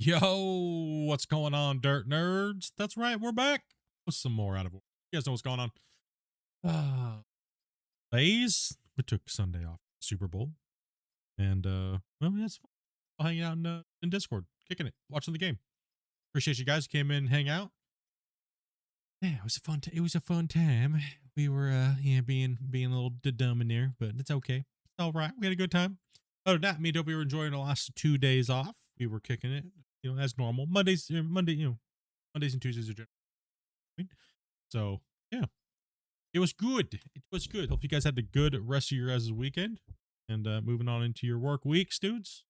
Yo, what's going on, dirt nerds? That's right, we're back with some more out of order. You guys know what's going on. Days we took Sunday off, Super Bowl, and well, that's fun. Hanging out in Discord, kicking it, watching the game. Appreciate you guys who came in, hang out. Yeah, it was a fun. It was a fun time. We were being a little dumb in there, but it's okay. It's all right. We had a good time. Other than that, me and Dopey were enjoying the last 2 days off. We were kicking it, as normal. Mondays, Mondays and Tuesdays are generally. So yeah, it was good. It was good. Hope you guys had a good rest of your guys' weekend. And moving on into your work weeks, dudes.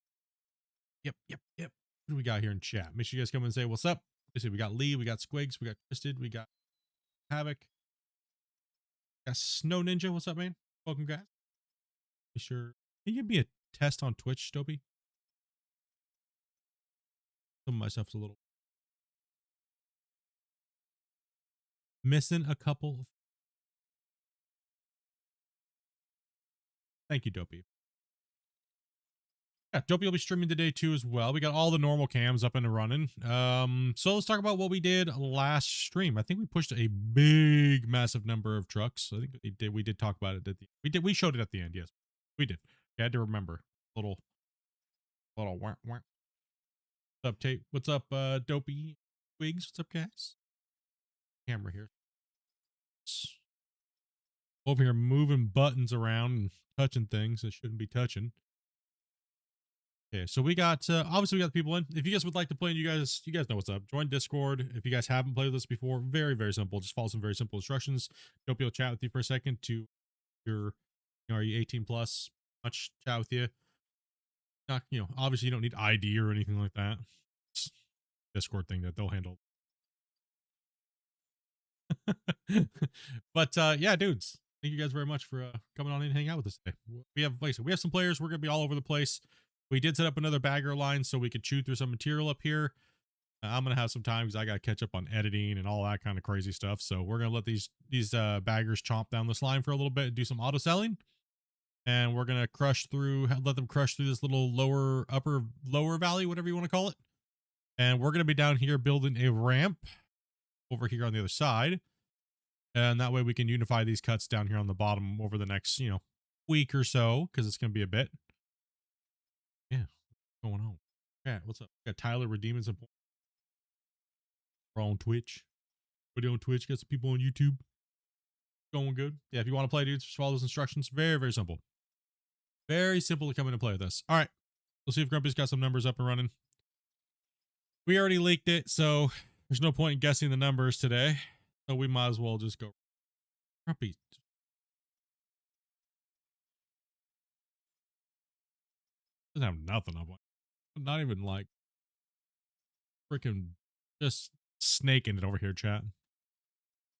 Yep. What do we got here in chat? Make sure you guys come and say what's up. Let's see, we got Lee, we got Squigs, we got Twisted, we got Havoc, got Snow Ninja. What's up, man? Welcome, guys. Be sure. Can you give me a test on Twitch, Dopey? Some of my stuff's a little missing a couple. Thank you, Dopey. Yeah, Dopey will be streaming today too as well. We got all the normal cams up and running. So let's talk about what we did last stream. I think we pushed a big, massive number of trucks. I think we did talk about it at the we showed it at the end. Yes, we did. You had to remember. Little wah. What's up, Tate? What's up, Dopey Wigs? What's up, guys? Camera here. Over here moving buttons around and touching things that shouldn't be touching. Okay, so we got obviously we got the people in. If you guys would like to play, and you guys know what's up. Join Discord. If you guys haven't played this before, very, very simple. Just follow some very simple instructions. Dopey will chat with you for a second to your, are you 18 plus? Much chat with you. Not, obviously you don't need ID or anything like that. It's Discord thing that they'll handle. But yeah, dudes, thank you guys very much for coming on in and hang out with us today. We have some players. We're gonna be all over the place. We did set up another bagger line so we could chew through some material up here. I'm gonna have some time because I gotta catch up on editing and all that kind of crazy stuff. So we're gonna let these baggers chomp down this line for a little bit and do some auto selling, and we're gonna let them crush through this little lower valley, whatever you want to call it. And we're gonna be down here building a ramp over here on the other side, and that way we can unify these cuts down here on the bottom over the next week or so, because it's gonna be a bit. Yeah, what's going on? Yeah, what's up? We got Tyler redeeming some points. We're on Twitch. We're on Twitch. Got some people on YouTube. Going good. Yeah, if you want to play, dudes, just follow those instructions. Very, very simple. Very simple to come in and play with us. All right. We'll see if Grumpy's got some numbers up and running. We already leaked it, so there's no point in guessing the numbers today. So we might as well just go. Grumpy. Doesn't have nothing up. Not even like freaking just snaking it over here, chat.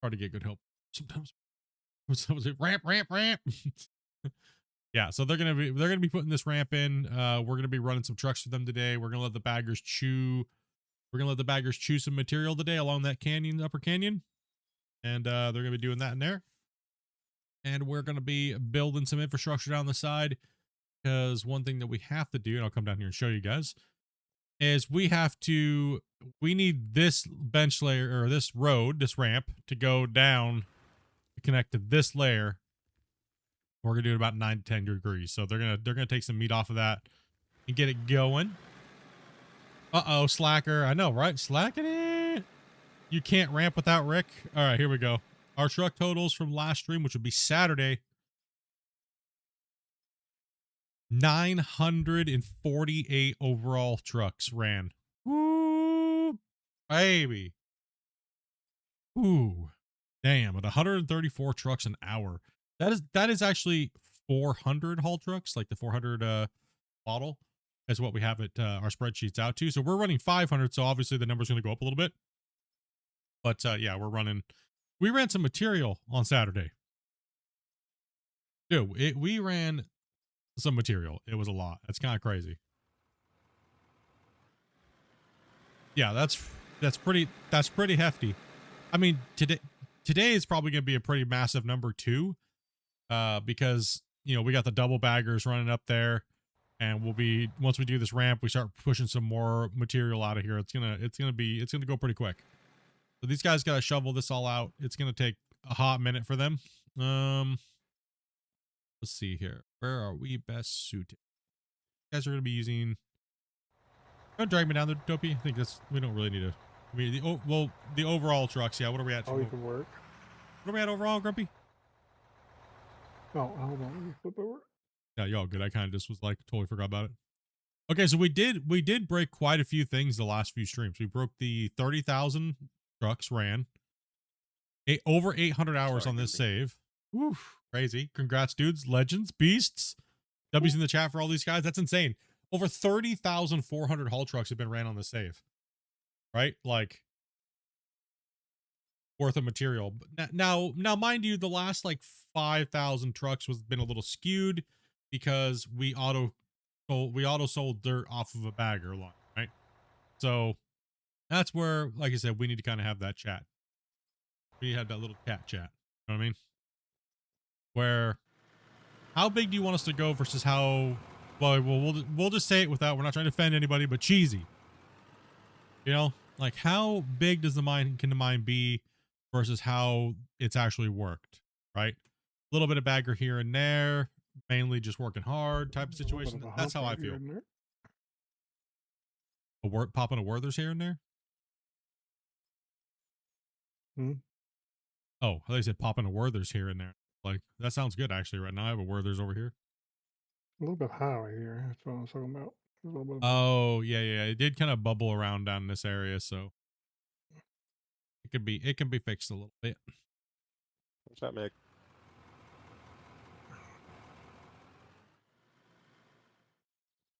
Hard to get good help sometimes. Someone's like, ramp. Yeah, so they're gonna be putting this ramp in. We're gonna be running some trucks for them today. We're gonna let the baggers chew. We're gonna let the baggers chew some material today along that canyon, upper canyon, and they're gonna be doing that in there. And we're gonna be building some infrastructure down the side, because one thing that we have to do, and I'll come down here and show you guys, is we need this bench layer, or this ramp to go down to connect to this layer. We're gonna do it about 9 to 10 degrees. So they're gonna take some meat off of that and get it going. Uh-oh, slacker. I know, right? Slacking it. You can't ramp without Rick. All right, here we go. Our truck totals from last stream, which would be Saturday. 948 overall trucks ran. Woo, baby. Ooh, damn! At 134 trucks an hour. That is actually 400 haul trucks, like the 400 model is what we have it our spreadsheets out to. So we're running 500. So obviously the number's going to go up a little bit. But yeah, we ran some material on Saturday. Dude, we ran some material. It was a lot. That's kind of crazy. Yeah, that's pretty hefty. I mean, today is probably going to be a pretty massive number too, because we got the double baggers running up there, and we'll be, once we do this ramp, we start pushing some more material out of here. It's gonna go pretty quick. So these guys gotta shovel this all out. It's gonna take a hot minute for them. Let's see here. Where are we best suited? You guys are gonna be using. Don't drag me down there, Dopey. I think that's, we don't really need to. I mean, the overall trucks. Yeah. What are we at? Oh, you can work. What are we at overall, Grumpy? Oh, hold on. Let me flip over. Yeah, y'all good. I kind of just was like totally forgot about it. Okay, so we did break quite a few things the last few streams. We broke the 30,000 trucks ran. Over 800 hours on this save. Oof, crazy. Congrats, dudes, legends, beasts. W's in the chat for all these guys. That's insane. Over 30,400 haul trucks have been ran on the save. Right? Like, worth of material. Now, mind you, the last like 5,000 trucks was been a little skewed because we auto sold dirt off of a bagger line, right? So that's where, like I said, we need to kind of have that chat. We had that little chat. You know what I mean? Where, how big do you want us to go versus how? Well, we'll just say it without. We're not trying to offend anybody, but cheesy. You know, like how big does the mine be versus how it's actually worked, right? A little bit of bagger here and there, mainly just working hard type of situation. That's how I feel. Popping a Werther's here and there. Oh, I thought you said popping a Werther's here and there. Like, that sounds good actually. Right now I have a Werther's over here. A little bit high right here. That's what I was talking about. A little bit. Oh yeah. It did kind of bubble around down in this area, so it can be fixed a little bit. What's that, Mick?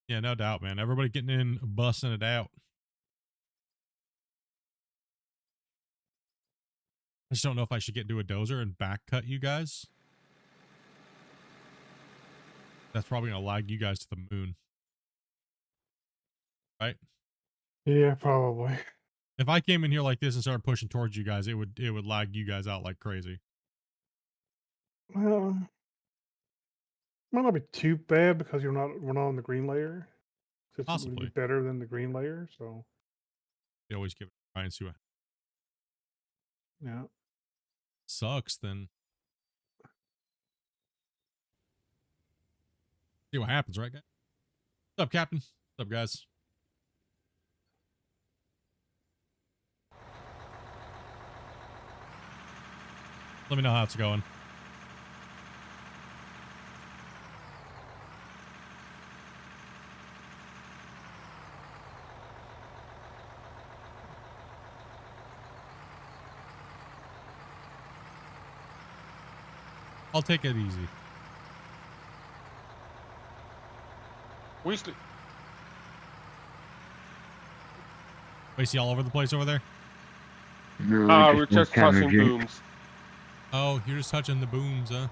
Yeah, no doubt, man. Everybody getting in, busting it out. I just don't know if I should get into a dozer and back cut you guys. That's probably gonna lag you guys to the moon, right? Yeah, probably. If I came in here like this and started pushing towards you guys, it would lag you guys out like crazy. Well, might not be too bad because we're not on the green layer. So it's going to be better than the green layer. So you always give it a try and see what. Yeah. Sucks then. See what happens, right, guys? What's up, Captain? What's up, guys? Let me know how it's going. I'll take it easy. We see all over the place over there? We're just touching booms. Oh, you're just touching the booms, huh?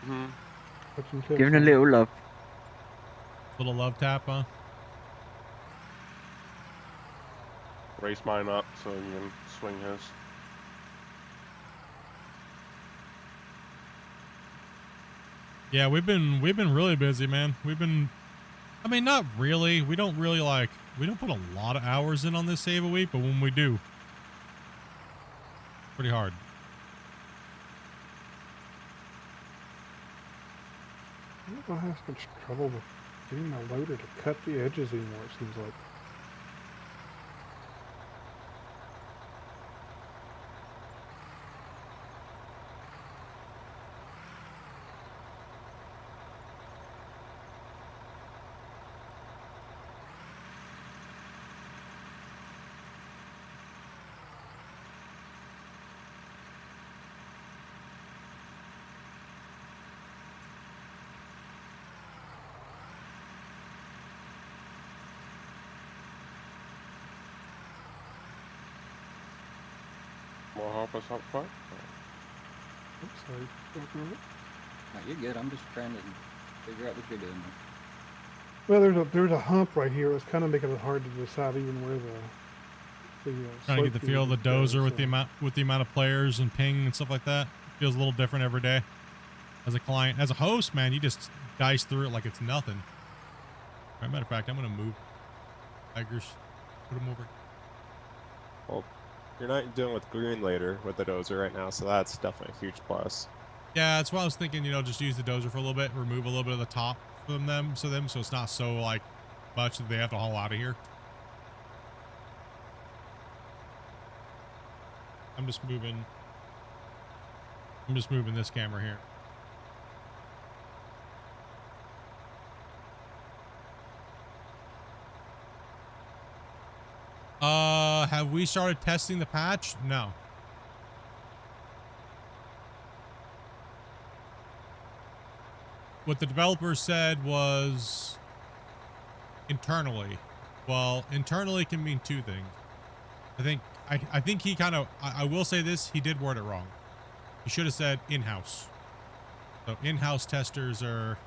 Mm-hmm. Giving a little love. Little love tap, huh? Raise mine up so you can swing his. Yeah, we've been really busy, man. I mean, not really. We don't put a lot of hours in on this save a week, but when we do, pretty hard. I don't have so much trouble with getting my loader to cut the edges anymore, it seems like. More help us up front? Sorry. No, you're good. I'm just trying to figure out what you're doing. Well, there's a hump right here. It's kind of making it hard to decide even where the trying to get the feel of the dozer with the amount of players and ping and stuff like that. Feels a little different every day. As a client, as a host, man, you just dice through it like it's nothing. As a matter of fact, I'm gonna move tigers, put them over. Well, you're not dealing with green later with the dozer right now, so that's definitely a huge plus. Yeah, that's what I was thinking. You know, just use the dozer for a little bit, remove a little bit of the top from them, so it's not so like much that they have to haul out of here. I'm just moving this camera here. Have we started testing the patch? No. What the developers said was internally. Well, internally can mean two things. I think he kind of, I will say this, he did word it wrong. He should have said in-house. So in-house testers are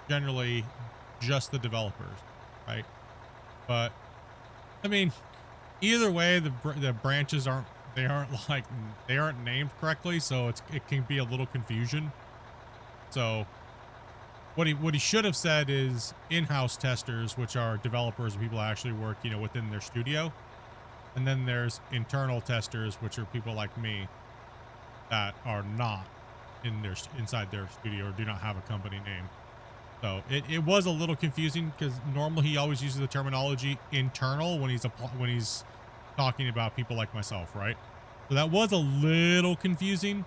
generally just the developers, right? But I mean, either way, the branches aren't named correctly, so it can be a little confusion. So what he should have said is in-house testers, which are developers and people that actually work, you know, within their studio. And then there's internal testers, which are people like me that are not inside their studio or do not have a company name. So it was a little confusing because normally he always uses the terminology internal when he's talking about people like myself, right? So that was a little confusing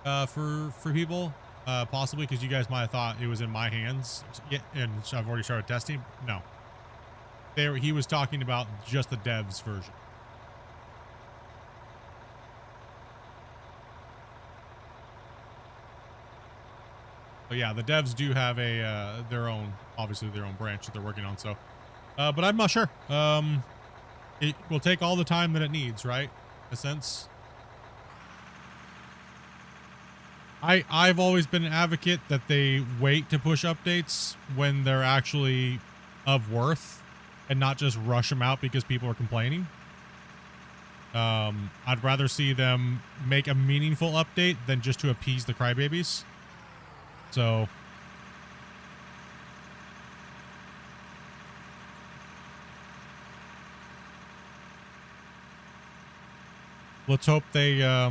for people, possibly because you guys might have thought it was in my hands. Yeah, and so I've already started testing. No, he was talking about just the devs version. But yeah, the devs do have a their own branch that they're working on. So, but I'm not sure. It will take all the time that it needs, right? In a sense. I've always been an advocate that they wait to push updates when they're actually of worth and not just rush them out because people are complaining. I'd rather see them make a meaningful update than just to appease the crybabies. So let's hope they I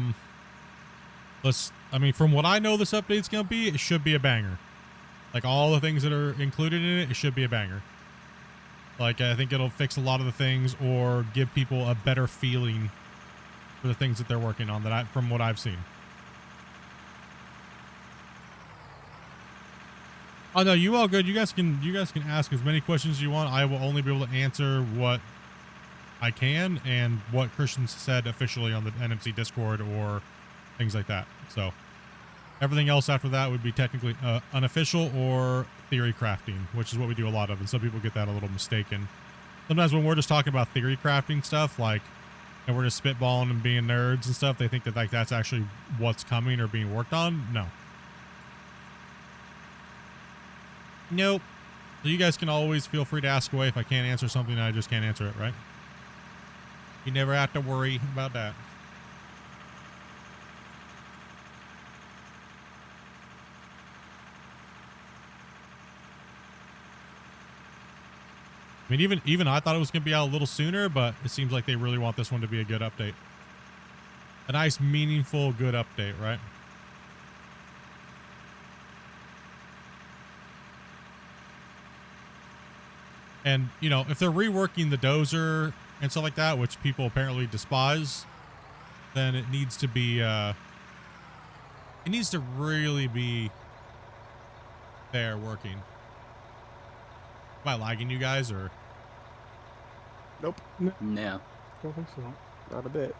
mean, from what I know this update's gonna be, it should be a banger. Like all the things that are included in it, it should be a banger. Like I think it'll fix a lot of the things or give people a better feeling for the things that they're working on from what I've seen. Oh no, you all good. You guys can ask as many questions as you want. I will only be able to answer what I can and what Christians said officially on the NMC Discord or things like that. So everything else after that would be technically unofficial or theory crafting, which is what we do a lot of. And some people get that a little mistaken. Sometimes when we're just talking about theory crafting stuff, like, and we're just spitballing and being nerds and stuff, they think that like that's actually what's coming or being worked on. No. Nope. So you guys can always feel free to ask away. If I can't answer something, I just can't answer it, right? You never have to worry about that. I mean, even I thought it was going to be out a little sooner, but it seems like they really want this one to be a good update. A nice, meaningful, good update, right? And, you know, if they're reworking the dozer and stuff like that, which people apparently despise, then it needs to be, it needs to really be there working. Am I lagging you guys or? Nope. No. Don't think so. Not a bit.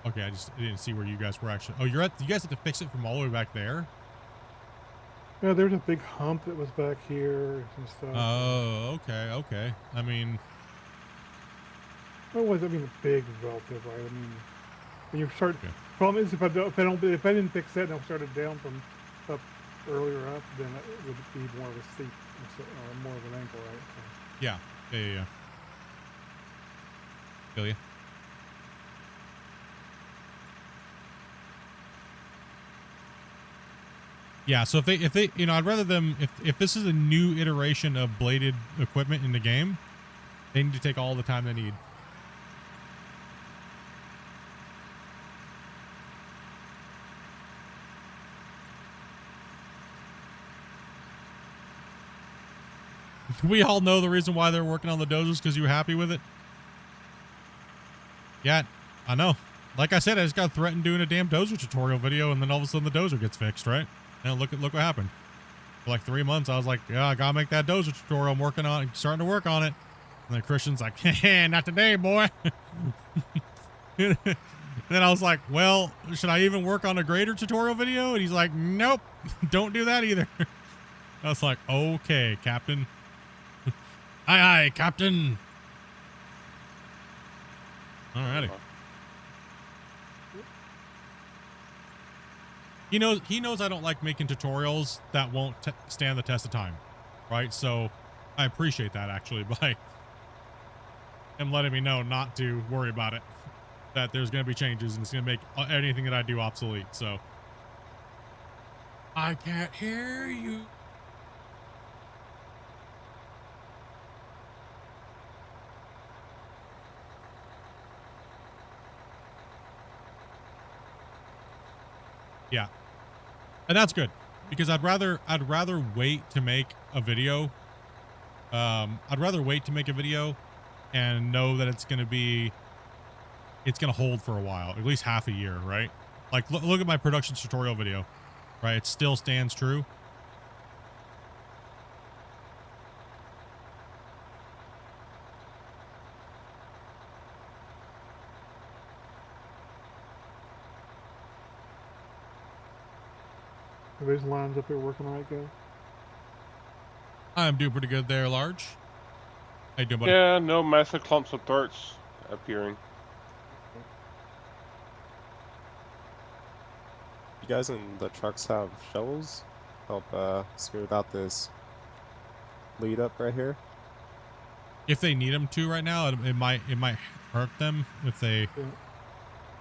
Okay, I didn't see where you guys were actually. Oh, you guys have to fix it from all the way back there? Yeah, there's a big hump that was back here and stuff. Oh, okay. I mean, What was I mean a big relative, right? I mean, when you start, Okay. problem is if I didn't fix that and I started down from up earlier up, then it would be more of a steep, more of an angle, right? So. yeah. Feel you. Yeah, so if they, you know, I'd rather them, if this is a new iteration of bladed equipment in the game, they need to take all the time they need. We all know the reason why they're working on the dozers, because you were happy with it. Yeah, I know. Like I said, I just got threatened doing a damn dozer tutorial video, and then all of a sudden the dozer gets fixed, right? And look what happened. For like 3 months, I was like, yeah, I gotta make that dozer tutorial. I'm working on it, starting to work on it. And then Christian's like, not today, boy. And then I was like, well, should I even work on a grader tutorial video? And he's like, nope, don't do that either. I was like, okay, Captain. Aye, aye, Captain. Alrighty. He knows I don't like making tutorials that won't stand the test of time, right? So I appreciate that actually by him letting me know not to worry about it, that there's going to be changes and it's going to make anything that I do obsolete. So I can't hear you. Yeah. And that's good, because I'd rather wait to make a video. I'd rather wait to make a video and know that it's going to hold for a while, at least half a year, right? Like look at my production tutorial video, right? It still stands true. Are those lines up there working all right, guys? I'm doing pretty good there, Large. How you doing, buddy? Yeah, no massive clumps of darts appearing. You guys in the trucks have shovels? Help smooth out this lead up right here. If they need them to right now, it might hurt them if they. Yeah.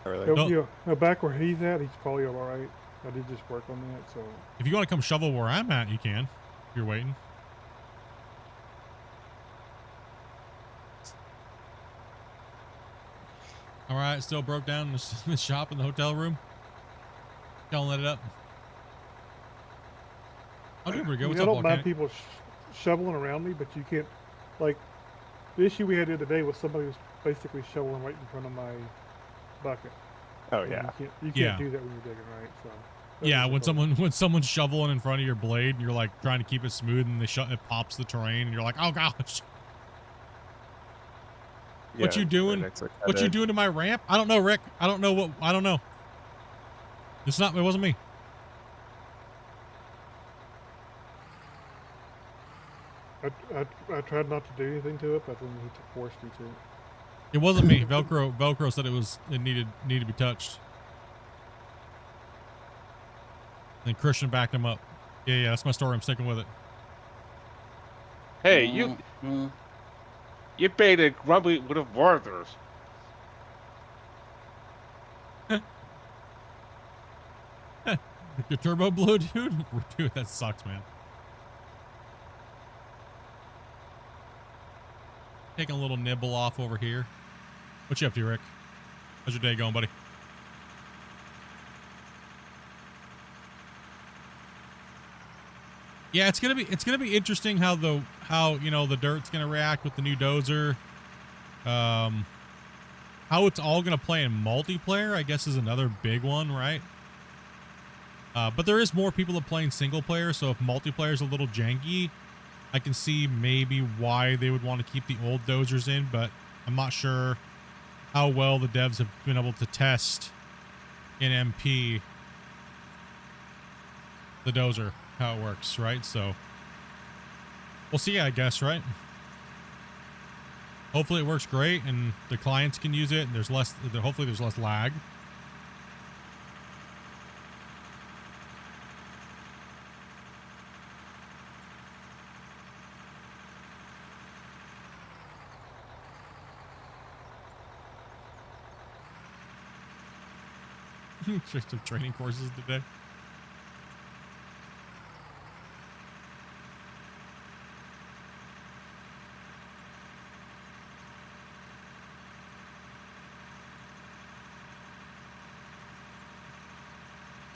Oh, really? No. Yeah, no, back where he's at, he's probably all right. I did just work on that, so. If you want to come shovel where I'm at, you can. If you're waiting. All right, still broke down in the shop in the hotel room. Don't let it up. I'll do pretty good. What's I up, don't mind Volcanic? people shoveling around me, but you can't, like, the issue we had the other day was somebody was basically shoveling right in front of my bucket. Oh And yeah. You can't Yeah. do that when you're digging, right? So. that Yeah, was the problem. when someone's shoveling in front of your blade, and you're like trying to keep it smooth, and it pops the terrain, and you're like, oh gosh, what Yeah, you doing? right next to What you Kevin. doing to my ramp? I don't know, Rick. I don't know. It wasn't me. I tried not to do anything to it, but then he forced me to. It wasn't me. Velcro said it needed to be touched. And Christian backed him up. Yeah, that's my story. I'm sticking with it. Hey, you baited Grumpy with the Warthers. Your turbo blew, dude? Dude, that sucks, man. Taking a little nibble off over here. What you up to, Rick? How's your day going, buddy? Yeah, it's gonna be interesting how the dirt's gonna react with the new dozer. How it's all gonna play in multiplayer, I guess, is another big one, right? But there is more people that playing single player, so if multiplayer is a little janky, I can see maybe why they would want to keep the old dozers in, but I'm not sure how well the devs have been able to test in MP the dozer, how it works, right? So we'll see, I guess, right? Hopefully it works great and the clients can use it and hopefully there's less lag. Just some training courses today.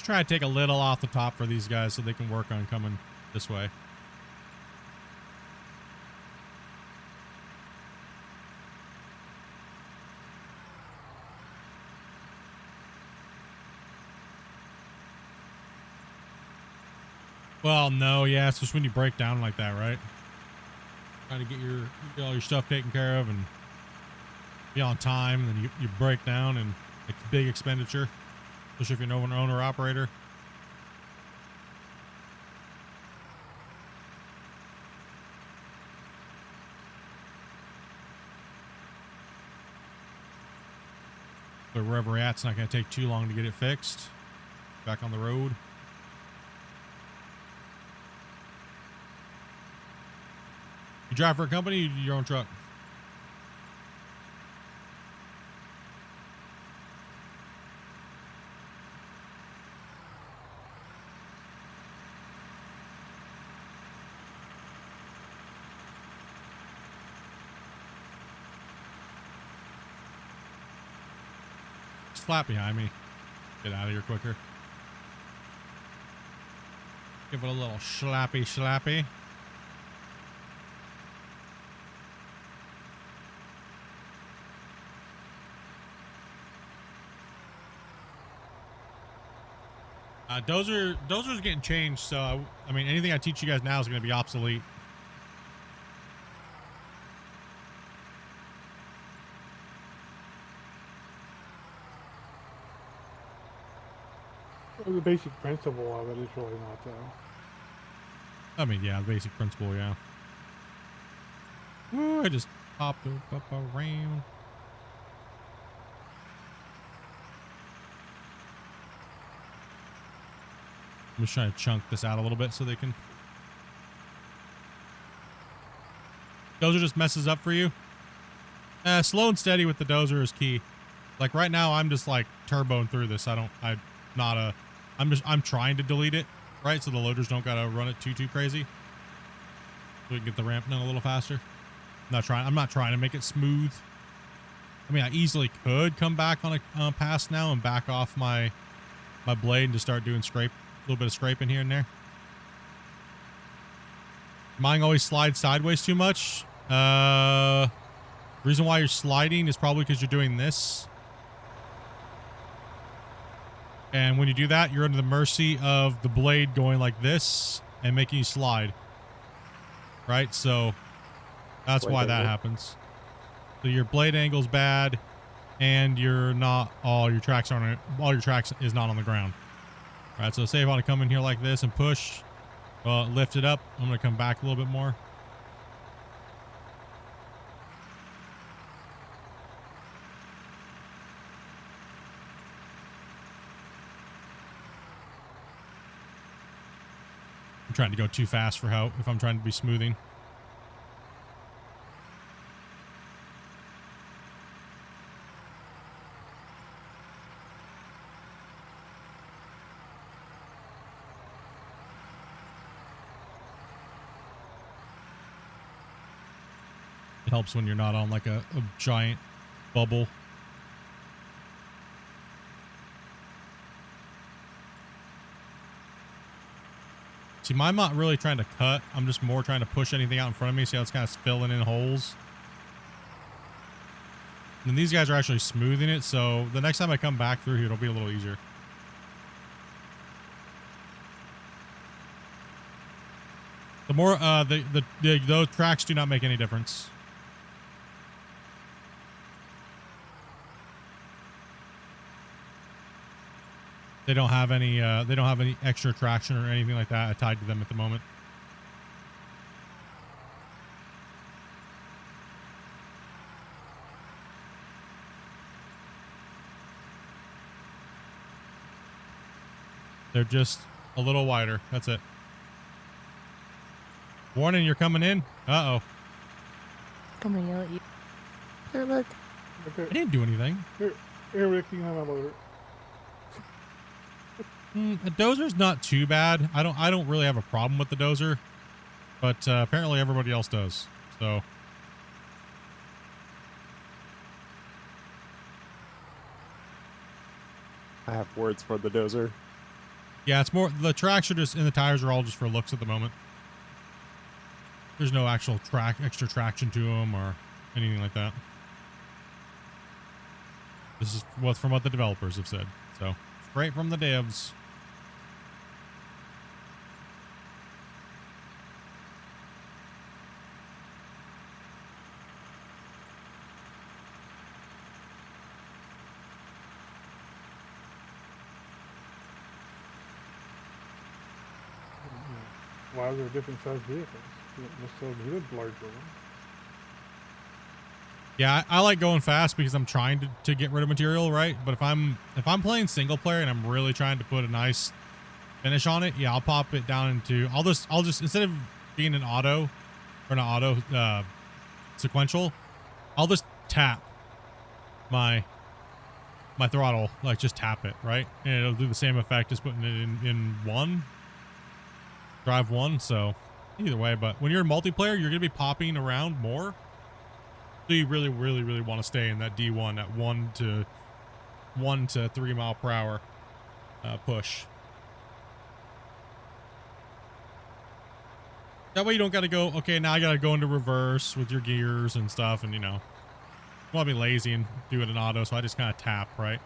Just try to take a little off the top for these guys so they can work on coming this way. Well, no, yeah, it's just when you break down like that, right? Trying to get all your stuff taken care of and be on time, and then you break down, and it's a big expenditure, especially if you're an owner operator. But wherever we're at, it's not going to take too long to get it fixed. Back on the road. You drive for a company, or you do your own truck? It's flat behind me. Get out of here quicker. Give it a little slappy slappy. Dozer's getting changed, so I mean, anything I teach you guys now is going to be obsolete. Well, the basic principle of it is really not I mean, yeah, the basic principle, yeah. Ooh, I just popped up around. I'm just trying to chunk this out a little bit so they can. Dozer just messes up for you. Slow and steady with the dozer is key. Like right now, I'm just like turboing through this. I'm trying to delete it, right? So the loaders don't gotta run it too crazy. So we can get the ramp done a little faster. I'm not trying to make it smooth. I mean, I easily could come back on a pass now and back off my blade and just start doing a little bit of scraping here and there. Mine always slides sideways too much. Reason why you're sliding is probably because you're doing this. And when you do that, you're under the mercy of the blade going like this and making you slide. Right? So that's why that happens. So your blade angle's bad, and you're not all your tracks is not on the ground. All right, so say if I want to come in here like this and push, lift it up, I'm going to come back a little bit more. I'm trying to go too fast for if I'm trying to be smoothing. It helps when you're not on like a giant bubble. See, I'm not really trying to cut. I'm just more trying to push anything out in front of me. See how it's kind of filling in holes. And these guys are actually smoothing it, so the next time I come back through here, it'll be a little easier. The more, those tracks do not make any difference. They don't have any extra traction or anything like that tied to them at the moment. They're just a little wider. That's it. Warning, you're coming in. Uh-oh. I'm gonna yell at you. Oh, look. Okay. I didn't do anything. Here, Rick, you can have my loader. The dozer's not too bad. I don't really have a problem with the dozer, but apparently everybody else does. So I have words for the dozer. Yeah, it's more the tracks are just and the tires are all just for looks at the moment. There's no actual extra traction to them or anything like that. This is what from what the developers have said. So straight from the devs. Why are there different sized vehicles? You don't necessarily need a larger one. Yeah, I like going fast because I'm trying to get rid of material, right? But if I'm playing single player and I'm really trying to put a nice finish on it, yeah, I'll pop it down into I'll just instead of being an auto or not auto sequential, I'll just tap my throttle, like just tap it, right? And it'll do the same effect as putting it in one drive one. So either way, but when you're in multiplayer, you're gonna be popping around more. So you really want to stay in that D1 at 1 to 3 mile per hour push. That way you don't got to go, okay, now I got to go into reverse with your gears and stuff. And, you know, I want to be lazy and do it in auto. So I just kind of tap, right?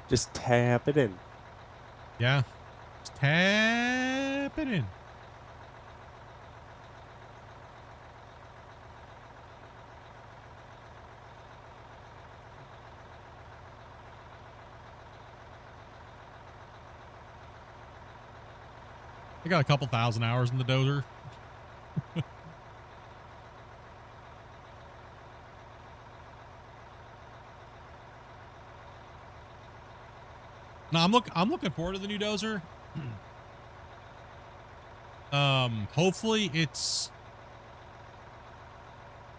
Just tap it in. Yeah. Just tap it in. I got a couple thousand hours in the dozer. No, I'm looking forward to the new dozer. Hopefully it's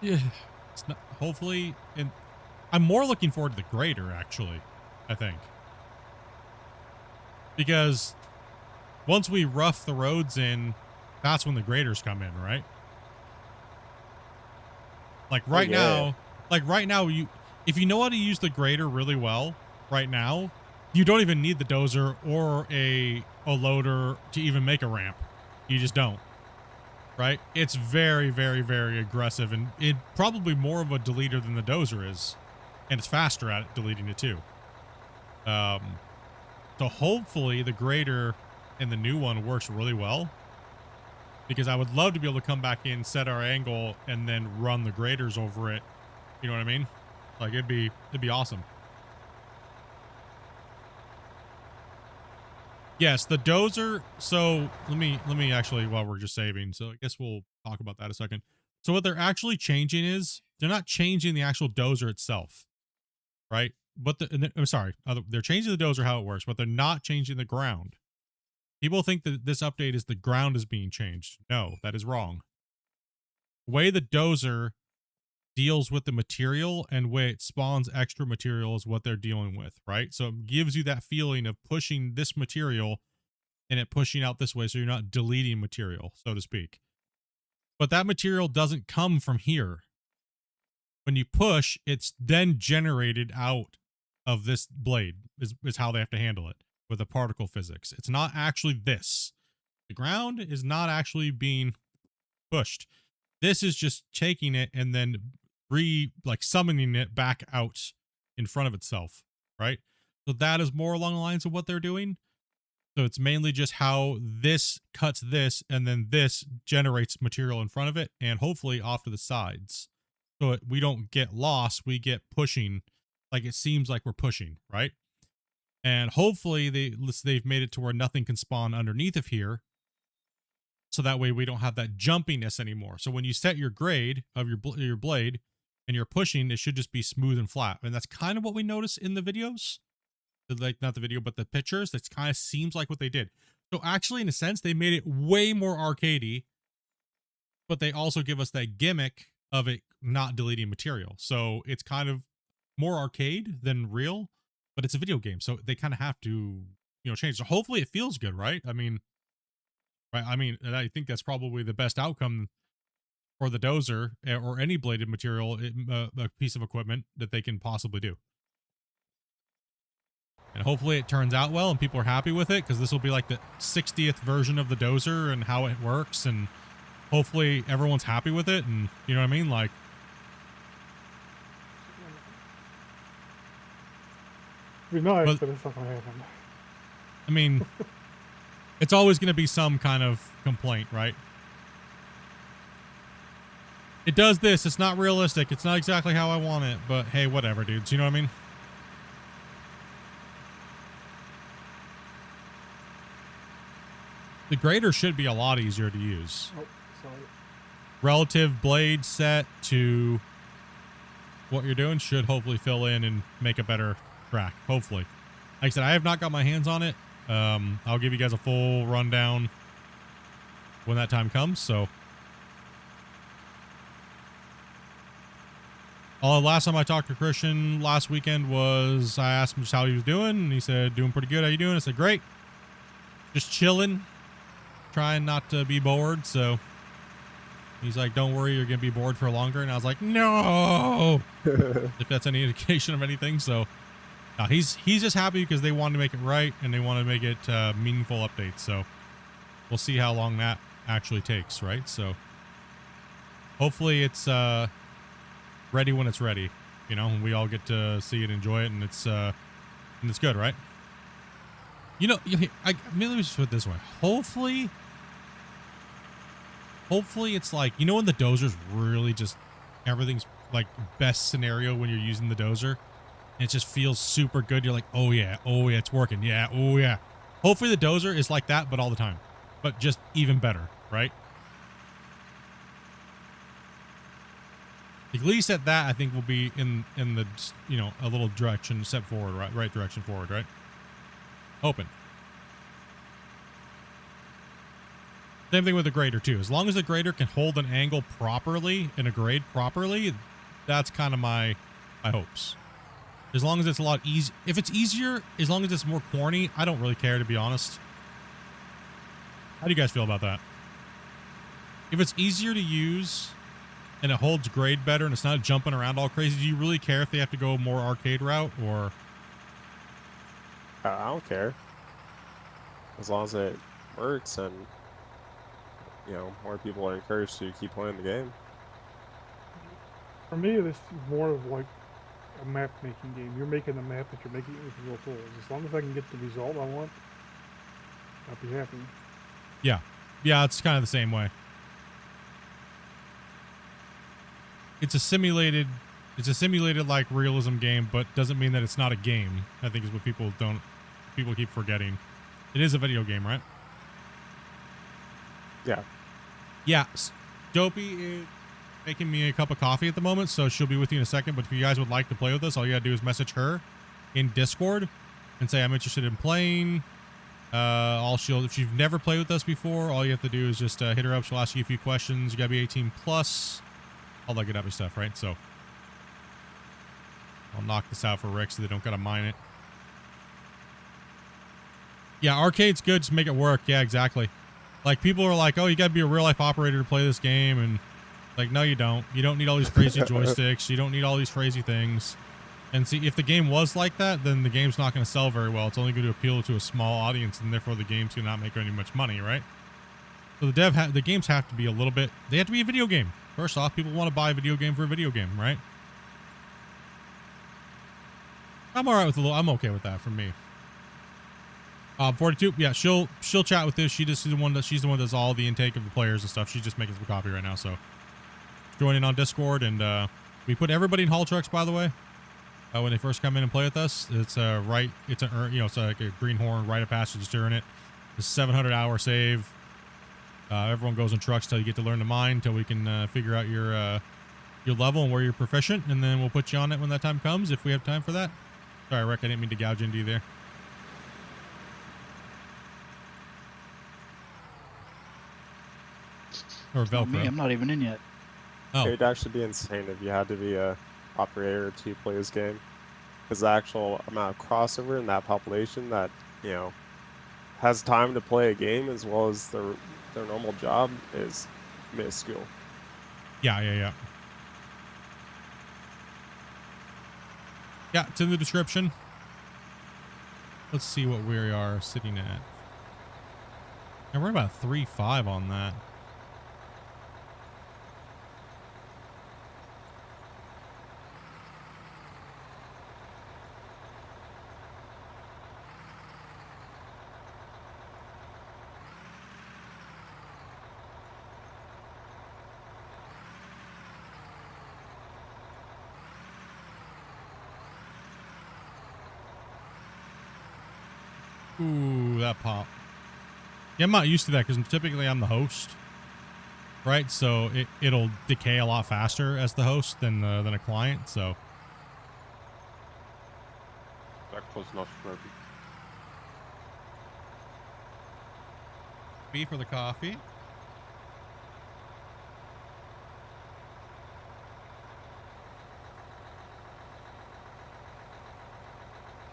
not, hopefully, and I'm more looking forward to the grader actually, I think. Because once we rough the roads in, that's when the graders come in, right? Like right now, if you know how to use the grader really well right now, you don't even need the dozer or a loader to even make a ramp. You just don't, right? It's very aggressive, and it probably more of a deleter than the dozer is, and it's faster at deleting it too. So hopefully the grader in the new one works really well, because I would love to be able to come back in, set our angle, and then run the graders over it. You know what I mean? Like it'd be awesome. Yes, the dozer. So let me actually, while we're just saving, so I guess we'll talk about that a second. So what they're actually changing is they're not changing the actual dozer itself, right? But I'm sorry, they're changing the dozer how it works, but they're not changing the ground. People think that this update is the ground is being changed. No, that is wrong. The way the dozer deals with the material and way it spawns extra material is what they're dealing with, right? So it gives you that feeling of pushing this material and it pushing out this way, so you're not deleting material, so to speak. But that material doesn't come from here. When you push, it's then generated out of this blade is how they have to handle it with the particle physics. It's not actually this. The ground is not actually being pushed. This is just taking it and then summoning it back out in front of itself, right? So that is more along the lines of what they're doing. So it's mainly just how this cuts this and then this generates material in front of it and hopefully off to the sides. So we don't get lost, we get pushing, like it seems like we're pushing, right? And hopefully they've made it to where nothing can spawn underneath of here. So that way we don't have that jumpiness anymore. So when you set your grade of your blade and you're pushing, it should just be smooth and flat. And that's kind of what we notice in the videos. Like not the video, but the pictures. That kind of seems like what they did. So actually, in a sense, they made it way more arcadey, but they also give us that gimmick of it not deleting material. So it's kind of more arcade than real, but it's a video game. So they kind of have to, change. So hopefully it feels good, right? I mean, I think that's probably the best outcome for the dozer or any bladed material, a piece of equipment that they can possibly do. And hopefully it turns out well and people are happy with it, because this will be like the 60th version of the dozer and how it works, and hopefully everyone's happy with it, and you know what I mean? Like, It'd be nice, But- but it's not gonna happen. I mean, it's always going to be some kind of complaint, right? It does this. It's not realistic. It's not exactly how I want it, but hey, whatever, dudes. You know what I mean? The grader should be a lot easier to use. Oh, sorry. Relative blade set to what you're doing should hopefully fill in and make a better track. Hopefully. Like I said, I have not got my hands on it. I'll give you guys a full rundown when that time comes. So, last time I talked to Christian last weekend was I asked him just how he was doing, and he said, doing pretty good. How you doing? I said, great. Just chilling, trying not to be bored. So he's like, don't worry, you're going to be bored for longer. And I was like, no, if that's any indication of anything. So no, he's just happy because they wanted to make it right and they want to make it meaningful updates. So we'll see how long that actually takes, right? So hopefully it's ready when it's ready, you know, and we all get to see it, enjoy it, and it's good, right? You know, I mean, let me just put it this way. Hopefully it's like, you know, when the dozer's really just, everything's like best scenario when you're using the dozer, and it just feels super good. You're like, oh yeah, it's working. Yeah, oh yeah. Hopefully the dozer is like that, but all the time, but just even better, right? At least at that, I think we'll be in the, you know, a little direction, step forward, right direction forward, right? Open. Same thing with the grader too. As long as the grader can hold an angle properly and a grade properly, that's kind of my hopes. As long as it's a lot easy. If it's easier, as long as it's more corny, I don't really care, to be honest. How do you guys feel about that? If it's easier to use and it holds grade better and it's not jumping around all crazy, do you really care if they have to go more arcade route, or? I don't care. As long as it works and, you know, more people are encouraged to keep playing the game. For me, this is more of like a map making game. You're making a map that you're making with real tools. As long as I can get the result I want, I'll be happy. Yeah, it's kind of the same way. It's a simulated like realism game, but doesn't mean that it's not a game. I think is what people keep forgetting. It is a video game, right? Yeah. Yeah. Dopey is making me a cup of coffee at the moment, so she'll be with you in a second. But if you guys would like to play with us, all you gotta do is message her in Discord and say I'm interested in playing. If you've never played with us before, all you have to do is just hit her up. She'll ask you a few questions. You gotta be 18 plus, all that good happy stuff, right? So I'll knock this out for Rick so they don't gotta mine it. Yeah, arcade's good. Just make it work. Yeah, exactly. Like, people are like, oh, you gotta be a real life operator to play this game, and like, no, you don't. You don't need all these crazy joysticks. You don't need all these crazy things. And see, if the game was like that, then the game's not going to sell very well. It's only going to appeal to a small audience, and therefore the game's going to not make any much money, right? So the games have to be a little bit, they have to be a video game. First off, people want to buy a video game for a video game, right? I'm all right with I'm okay with that for me. 42, yeah, she'll chat with this. She's the one that does all the intake of the players and stuff. She's just making some coffee right now, so join in on Discord, and we put everybody in haul trucks, by the way. When they first come in and play with us, it's it's like a greenhorn rite of passage to earn it. It's a 700-hour save. Everyone goes in trucks till you get to learn to mine, till we can figure out your level and where you're proficient, and then we'll put you on it when that time comes, if we have time for that. Sorry, Rick, I didn't mean to gouge into you there. Or Not me, Velcro. I'm not even in yet. Oh, It'd actually be insane if you had to be a operator to play this game, because the actual amount of crossover in that population that, you know, has time to play a game as well as their normal job is minuscule. yeah. Yeah, it's in the description. Let's see what we are sitting at. And we're about 3.5 on that. Ooh, that pop. Yeah, I'm not used to that because typically I'm the host, right? So it'll decay a lot faster as the host than a client. So Breakfast not Slurpee. B for the coffee.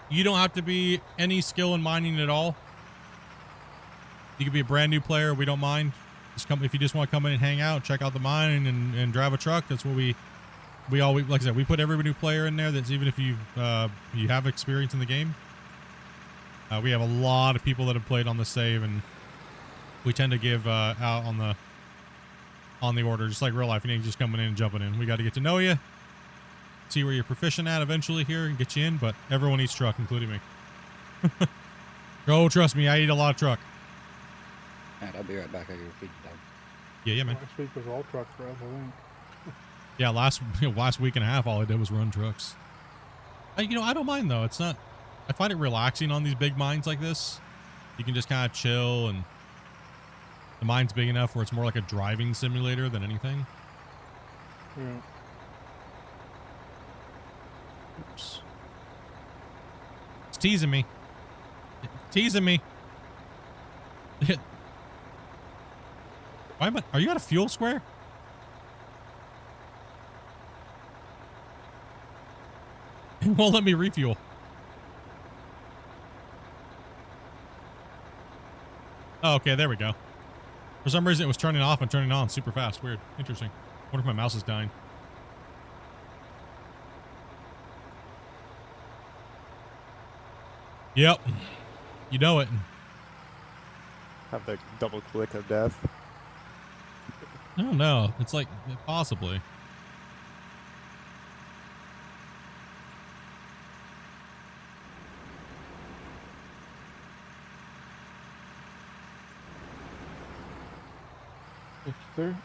You don't have to be any skill in mining at all. You could be a brand new player. We don't mind. Just come if you just want to come in and hang out, check out the mine, and drive a truck. That's what we always, like I said, we put every new player in there. That's even if you have experience in the game. We have a lot of people that have played on the save, and we tend to give out on the order, just like real life. You ain't just coming in and jumping in. We got to get to know you, see where you're proficient at eventually here, and get you in. But everyone eats truck, including me. Oh, trust me, I eat a lot of truck. Alright, I'll be right back. I gotta feed the dog. Yeah, man. Last week was all truck for us, I think. Yeah, last week and a half, all I did was run trucks. I don't mind though. It's not. I find it relaxing on these big mines like this. You can just kind of chill, and the mine's big enough where it's more like a driving simulator than anything. Yeah. Oops. It's teasing me. Teasing me. Why am I? Are you at a fuel square? It won't let me refuel. Oh, okay, there we go. For some reason, it was turning off and turning on super fast. Weird. Interesting. Wonder if my mouse is dying. Yep. You know it. Have the double click of death. I don't know. It's like, possibly. It's there.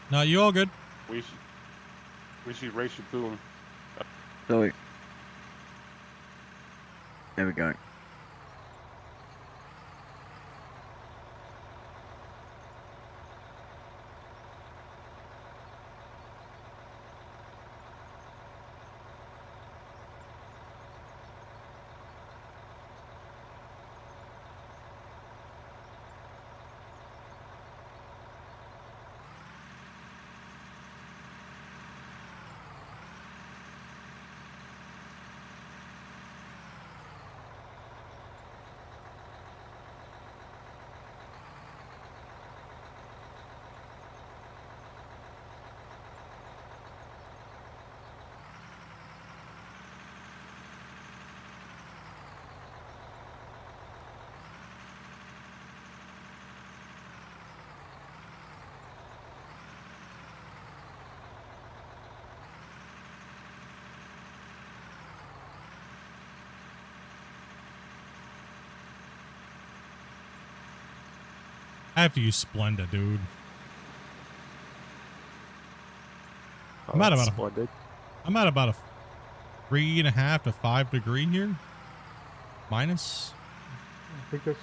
No, you all good? We should race your boom. Zoe. There we go. I have to use Splenda, dude. Oh, I'm at that's about splendid. I'm at about a 3.5 to 5 degree here. Minus. I think that's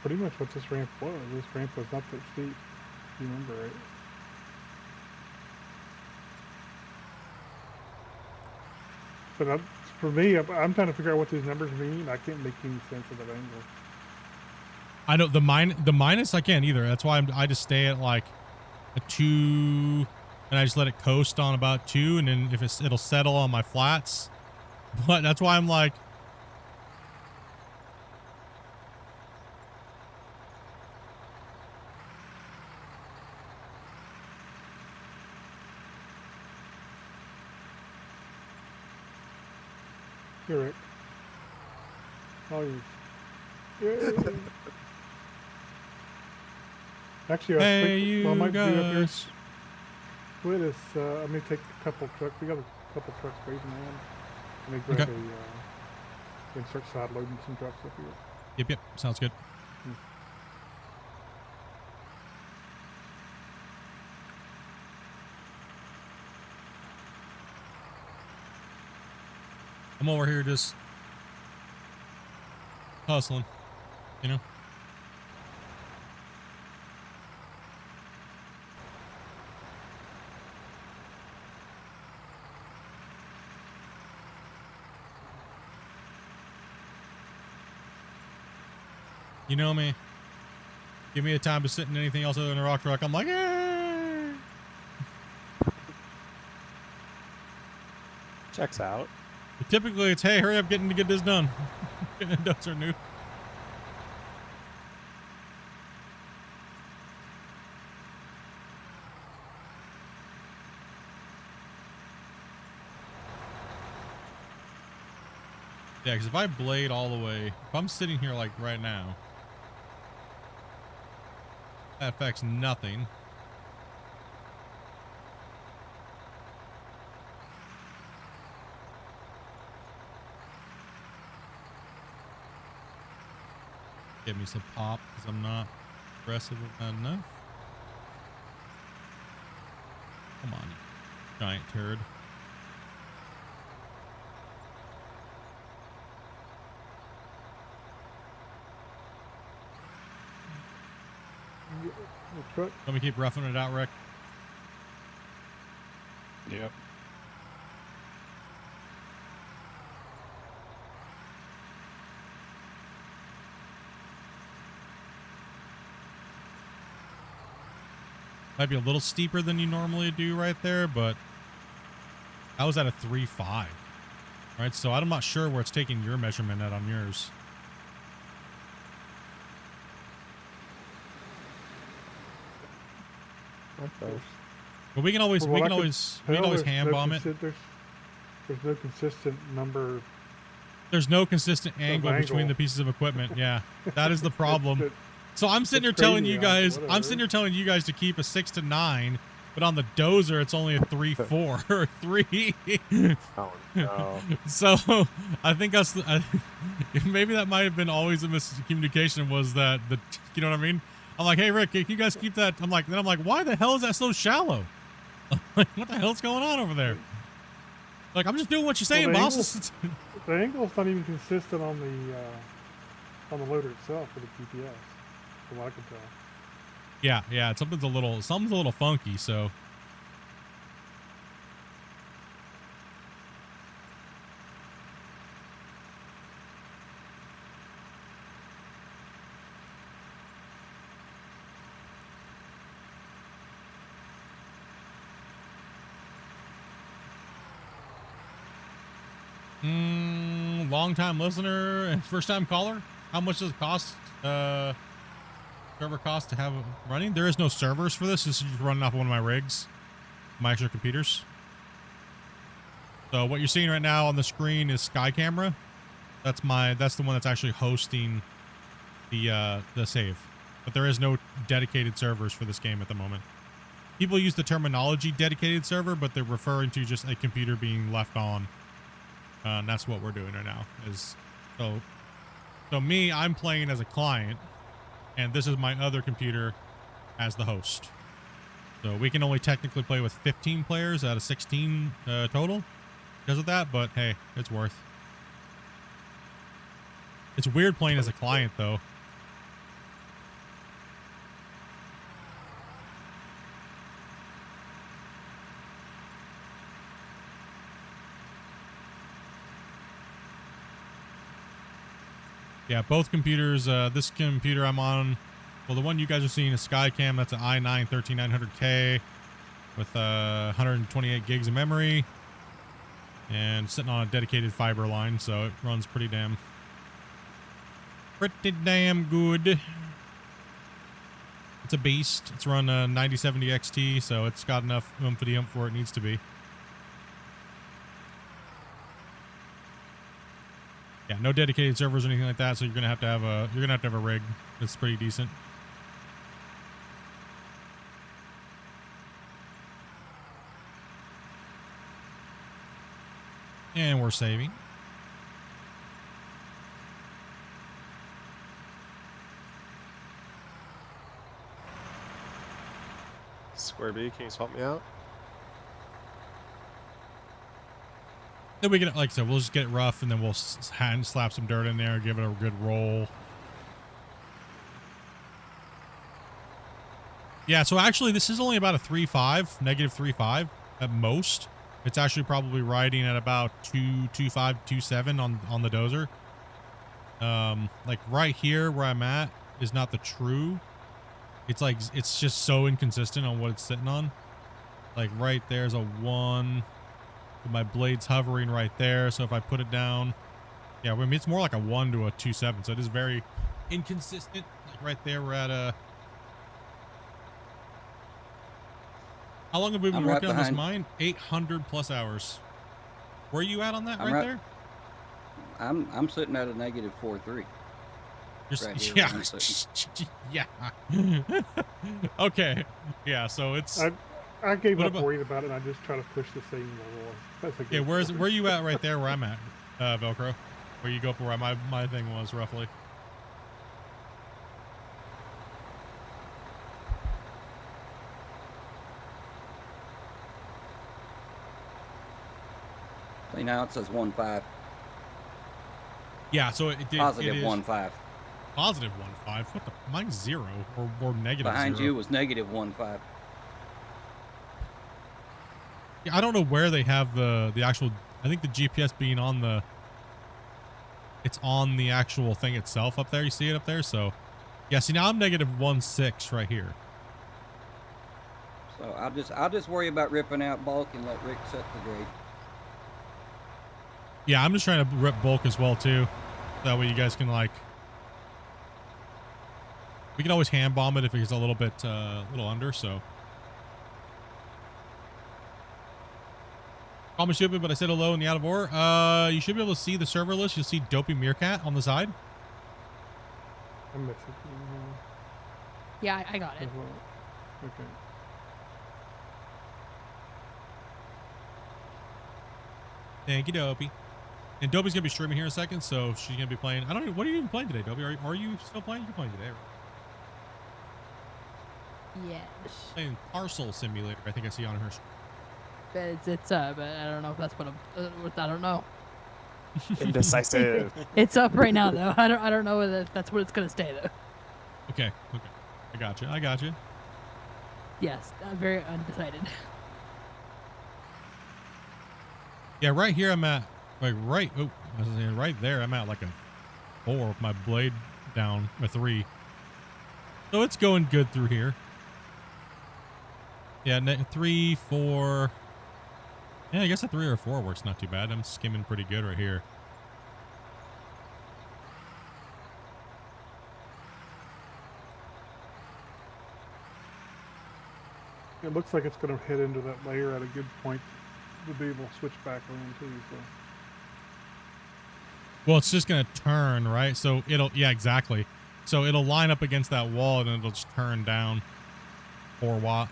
pretty much what this ramp was. This ramp was not that steep. If you remember right. But for me, I'm trying to figure out what these numbers mean. I can't make any sense of that angle. I know the minus I can't either. That's why I just stay at like a 2, and I just let it coast on about 2, and then if it'll settle on my flats. But that's why I'm like, Here, Rick. All yours. Yeah. Actually, I hey think you what I might do up here, guys. Split is, I may take a couple trucks. We got a couple trucks waiting on. Let me grab Okay. and start side loading some trucks up here. Yep, sounds good. I'm over here just hustling, you know. You know me. Give me a time to sit in anything else other than a rock truck. I'm like, eh. Checks out. But typically it's, hey, hurry up, get this done. Those are new. Yeah, because if I blade all the way, if I'm sitting here like right now, that affects nothing. Give me some pop because I'm not aggressive enough. Come on, you giant turd. The truck. Let me keep roughing it out, Rick. Yep. Might be a little steeper than you normally do right there, but I was at a 3.5. Right, so I'm not sure where it's taking your measurement at on yours. Okay. But we can always From what I could tell, there's hand no bomb it. There's no consistent number. There's no consistent angle between angle. the pieces of equipment. Yeah, that is the problem. That- So I'm sitting here It's telling crazy, you guys, whatever. I'm sitting here telling you guys to keep a 6 to 9, but on the dozer it's only a 3.4 or 3. Oh no. So I think that's maybe that might have been always a miscommunication, was that you know what I mean? I'm like, hey Rick, can you guys keep that? I'm like, why the hell is that so shallow? Like, what the hell's going on over there? Like, I'm just doing what you're saying, the boss. The angle's not even consistent on the loader itself for the GPS, from what I can tell. Yeah, something's a little funky, so. Long time listener and first time caller. How much does it cost? Server cost to have running? There is no servers for this. This is just running off one of my rigs, my extra computers. So what you're seeing right now on the screen is Sky Camera. That's the one that's actually hosting the save. But there is no dedicated servers for this game at the moment. People use the terminology dedicated server, but they're referring to just a computer being left on. And that's what we're doing right now. So me, I'm playing as a client, and this is my other computer as the host. So we can only technically play with 15 players out of 16 total because of that, but hey, it's worth. It's weird playing as a client though. Yeah, both computers. This computer I'm on, well, the one you guys are seeing is Skycam. That's an i9 13900K with 128 gigs of memory and sitting on a dedicated fiber line, so it runs pretty damn good. It's a beast. It's run 9070 XT, so it's got enough oomph for it needs to be. Yeah, no dedicated servers or anything like that, so you're gonna have to have a rig that's pretty decent. And we're saving. Square B, can you swap me out? Then we get, like I said, we'll just get it rough, and then we'll hand slap some dirt in there, give it a good roll. Yeah, so actually, this is only about a 3.5, negative 3.5 at most. It's actually probably riding at about 2.25, 2.7 on the dozer. Like right here where I'm at is not the true. It's like, it's just so inconsistent on what it's sitting on. Like right there's a 1. My blade's hovering right there, so if I put it down, yeah, I mean, it's more like a 1 to a 2.7, so it is very inconsistent. Like right there, we're at a. How long have we been working on this mine? 800 plus hours. Where are you at on that right there? I'm sitting at a negative 4.3. Yeah. Yeah. Okay. Yeah. So it's. I gave up worrying about it, and I just try to push the same level. That's a good where are you at right there where I'm at, Velcro? Where you go up where my thing was, roughly? See, now it says 1.5. Yeah, so it did. Positive it is 1.5. Positive 1.5? What the? Mine's 0 or negative 0. Behind you was negative 1.5. Yeah, I don't know where they have the actual. I think the GPS being on the. It's on the actual thing itself up there. You see it up there? So, yeah. See, now I'm negative 1.6 right here. So I'll just worry about ripping out bulk and let Rick set the grade. Yeah, I'm just trying to rip bulk as well too. That way you guys can like. We can always hand bomb it if it's a little bit, little under. So. Call me stupid, but I said hello in the out of ore. You should be able to see the server list. You'll see Dopey Meerkat on the side. I'm missing. Yeah, I got it. Okay. Thank you, Dopey. And Dopey's gonna be streaming here in a second, so she's gonna be playing. I don't know. What are you even playing today, Dopey? Are you still playing? You're playing today, right? Yes. Playing Parcel Simulator. I think I see on her. But but I don't know if that's what I don't know. Indecisive. It's up right now though. I don't know if that's what it's gonna stay though. Okay. I got you. Yes, I'm very undecided. Yeah, right here I'm at like right. Oh, I was saying right there. I'm at like a 4 with my blade down a 3. So it's going good through here. Yeah, 3, 4. Yeah, I guess a 3 or a 4 works not too bad. I'm skimming pretty good right here. It looks like it's going to head into that layer at a good point to be able to switch back around too. So. Well, it's just going to turn, right? So it'll, yeah, exactly. So it'll line up against that wall and it'll just turn down 4 watt.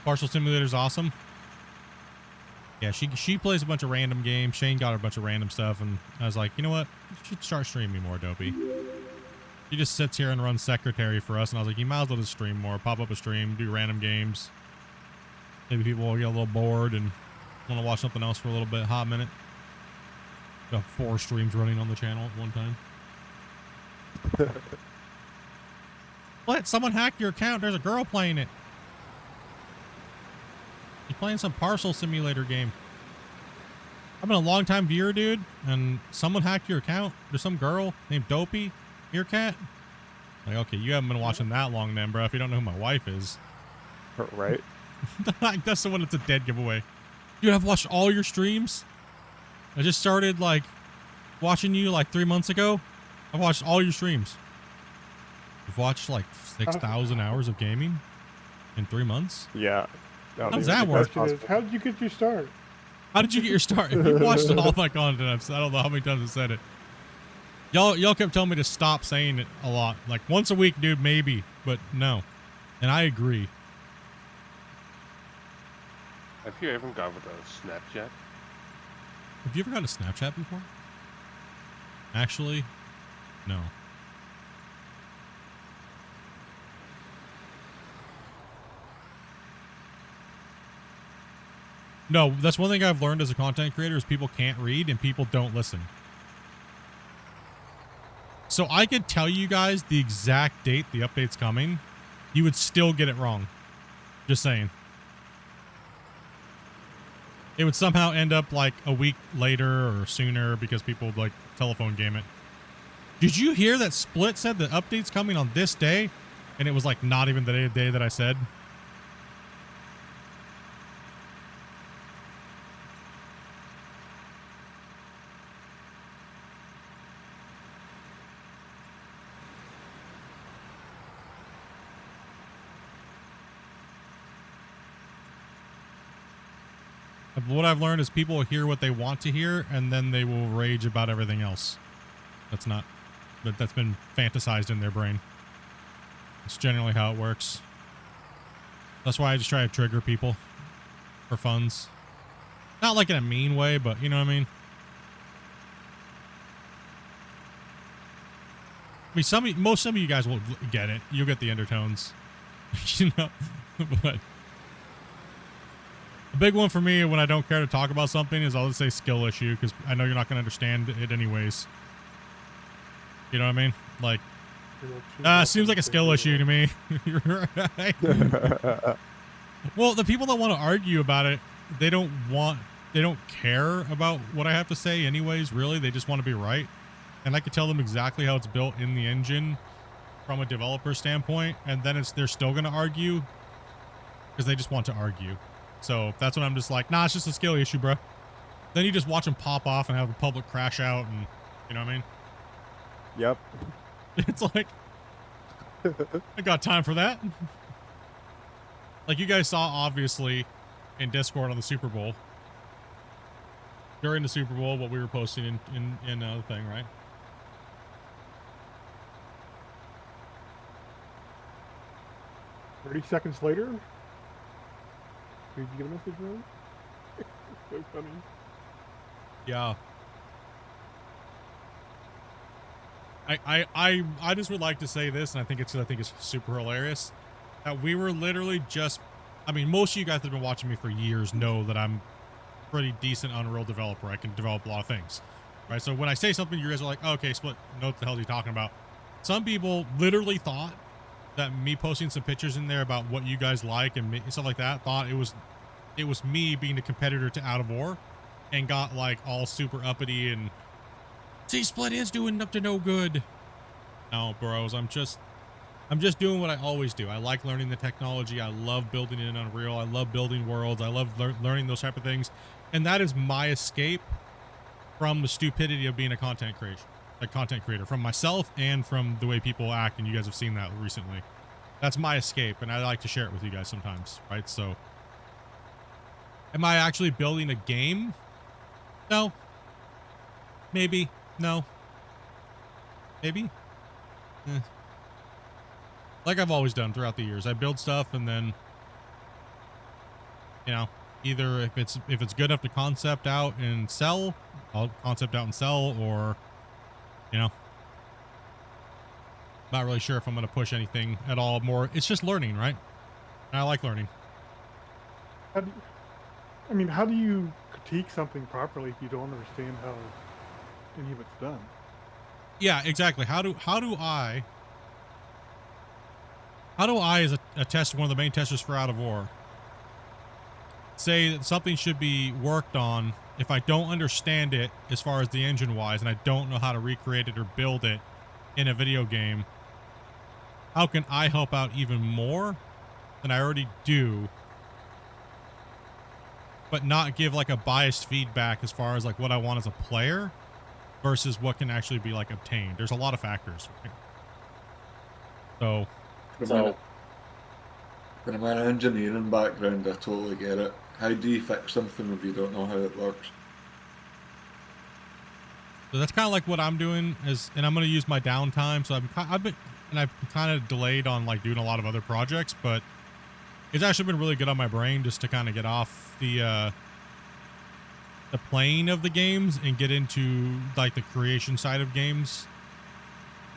Partial Simulator's awesome. Yeah, she plays a bunch of random games. Shane got her a bunch of random stuff, and I was like, you know what? You should start streaming more, Dopey. She just sits here and runs secretary for us, and I was like, you might as well just stream more. Pop up a stream, do random games. Maybe people will get a little bored and want to watch something else for a little bit, hot minute. Got 4 streams running on the channel at one time. What? Someone hacked your account. There's a girl playing it. You're playing some Parcel Simulator game. I've been a long time viewer, dude, and someone hacked your account. There's some girl named Dopey Meerkat. Like, okay, you haven't been watching that long then, bro, if you don't know who my wife is. Right? That's the one that's a dead giveaway. Dude, I've watched all your streams. I just started, like, watching you, like, 3 months ago. I've watched all your streams. You've watched, like, 6,000 hours of gaming in 3 months? Yeah. How does that work? How did you get your start? How did you get your start? If you watched all my content, I don't know how many times I said it. Y'all kept telling me to stop saying it a lot. Like, once a week, dude, maybe. But no. And I agree. Have you ever gone with a Snapchat? Have you ever got a Snapchat before? Actually, no. No, that's one thing I've learned as a content creator is people can't read and people don't listen. So I could tell you guys the exact date the update's coming. You would still get it wrong. Just saying. It would somehow end up like a week later or sooner because people like telephone game it. Did you hear that Split said the update's coming on this day? And it was like not even the day that I said. What I've learned is people will hear what they want to hear and then they will rage about everything else. That's been fantasized in their brain. It's generally how it works. That's why I just try to trigger people for funds. Not like in a mean way, but you know what I mean? I mean, some of you guys will get it. You'll get the undertones, you know, but a big one for me when I don't care to talk about something is I'll just say skill issue because I know you're not going to understand it anyways. You know what I mean? Like, seems like a skill issue to me. You're right. Well, the people that want to argue about it, they don't care about what I have to say anyways, really. They just want to be right. And I could tell them exactly how it's built in the engine from a developer standpoint, and then they're still going to argue because they just want to argue. So that's when I'm just like, nah, it's just a skill issue, bro. Then you just watch them pop off and have a public crash out, and you know what I mean? Yep. It's like, I got time for that. Like you guys saw, obviously, in Discord on the Super Bowl. During the Super Bowl, what we were posting in the thing, right? "30 seconds later, did you get a message, really?" So funny. Yeah. I just would like to say this, and I think it's super hilarious. That we were literally just, I mean, most of you guys that have been watching me for years know that I'm a pretty decent Unreal developer. I can develop a lot of things, right? So when I say something, you guys are like, oh, okay, Split, know what the hell are you talking about? Some people literally thought that me posting some pictures in there about what you guys like and stuff like that, thought it was me being a competitor to Out of War, and got like all super uppity and, see, Split is doing up to no good. No, bros, I'm just doing what I always do. I like learning the technology. I love building in Unreal. I love building worlds. I love learning those type of things. And that is my escape from the stupidity of being a content creator, from myself and from the way people act. And you guys have seen that recently. That's my escape. And I like to share it with you guys sometimes, right? So am I actually building a game? No. Maybe. No. Maybe. Like I've always done throughout the years. I build stuff and then, you know, either if it's good enough to concept out and sell, I'll concept out and sell, or, you know, not really sure if I'm going to push anything at all more. It's just learning, right? And I like learning. How do you critique something properly if you don't understand how any of it's done? Yeah, exactly. How do I as a tester, one of the main testers for Out of War, say that something should be worked on if I don't understand it as far as the engine wise, and I don't know how to recreate it or build it in a video game, how can I help out even more than I already do, but not give like a biased feedback as far as like what I want as a player versus what can actually be like obtained? There's a lot of factors, right? So From an engineering background, I totally get it. How do you fix something if you don't know how it works? that's kind of like what I'm doing and I'm going to use my downtime. So I've kind of delayed on like doing a lot of other projects, but it's actually been really good on my brain just to kind of get off the plane of the games and get into like the creation side of games.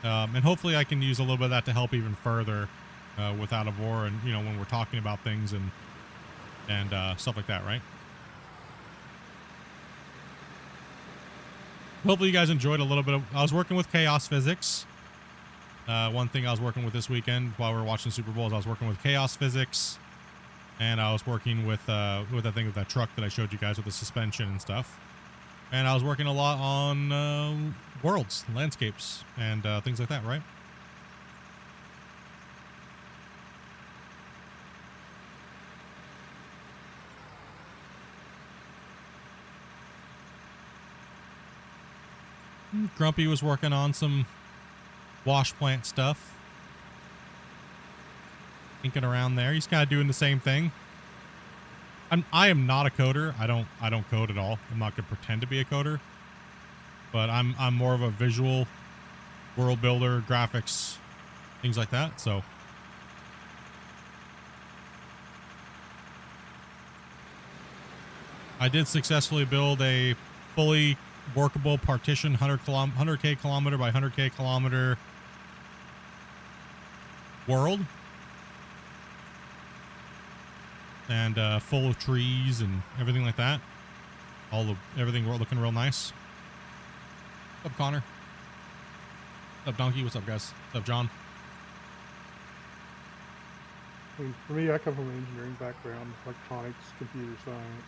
And hopefully I can use a little bit of that to help even further with Out of War, and you know, when we're talking about things and stuff like that, right? Hopefully you guys enjoyed a little bit of, I was working with chaos physics. One thing I was working with this weekend while we were watching Super Bowl is I was working with chaos physics, and I was working with that thing with that truck that I showed you guys with the suspension and stuff. And I was working a lot on worlds, landscapes, and things like that, right? Grumpy was working on some wash plant stuff. Thinking around there. He's kind of doing the same thing. I am not a coder. I don't code at all. I'm not gonna pretend to be a coder. But I'm more of a visual world builder, graphics, things like that. So I did successfully build a fully workable partition 100K kilometer by 100K kilometer world, and full of trees and everything like that. Everything looking real nice. What's up, Connor? What's up, Donkey? What's up, guys? What's up, John? I mean, for me, I come from an engineering background, electronics, computer science,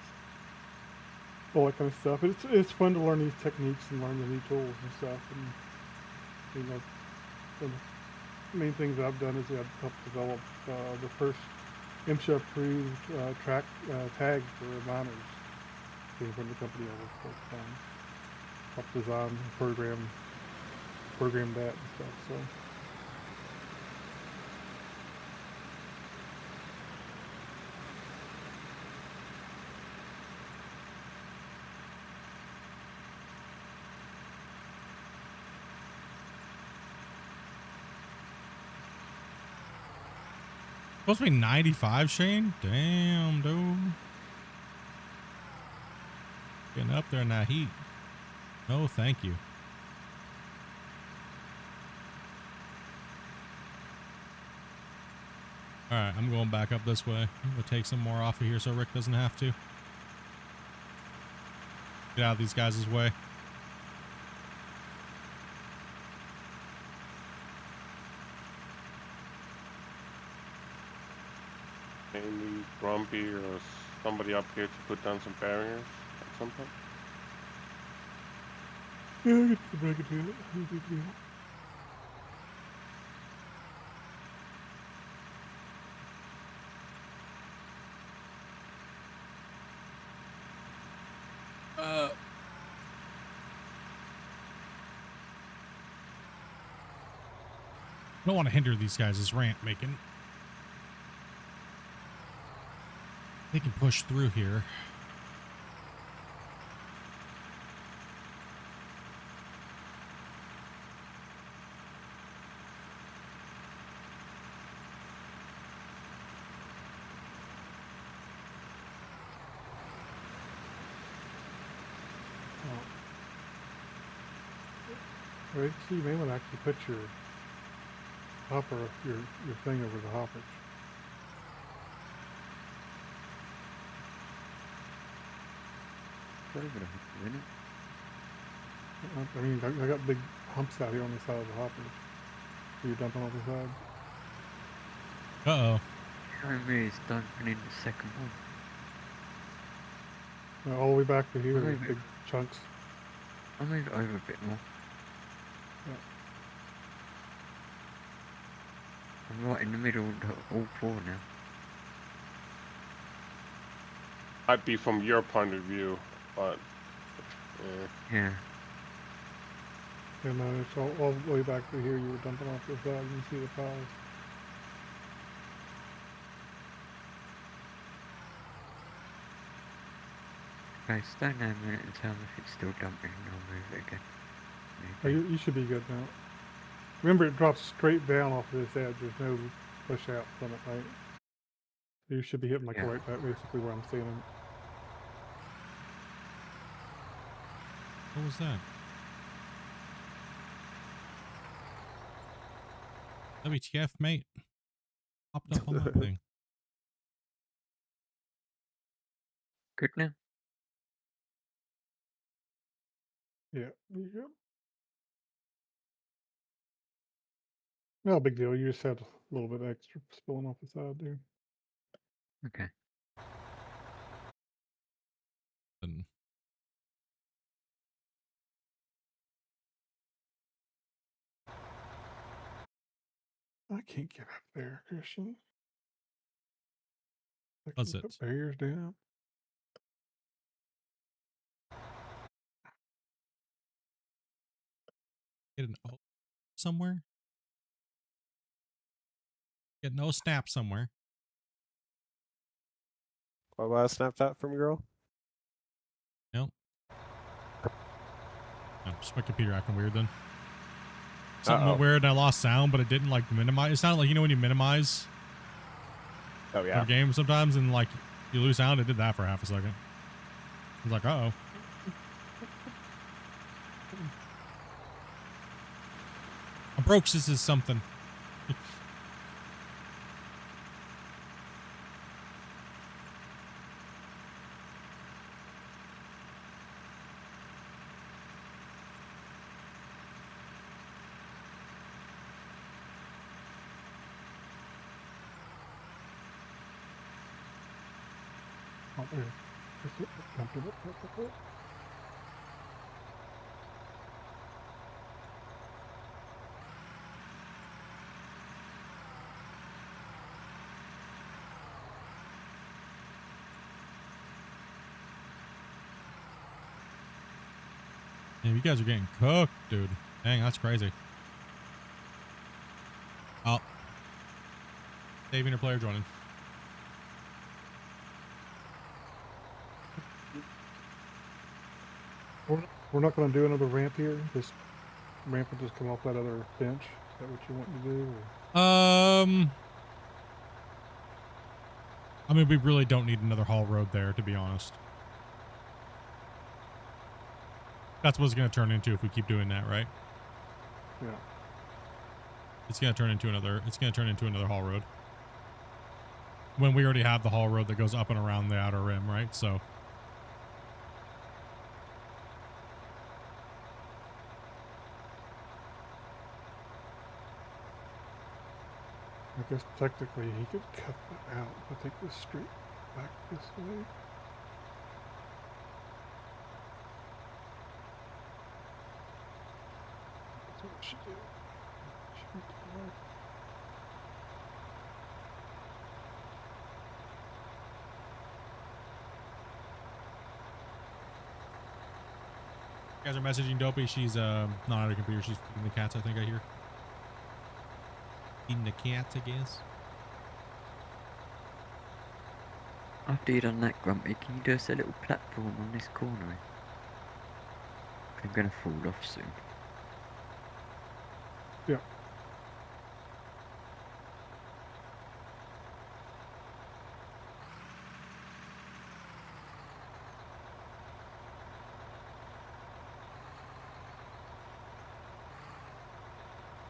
all that kind of stuff. It's fun to learn these techniques and learn the new tools and stuff. And you know, the main things I've done is I've helped develop the first MSHA approved track tag for miners. Came from the company I worked for at the time. Helped design and program that and stuff. So. Supposed to be 95, Shane? Damn, dude. Getting up there in that heat. No, thank you. All right, I'm going back up this way. I'm going to take some more off of here so Rick doesn't have to. Get out of these guys' way. Maybe Grumpy or somebody up here to put down some barriers at some point. Yeah, I could do it. No big deal. I don't want to hinder these guys' rant making. They can push through here. Right, so you may want to actually put your hopper, your thing over the hoppage. I mean, I got big humps out here on the side of the hoppers. So you're dumping on the side. Uh-oh. Maybe it's dumping in the second one. All the way back to here, Maybe. big chunks. I'll move it over a bit more. Yeah. I'm right in the middle of all four now. Might be from your point of view, but Yeah. And it's all the way back to here. You were dumping off the side. You can see the piles. Okay, stand there a minute and tell me if it's still dumping and I'll move it again. Oh, you should be good now. Remember, it drops straight down off of this edge. There's no push out from it, right? You should be hitting like Yeah. right back, basically where I'm standing. What was that? WTF, mate? Popped up on that thing. Good now? Yeah, there you go. No big deal. You just had a little bit extra spilling off the side there. Okay. And I can't get up there, Christian. I Does can it? put barriers down. get an O somewhere? Get no snap somewhere. What last Snapchat from girl? No. Oh, just my computer acting weird then. Something went weird and I lost sound, but it didn't like minimize. It sounded like, you know, when you minimize Oh your yeah. game sometimes and like you lose sound, it did that for half a second. I was like, uh-oh. I broke this is something. Oh, there. That's it. Dumped it. Man, you guys are getting cooked, dude. Dang, that's crazy. Oh. Saving your player joining. We're not going to do another ramp here. This ramp will just come off that other bench. Is that what you want to do? Or? I mean, we really don't need another haul road there, to be honest. That's what it's going to turn into if we keep doing that, right? Yeah. It's going to turn into another haul road. When we already have the haul road that goes up and around the outer rim, right? So I guess technically he could cut that out. I think this straight back this way. That's what I should do. Should be to the right. you guys are messaging Dopey. She's not at her computer. She's feeding the cats, I think I hear. Feeding the cats, I guess. After you've done that, Grumpy, can you do us a little platform on this corner? I'm gonna fall off soon. Yeah.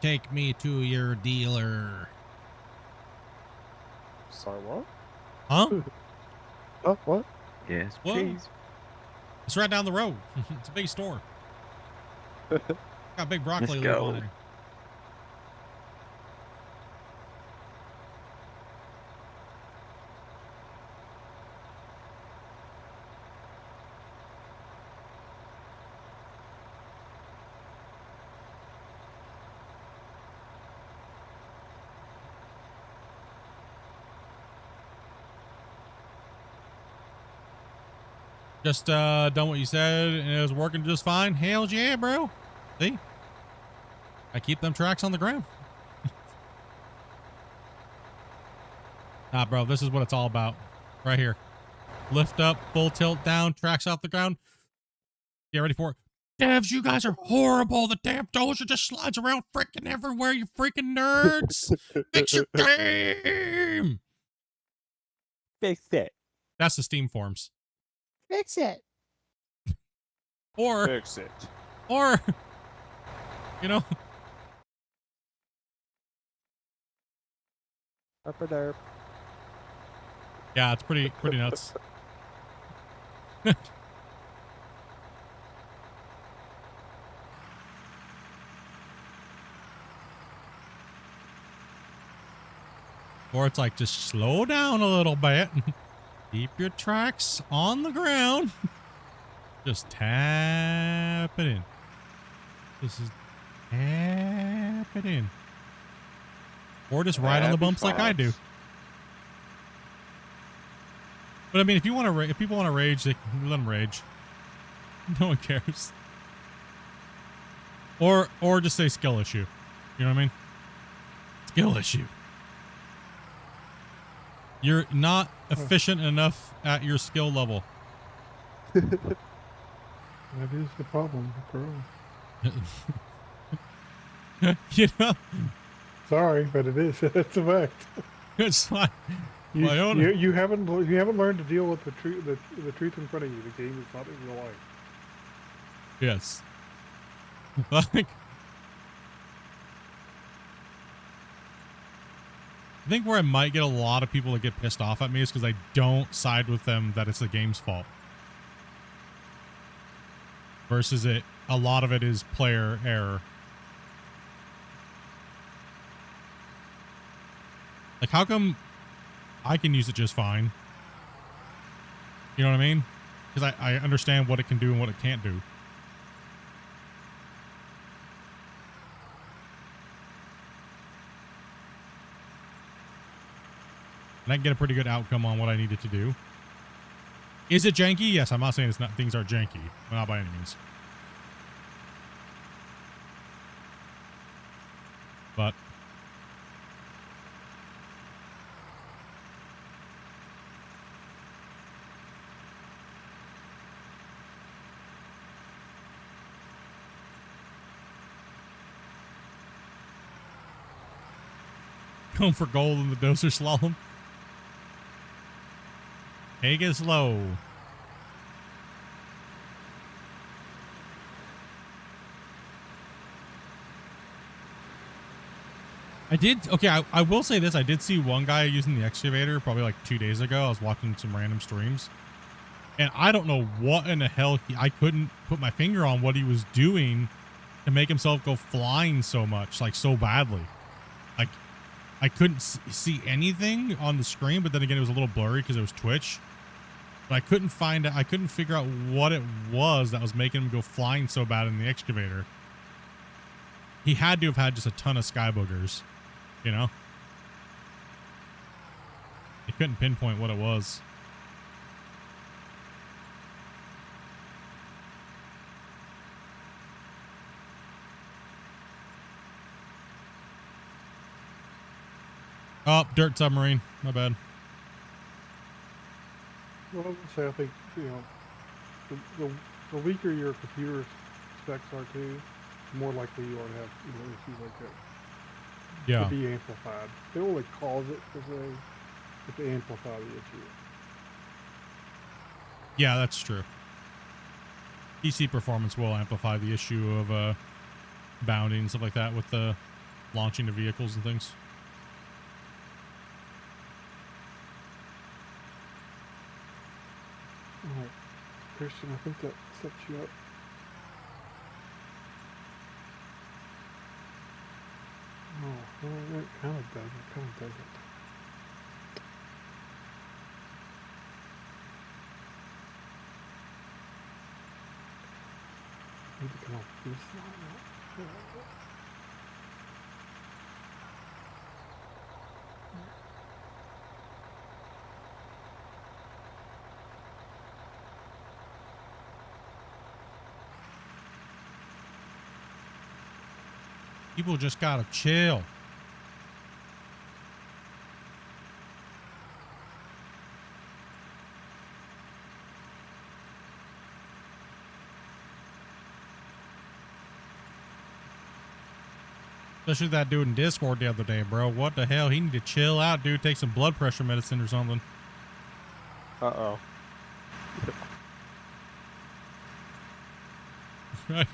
Take me to your dealer. Sorry, what? Huh? Oh, what? Yes, Whoa. please. It's right down the road. It's a big store. Got big broccoli Let's leaf go. on there. Just done what you said, and it was working just fine. Hell yeah, bro. See? I keep them tracks on the ground. Nah, bro, this is what it's all about. Right here. Lift up, full tilt down, tracks off the ground. Get ready for it. Devs, you guys are horrible. The damn dozer just slides around freaking everywhere, you freaking nerds. Fix your game. Fix it. That's the Steam forms. Fix it. Or, Fix it. you know, Upper derp. yeah, it's pretty nuts. Or it's like, just slow down a little bit. Keep your tracks on the ground. Just tap it in. This is tap it in. Or just ride on the bumps like I do. But I mean, if people want to rage, they can let them rage. No one cares. Or just say skill issue. You know what I mean? Skill issue. You're not efficient enough at your skill level. That is the problem, bro. You know? Sorry, but it is. That's a fact. It's fine. You haven't learned to deal with the truth in front of you. The game is not in real life. Yes. Like, I think where I might get a lot of people to get pissed off at me is because I don't side with them that it's the game's fault. Versus a lot of it is player error. Like, how come I can use it just fine? You know what I mean? Because I understand what it can do and what it can't do. And I can get a pretty good outcome on what I needed to do. Is it janky? Yes, I'm not saying it's not. Things are janky. Not by any means. But going for gold in the dozer slalom. Take it slow. I will say this. I did see one guy using the excavator probably like 2 days ago. I was watching some random streams. And I don't know what in the hell I couldn't put my finger on what he was doing to make himself go flying so much, like so badly. Like, I couldn't see anything on the screen, but then again, it was a little blurry because it was Twitch. But I couldn't figure out what it was that was making him go flying so bad in the excavator. He had to have had just a ton of sky boogers, you know? I couldn't pinpoint what it was. Oh, dirt submarine. My bad. Well, I would say I think the weaker your computer specs are too, the more likely you are to have issues like that. Yeah. To be amplified. They don't really cause it per se, but they amplify the issue. Yeah, that's true. PC performance will amplify the issue of bounding and stuff like that with the launching of vehicles and things. Alright, Christian, I think that sets you up. Oh, well, it kind of doesn't. Need to come off this line. People just gotta chill. Especially that dude in Discord the other day, bro. What the hell? He need to chill out, dude. Take some blood pressure medicine or something. Uh-oh. Right.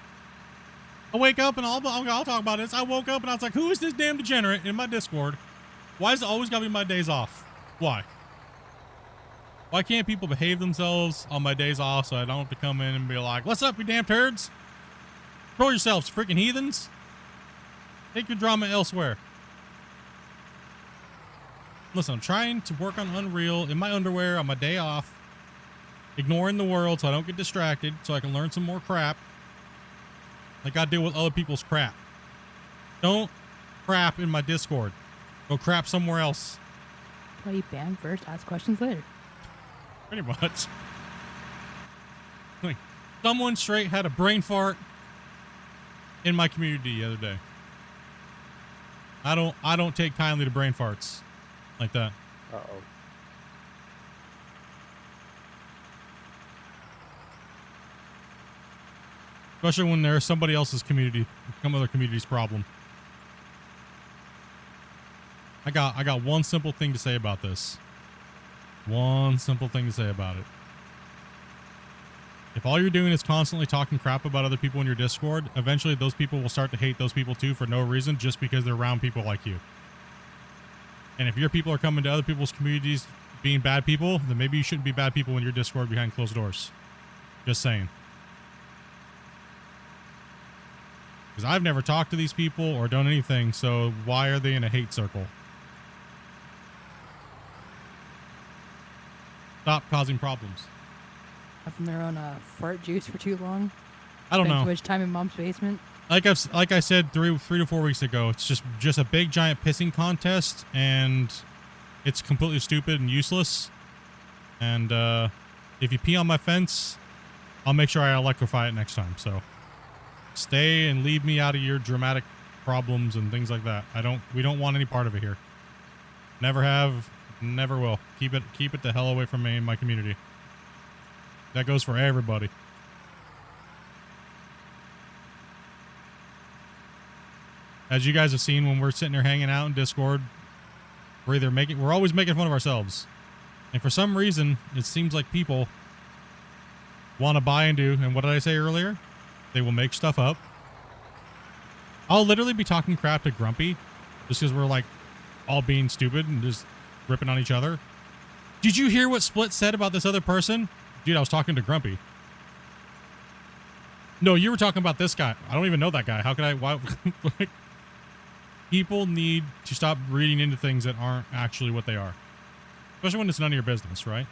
I wake up and I'll talk about this. I woke up and I was like, who is this damn degenerate in my Discord? Why is it always gotta be my days off? Why? Why can't people behave themselves on my days off so I don't have to come in and be like, what's up, you damn turds? Control yourselves, freaking heathens. Take your drama elsewhere. Listen, I'm trying to work on Unreal in my underwear on my day off, ignoring the world so I don't get distracted, so I can learn some more crap. Like I deal with other people's crap. Don't crap in my Discord. Go crap somewhere else. Why you ban first, ask questions later. Pretty much. Like, someone straight had a brain fart in my community the other day. I don't take kindly to brain farts like that. Uh-oh. Especially when there's somebody else's community, some other community's problem. I got one simple thing to say about this. One simple thing to say about it. If all you're doing is constantly talking crap about other people in your Discord, eventually those people will start to hate those people too for no reason, just because they're around people like you. And if your people are coming to other people's communities being bad people, then maybe you shouldn't be bad people in your Discord behind closed doors. Just saying. Because I've never talked to these people or done anything, so why are they in a hate circle? Stop causing problems. Having their own fart juice for too long. I don't Spend know. too much time in mom's basement. Like I said 3 to 4 weeks ago, it's just a big giant pissing contest, and it's completely stupid and useless. And if you pee on my fence, I'll make sure I electrify it next time. So stay and leave me out of your dramatic problems and things like that. We don't want any part of it here. Never have, never will. Keep it the hell away from me and my community. That goes for everybody. As you guys have seen when we're sitting there hanging out in Discord, we're always making fun of ourselves. And for some reason, it seems like people want to buy into, and what did I say earlier? They will make stuff up. I'll literally be talking crap to Grumpy just because we're like all being stupid and just ripping on each other. Did you hear what Split said about this other person? Dude, I was talking to Grumpy. No, you were talking about this guy. I don't even know that guy. How could I? Why? Like, people need to stop reading into things that aren't actually what they are. Especially when it's none of your business, right?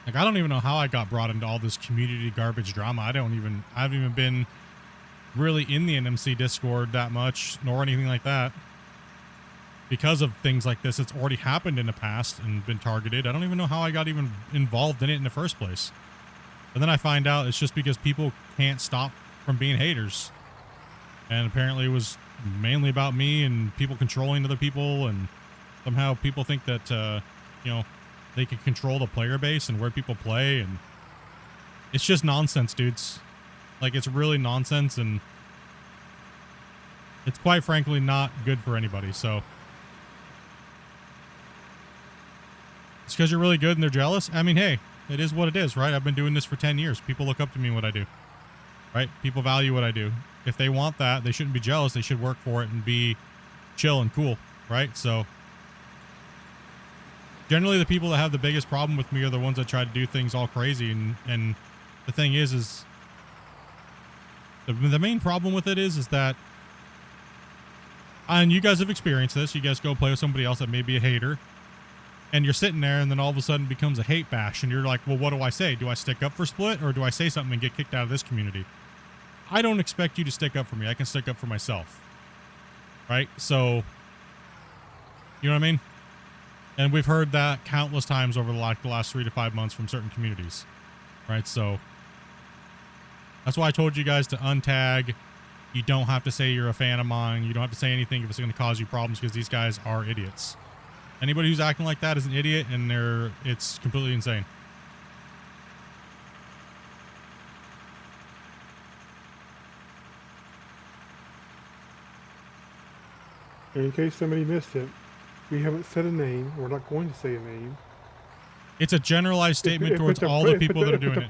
Like, I don't even know how I got brought into all this community garbage drama. I haven't even been really in the NMC Discord that much, nor anything like that. Because of things like this, it's already happened in the past and been targeted. I don't even know how I got even involved in it in the first place. And then I find out it's just because people can't stop from being haters. And apparently it was mainly about me and people controlling other people, and somehow people think that, they can control the player base and where people play, and it's just nonsense, dudes. Like, it's really nonsense, and it's quite frankly not good for anybody. So it's because you're really good and they're jealous. I mean, hey, it is what it is, right? I've been doing this for 10 years. People look up to me in what I do, right? People value what I do. If they want that, they shouldn't be jealous. They should work for it and be chill and cool, right? So generally the people that have the biggest problem with me are the ones that try to do things all crazy. And the thing is the main problem with it is that, and you guys have experienced this, you guys go play with somebody else that may be a hater, and you're sitting there and then all of a sudden it becomes a hate bash, and you're like, well, what do I say? Do I stick up for Split, or do I say something and get kicked out of this community? I don't expect you to stick up for me. I can stick up for myself. Right? So, you know what I mean? And we've heard that countless times over the last 3 to 5 months from certain communities, right? So that's why I told you guys to untag. You don't have to say you're a fan of mine. You don't have to say anything if it's going to cause you problems, because these guys are idiots. Anybody who's acting like that is an idiot, and it's completely insane. In case somebody missed it, we haven't said a name. We're not going to say a name. It's a generalized statement towards all the people that are doing it.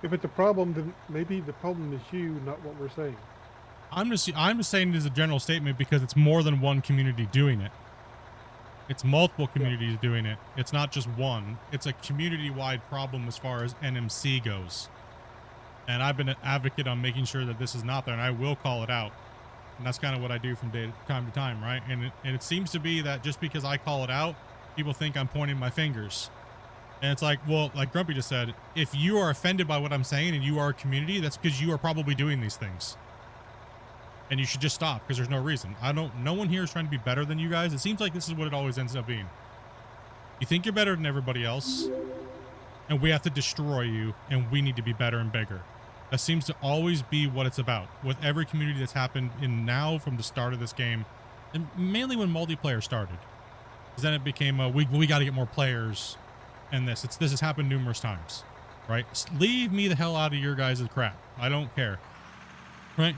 If it's a problem, then maybe the problem is you, not what we're saying. I'm just saying it as a general statement because it's more than one community doing it. It's multiple communities doing it. It's not just one. It's a community-wide problem as far as NMC goes. And I've been an advocate on making sure that this is not there, and I will call it out. And that's kind of what I do from time to time, right? And it seems to be that just because I call it out, people think I'm pointing my fingers. And it's like, well, like Grumpy just said, if you are offended by what I'm saying and you are a community, that's because you are probably doing these things. And you should just stop, because there's no reason. No one here is trying to be better than you guys. It seems like this is what it always ends up being. You think you're better than everybody else, and we have to destroy you, and we need to be better and bigger. That seems to always be what it's about with every community that's happened in now from the start of this game, and mainly when multiplayer started. Because then it became we got to get more players, and this has happened numerous times, right? Leave me the hell out of your guys' crap. I don't care, right?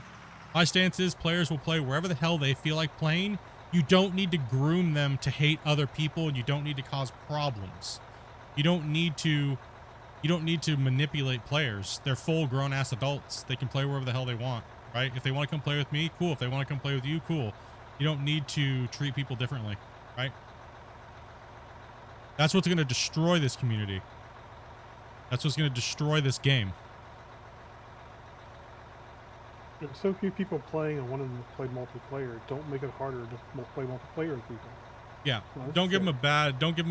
My stance is players will play wherever the hell they feel like playing. You don't need to groom them to hate other people, and you don't need to cause problems. You don't need to manipulate players. They're full grown ass adults. They can play wherever the hell they want, right? If they want to come play with me, cool. If they want to come play with you, cool. You don't need to treat people differently, right? That's what's going to destroy this community. That's what's going to destroy this game. There's so few people playing and wanting to play multiplayer. Don't make it harder to play multiplayer with people. Yeah, don't give them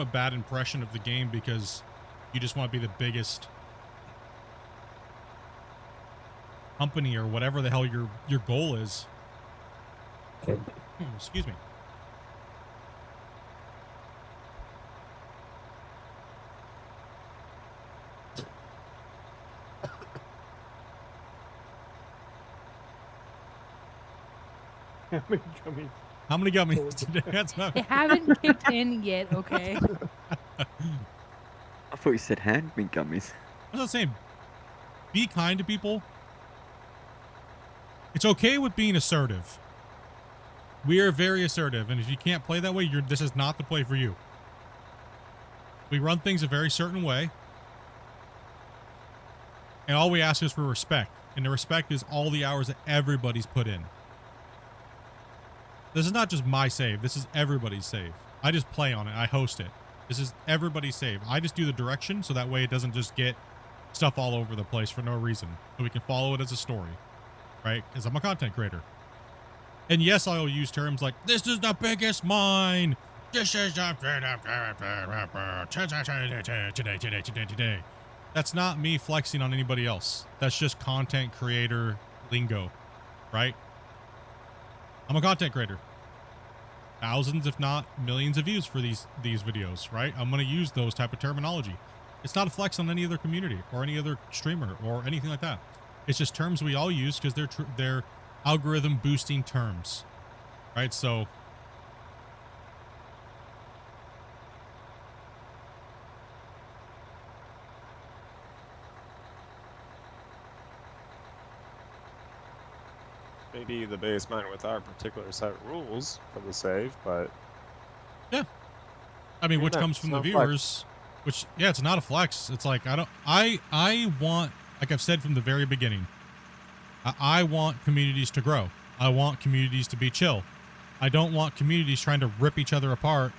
a bad impression of the game because you just want to be the biggest company or whatever the hell your goal is. Excuse me. How many gummies today? They haven't kicked in yet, okay? I thought you said hand me gummies. I was saying, be kind to people. It's okay with being assertive. We are very assertive, and if you can't play that way, this is not the play for you. We run things a very certain way, and all we ask is for respect, and the respect is all the hours that everybody's put in. This is not just my save. This is everybody's save. I just play on it. I host it. This is everybody's save. I just do the direction so that way it doesn't just get stuff all over the place for no reason. So we can follow it as a story, right? Because I'm a content creator. And yes, I'll use terms like, this is the biggest mine. This is the... today. That's not me flexing on anybody else. That's just content creator lingo, right? I'm a content creator. Thousands, if not millions of views for these videos, right? I'm going to use those type of terminology. It's not a flex on any other community or any other streamer or anything like that. It's just terms we all use because they're algorithm boosting terms, right? So maybe the base mine with our particular set of rules for the save, but yeah, I mean, which comes from the viewers, which, yeah, it's not a flex. It's like, I want, like I've said from the very beginning, I want communities to grow. I want communities to be chill. I don't want communities trying to rip each other apart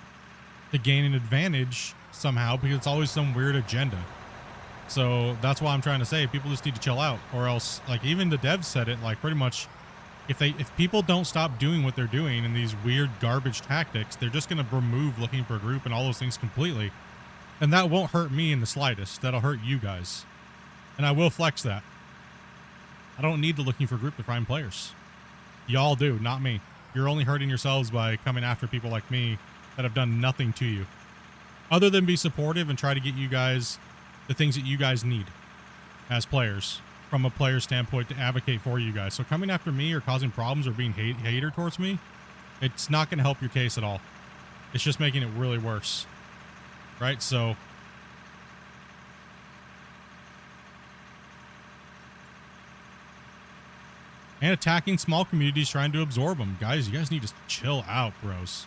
to gain an advantage somehow, because it's always some weird agenda. So that's why I'm trying to say people just need to chill out, or else, like, even the devs said it, like, pretty much, if people don't stop doing what they're doing in these weird garbage tactics, they're just going to remove looking for a group and all those things completely. And that won't hurt me in the slightest. That'll hurt you guys. And I will flex that. I don't need the looking for group to find players. Y'all do, not me. You're only hurting yourselves by coming after people like me that have done nothing to you other than be supportive and try to get you guys the things that you guys need as players from a player standpoint to advocate for you guys. So coming after me or causing problems or being hater towards me, it's not going to help your case at all. It's just making it really worse. Right? So and attacking small communities trying to absorb them. Guys, you guys need to chill out, bros.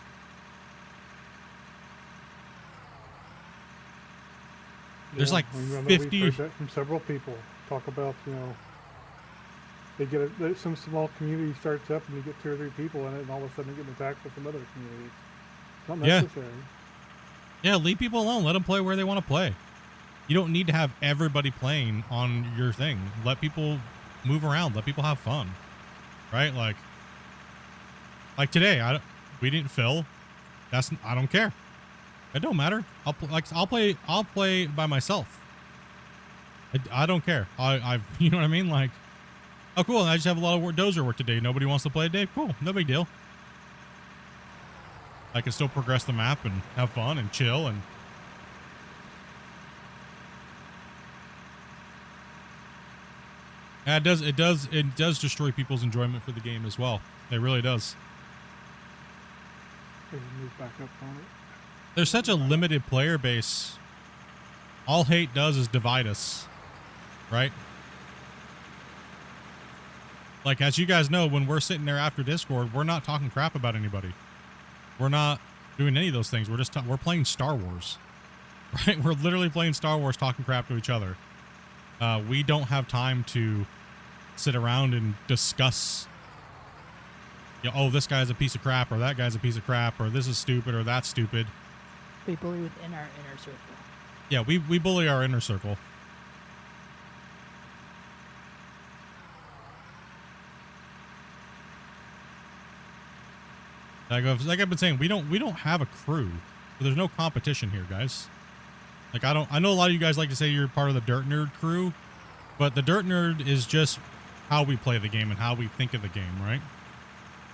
There's like I know 50 We've heard that from several people. Talk about, they get some small community starts up and you get 2 or 3 people in it, and all of a sudden they're getting attacked with some other communities. It's not Yeah. necessary. Yeah, leave people alone. Let them play where they want to play. You don't need to have everybody playing on your thing. Let people move around. Let people have fun. Right? Like today, we didn't fill. I don't care. It don't matter. I'll play by myself. I don't care. You know what I mean? Like, oh cool, I just have a lot of dozer work today. Nobody wants to play today. Cool, no big deal. I can still progress the map and have fun and chill and yeah, it does destroy people's enjoyment for the game as well. It really does. Move back up on it. There's such a limited player base. All hate does is divide us, right? Like, as you guys know, when we're sitting there after Discord, we're not talking crap about anybody. We're not doing any of those things. We're playing Star Wars, right? We're literally playing Star Wars, talking crap to each other. We don't have time to sit around and discuss, oh, this guy's a piece of crap, or that guy's a piece of crap, or this is stupid, or that's stupid. We bully within our inner circle. Yeah, we bully our inner circle. Like I've been saying, we don't have a crew. So there's no competition here, guys. Like I know a lot of you guys like to say you're part of the Dirt Nerd crew, but the Dirt Nerd is just how we play the game and how we think of the game, right?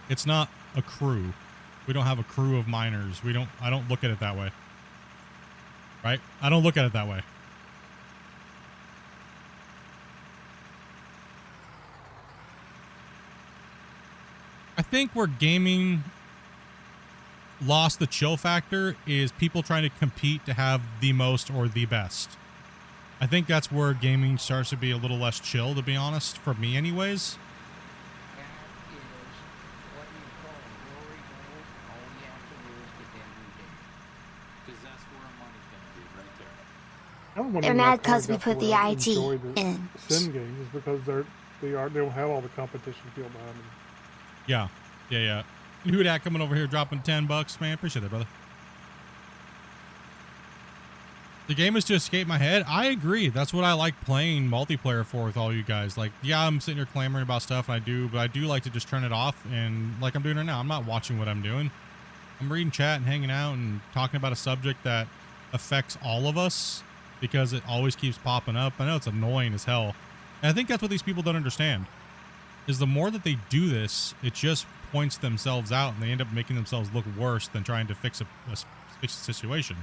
It's not a crew. We don't have a crew of miners. I don't look at it that way. Right? I don't look at it that way. I think where gaming lost the chill factor is people trying to compete to have the most or the best. I think that's where gaming starts to be a little less chill, to be honest, for me anyways. They're mad because we put the IT in. Sim games is because they don't have all the competition feel behind them. Yeah. Who dat coming over here dropping $10, man? Appreciate that, brother. The game is to escape my head. I agree. That's what I like playing multiplayer for with all you guys. Like, yeah, I'm sitting here clamoring about stuff, and but I do like to just turn it off, and like I'm doing right now, I'm not watching what I'm doing. I'm reading chat and hanging out and talking about a subject that affects all of us because it always keeps popping up. I know it's annoying as hell. And I think that's what these people don't understand, is the more that they do this, it just points themselves out, and they end up making themselves look worse than trying to fix a situation.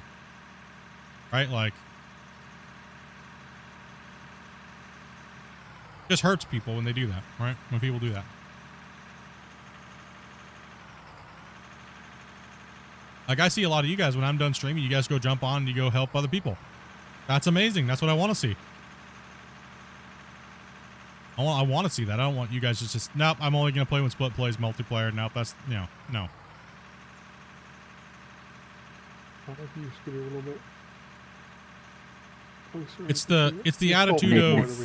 Right? Like, just hurts people when they do that, right? When people do that. Like, I see a lot of you guys when I'm done streaming, you guys go jump on and you go help other people. That's amazing. That's what I want to see. I want to see that. I don't want you guys to just, nope, I'm only going to play when Split plays multiplayer. Nope, that's, no. I think you scoot a little bit. It's the attitude of,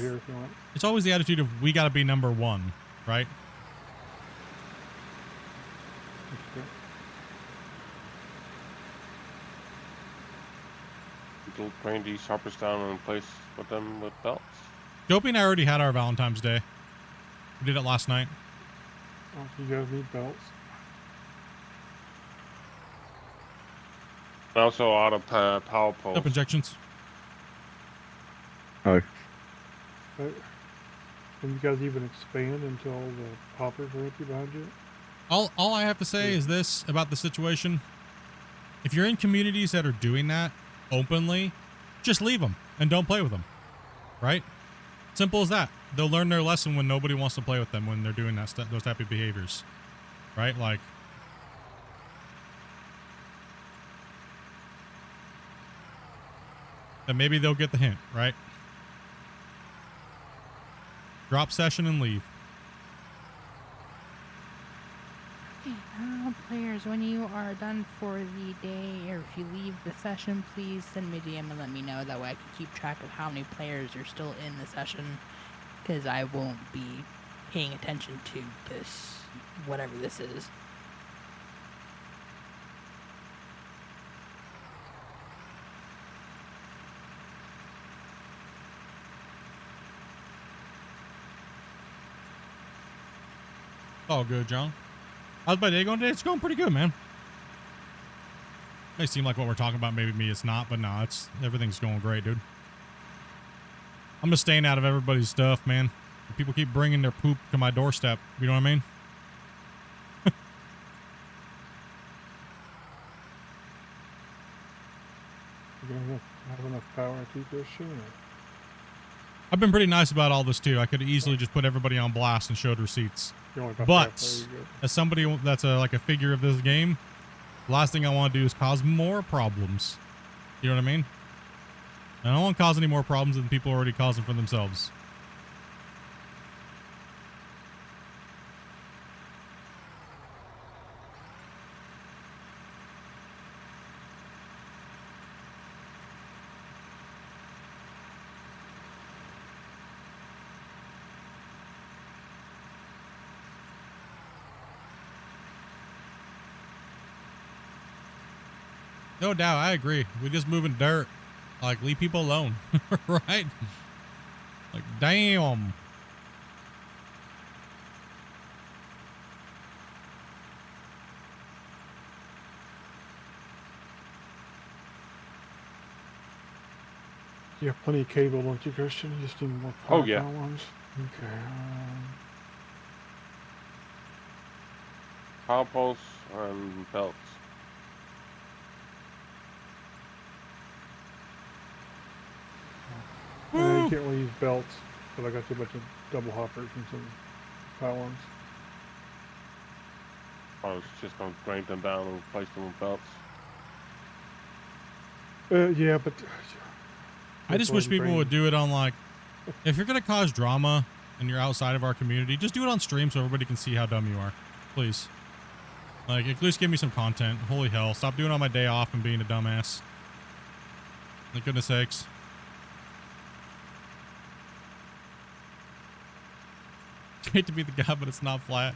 it's it's always the attitude of, we got to be number one, right? People bring these shoppers down and place with them with belts. Dopey and I already had our Valentine's Day. We did it last night. Oh, so you guys need belts. And also auto power poles. Up injections. Oh. Can you guys even expand until the poppers are empty behind you? All I have to say is this about the situation. if you're in communities that are doing that openly, just leave them and don't play with them, right? Simple as that. They'll learn their lesson when nobody wants to play with them when they're doing that those type of behaviors, right? Like, and maybe they'll get the hint, right? Drop session and leave. Players, when you are done for the day, or if you leave the session, please send me a DM and let me know. That way I can keep track of how many players are still in the session, because I won't be paying attention to this, whatever this is. All good, John. How's my day going today? It's going pretty good, man. May seem like what we're talking about, maybe it's not, but no, everything's going great, dude. I'm just staying out of everybody's stuff, man. People keep bringing their poop to my doorstep. You know what I mean? You're gonna have enough power to keep this shit. I've been pretty nice about all this too. I could easily just put everybody on blast and showed receipts. But as somebody that's like a figure of this game, the last thing I want to do is cause more problems. You know what I mean? I don't want to cause any more problems than people are already causing for themselves. No doubt, I agree. We just moving dirt. Like, leave people alone, right? Like, damn. You have plenty of cable, don't you, Christian? You just need more power. Oh, yeah. Ones. Okay. Power poles and belts. You can't really use belts, but I got you a bunch of double hoppers and some pylons. I was just going to grind them down and replace them with belts. Yeah, but I just wish people would do it on, like, if you're going to cause drama and you're outside of our community, just do it on stream so everybody can see how dumb you are. Please. Like, at least give me some content. Holy hell. Stop doing it on my day off and being a dumbass. For goodness sakes. It's great to be the guy, but it's not flat.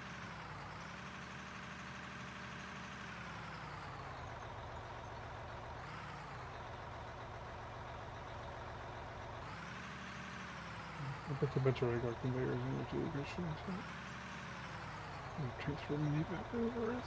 I put a bunch of regular conveyors in there too, Christian. So transfer me back over.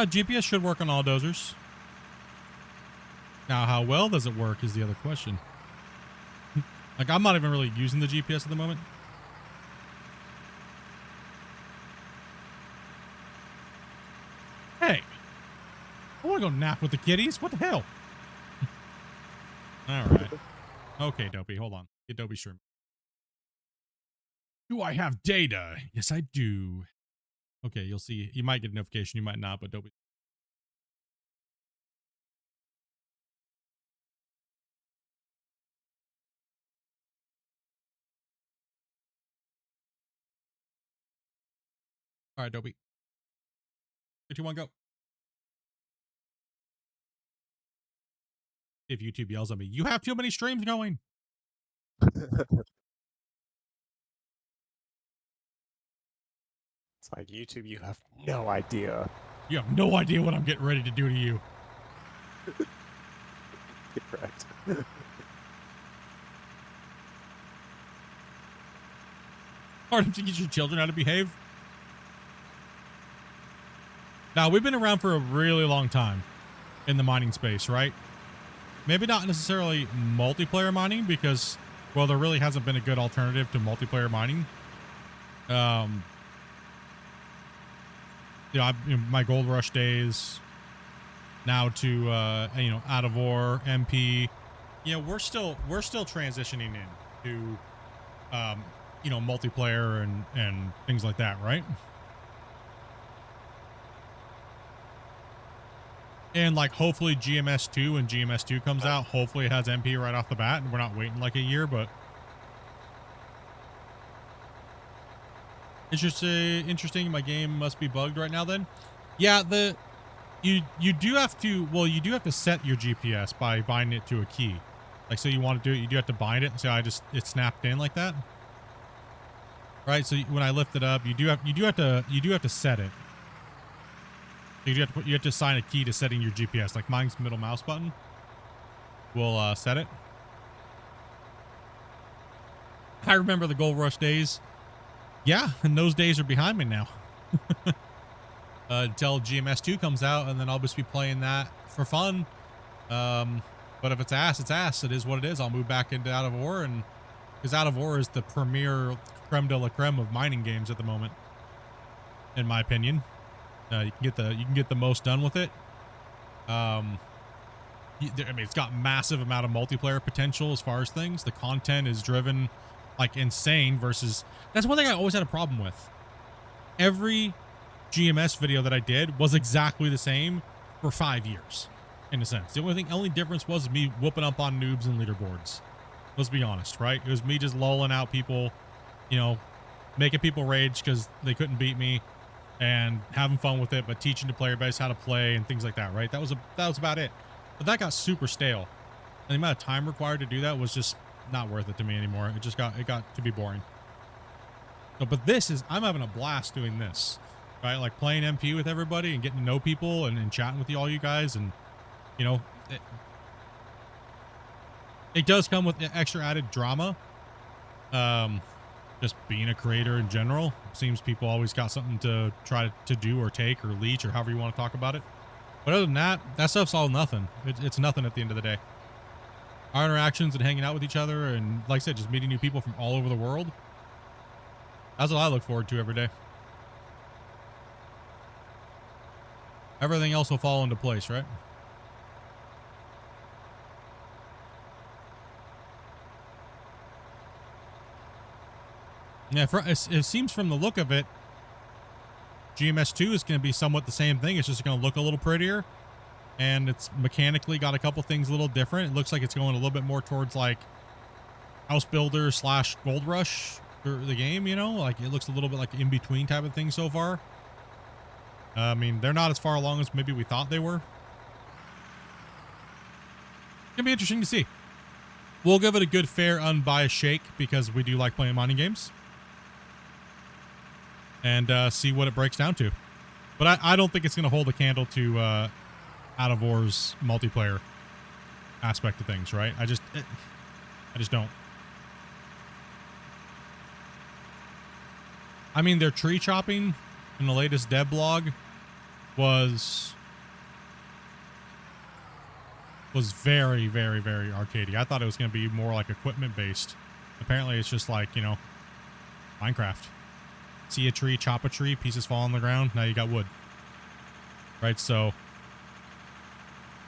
GPS should work on all dozers. Now, how well does it work is the other question. Like, I'm not even really using the GPS at the moment. Hey, I want to go nap with the kitties. What the hell? All right. Okay, Dopey, hold on. Get Dopey stream. Do I have data? Yes, I do. Okay, you'll see. You might get a notification. You might not, but Dopey. All right, Dopey. 3, 2, 1, go. If YouTube yells at me, you have too many streams going. It's like, YouTube, you have no idea. You have no idea what I'm getting ready to do to you. Correct. hard to teach your children how to behave. Now, we've been around for a really long time in the mining space, right? Maybe not necessarily multiplayer mining because, well, there really hasn't been a good alternative to multiplayer mining. My Gold Rush days, now to Out of War, MP. We're still transitioning into multiplayer and things like that, right? And like hopefully GMS2 when GMS2 comes out, hopefully it has MP right off the bat and we're not waiting like a year, but interesting. My game must be bugged right now then. Yeah, you do have to set your GPS by binding it to a key. Like, so you want to do it, you do have to bind it. So it snapped in like that. Right? So when I lift it up, you do have to set it. You have to assign a key to setting your GPS. Like mine's middle mouse button will set it. I remember the Gold Rush days. Yeah, and those days are behind me now. Until GMS2 comes out, and then I'll just be playing that for fun. But if it's ass, it's ass. It is what it is. I'll move back into Out of War, and because Out of War is the premier creme de la creme of mining games at the moment, in my opinion. You can get the most done with it. It's got massive amount of multiplayer potential as far as things. The content is driven like insane versus. That's one thing I always had a problem with. Every GMS video that I did was exactly the same for 5 years, in a sense. The only difference was me whooping up on noobs and leaderboards. Let's be honest, right? It was me just lulling out people, making people rage because they couldn't beat me, and having fun with it, but teaching the player base how to play and things like that, right? That was about it. But that got super stale. And the amount of time required to do that was just not worth it to me anymore. It got to be boring. So, but I'm having a blast doing this, right? Like playing MP with everybody and getting to know people and chatting with all you guys. And, it does come with extra added drama. Just being a creator in general. It seems people always got something to try to do or take or leech or however you want to talk about it. But other than that stuff's all nothing. It's nothing at the end of the day. Our interactions and hanging out with each other and, like I said, just meeting new people from all over the world. That's what I look forward to every day. Everything else will fall into place, right? Yeah, it seems from the look of it, GMS2 is going to be somewhat the same thing. It's just going to look a little prettier, and it's mechanically got a couple things a little different. It looks like it's going a little bit more towards like House Builder / Gold Rush for the game, like it looks a little bit like in between type of thing so far. I mean, they're not as far along as maybe we thought they were. It's going to be interesting to see. We'll give it a good, fair, unbiased shake because we do like playing mining games. And see what it breaks down to. But I don't think it's going to hold a candle to Out of War's multiplayer aspect of things, right? I just don't. I mean, their tree chopping in the latest dev blog was very, very, very arcadey. I thought it was going to be more like equipment based. Apparently it's just like, Minecraft. See a tree, chop a tree, pieces fall on the ground. Now you got wood. Right? So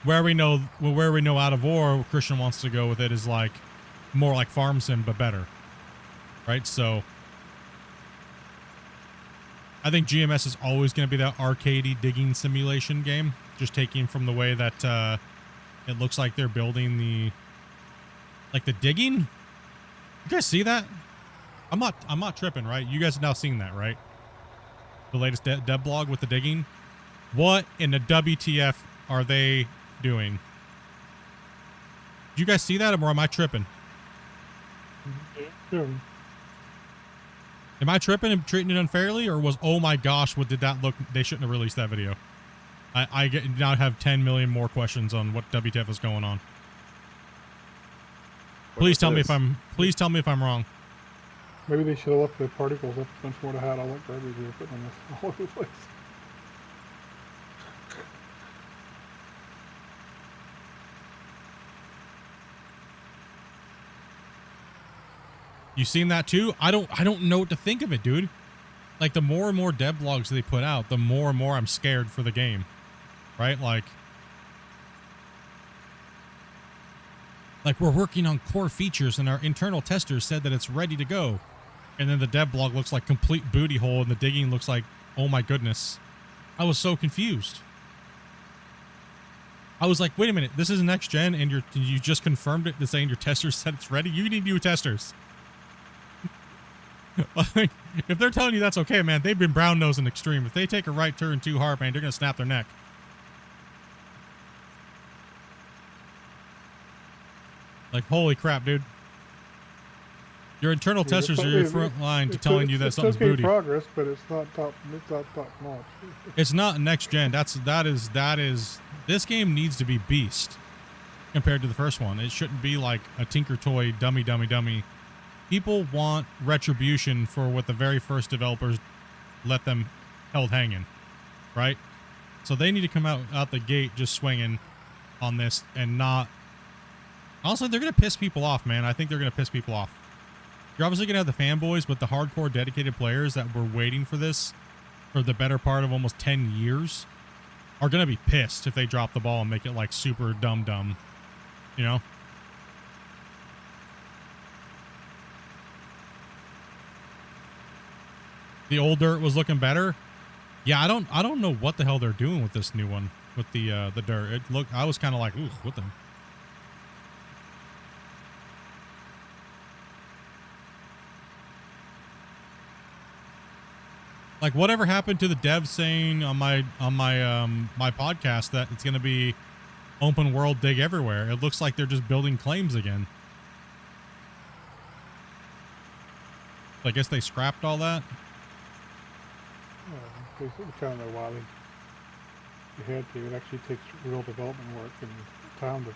where we know Out of War, Christian wants to go with it is like more like Farm Sim, but better. Right? So I think GMS is always going to be that arcadey digging simulation game. Just taking from the way that it looks like they're building the digging. You guys see that? I'm not tripping, right? You guys have now seen that, right? The latest dev blog with the digging. What in the WTF are they doing? Did you guys see that, or am I tripping? Yeah. Am I tripping and treating it unfairly, or was, oh my gosh, what did that look? They shouldn't have released that video. I now have 10 million more questions on what WTF is going on. Please tell me if I'm wrong. Maybe they should have left the particles up a bunch more to hide all that garbage they're putting on this all over the place. You seen that too? I don't know what to think of it, dude. Like, the more and more devlogs they put out, the more and more I'm scared for the game. Right? Like we're working on core features and our internal testers said that it's ready to go. And then the devlog looks like complete booty hole and the digging looks like, oh my goodness. I was so confused. I was like, wait a minute, this is next gen and you just confirmed it to saying your testers said it's ready? You need new testers. Like, if they're telling you that's okay, man, they've been brown nosing extreme. If they take a right turn too hard, man, they're gonna snap their neck. Like, holy crap, dude. Your internal testers are your front line to telling you that something's okay booty. Progress, but it's not top notch. It's not next gen. That is this game needs to be beast compared to the first one. It shouldn't be like a Tinker Toy dummy. People want retribution for what the very first developers let them held hanging, right? So they need to come out the gate just swinging on this and not. Also, they're gonna piss people off, man. I think they're gonna piss people off. You're obviously gonna have the fanboys, but the hardcore dedicated players that were waiting for this for the better part of almost 10 years are gonna be pissed if they drop the ball and make it like super dumb, you know? The old dirt was looking better. Yeah, I don't know what the hell they're doing with this new one with the dirt. I was kind of like, ooh, what the. Like, whatever happened to the dev saying on my my podcast that it's gonna be open world dig everywhere? It looks like they're just building claims again. I guess they scrapped all that. They kind of know why they had to. It actually takes real development work and time to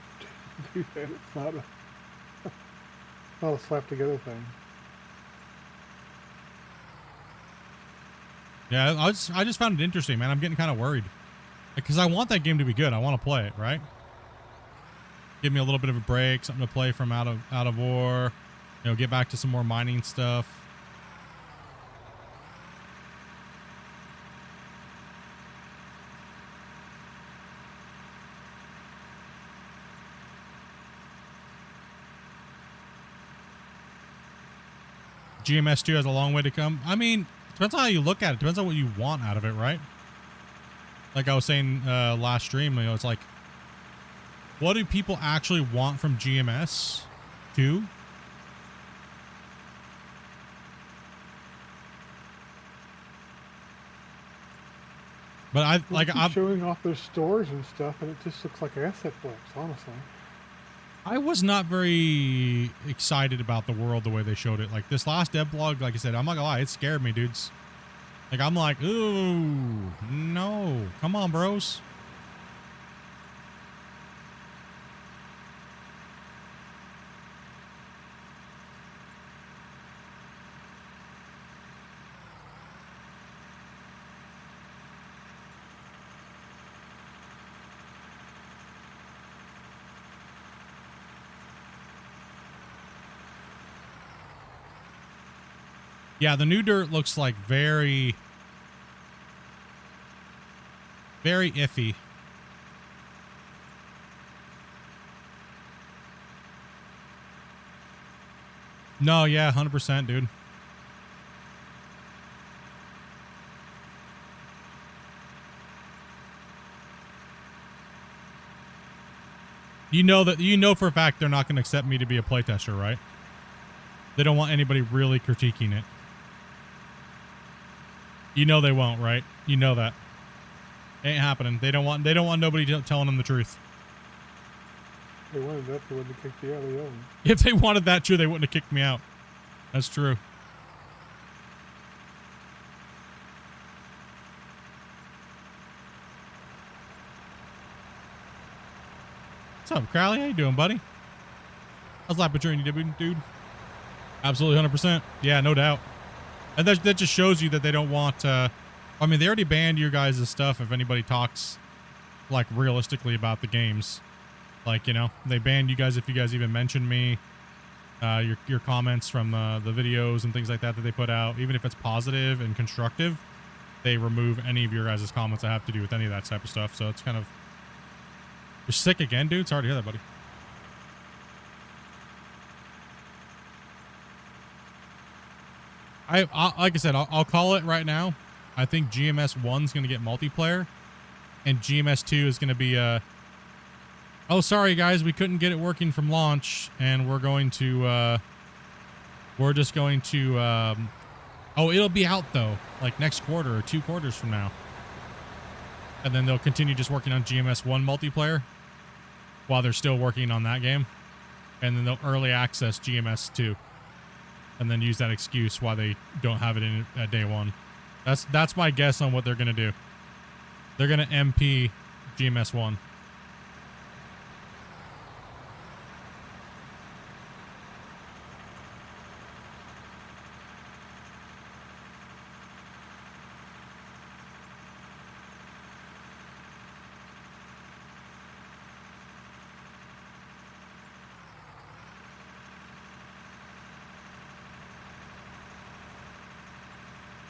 do that. It's not a slap together thing. Yeah, I just found it interesting, man. I'm getting kind of worried because I want that game to be good. I want to play it, right? Give me a little bit of a break, something to play from out of war. You know, get back to some more mining stuff. GMS2 has a long way to come. I mean, depends on how you look at it. Depends on what you want out of it, right? Like I was saying last stream, you know, it's like, what do people actually want from GMS2? But I'm showing off their stores and stuff, and it just looks like asset flex, honestly. I was not very excited about the world the way they showed it. Like this last devlog, like I said, I'm not gonna lie, it scared me, dudes. Like I'm like, ooh, no, come on, bros. Yeah, the new dirt looks like very, very iffy. No, yeah, 100%, dude. You know for a fact they're not going to accept me to be a playtester, right? They don't want anybody really critiquing it. You know they won't, right? You know that. Ain't happening. They don't want nobody telling them the truth. If they wanted that, they wouldn't have kicked you out of the oven. If they wanted that true, they wouldn't have kicked me out. That's true. What's up, Crowley? How you doing, buddy? How's life between you, dude? Absolutely, 100%. Yeah, no doubt. And that just shows you that they don't want. I mean, they already banned your guys' stuff if anybody talks like realistically about the games. Like, you know, they banned you guys if you guys even mention me. Your comments from the videos and things like that they put out, even if it's positive and constructive, they remove any of your guys' comments that have to do with any of that type of stuff. So it's kind of, you're sick again, dude. Sorry to hear that, buddy. I like I said, I'll call it right now. I think GMS 1's going to get multiplayer, and GMS 2 is going to be oh, sorry guys, we couldn't get it working from launch, and we're just going to oh, it'll be out though, like next quarter or 2 quarters from now. And then they'll continue just working on GMS 1 multiplayer while they're still working on that game. And then they'll early access GMS 2. And then use that excuse why they don't have it in at day 1. That's my guess on what they're going to do. They're going to MP GMS 1.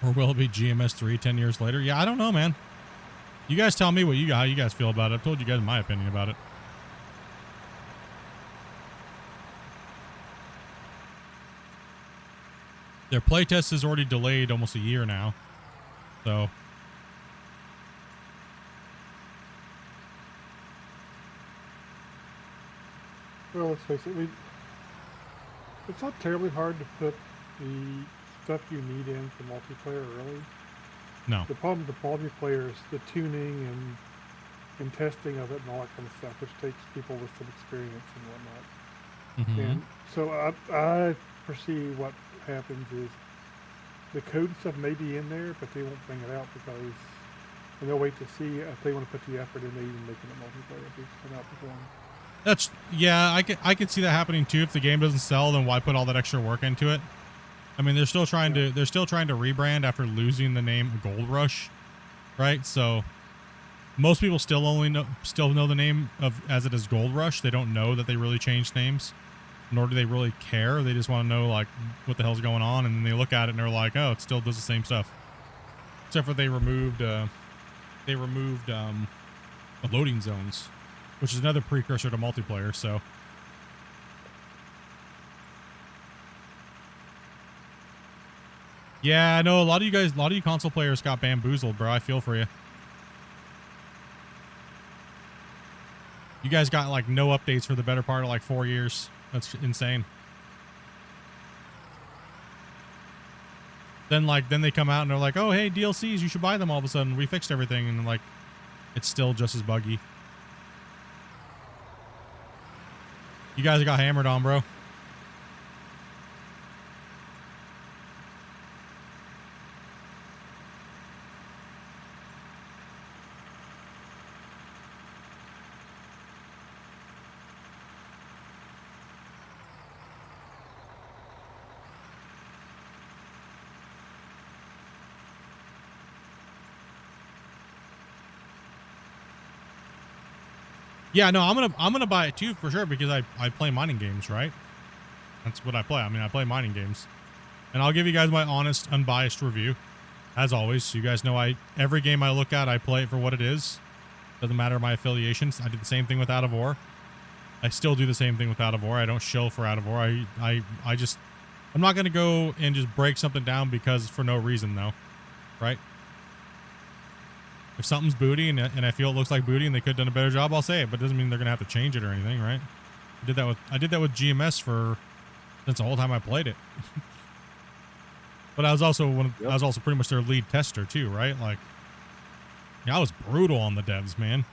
Or will it be GMS 3 10 years later? Yeah, I don't know, man. You guys tell me how you guys feel about it. I've told you guys my opinion about it. Their playtest is already delayed almost a year now. So. Well, let's face it, it's not terribly hard to put the stuff you need in for multiplayer early. No. The problem with the multiplayer is the tuning and testing of it and all that kind of stuff, which takes people with some experience and whatnot. Mm-hmm. And so I foresee what happens is the code and stuff may be in there, but they won't bring it out because, and they'll wait to see if they want to put the effort into even making it multiplayer if it's come out before. That's, yeah, I could see that happening too. If the game doesn't sell, then why put all that extra work into it? I mean, they're still trying to rebrand after losing the name Gold Rush, right? So most people still know the name as it is Gold Rush. They don't know that they really changed names, nor do they really care. They just want to know like what the hell's going on, and then they look at it and they're like, oh, it still does the same stuff, except for they removed the loading zones, which is another precursor to multiplayer. So. Yeah, I know a lot of you console players got bamboozled, bro. I feel for you. You guys got like no updates for the better part of like 4 years. That's insane. Then they come out and they're like, oh, hey, DLCs, you should buy them all of a sudden. We fixed everything. And like, it's still just as buggy. You guys got hammered on, bro. Yeah, no, I'm gonna buy it too for sure because I play mining games, right? That's what I play. I mean, I play mining games, and I'll give you guys my honest, unbiased review, as always. You guys know every game I look at, I play it for what it is. Doesn't matter my affiliations. I did the same thing with Out of War. I still do the same thing with Out of War. I don't shill for Out of War. I'm not gonna go and just break something down because for no reason though, right? If something's booty and I feel it looks like booty and they could have done a better job, I'll say it, but it doesn't mean they're gonna have to change it or anything, right? I did that with GMS since the whole time I played it. But I was also pretty much their lead tester too, right? Like, yeah, I was brutal on the devs, man.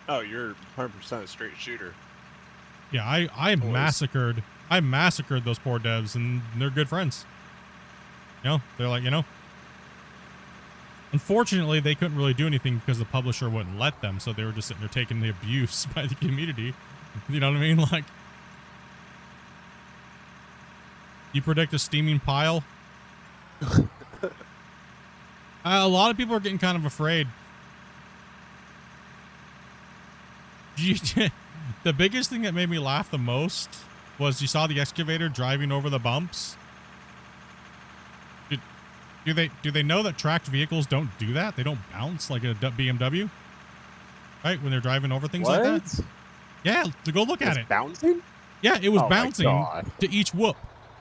Oh, you're 100% a straight shooter. Yeah, I massacred those poor devs, and they're good friends. You know, they're like, you know. Unfortunately, they couldn't really do anything because the publisher wouldn't let them, so they were just sitting there taking the abuse by the community. You know what I mean? Like, You predict a steaming pile. A lot of people are getting kind of afraid. The biggest thing that made me laugh the most was you saw the excavator driving over the bumps. Do they know that tracked vehicles don't do that? They don't bounce like a BMW, right? When they're driving over things like that. Yeah, to go look at it. Bouncing? Yeah, it was Oh my bouncing God. to each whoop.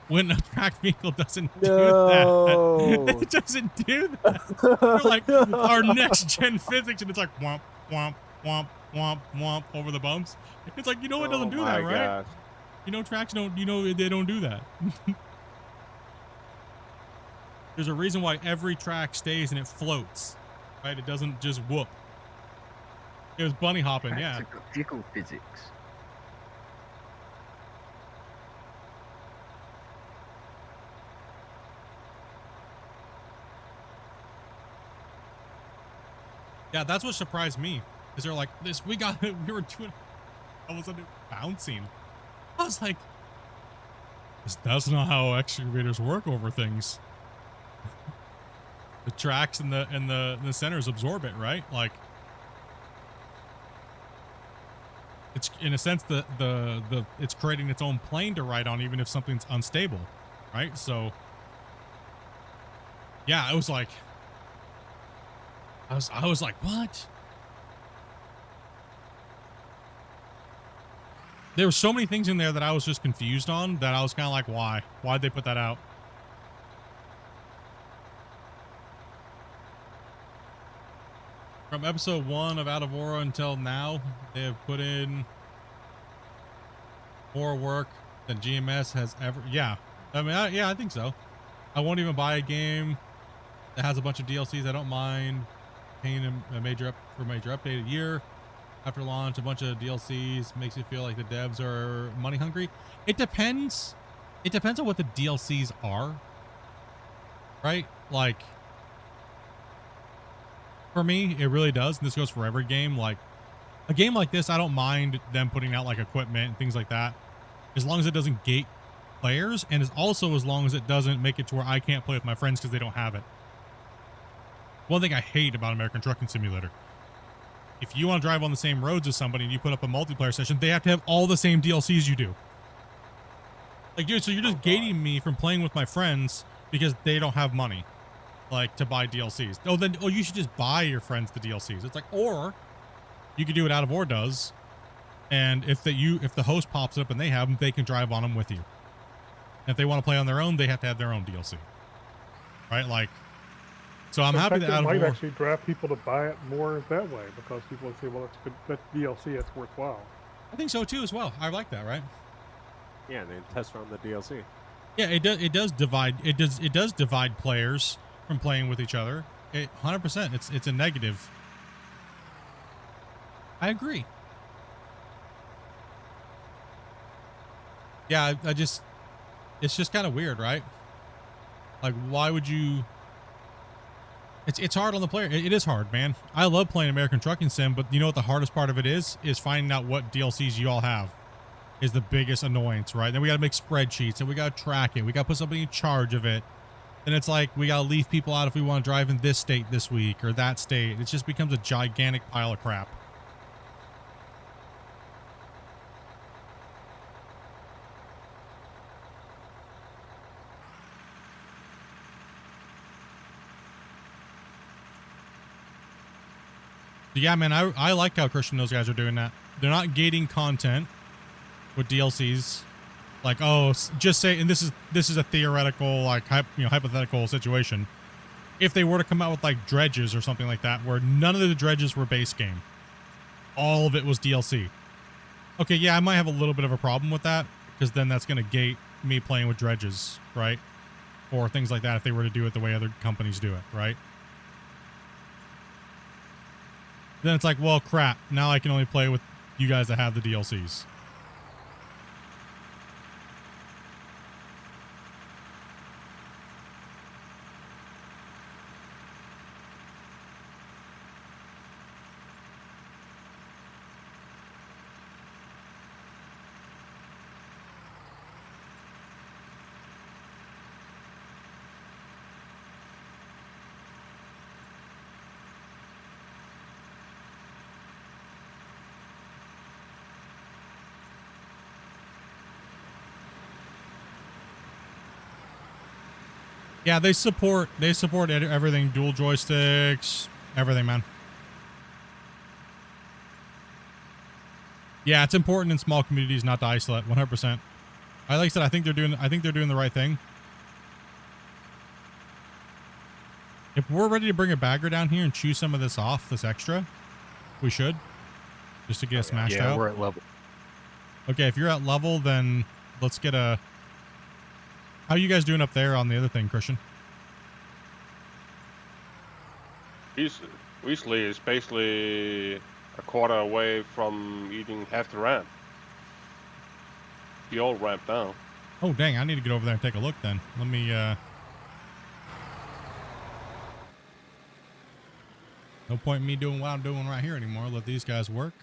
When a tracked vehicle doesn't No. do that, it doesn't do that. We're like our next gen physics, and it's like womp womp womp womp womp over the bumps. It's like, you know, it doesn't do that, right? Gosh. You know, tracks don't. You know, they don't do that. There's a reason why every track stays and it floats, right? It doesn't just whoop. It was bunny hopping, Tracks yeah. have got vehicle physics. Yeah, that's what surprised me. Is they're like, we were doing, all of a sudden bouncing. I was like, that's not how excavators work over things. The tracks and the centers absorb it, right? Like, it's in a sense it's creating its own plane to ride on, even if something's unstable, right? So, yeah, I was like, I was like, what? There were so many things in there that I was just confused on, that I was kind of like, why? Why'd they put that out? From episode 1 of Out of Aura until now, they have put in more work than GMS has ever. Yeah. I mean, I think so. I won't even buy a game that has a bunch of DLCs. I don't mind paying a major update a year after launch. A bunch of DLCs makes you feel like the devs are money hungry. It depends. It depends on what the DLCs are, right? Like, for me, it really does. And this goes for every game. Like, a game like this, I don't mind them putting out like equipment and things like that, as long as it doesn't gate players, and as long as it doesn't make it to where I can't play with my friends because they don't have it. One thing I hate about American Trucking Simulator, if you want to drive on the same roads as somebody and you put up a multiplayer session, they have to have all the same DLCs you do. Like, dude, so you're just gating me from playing with my friends because they don't have money, like, to buy DLCs. Oh, you should just buy your friends the DLCs. It's like, or you could do what Out of War does, and if the host pops it up and they have them, they can drive on them with you. And if they want to play on their own, they have to have their own DLC, right? Like, so I'm happy that Out of War might War actually drive people to buy it more that way, because people would say, well, that's DLC, that's worthwhile. I think so too as well. I like that, right? Yeah, and they test run the DLC. Yeah, it does divide players from playing with each other. 100%. It's a negative. I agree. Yeah, it's just kind of weird, right? Like, why would you? It's hard on the player. It is hard, man. I love playing American Trucking Sim, but you know what the hardest part of it is finding out what DLCs you all have. Is the biggest annoyance, right? Then we got to make spreadsheets and we got to track it. We got to put somebody in charge of it. And it's like, we got to leave people out if we want to drive in this state this week or that state. It just becomes a gigantic pile of crap. Yeah, man, I like how Christian and those guys are doing that. They're not gating content with DLCs, like, oh, just say, and this is a theoretical, like, hypothetical situation. If they were to come out with like dredges or something like that, where none of the dredges were base game, all of it was DLC. Okay, yeah, I might have a little bit of a problem with that, because then that's going to gate me playing with dredges, right? Or things like that if they were to do it the way other companies do it, right? Then it's like, well, crap, now I can only play with you guys that have the DLCs. Yeah, they support everything, dual joysticks, everything, man. Yeah, it's important in small communities not to isolate 100%. Like I said, I think they're doing the right thing. If we're ready to bring a bagger down here and chew some of this off, this extra, we should. Just to get it smashed out. Yeah, we're at level. Okay, if you're at level, then let's get a... How are you guys doing up there on the other thing, Christian? Weasley is basically a quarter away from eating half the ramp. The old ramp down. Oh, dang, I need to get over there and take a look then. Let me, no point in me doing what I'm doing right here anymore. Let these guys work.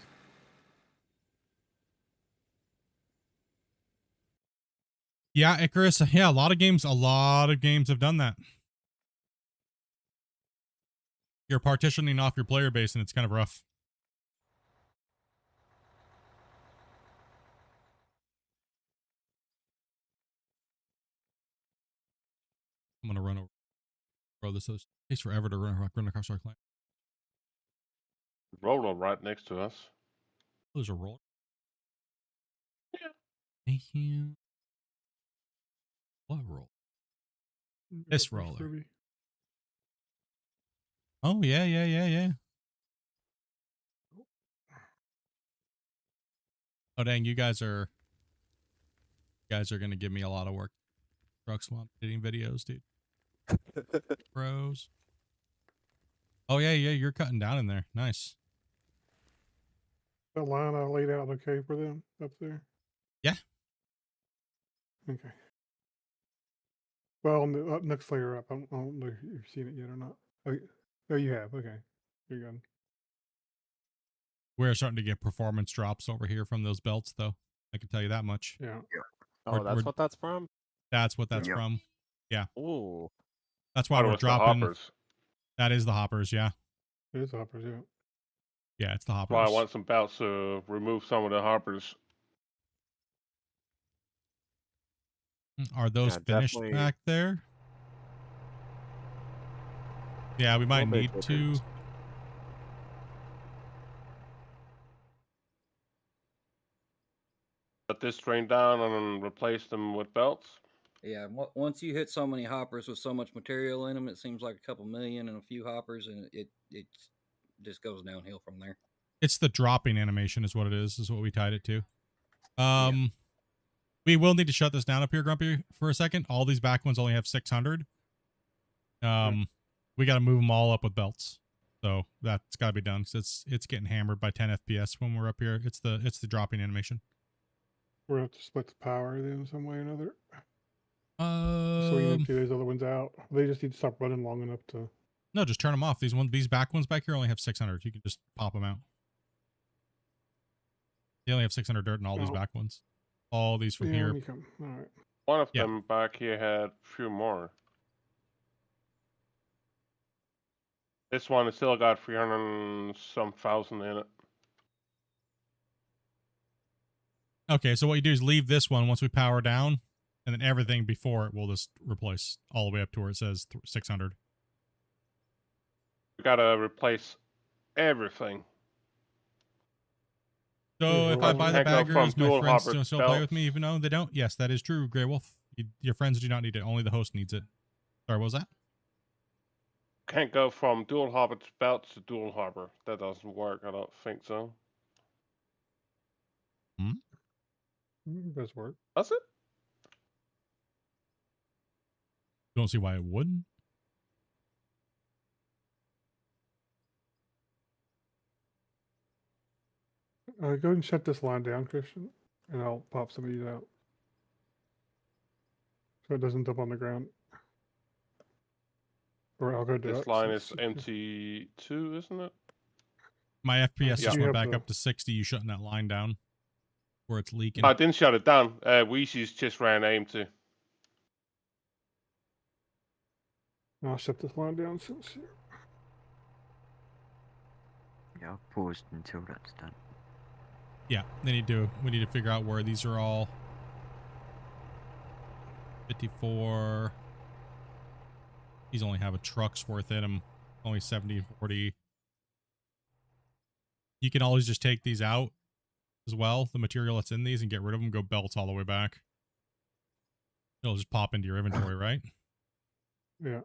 Yeah, Icarus. Yeah, a lot of games have done that. You're partitioning off your player base and it's kind of rough. I'm gonna run over. Bro, this takes forever to run across our client. Roller right next to us. Oh, there's a roller. Yeah. Thank you. What roll? This roller. Oh yeah. Oh dang, you guys are gonna give me a lot of work. Truck swamp editing videos, dude. Bros. Oh yeah, you're cutting down in there. Nice. That line I laid out okay for them up there? Yeah. Okay. Well, on the next layer up, I don't know if you've seen it yet or not. Oh, you have. Okay. You're good. We're starting to get performance drops over here from those belts, though. I can tell you that much. Yeah. Oh, that's what that's from? That's what that's from. Yeah. Ooh. That's why we're dropping. The hoppers. That is the hoppers, yeah. It is the hoppers, yeah. Yeah, it's the hoppers. Well, I want some belts to remove some of the hoppers. Are those finished back there? Yeah, we might need to. Put this train down and replace them with belts. Yeah, once you hit so many hoppers with so much material in them, it seems like a couple million and a few hoppers, and it just goes downhill from there. It's the dropping animation is what it is what we tied it to. We will need to shut this down up here, Grumpy, for a second. All these back ones only have 600. We got to move them all up with belts. So that's got to be done because it's getting hammered by 10 FPS when we're up here. It's the dropping animation. We're going to have to split the power then some way or another. So we can empty those other ones out. They just need to stop running long enough to... No, just turn them off. These back ones back here only have 600. You can just pop them out. They only have 600 dirt in all these back ones. All these from here. All right. One of them back here had a few more. This one has still got 300-some thousand in it. Okay, so what you do is leave this one once we power down, and then everything before it will just replace all the way up to where it says 600. We gotta replace everything. So if I buy the baggers, my friends don't still play with me even though they don't? Yes, that is true, Grey Wolf. Your friends do not need it. Only the host needs it. Sorry, what was that? Can't go from dual hopper belts to dual hopper. That doesn't work. I don't think so. Does work. Does it? Don't see why it wouldn't. Go ahead and shut this line down, Christian, and I'll pop some of these out. So it doesn't dump on the ground. Or I'll go do it. This line is empty too, isn't it? My FPS just went back up to 60. You shutting that line down where it's leaking? I didn't shut it down. Weezy's just ran empty. I'll shut this line down since here. Yeah, I've paused until that's done. Yeah, we need to figure out where these are all. 54. These only have a truck's worth in them. Only 70 and 40. You can always just take these out as well, the material that's in these, and get rid of them. Go belts all the way back. It'll just pop into your inventory, right? Yeah.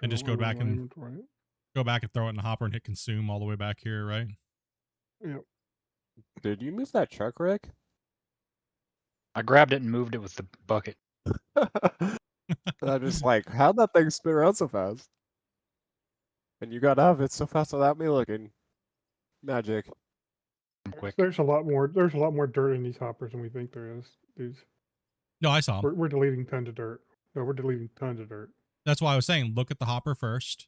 And just go back and throw it in the hopper and hit consume all the way back here, right? Yep. Did you move that truck, Rick? I grabbed it and moved it with the bucket. I'm just like, how'd that thing spin around so fast? And you got out of it so fast without me looking. Magic. I'm quick. There's a lot more dirt in these hoppers than we think there is. These. No, I saw them. We're deleting tons of dirt. No, we're deleting tons of dirt. That's why I was saying, look at the hopper first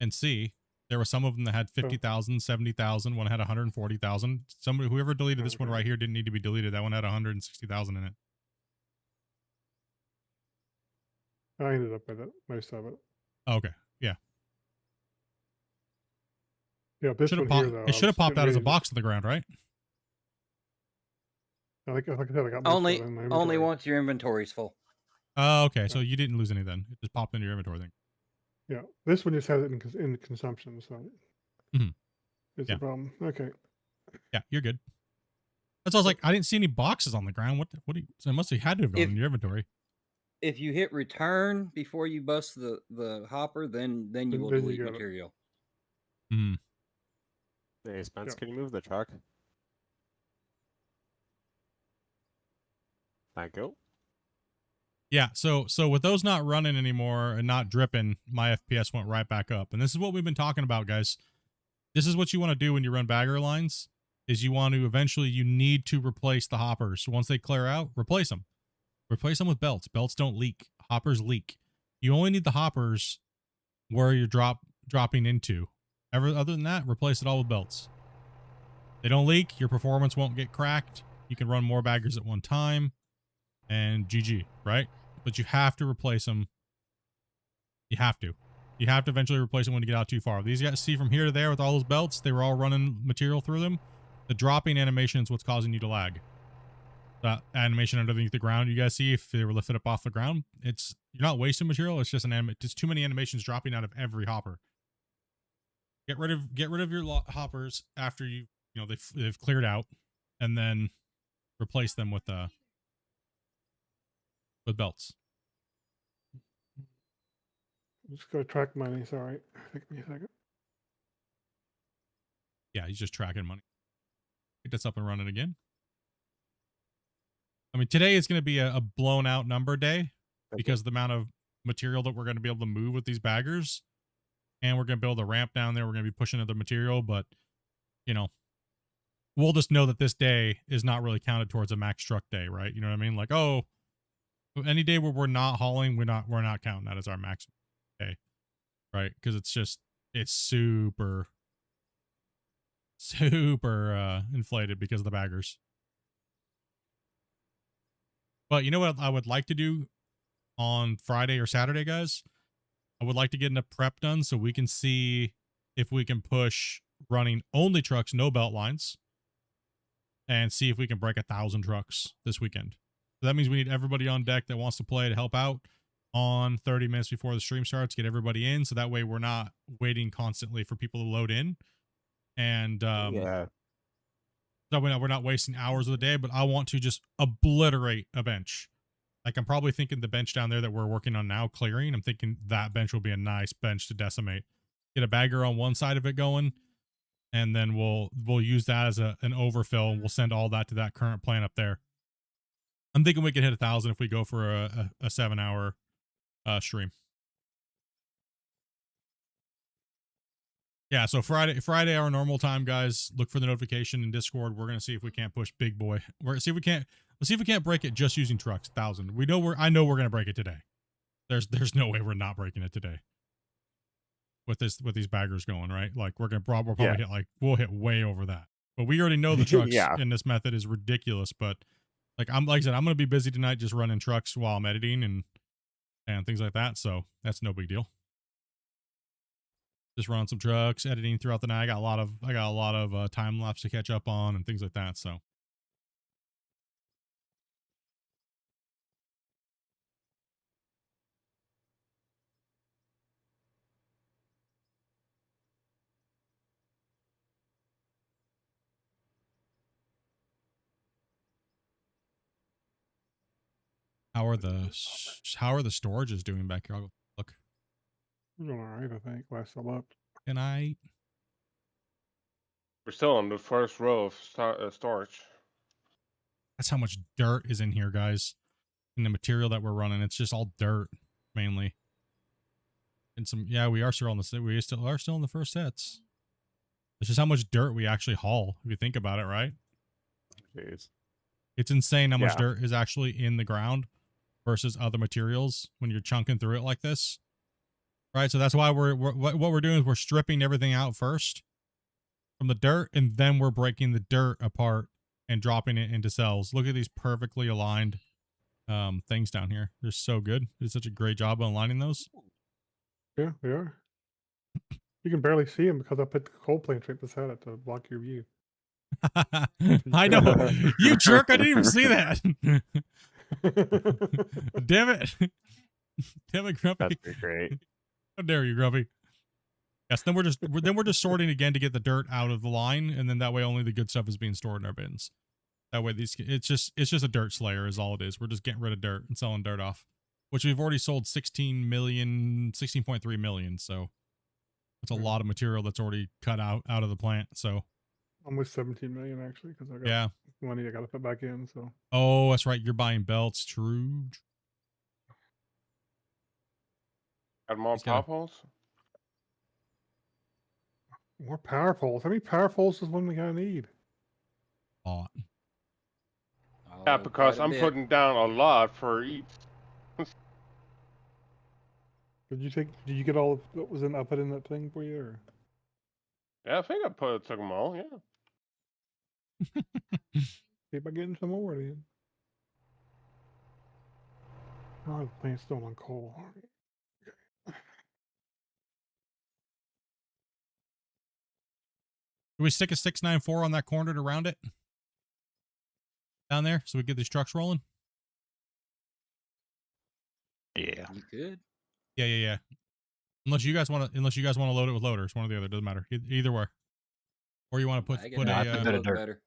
and see. There were some of them that had 50,000, 70,000. One had 140,000. Somebody, whoever deleted this one right here didn't need to be deleted. That one had 160,000 in it. I ended up with it, most of it. Okay, yeah. Yeah, this one here, though. It should have popped out as a box to the ground, right? Like I said, I got only once your inventory's full. Oh, okay. So you didn't lose any then. It just popped into your inventory thing. Yeah, this one just has it in consumption, so it's a problem. Okay. Yeah, you're good. That's why I was like, I didn't see any boxes on the ground. What do you? So it must have had to have gone in your inventory. If you hit return before you bust the hopper, then you will delete material. Hmm. Hey, Spence, can you move the truck? Thank you. Yeah, so with those not running anymore and not dripping, my FPS went right back up. And this is what we've been talking about, guys. This is what you want to do when you run bagger lines, is you want to eventually, you need to replace the hoppers. Once they clear out, replace them. Replace them with belts. Belts don't leak. Hoppers leak. You only need the hoppers where you're dropping into. Other than that, replace it all with belts. They don't leak. Your performance won't get cracked. You can run more baggers at one time. And GG, right? But you have to replace them. You have to. You have to eventually replace them when you get out too far. These guys see from here to there with all those belts, they were all running material through them. The dropping animation is what's causing you to lag. That animation underneath the ground, you guys see if they were lifted up off the ground, you're not wasting material. It's just just too many animations dropping out of every hopper. Get rid of your hoppers after they've cleared out, and then replace them with belts. I'm just going to track money. Sorry. Take me a second. Yeah, he's just tracking money. Get this up and running again. I mean, today is going to be a blown out number day because of the amount of material that we're going to be able to move with these baggers. And we're going to build a ramp down there. We're going to be pushing other material, but, we'll just know that this day is not really counted towards a max truck day, right? You know what I mean? Like, oh, any day where we're not hauling, we're not counting that as our max day, right? Because it's super inflated because of the baggers. But you know what I would like to do on Friday or Saturday, guys? I would like to get enough prep done so we can see if we can push running only trucks, no belt lines, and see if we can break 1,000 trucks this weekend. So that means we need everybody on deck that wants to play to help out on 30 minutes before the stream starts, get everybody in. So that way we're not waiting constantly for people to load in. And so we're not wasting hours of the day, but I want to just obliterate a bench. Like I'm probably thinking the bench down there that we're working on now clearing, I'm thinking that bench will be a nice bench to decimate. Get a bagger on one side of it going, and then we'll use that as an overfill, and we'll send all that to that current plant up there. I'm thinking we can hit 1,000 if we go for a 7-hour stream. Yeah, so Friday our normal time, guys. Look for the notification in Discord. We're gonna see if we can't push big boy. Let's see if we can't break it just using trucks. 1,000. I know we're gonna break it today. There's no way we're not breaking it today. With these baggers going, right? Like we'll probably hit we'll hit way over that. But we already know the trucks in this method is ridiculous. But like I said, I'm gonna be busy tonight just running trucks while I'm editing and things like that. So that's no big deal. Just running some trucks, editing throughout the night. I got a lot of time lapse to catch up on and things like that. So How are the storages doing back here? I'll go look. We're doing alright, I think, last I looked. Can I? We're still on the first row of storage. That's how much dirt is in here, guys. In the material that we're running, it's just all dirt mainly. And some, yeah, we are still on the we still are still in the first sets. It's just how much dirt we actually haul, if you think about it, right? Jeez. It's insane how much Yeah. dirt is actually in the ground versus other materials when you're chunking through it like this. Right, so that's why what we're doing is we're stripping everything out first from the dirt, and then we're breaking the dirt apart and dropping it into cells. Look at these perfectly aligned things down here. They're so good. They did such a great job of aligning those. Yeah, they are. You can barely see them because I put the coal plant right beside it to block your view. I know. You jerk, I didn't even see that. Damn it. Damn it, Grumpy. That's pretty great. How dare you, Grumpy? Yes, then we're just sorting again to get the dirt out of the line, and then that way only the good stuff is being stored in our bins. That way it's just a dirt slayer is all it is. We're just getting rid of dirt and selling dirt off, which we've already sold 16.3 million. So it's a lot of material that's already cut out of the plant. So almost 17 million actually, because I got money I got to put back in. So oh, that's right. You're buying belts. True. Got more power poles? More power poles. How many power poles does one guy need? Yeah, because I'm putting down a lot for each. Did you get all of what was I put in that thing for you? Or? Yeah, I think I took them all, yeah. See about getting some more then. Oh, the plant's still on coal. Do we stick a 694 on that corner to round it? Down there so we get these trucks rolling? Yeah. You could. Yeah. Unless you guys want to load it with loaders, one or the other, doesn't matter. Either way. Or you want to put I a think that'd look better.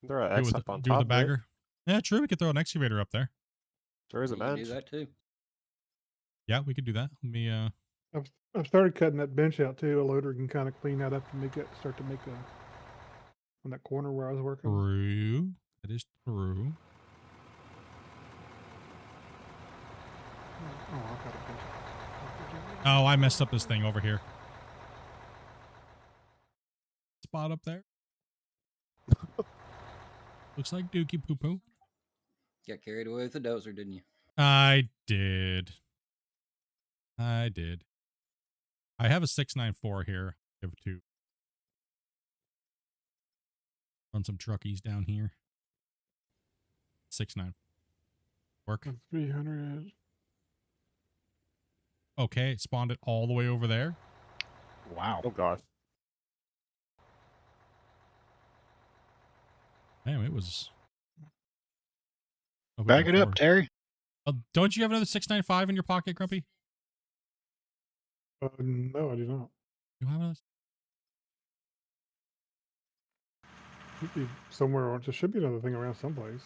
Throw an X up on top with a of it. bagger. Yeah, true. We could throw an excavator up there. There is a You can bench. do that too. Yeah, we could do that. Let me I've started cutting that bench out too. A loader can kind of clean that up and start to make on that corner where I was working. True. That is true. Oh, I've got a bench. Oh, I messed up this thing over here. Spot up there. Looks like Dookie Poo Poo. Got carried away with the dozer, didn't you? I did. I have a 694 here. Give it to. Run some truckies down here. 6.9. Work. 300. Okay, it spawned it all the way over there. Wow. Oh gosh. Damn, it was. Back it up, Terry. Don't you have another 695 in your pocket, Grumpy? No, I do not. You have another? Should be somewhere, or there should be another thing around someplace.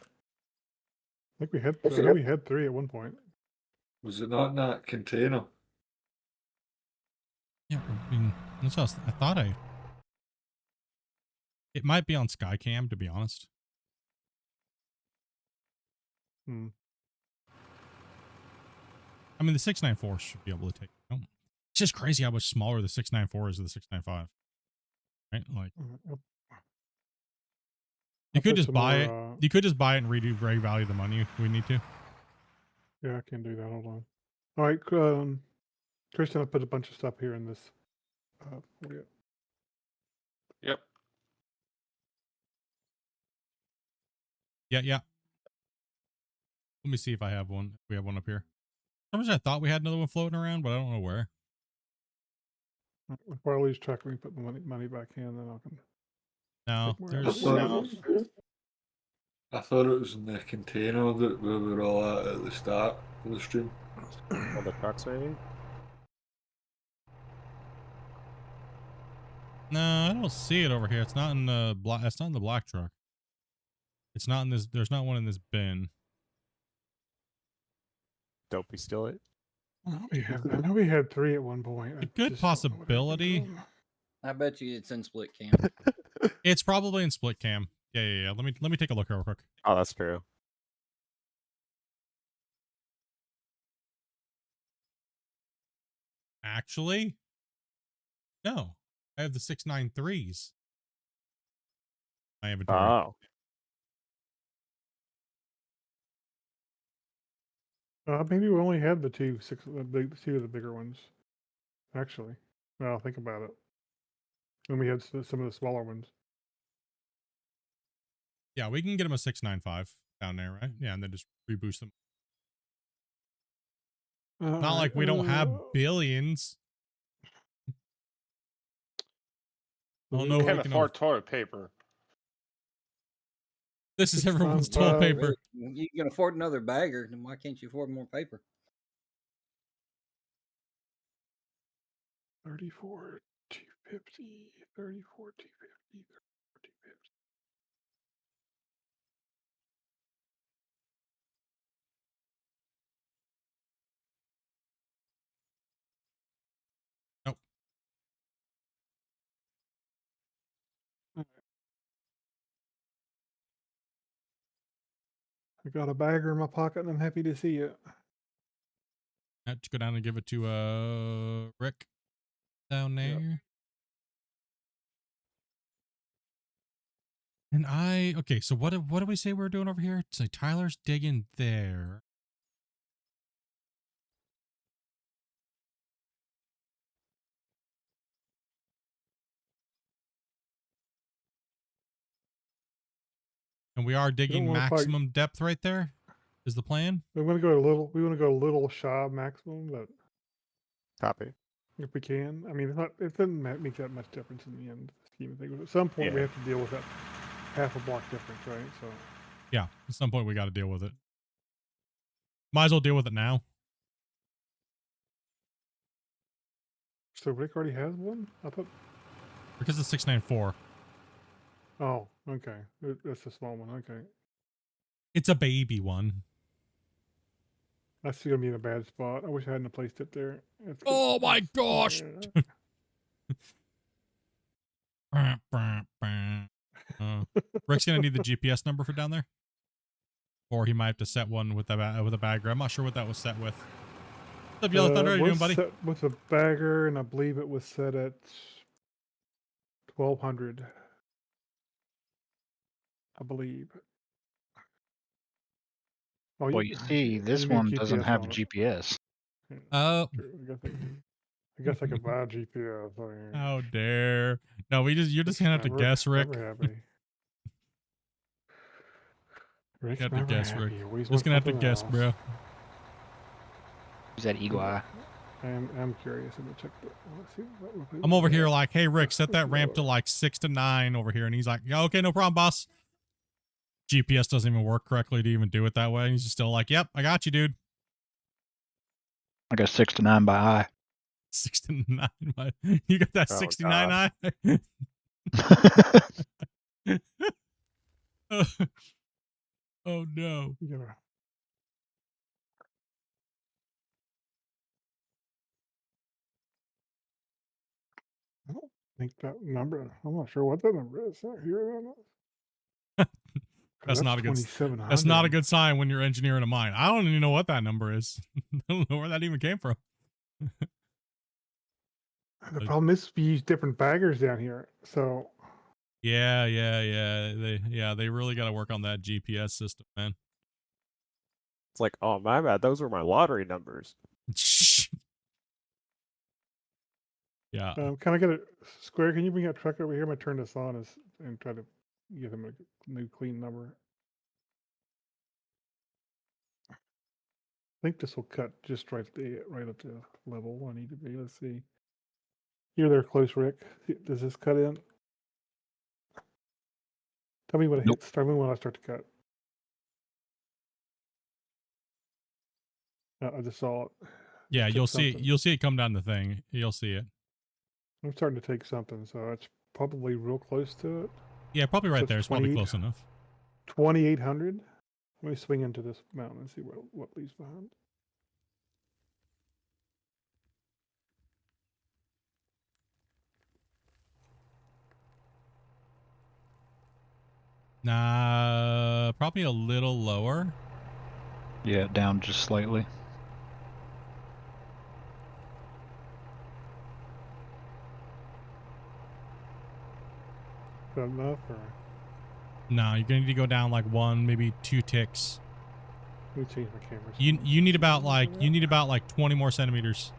I think we had. I know we had 3 at one point. Was it not in that container? Yeah, I mean, that's what I thought it might be on Skycam, to be honest. I mean, the 694 should be able to take. Oh, it's just crazy how much smaller the 694 is than the 695. Right? Like, you could just buy it. You could just buy it and revalue the money if we need to. Yeah, I can do that. Hold on. All right, Christian, I put a bunch of stuff here in this. Yep. Yeah. Let me see if I have one. We have one up here. Sometimes I thought we had another one floating around, but I don't know where. Before I lose track, let me put the money back in, then I can. No, there's. I thought it was in the container that we were all at the start of the stream. All the trucks, maybe? No, I don't see it over here. It's not in the black. It's not in the black truck. It's not in this. There's not one in this bin. Dopey steal it? I know we had 3 at one point. A good possibility. I bet you it's in split cam. It's probably in split cam. Yeah. Let me take a look real quick. Oh, that's true. Actually, no. I have the 693s. My inventory. Oh. Maybe we only had the two of the bigger ones. Actually, well, think about it. And we had some of the smaller ones. Yeah, we can get them a 695 down there, right? Yeah, and then just reboost them. Not like we don't have billions. I don't know if we Can't can afford toilet paper. This is everyone's toilet paper. You can afford another bagger, then why can't you afford more paper? 34, 250, 34, 250, 34, 250. Nope. I got a bagger in my pocket and I'm happy to see it. I have to go down and give it to Rick down there. Yep. And okay, so what do we say we're doing over here? So Tyler's digging there. And we are digging maximum depth right there. Is the plan? We want to go a little shy of maximum, but copy. If we can. I mean, it doesn't make that much difference in the end scheme of things. At some point, we have to deal with that half a block difference, right? So. Yeah, at some point we got to deal with it. Might as well deal with it now. So Rick already has one? I thought. Because it's 694. Oh, okay. That's a small one. Okay. It's a baby one. That's gonna be in a bad spot. I wish I hadn't placed it there. Oh my gosh! Rick's gonna need the GPS number for down there, or he might have to set one with a bagger. I'm not sure what that was set with. What's up, Yellow Thunder? How you doing, buddy? Set with a bagger, and I believe it was set at 1200. I believe. Oh, well, you see, this one doesn't have a GPS. Oh. I guess I could buy a GPS. How dare! No, you're just gonna have to guess, Rick. Never happy. Rick's you have to guess, happy. Rick. Just gonna have to guess, bro. Is that Eagle Eye? I'm curious. I'm gonna check I'm over here like, hey Rick, set that ramp to like 6 to 9 over here, and he's like, yeah, okay, no problem, boss. GPS doesn't even work correctly to even do it that way. And he's just still like, yep, I got you, dude. I got 6 to 9 by eye. 6 to 9 by you got that 69 eye? Oh no. Yeah. I don't think that number. I'm not sure what that number is. Here, that's not a good. That's not a good sign when you're engineering a mine. I don't even know what that number is. I don't know where that even came from. The problem is we use different baggers down here, so. Yeah. They really got to work on that GPS system, man. It's like, oh my bad, those were my lottery numbers. Yeah. Can I get a Square? Can you bring that truck over here? I'm gonna turn this on and try to give him a new clean number. I think this will cut just right at the level I need to be. Let's see. You're there close, Rick. Does this cut in? Tell me when it hits. Tell me when I start to cut. I just saw it. Yeah, you'll see it come down the thing. You'll see it. I'm starting to take something, so it's probably real close to it. Yeah, probably right there. It's probably close enough. 2,800. Let me swing into this mountain and see what leaves behind. Nah, probably a little lower. Yeah, down just slightly. Is that enough, or No, you're gonna need to go down like 1, maybe 2 ticks. let me change my camera? so You I you can need see about what like I'm looking at. 20 more centimeters.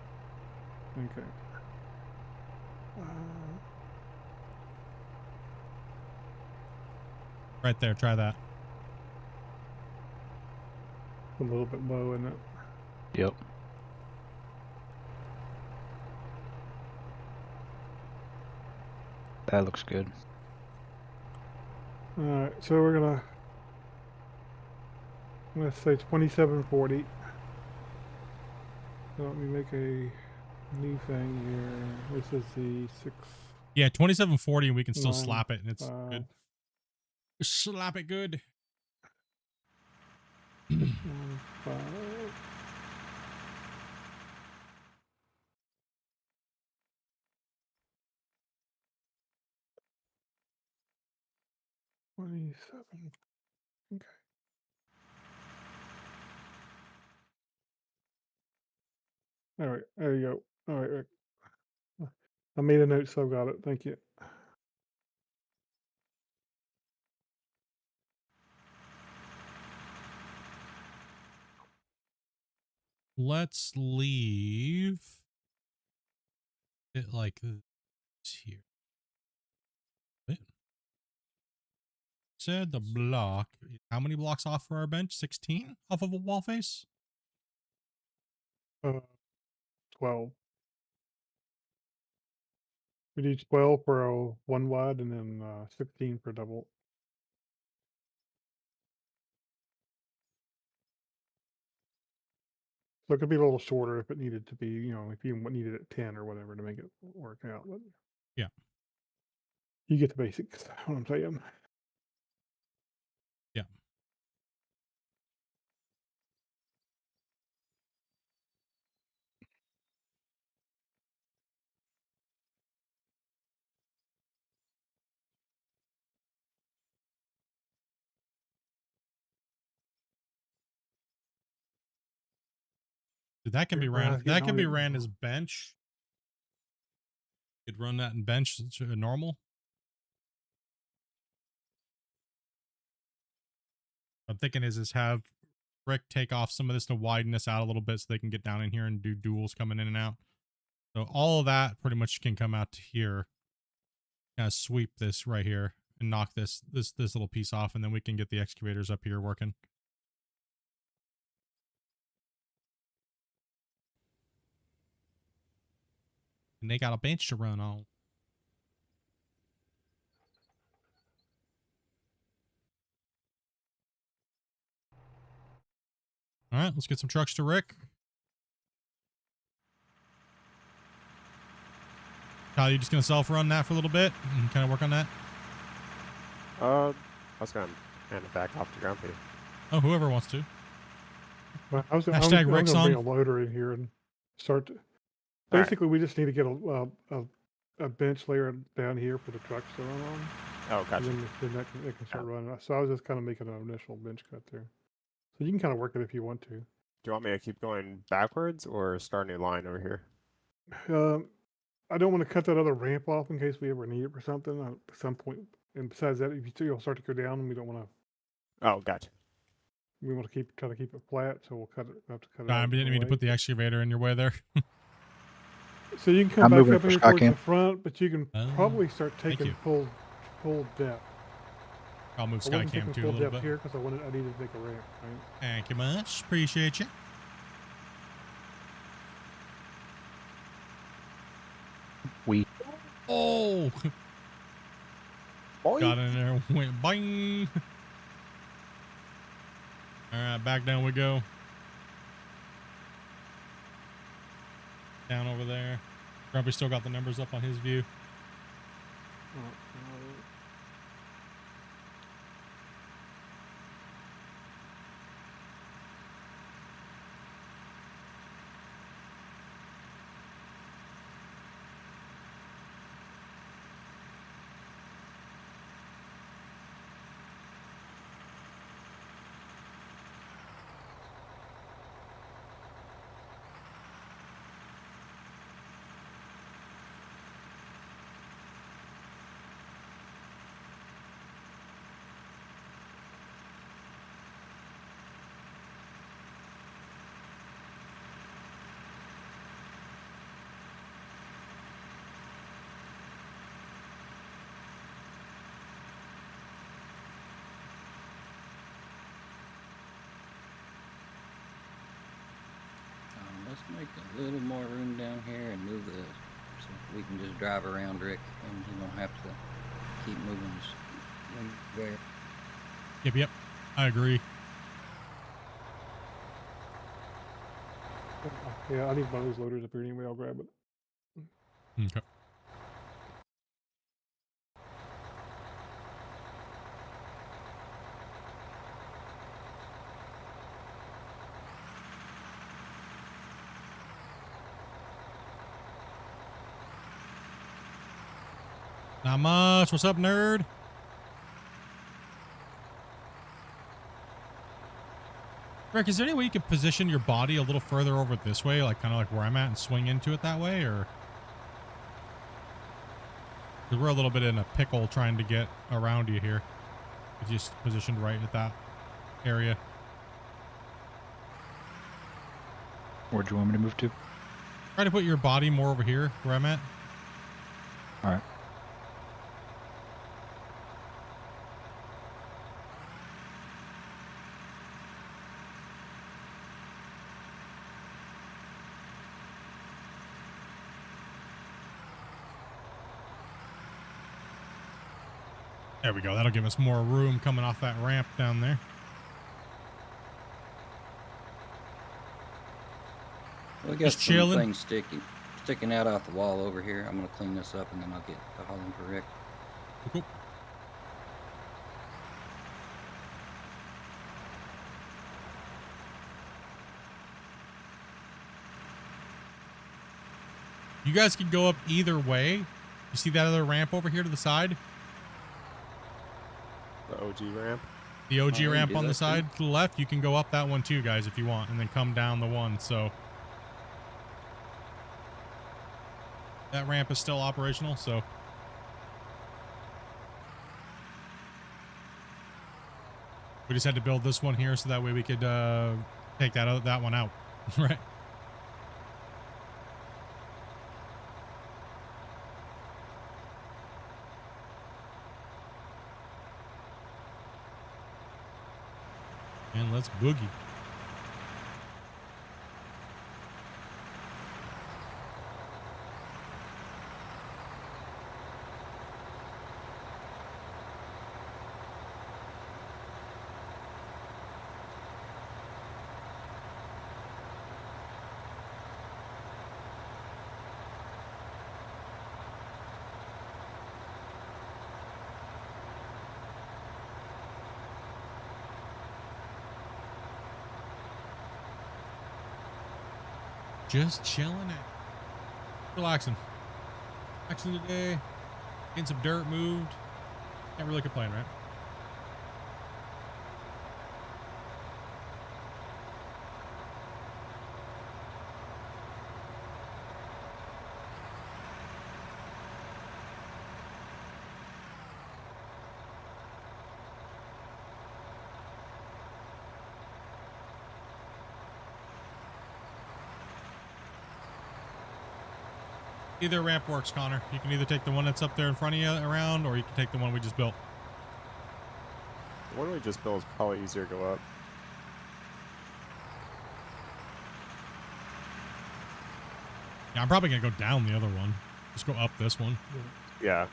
Okay. Right there. Try that. A little bit low, isn't it? Yep. That looks good. All right, so I'm gonna say 2740. So let me make a new thing here. This is the 6. Yeah, 2740, and we can still 9, slap it, and it's 5, good. Slap it good. 1, 5. 27. Okay. All right, there you go. All right, Rick. I made a note, so I got it. Thank you. Let's leave it like this here. It said the block. How many blocks off for our bench? 16 off of a wall face? 12. We need 12 for a 1 wide and then 16 for double. So it could be a little shorter if it needed to be, if you needed it 10 or whatever to make it work out. But Yeah. you get the basics, what I'm saying. Yeah. That can be ran. That can be ran as bench. You'd run that in bench normal. I'm thinking is have Rick take off some of this to widen this out a little bit so they can get down in here and do duels coming in and out. So all of that pretty much can come out to here. Kind of sweep this right here and knock this little piece off, and then we can get the excavators up here working. And they got a bench to run on. All right, let's get some trucks to Rick. Kyle, you just gonna self-run that for a little bit and kind of work on that? I was gonna hand it back off to Grumpy. Oh, whoever wants to. Well, I was Hashtag going Rick's to bring on. a loader in here and start. Basically, we just need to get a bench layer down here for the trucks to run on. Oh, gotcha. And then it can start running. So I was just kind of making an initial bench cut there. So you can kind of work it if you want to. Do you want me to keep going backwards or start a new line over here? I don't want to cut that other ramp off in case we ever need it for something at some point. And besides that, if you'll start to go down, and we don't want to. Oh, gotcha. We want to try to keep it flat, so we'll cut it. Have to cut it. I didn't mean to put the excavator in your way there. So you can come back up here towards the front, but you can probably start taking full depth. I'll move Skycam too a little bit here because I needed to make a ramp. Right? Thank you much. Appreciate you. Oh, boing. Got in there, went bang. All right, back down we go. Down over there. Grumpy still got the numbers up on his view. a little more room down here and move the so we can just drive around Rick and he don't have to keep moving his there. Yep. I agree. Yeah, I need one of those loaders up here anyway. I'll grab it. Okay. Not much. What's up, nerd? Rick, is there any way you could position your body a little further over this way, like kind of like where I'm at, and swing into it that way, or? Because we're a little bit in a pickle trying to get around you here. If you just positioned right at that area. Where'd you want me to move to? Try to put your body more over here where I'm at. All right. There we go. That'll give us more room coming off that ramp down there. We got Just some chilling. things sticking out off the wall over here. I'm gonna clean this up and then I'll get to hauling for Rick. Cool. You guys can go up either way. You see that other ramp over here to the side? The OG ramp? The OG Oh, ramp do on the that side to the left. You can go up that one too, guys, if you want, and then come down the one. So that ramp is still operational, so we just had to build this one here so that way we could take that one out. Right. And let's boogie. Just chilling out. Relaxing. Relaxing today. Getting some dirt moved. Can't really complain, right? Either ramp works, Connor. You can either take the one that's up there in front of you around, or you can take the one we just built. The one we just built is probably easier to go up. Yeah, I'm probably going to go down the other one. Just go up this one. Yeah.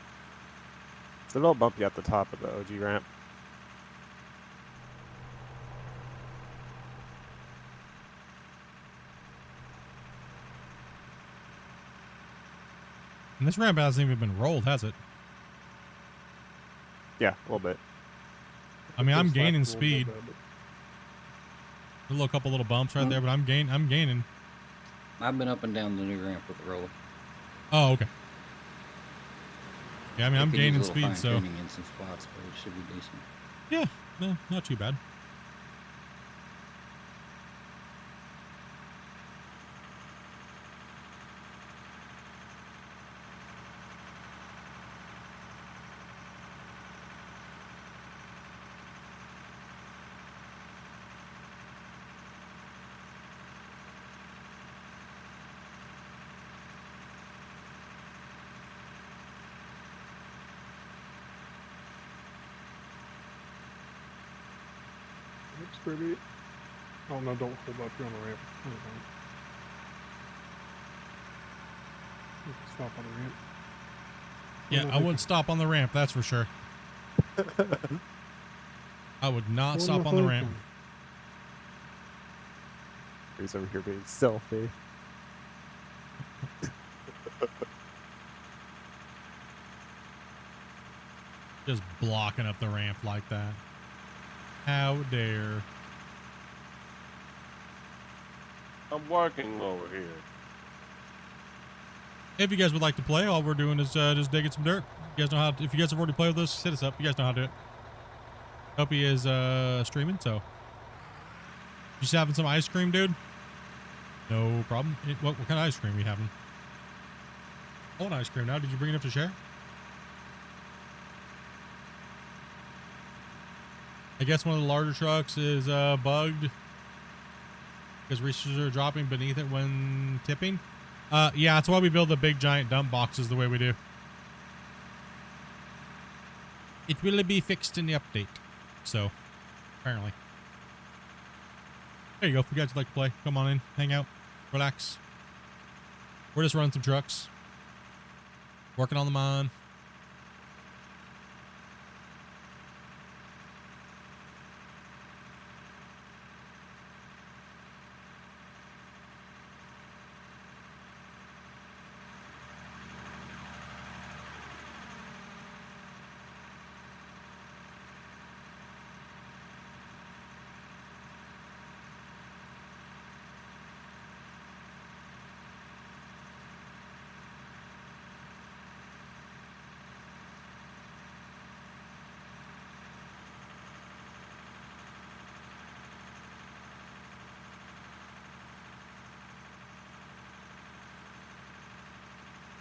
It's a little bumpy at the top of the OG ramp. And this ramp hasn't even been rolled, has it? Yeah, a little bit. I mean, I'm It's gaining slapped a little speed. bit, but- A little couple little bumps right there, but I'm gaining. I've been up and down the new ramp with the roller. Oh, okay. Yeah, I mean, I'm Could use a gaining little speed, so fine-tuning in some spots, but it should be decent. yeah, no, not too bad. Looks pretty. Oh no, don't hold up. You're on the ramp. Stop on the ramp. Yeah, I wouldn't stop on the ramp, that's for sure. I would not stop on the ramp. He's over here being stealthy. Just blocking up the ramp like that. How dare. I'm working over here. If you guys would like to play, all we're doing is just digging some dirt. You guys know how. If you guys have already played with us, hit us up. You guys know how to do it. Hope he is streaming. So, just having some ice cream, dude. No problem. What kind of ice cream are you having? I want ice cream now. Did you bring it up to share? I guess one of the larger trucks is bugged because resources are dropping beneath it when tipping. Yeah, that's why we build the big giant dump boxes the way we do. It will be fixed in the update. So, apparently. There you go. If you guys would like to play, come on in, hang out, relax. We're just running some trucks. Working on them on.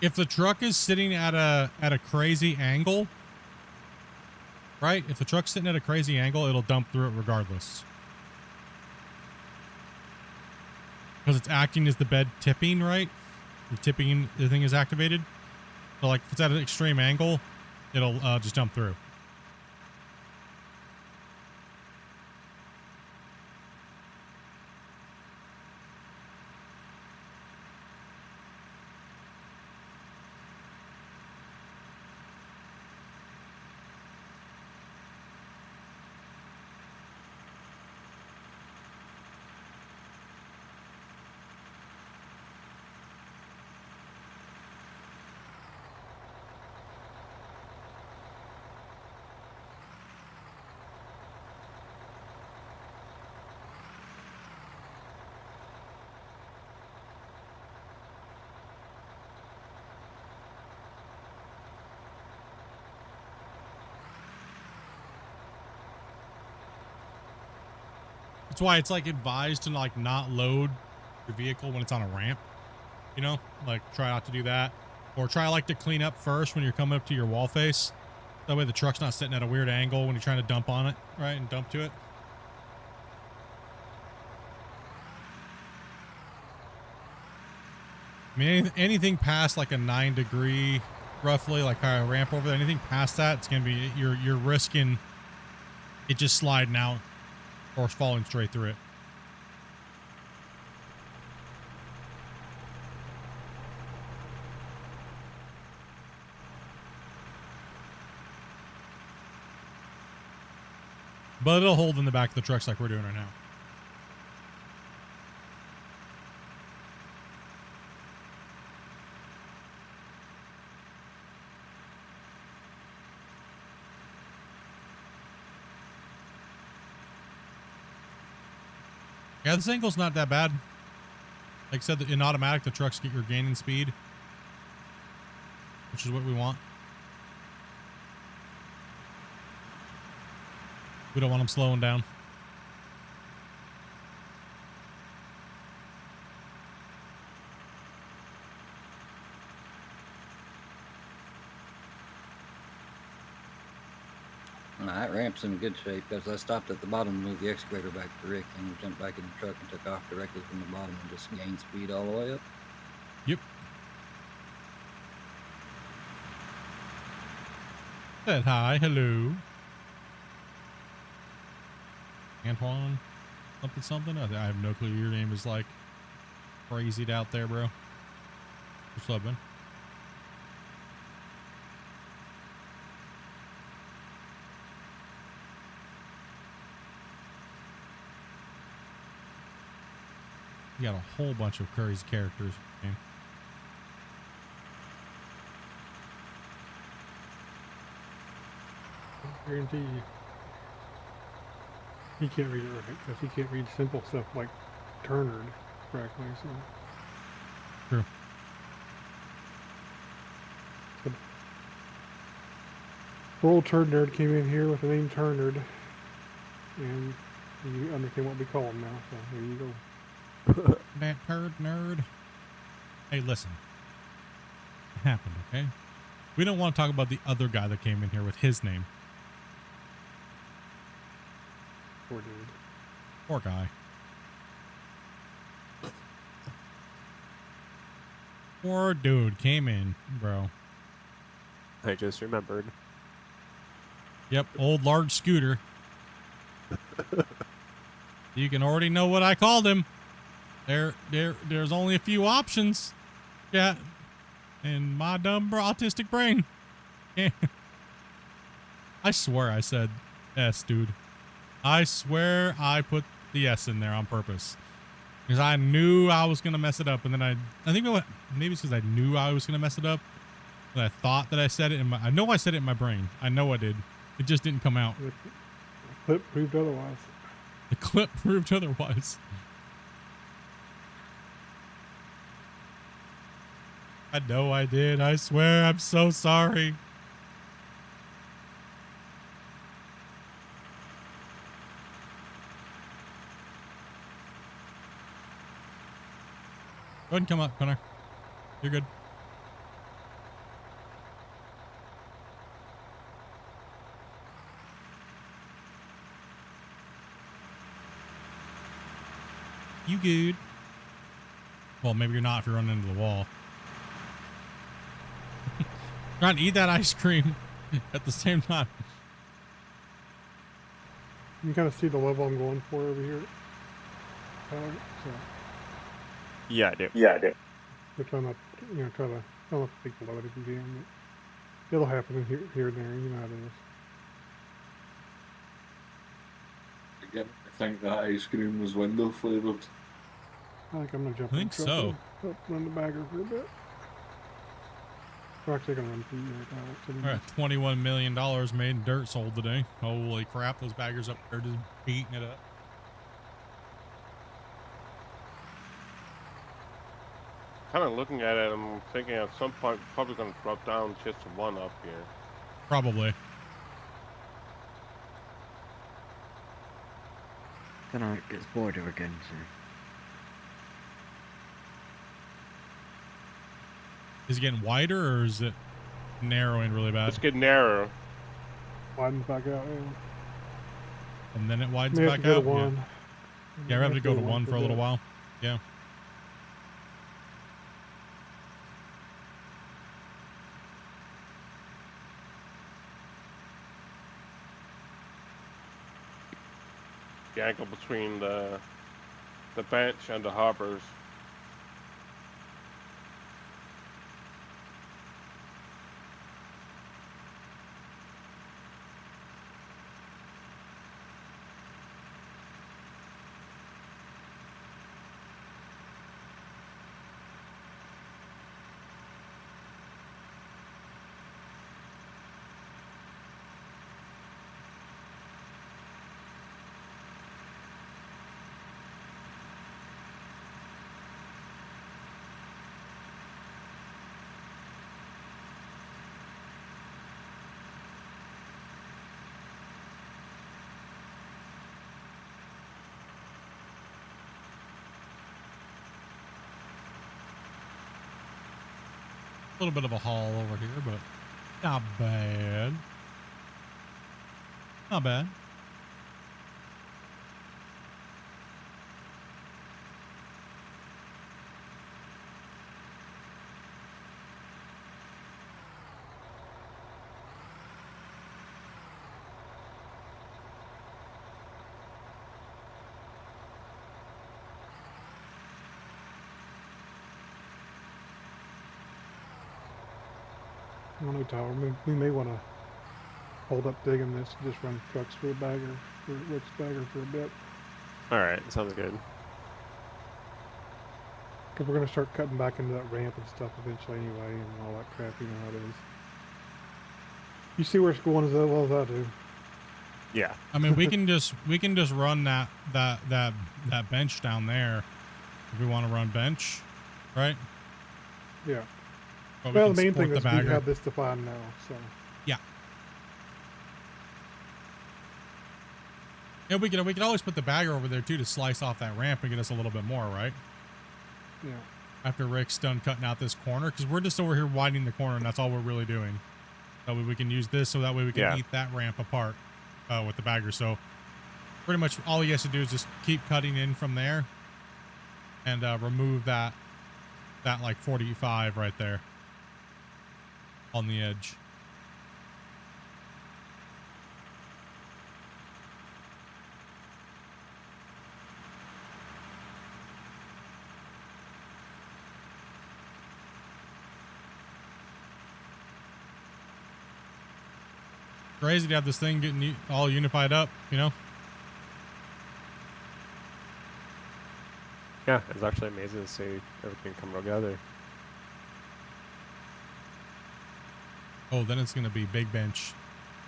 If the truck is sitting at a crazy angle, right? If the truck's sitting at a crazy angle, it'll dump through it regardless. Because it's acting as the bed tipping, right? The tipping, the thing is activated. So like if it's at an extreme angle, it'll just dump through. That's why it's like advised to like not load your vehicle when it's on a ramp, you know, like try not to do that, or try like to clean up first when you're coming up to your wall face. That way the truck's not sitting at a weird angle when you're trying to dump on it, right? And dump to it. I mean, anything past like a 9-degree, roughly, like a ramp over there, anything past that, it's going to be, you're risking it just sliding out or falling straight through it. But it'll hold in the back of the trucks like we're doing right now. Yeah, this angle's not that bad. Like I said, in automatic, the trucks you're gaining speed, which is what we want. We don't want them slowing down. That ramp's in good shape because I stopped at the bottom to move the excavator back to Rick and jumped back in the truck and took off directly from the bottom and just gained speed all the way up. Yep. Said hi, hello. Antoine, something. I have no clue. Your name is like crazied out there, bro. What's up, man? You got a whole bunch of Curry's characters. Okay. I guarantee you. He can't read it right because he can't read simple stuff like Turner correctly. So. True. So, old turd nerd came in here with the name Turnerd, and you understand what we call him now. So there you go. That turd nerd. Hey, listen. It happened, okay? We don't want to talk about the other guy that came in here with his name. Poor dude. Poor guy. Poor dude came in, bro. I just remembered. Yep, old large scooter. You can already know what I called him. There's only a few options. Yeah. In my dumb autistic brain. Yeah. I swear I said S, dude. I swear I put the S in there on purpose. Because I knew I was going to mess it up. And then I think maybe it's because I knew I was going to mess it up. But I thought that I said it I know I said it in my brain. I know I did. It just didn't come out. The clip proved otherwise. The clip proved otherwise. I know I did. I swear. I'm so sorry. Go ahead and come up, Connor. You're good. You good? Well, maybe you're not if you're running into the wall. Trying to eat that ice cream at the same time. You can kind of see the level I'm going for over here. So. Yeah, I do. We're trying to, try to, I don't know if people know it if you can, but it'll happen here and there, you know how it is. Again, I think that ice cream was window flavoured. I think I'm going to jump I in think the truck so. and run the bagger for a bit. We're actually going to run through right now. All right, $21 million made in dirt sold today. Holy crap, those baggers up there just beating it up. Kind of looking at it, I'm thinking at some point probably going to drop down just to one up here. Probably. Then it gets border again, so. Is it getting wider or is it narrowing really bad? It's getting narrower. Widens back out, yeah. And then it widens May have back to go out? to one. Yeah, we're having to go to one for a little while. Yeah. The angle between the bench and the hoppers. A little bit of a haul over here, but not bad. Not bad. I don't know, Tyler. We may want to hold up digging this and just run trucks for a bagger, for Rick's bagger for a bit. All right, sounds good. Because we're going to start cutting back into that ramp and stuff eventually anyway, and all that crap, you know how it is. You see where it's going as well as I do. Yeah. I mean, we can just run that bench down there if we want to run bench, right? Yeah. But Well, we the can main thing sport is the we bagger. have this defined now, so. Yeah. Yeah, we could always put the bagger over there too to slice off that ramp and get us a little bit more, right? Yeah. After Rick's done cutting out this corner, because we're just over here widening the corner, and that's all we're really doing. That way we can use this, so that way we can eat that ramp apart with the bagger. So pretty much all he has to do is just keep cutting in from there and remove that like 45 right there on the edge. Crazy to have this thing getting all unified up, you know? Yeah, it's actually amazing to see everything come together. Oh, then it's going to be big bench.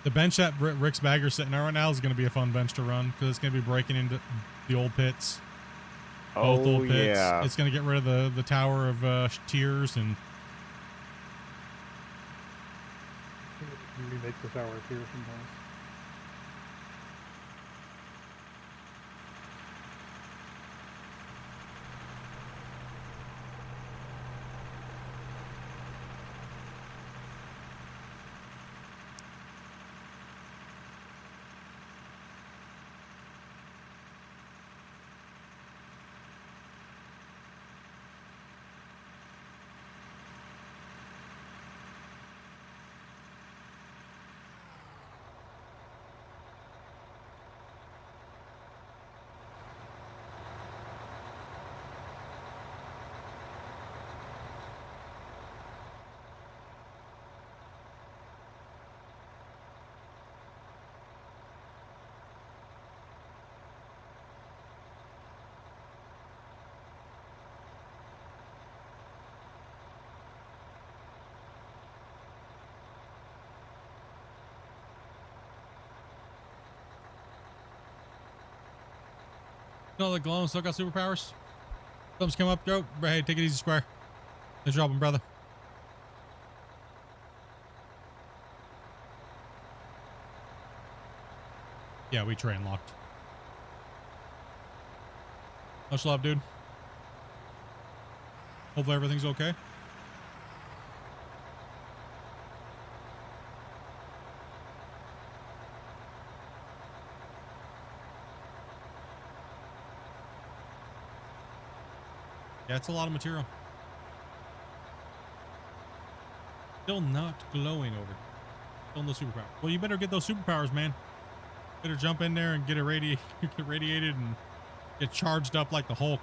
The bench that Rick's bagger's sitting there right now is going to be a fun bench to run because it's going to be breaking into the old pits. Both old pits. Yeah. It's going to get rid of the tower of tiers and remake the tower of here sometimes. no, the glowing still got superpowers. Thumbs come up, go. Hey, take it easy, Square. Nice job, brother. Yeah, we train locked. Much love, dude. Hopefully everything's okay. Yeah, it's a lot of material. Still not glowing over. Still no superpower. Well, you better get those superpowers, man. Better jump in there and get get radiated and get charged up like the Hulk.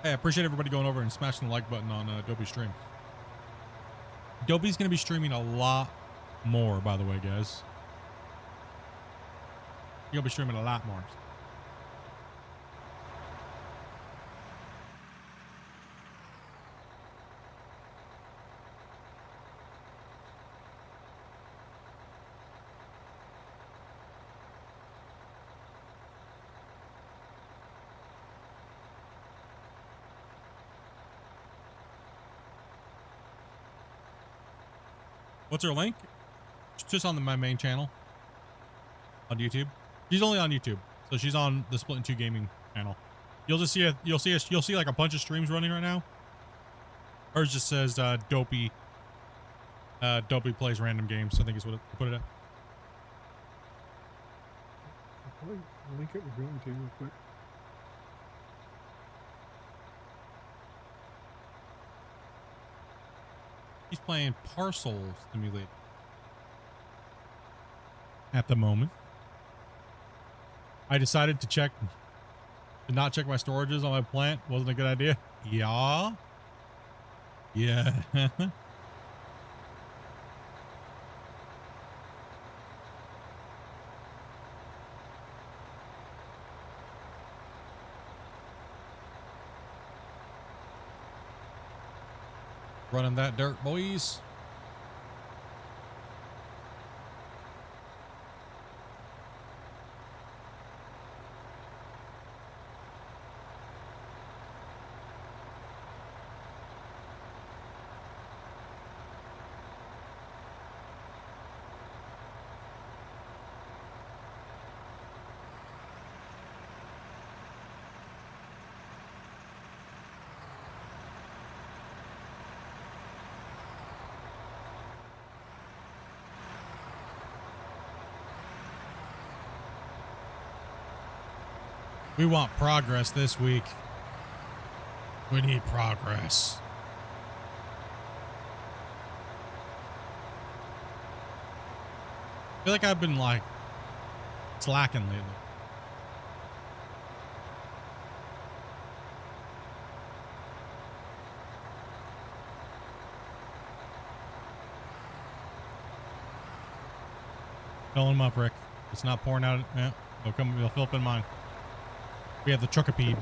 Hey, I appreciate everybody going over and smashing the like button on Dopey's stream. Dopey's going to be streaming a lot more, by the way, guys. You'll be streaming a lot more. What's her link? It's just on my main channel on YouTube. She's only on YouTube, so she's on the Splitintwo gaming channel. You'll just see you'll see like a bunch of streams running right now. Hers just says Dopey plays random games. I think is what it put it at. I'll probably link it with going to real quick. He's playing Parcel Simulator at the moment. I decided to not check my storages on my plant. Wasn't a good idea. Yeah. Yeah. Running that dirt, boys. We want progress this week. We need progress. I feel like I've been like slacking lately. Fill them up, Rick. It's not pouring out. Yeah, they'll fill up in mine. We have the Chocopede.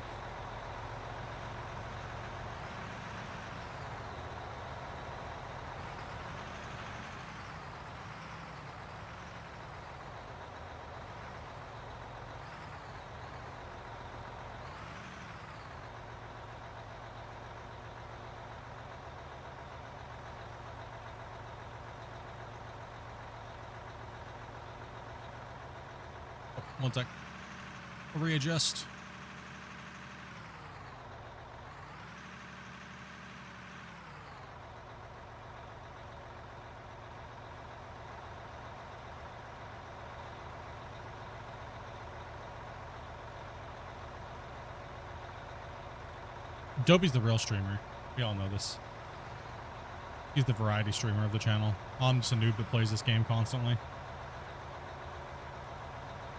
One sec. I'll readjust. Dopey's the real streamer. We all know this. He's the variety streamer of the channel. I'm just a noob that plays this game constantly.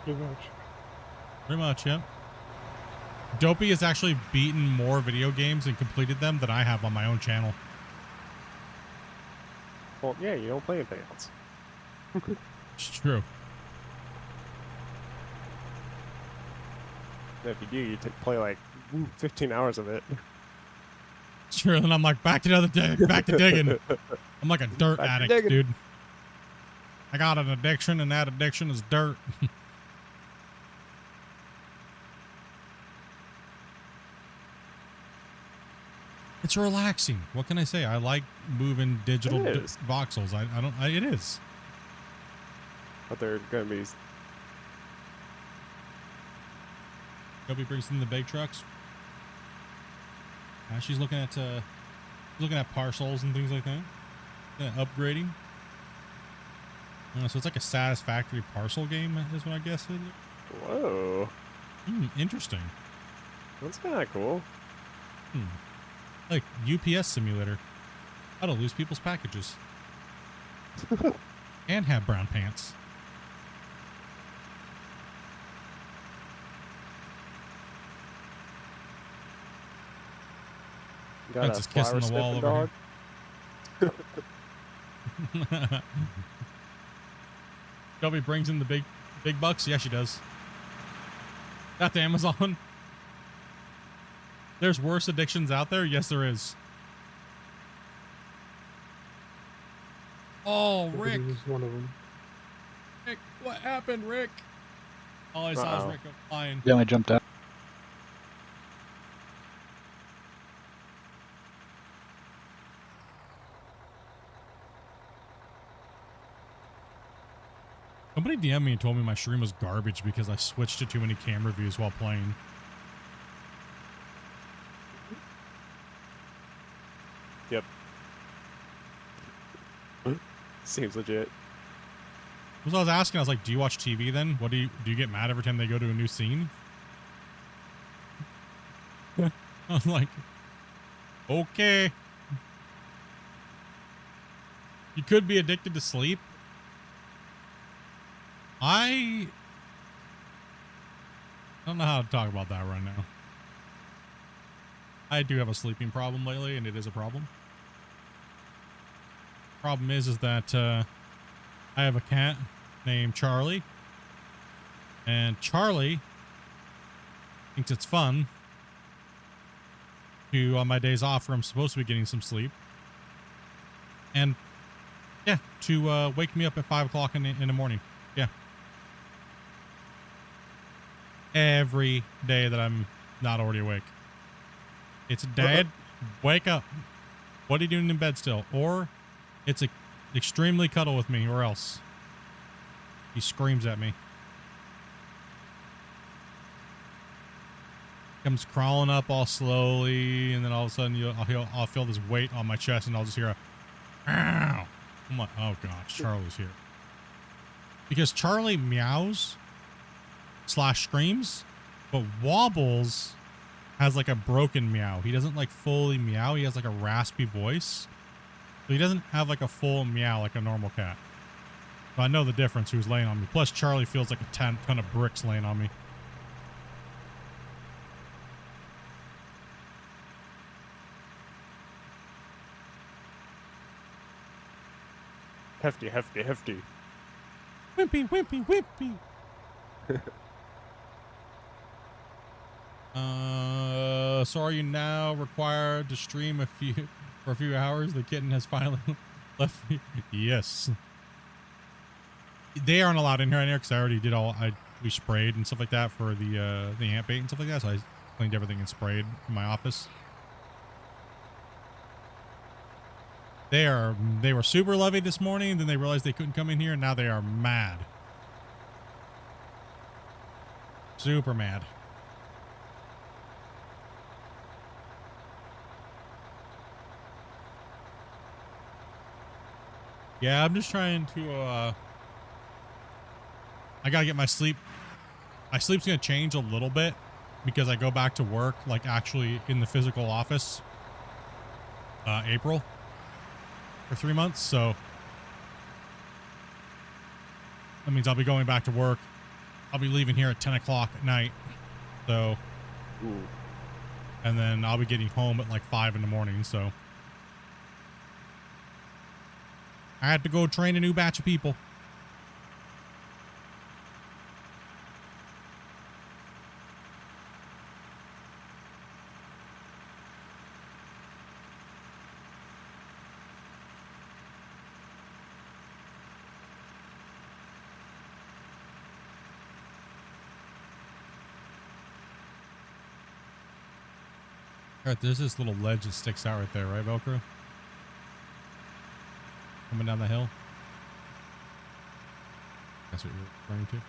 Pretty much. Pretty much, yeah. Dopey has actually beaten more video games and completed them than I have on my own channel. Well, yeah, you don't play anything else. It's true. If you do, you play like 15 hours of it. It's true. And I'm like, back to digging. I'm like a dirt addict, dude. I got an addiction, and that addiction is dirt. It's relaxing. What can I say? I like moving digital voxels. It is. But they're gonna be. Kobe brings in the big trucks. She's looking at parcels and things like that. Yeah, upgrading. So it's like a satisfactory parcel game, is what I guess it is. Whoa. Interesting. That's kind of cool. Like UPS simulator. How to lose people's packages. And have brown pants. Got just kissing the wall over here. Shelby brings in the big bucks. Yeah, she does. That's Amazon. There's worse addictions out there. Yes, there is. Oh, Rick. This is one of them. Rick, what happened, Rick? All I saw was Rick go flying. Yeah, I jumped out. Somebody DM'd me and told me my stream was garbage because I switched to too many camera views while playing. Yep. Seems legit. As I was asking, I was like, do you watch TV then? What do you get mad every time they go to a new scene? I was like, okay. You could be addicted to sleep. I don't know how to talk about that right now. I do have a sleeping problem lately, and it is a problem. Problem is that I have a cat named Charlie, and Charlie thinks it's fun to, on my days off where I'm supposed to be getting some sleep, And yeah, to wake me up at 5 o'clock in the morning. Yeah. Every day that I'm not already awake. It's Dad, wake up. What are you doing in bed still? Or it's extremely cuddle with me, or else. He screams at me. Comes crawling up all slowly, and then all of a sudden I'll feel this weight on my chest, and I'll just hear a ow. I'm like, oh gosh, Charlie's here. Because Charlie meows / screams, but wobbles has like a broken meow. He doesn't like fully meow. He has like a raspy voice. So he doesn't have like a full meow like a normal cat. So I know the difference who's laying on me. Plus Charlie feels like a ton of bricks laying on me. Hefty, hefty, hefty. Wimpy, wimpy, wimpy. So are you now required to stream for a few hours? The kitten has finally left me. Yes. They aren't allowed in here because I already did we sprayed and stuff like that for the ant bait and stuff like that. So I cleaned everything and sprayed in my office. They were super lovey this morning, and then they realized they couldn't come in here, and now they are mad. Super mad. Yeah, I'm just trying to I gotta get my sleep. My sleep's gonna change a little bit because I go back to work, like actually in the physical office, April. For 3 months, so that means I'll be going back to work. I'll be leaving here at 10 o'clock at night, so and then I'll be getting home at like 5 in the morning, so I had to go train a new batch of people. Alright, there's this little ledge that sticks out right there, right, Velcro? Coming down the hill. That's what you're referring to.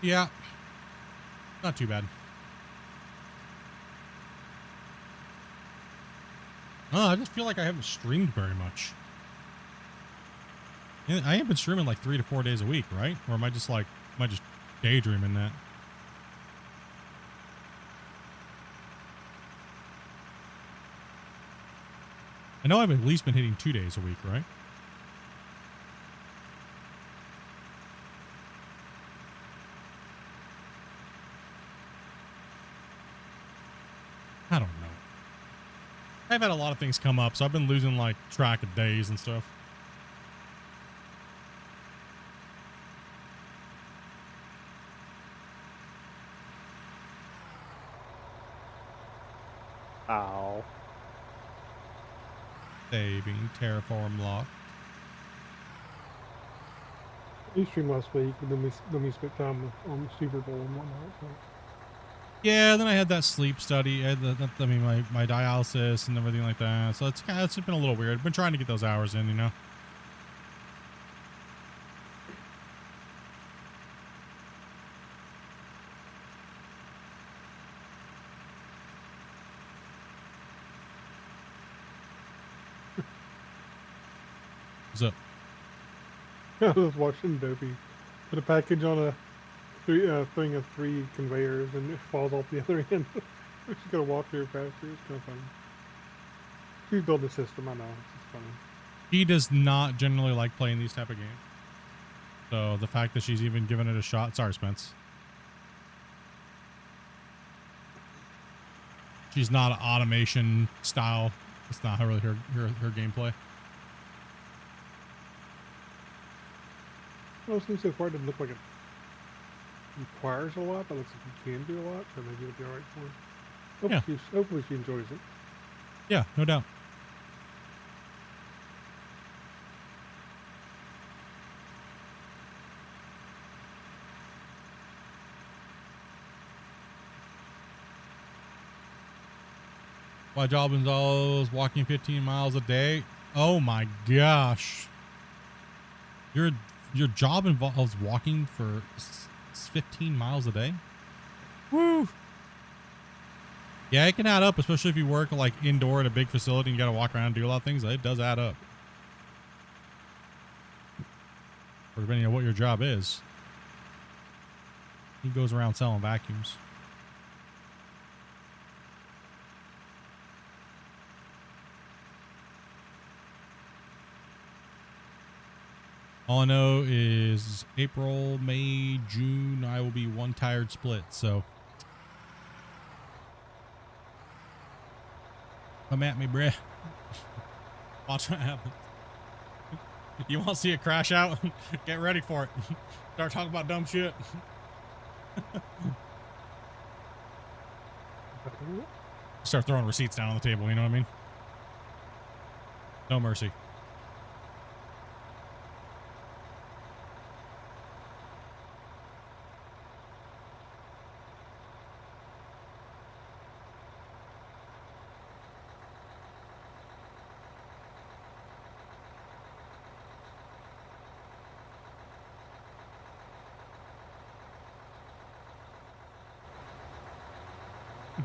Yeah. Not too bad. Oh, I just feel like I haven't streamed very much. I ain't been streaming like 3 to 4 days a week, right? Or am I just daydreaming that? I know I've at least been hitting 2 days a week, right? I don't know. I've had a lot of things come up, so I've been losing like track of days and stuff. Ow. Saving terraform lock. We streamed last week, and then we spent time on the Super Bowl and whatnot. So. Yeah, then I had that sleep study. I had my dialysis and everything like that. So it's been a little weird. I've been trying to get those hours in, you know. What's up? I was watching Dopey put a package on a thing of 3 conveyors, and it falls off the other end. She's gonna walk through faster. It's kind of funny. She's building a system. I know. It's just funny. She does not generally like playing these type of games. So the fact that she's even given it a shot. Sorry, Spence. She's not an automation style. It's not really her gameplay. Well, it seems so far it doesn't look like it requires a lot, but it looks like you can do a lot, so maybe it'll be alright for her. Hopefully she enjoys it. Yeah, no doubt. My job involves walking 15 miles a day. Oh my gosh. Your job involves walking for 15 miles a day? Woo! Yeah, it can add up, especially if you work like indoor at a big facility and you gotta walk around and do a lot of things. It does add up. Or depending on what your job is. He goes around selling vacuums. All I know is April, May, June, I will be one tired split, so. Come at me, bruh. Watch what happens. You want to see it crash out? Get ready for it. Start talking about dumb shit. Start throwing receipts down on the table, you know what I mean? No mercy.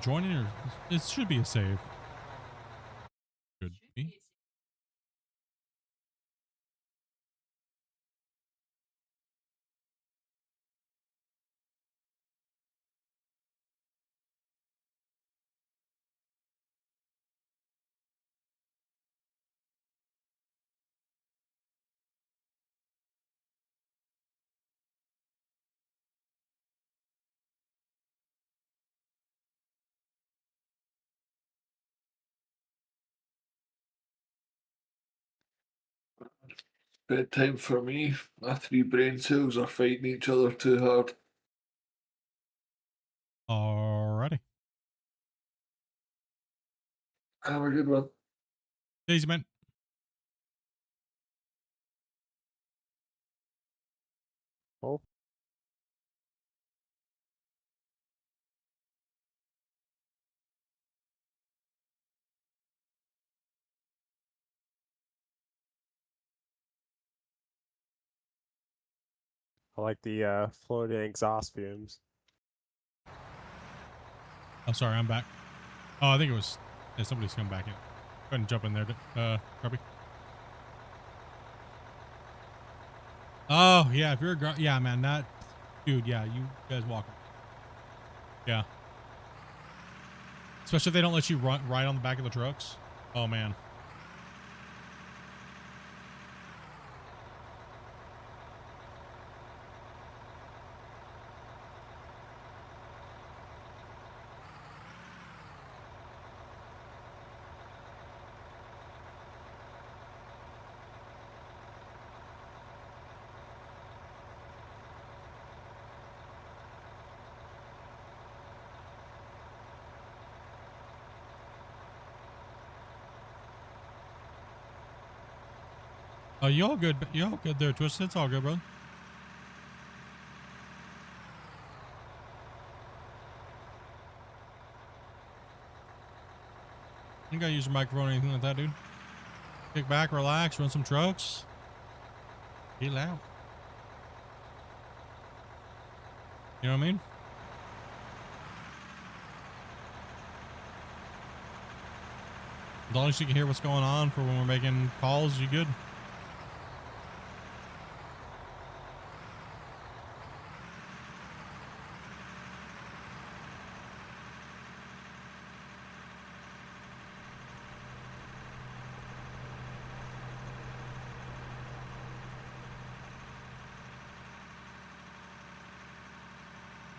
Joining or it should be a save. Should be. Bedtime for me. My 3 brain cells are fighting each other too hard. Alrighty. Have a good one. Daisy, man. Oh. I like the floating exhaust fumes. Oh, sorry, I'm back. Oh, I think it was somebody's coming back in. Go ahead and jump in there, Grubby. Oh, yeah, if you're a yeah, man, that dude, yeah, you guys walk. Yeah. Especially if they don't let you ride on the back of the trucks. Oh, man. Oh, you all good? You all good there, Twist? It's all good, bro. You gotta use your microphone or anything like that, dude. Kick back, relax, run some trucks. Chill out. You know what I mean? As long as you can hear what's going on for when we're making calls, you good?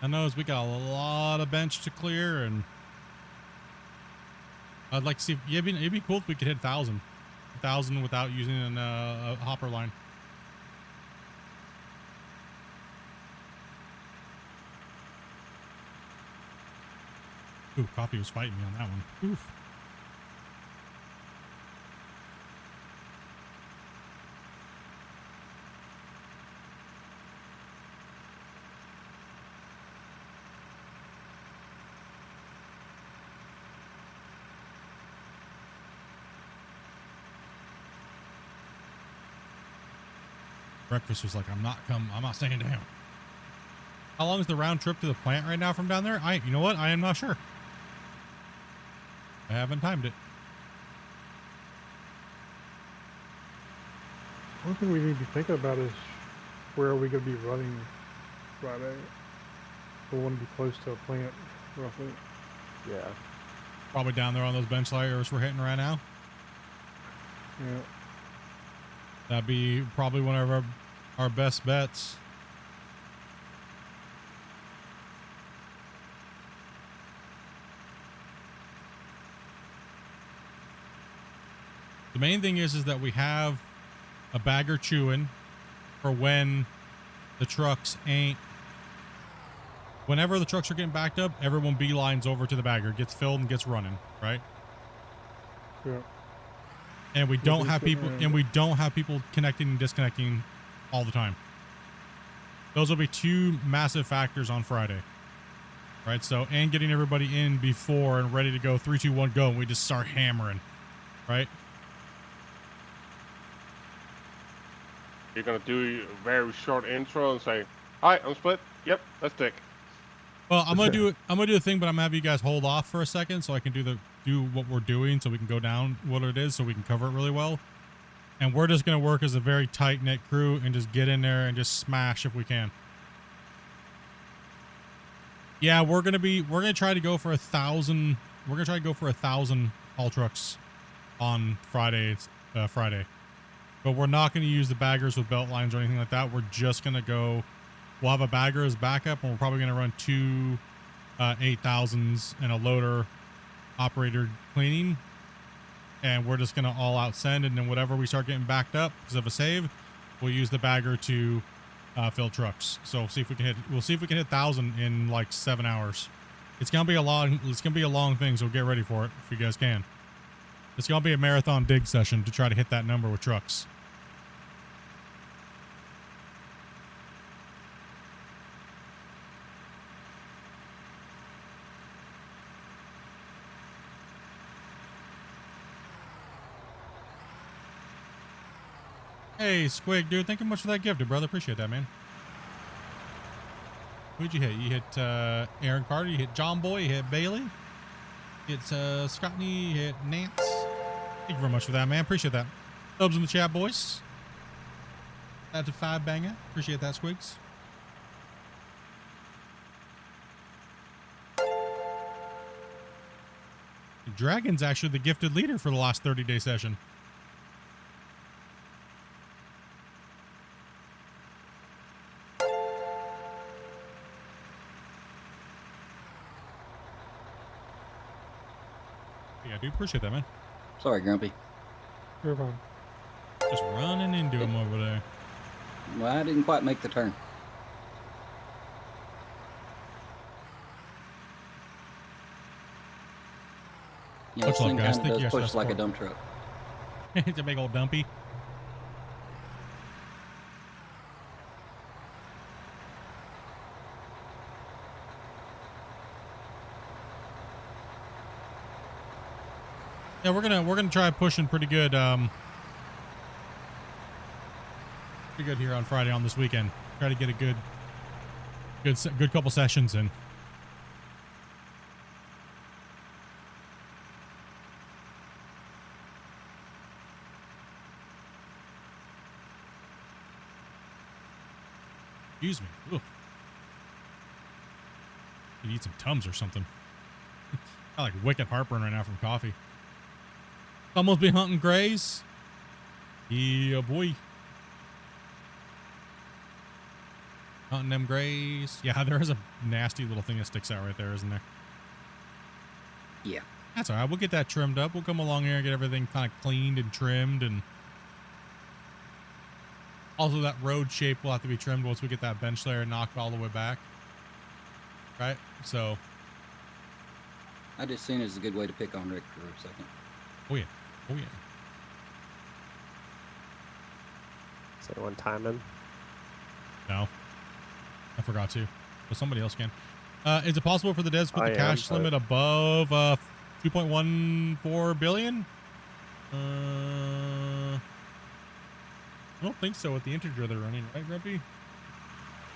I know we got a lot of bench to clear, and I'd like to see. Yeah, it'd be cool if we could hit 1,000 without using a hopper line. Ooh, coffee was fighting me on that one. Oof. Breakfast was like, I'm not staying down. How long is the round trip to the plant right now from down there? You know what? I am not sure. I haven't timed it. One thing we need to be thinking about is where are we going to be running Friday? We want to be close to a plant, roughly. Yeah. Probably down there on those bench layers we're hitting right now. Yeah. That'd be probably one of our best bets. The main thing is that we have a bagger chewing for when the trucks ain't. Whenever the trucks are getting backed up, everyone beelines over to the bagger, gets filled and gets running, right? Yeah. And we don't have people connecting and disconnecting all the time. Those will be two massive factors on Friday. Right? So, and getting everybody in before and ready to go. 3, 2, 1, go. And we just start hammering. Right? You're gonna do a very short intro and say, "Hi, I'm Split. Yep, that's Dick." Well, I'm gonna do a thing, but I'm gonna have you guys hold off for a second so I can do what we're doing, so we can go down what it is, so we can cover it really well. And we're just gonna work as a very tight knit crew and just get in there and just smash if we can. Yeah, we're gonna try to go for 1,000. We're gonna try to go for 1,000 haul trucks on Friday. But we're not going to use the baggers with belt lines or anything like that. We're just going to go. We'll have a bagger as backup, and we're probably going to run 2 8,000s and a loader operator cleaning. And we're just going to all out send. And then whatever we start getting backed up because of a save, we'll use the bagger to fill trucks. So we'll see if we can hit 1,000 in like 7 hours. It's going to be a long thing. So get ready for it if you guys can. It's going to be a marathon dig session to try to hit that number with trucks. Hey, Squig, dude, thank you much for that gift, brother. Appreciate that, man. Who'd you hit? You hit Aaron Carter, you hit John Boy, you hit Bailey, it's Scottney, you hit Nance. Thank you very much for that, man. Appreciate that. Subs in the chat, boys. That's a 5 banger. Appreciate that, Squigs. Dragon's actually the gifted leader for the last 30-day session. Yeah, I do appreciate that, man. Sorry, Grumpy. You're fine. Just running into him over there. Well, I didn't quite make the turn. Yeah, Much love, guys. Thank you guys for push the like a support. dump truck. It's a big old dumpy. Yeah, we're gonna try pushing pretty good. Pretty good here on Friday on this weekend. Try to get a good couple sessions in. Excuse me. Ugh. You need some Tums or something. I like wicked heartburn right now from coffee. Almost been hunting grays. Yeah, boy. Hunting them grays. Yeah, there is a nasty little thing that sticks out right there, isn't there? Yeah. That's all right. We'll get that trimmed up. We'll come along here and get everything kind of cleaned and trimmed. And also that road shape will have to be trimmed once we get that bench layer knocked all the way back. Right? So I just seen it as a good way to pick on Rick for a second. Oh yeah. Oh yeah. Is anyone timing? No. I forgot to. But somebody else can. Is it possible for the devs to put I the cash am, but- limit above 2.14 billion? I don't think so with the integer they're running, right, Grumpy?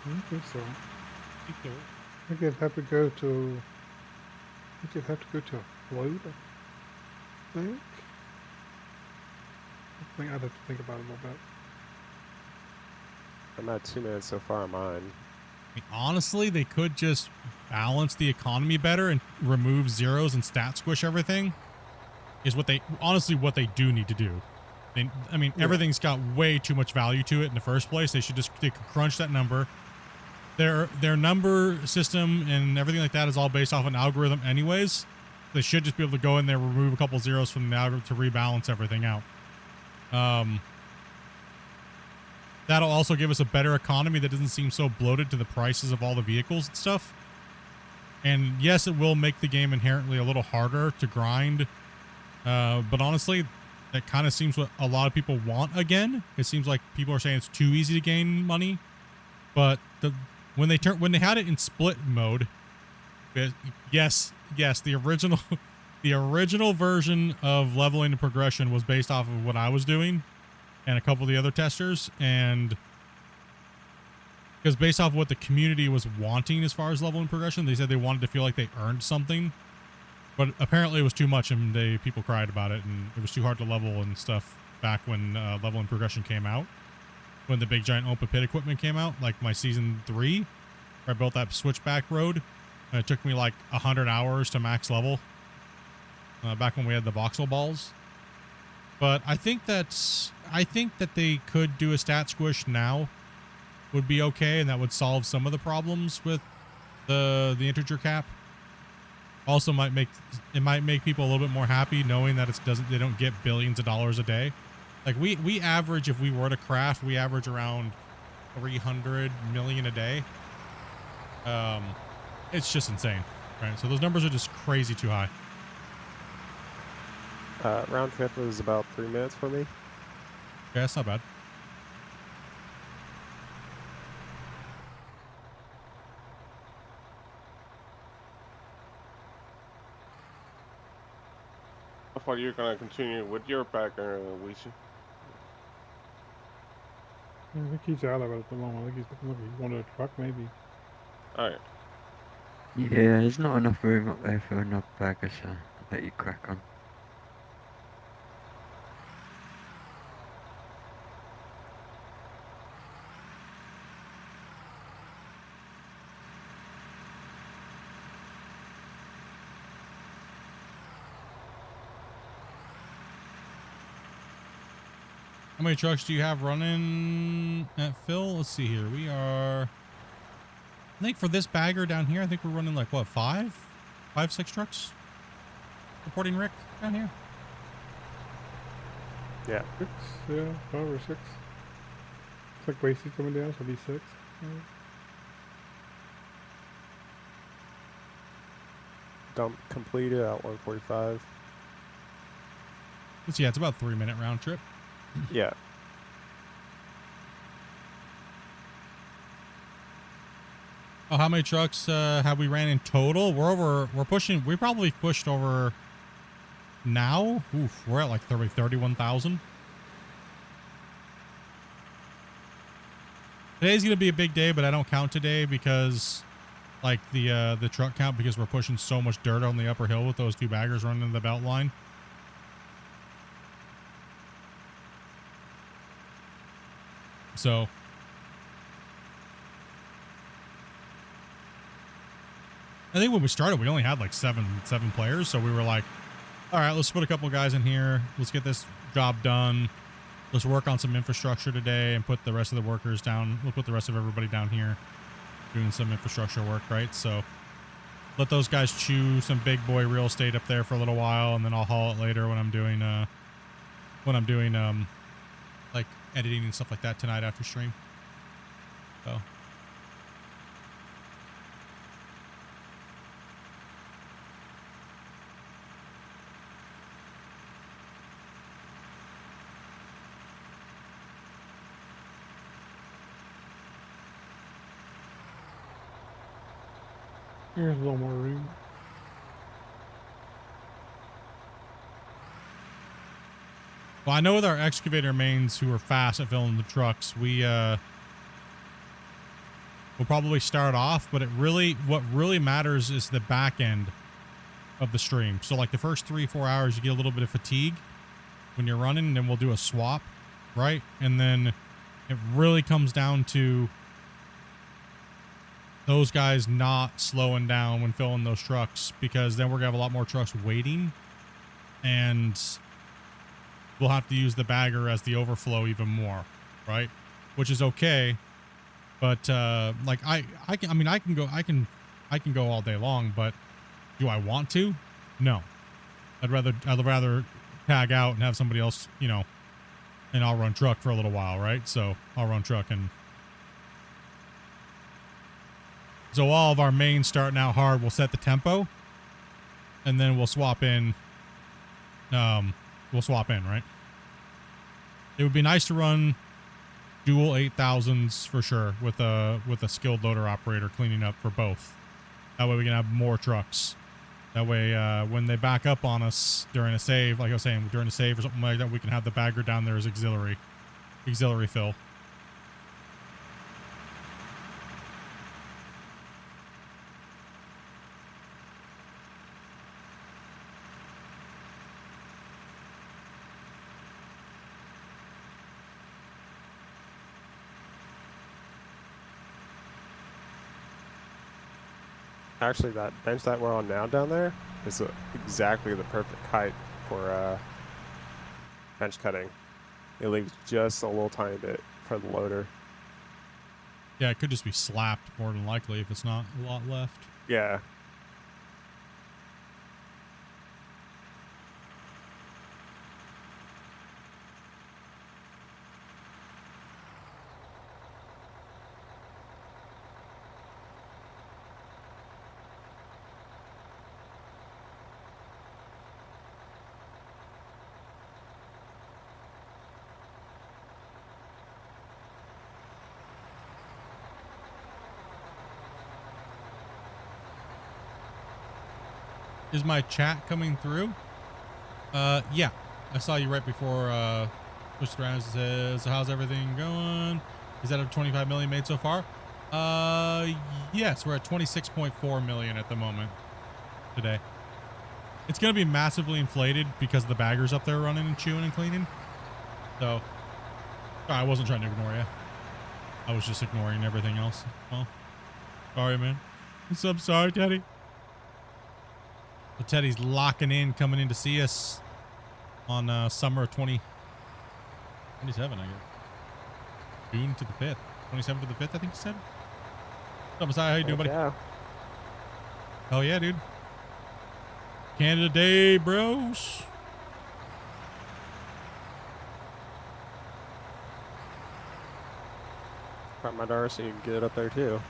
I don't think so. I think they're- I think it'd have to go to. I think it'd have to go to a float. I think I'd have to think about it a little bit. I'm at 2 minutes so far on mine. I mean, honestly, they could just balance the economy better and remove zeros and stat squish everything. Is what they do need to do. I mean, Yeah. everything's got way too much value to it in the first place. They could crunch that number. Their number system and everything like that is all based off an algorithm anyways. They should just be able to go in there, remove a couple zeros from the algorithm to rebalance everything out. That'll also give us a better economy that doesn't seem so bloated to the prices of all the vehicles and stuff. And yes, it will make the game inherently a little harder to grind. But honestly, that kind of seems what a lot of people want again. It seems like people are saying it's too easy to gain money. But when they had it in split mode, yes, the original version of leveling and progression was based off of what I was doing and a couple of the other testers, and because based off of what the community was wanting as far as leveling progression, they said they wanted to feel like they earned something, but apparently it was too much and people cried about it, and it was too hard to level and stuff back when leveling progression came out, when the big giant open pit equipment came out, like my season 3 where I built that switchback road, and it took me like 100 hours to max level back when we had the voxel balls. But I think that they could do a stat squish now would be okay, and that would solve some of the problems with the integer cap. Also might make people a little bit more happy knowing that they don't get billions of dollars a day. Like we average, if we were to craft, we average around 300 million a day. It's just insane, right? So those numbers are just crazy too high. Round trip was about 3 minutes for me. Yeah, that's not bad. I thought you were gonna continue with your background, Weezy. I think he's out of it at the moment. I think he's looking. He wanted a truck, maybe. Alright. Yeah, there's not enough room up there for another bagger, so I'll let you crack on. How many trucks do you have running at Phil? Let's see here. We are, I think for this bagger down here, I think we're running like what, 5, 6 trucks? Reporting Rick down here. Yeah. 6, yeah, 5 or 6. It's like Wasted coming down, so it'll be 6. Dump completed at 1:45. Let's see, yeah, it's about a 3-minute round trip. Yeah. Oh, how many trucks have we ran in total? We probably pushed over now. Oof, we're at like 31,000. Today's gonna be a big day, but I don't count today because like the truck count, because we're pushing so much dirt on the upper hill with those 2 baggers running the belt line. So I think when we started, we only had like seven players. So we were like, all right, let's put a couple guys in here. Let's get this job done. Let's work on some infrastructure today and put the rest of the workers down. We'll put the rest of everybody down here doing some infrastructure work, right? So let those guys chew some big boy real estate up there for a little while, and then I'll haul it later when I'm doing like editing and stuff like that tonight after stream. So Here's a little more room. Well, I know with our excavator mains who are fast at filling the trucks, we'll probably start off, but what really matters is the back end of the stream. So like the first 3-4 hours, you get a little bit of fatigue when you're running, and then we'll do a swap, right? And then it really comes down to those guys not slowing down when filling those trucks, because then we're gonna have a lot more trucks waiting, and we'll have to use the bagger as the overflow even more, right? Which is okay, but like I can go all day long, but do I want to? No. I'd rather tag out and have somebody else, you know, and I'll run truck for a little while, right? So I'll run truck, and so all of our mains starting out hard, we'll set the tempo, and then we'll swap in. Right? It would be nice to run dual 8,000s for sure with a skilled loader operator cleaning up for both. That way we can have more trucks. That way, when they back up on us during a save, like I was saying, during a save or something like that, we can have the bagger down there as auxiliary fill. Actually, that bench that we're on now down there is exactly the perfect height for bench cutting. It leaves just a little tiny bit for the loader. Yeah, it could just be slapped more than likely if it's not a lot left. Yeah. Is my chat coming through? Yeah. I saw you right before pushed around. It says, so how's everything going? Is that a 25 million made so far? Yes, we're at 26.4 million at the moment today. It's going to be massively inflated because the baggers up there running and chewing and cleaning. So, I wasn't trying to ignore you. I was just ignoring everything else. Well, sorry, man. I'm sorry, Teddy. So Teddy's locking in, coming in to see us on summer 2027, I guess. June to the 5th. 27th to the 5th, I think you said. What's up, Messiah? How you doing, buddy? Yeah. Hell yeah, dude. Canada Day, bros. Got my daughter so you can get it up there too.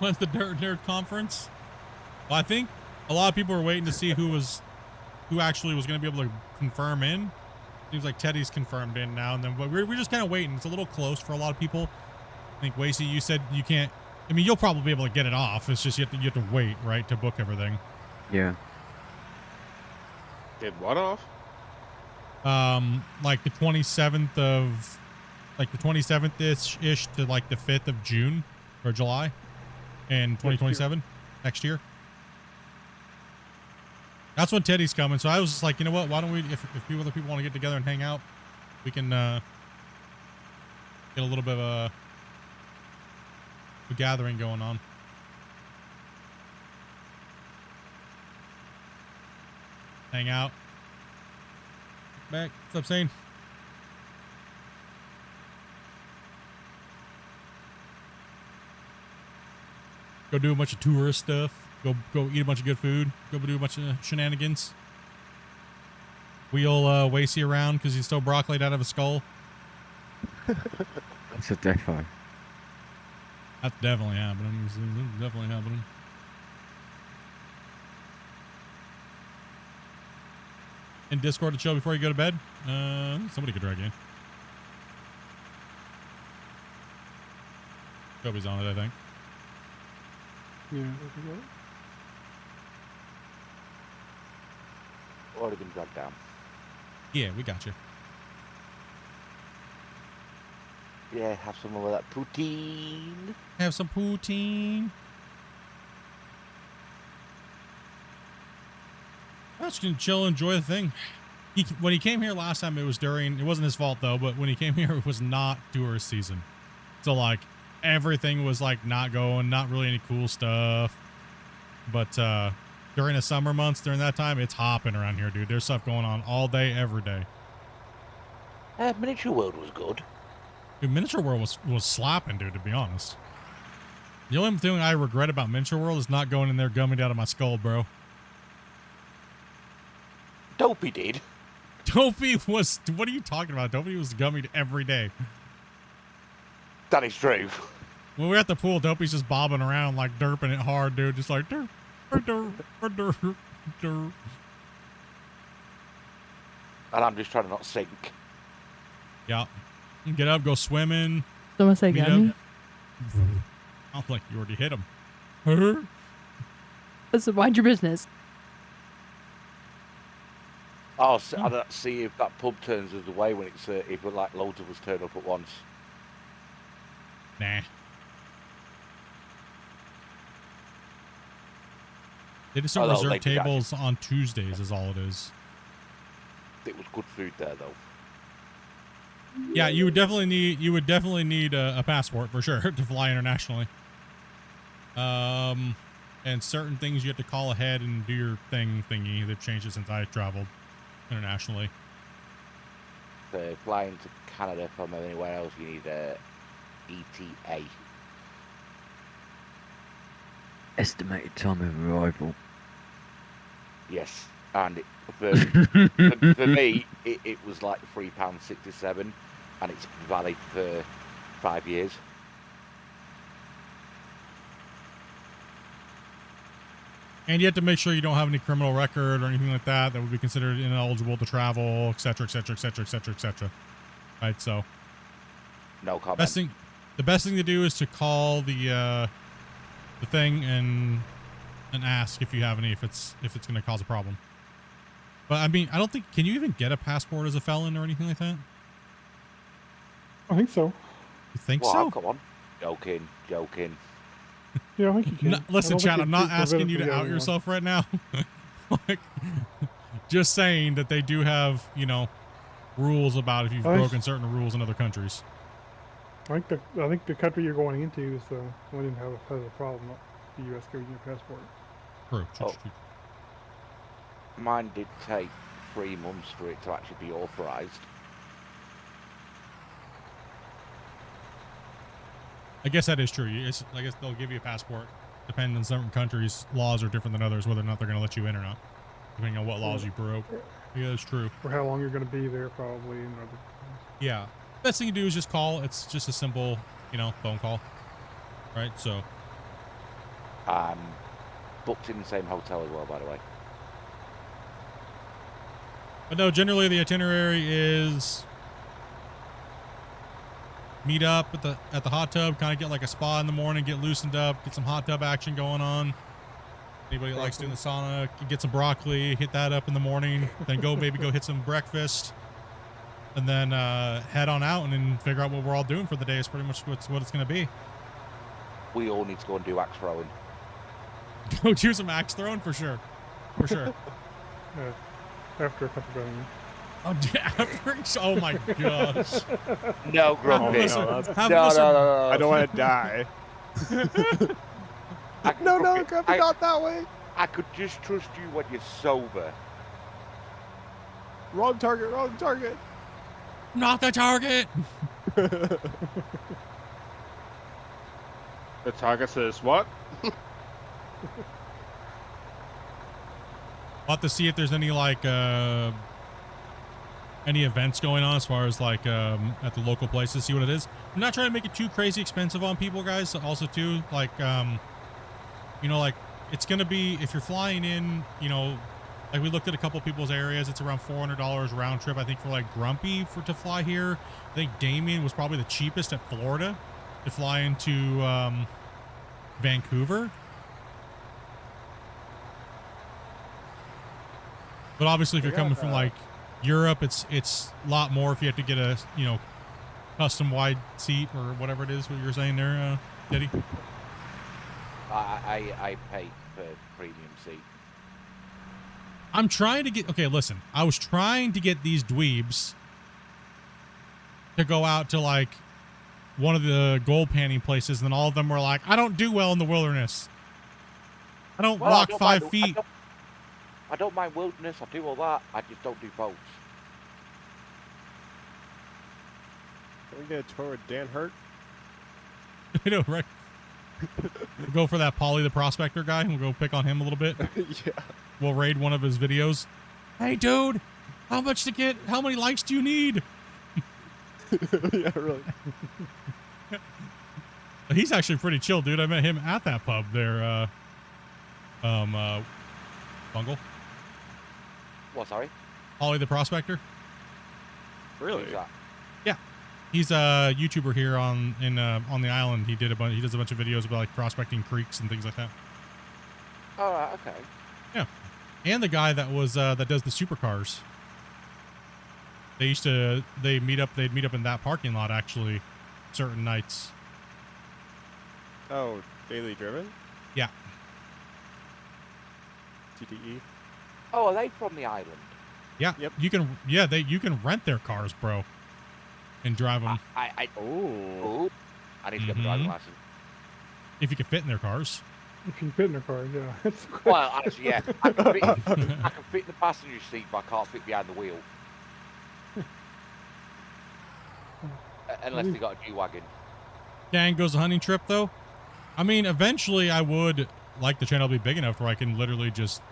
When's the Dirt Nerd Conference? Well, I think a lot of people are waiting to see who actually was going to be able to confirm in. Seems like Teddy's confirmed in now, and then we're just kind of waiting. It's a little close for a lot of people. I think Wasey, you said you can't. I mean, you'll probably be able to get it off. It's just you have to wait, right, to book everything. Yeah. Get what off? Like the 27th of, like the 27th ish to like the 5th of June or July. In 2027, next year. That's when Teddy's coming. So I was just like, you know what? Why don't we, if other people want to get together and hang out, we can get a little bit of a gathering going on. Hang out. Back. What's up, Sane? Go do a bunch of tourist stuff. Go eat a bunch of good food. Go do a bunch of shenanigans. Wheel Wasey around because he's still broccolied out of his skull. That's a defo. That's definitely happening. It's definitely happening. In Discord to chill before you go to bed. Somebody could drag you in. Kobe's on it, I think. Yeah, that'd be good. Already been dragged down. Yeah, we got you. Yeah, have some more of that poutine. Have some poutine. I was just gonna chill, enjoy the thing. When he came here last time, it wasn't his fault though, but when he came here, it was not tourist season. So like everything was like not going, not really any cool stuff. But during the summer months, during that time, it's hopping around here, dude. There's stuff going on all day, every day. Miniature World was good. Dude, Miniature World was slapping, dude, to be honest. The only thing I regret about Miniature World is not going in there gumming out of my skull, bro. Dopey did. Dopey was... What are you talking about? Dopey was gummied every day. That is true. When we were at the pool, Dopey's just bobbing around, like, derping it hard, dude. Just like, derp, derp, derp, derp. And I'm just trying to not sink. Yeah. Get up, go swimming. Someone say gummy? I'm like, you already hit him. So mind your business. Oh, so I don't see if that pub turns us away when it's if like loads of us turn up at once. Nah. They just don't reserve tables on Tuesdays is all it is. It was good food there though. Yeah, you would definitely need a passport for sure to fly internationally. And certain things you have to call ahead and do your thingy. They've changed it since I traveled internationally. So flying to Canada from anywhere else, you need a ETA. Estimated time of arrival. Yes, and for me, it was like £3.67, and it's valid for 5 years. And you have to make sure you don't have any criminal record or anything like that that would be considered ineligible to travel, etc., etc., etc., etc., etc. Right, so. No comment. The best thing to do is to call the thing and ask if you have any, if it's going to cause a problem. But I mean, I don't think, can you even get a passport as a felon or anything like that? I think so. You think well, so? Come on. Joking. Yeah, I think you can. No, listen, Chad, I'm not asking you to out yourself right now. Like, just saying that they do have, you know, rules about if you've broken certain rules in other countries. I think the country you're going into is the one that has a problem. Not the U.S. giving you a passport. True. Mine did take 3 months for it to actually be authorised. I guess that is true. I guess they'll give you a passport. Depending on certain countries, laws are different than others, whether or not they're going to let you in or not, depending on what laws you broke. Yeah, that's true. For how long you're going to be there, probably. And other yeah. Best thing to do is just call. It's just a simple, you know, phone call. Right, so. Booked in the same hotel as well, by the way. But no, generally the itinerary is meet up at the hot tub, kind of get like a spa in the morning, get loosened up, get some hot tub action going on. Anybody that likes doing the sauna, get some broccoli, hit that up in the morning, then maybe go hit some breakfast, and then head on out and then figure out what we're all doing for the day. Is pretty much what it's going to be. We all need to go and do axe throwing. Go do some axe throwing for sure. After a couple games. Oh my gosh. No, Grumpy. No, I don't want to die. No, Grumpy, not that way. I could just trust you when you're sober. Wrong target. Not the target. The target says what? I'll have to see if there's any like any events going on as far as like at the local places, see what it is. I'm not trying to make it too crazy expensive on people, guys. Also too, like you know, like it's gonna be, if you're flying in, you know, like we looked at a couple people's areas, it's around $400 round trip, I think, for like Grumpy to fly here. I think Damien was probably the cheapest at Florida to fly into Vancouver. But obviously if you're coming from like Europe, it's a lot more if you have to get a, you know, custom wide seat or whatever it is what you're saying there, Diddy. I pay for premium seat. I'm trying to get, okay, listen, I was trying to get these dweebs to go out to like one of the gold panning places, and then all of them were like, I don't do well in the wilderness. I don't walk 5 feet. I don't mind wilderness, I do all that, I just don't do boats. Can we get a tour with Dan Hurt? I know, right? We'll go for that Polly the Prospector guy. We'll go pick on him a little bit. Yeah. We'll raid one of his videos. Hey, dude, how many likes do you need? Yeah, really. He's actually pretty chill, dude. I met him at that pub there. Bungle. What, sorry? Polly the Prospector. Really? Who's that? Yeah. He's a YouTuber here on the island. He does a bunch of videos about like prospecting creeks and things like that. All right, okay. Yeah. And the guy that was that does the supercars. They'd meet up in that parking lot actually certain nights. Oh, Daily Driven? Yeah. TTE. Oh, are they from the island? Yeah. Yep. You can rent their cars, bro, and drive them. Oh. I need to get a driving license. If you can fit in their cars. If you can fit in their car, yeah. Well, actually, yeah. I can fit in the passenger seat, but I can't fit behind the wheel. Unless they got a G-Wagon. Gang goes a hunting trip, though. I mean, eventually I would like the channel to be big enough where I can literally just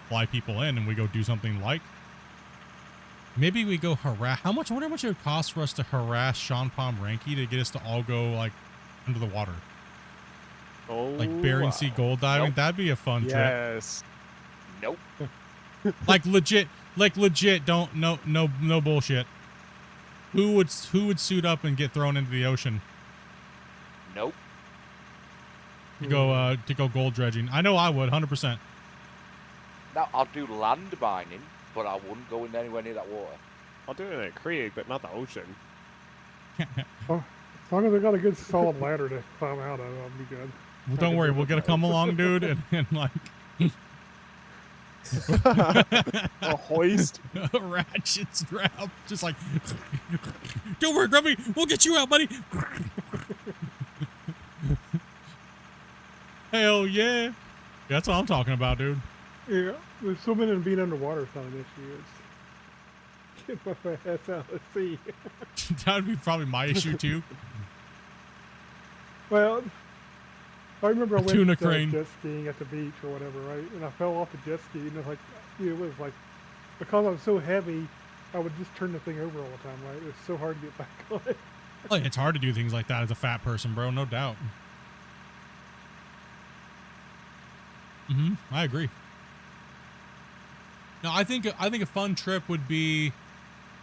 fly people in and we go do something like. Maybe we go harass. I wonder how much it would cost for us to harass Sean Palm Ranky to get us to all go like under the water. Oh, like Bering Sea gold diving. Nope. That'd be a fun trip. Yes. Nope. Like legit. Don't no bullshit. Who would suit up and get thrown into the ocean? Nope. To go gold dredging. I know I would, 100%. Now, I'll do land mining, but I wouldn't go in anywhere near that water. I'll do it in a creek, but not the ocean. As long as I got a good solid ladder to climb out of, I'll be good. Well, don't worry, we'll get to come along, dude, and like a hoist, a ratchet strap, just like, don't worry, Grumpy, we'll get you out, buddy. Hell yeah, that's what I'm talking about, dude. Yeah, with swimming and being underwater is not an issue. It's get my ass out of the sea. That would be probably my issue too. Well, I remember I went tuna crane. jet skiing at the beach or whatever, right? And I fell off the jet ski, and it was like because I was so heavy, I would just turn the thing over all the time, right? It was so hard to get back on it. Oh, it's hard to do things like that as a fat person, bro. No doubt. I agree. No, I think a fun trip would be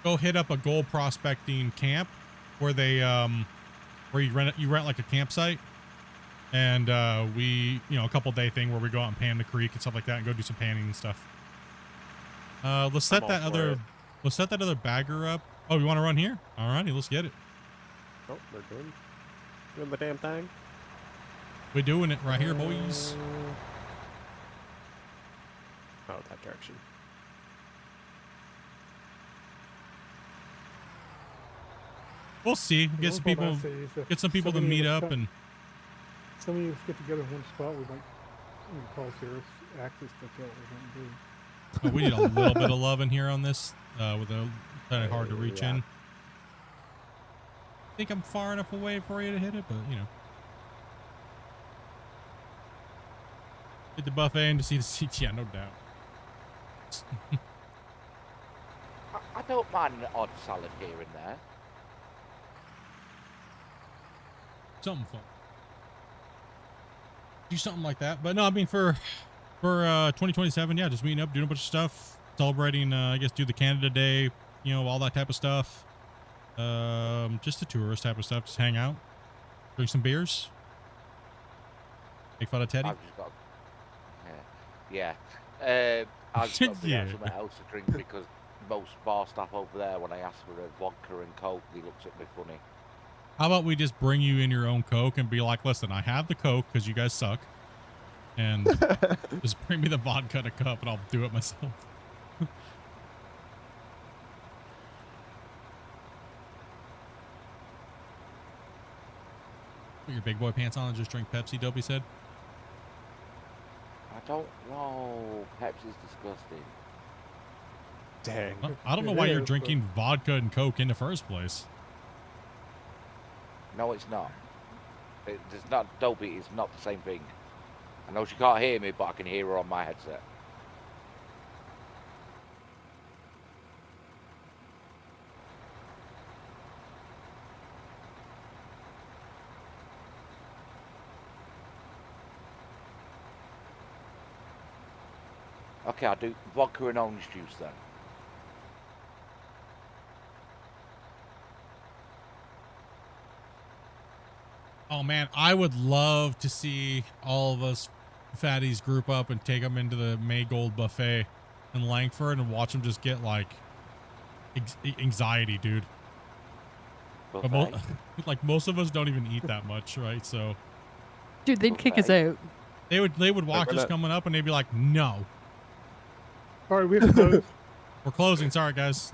go hit up a gold prospecting camp where they where you rent like a campsite, and we a couple day thing where we go out and pan the creek and stuff like that and go do some panning and stuff. Let's set that other bagger up. Oh, you want to run here? Alrighty, let's get it. Oh, we're doing the damn thing. We're doing it right here, boys. Oh, that direction. We'll see. Get some people to meet up, and some of us get together in one spot. We might call Sarah's access to tell or something. We need a little bit of love in here on this, with a kind of hard to reach in. I think I'm far enough away for you to hit it, but hit the buffet and to see the seats. Yeah, no doubt. I don't mind an odd salad here and there. Something fun. Do something like that. But no, I mean for 2027, yeah, just meeting up, doing a bunch of stuff, celebrating. I guess do the Canada Day, you know, all that type of stuff. Just the tourist type of stuff. Just hang out, drink some beers, make fun of Teddy. I've just got, I've just got to figure out something else to drink because most bar staff over there, when I ask for a vodka and Coke, he looks at me funny. How about we just bring you in your own Coke and be like, listen, I have the Coke because you guys suck, and just bring me the vodka in a cup and I'll do it myself. Put your big boy pants on and just drink Pepsi, Dopey said. I don't know. Pepsi's disgusting. Dang. Well, I don't know why you're drinking vodka and Coke in the first place. No, it's not. It's not Dopey. It's not the same thing. I know she can't hear me, but I can hear her on my headset. Okay, I'll do vodka and orange juice then. Oh man, I would love to see all of us fatties group up and take them into the Maygold buffet in Langford and watch them just get like anxiety, dude. But like most of us don't even eat that much, right? So, dude, they'd kick us out. They would watch us coming up and they'd be like, "No, all right, we have to close. We're closing. Sorry, guys."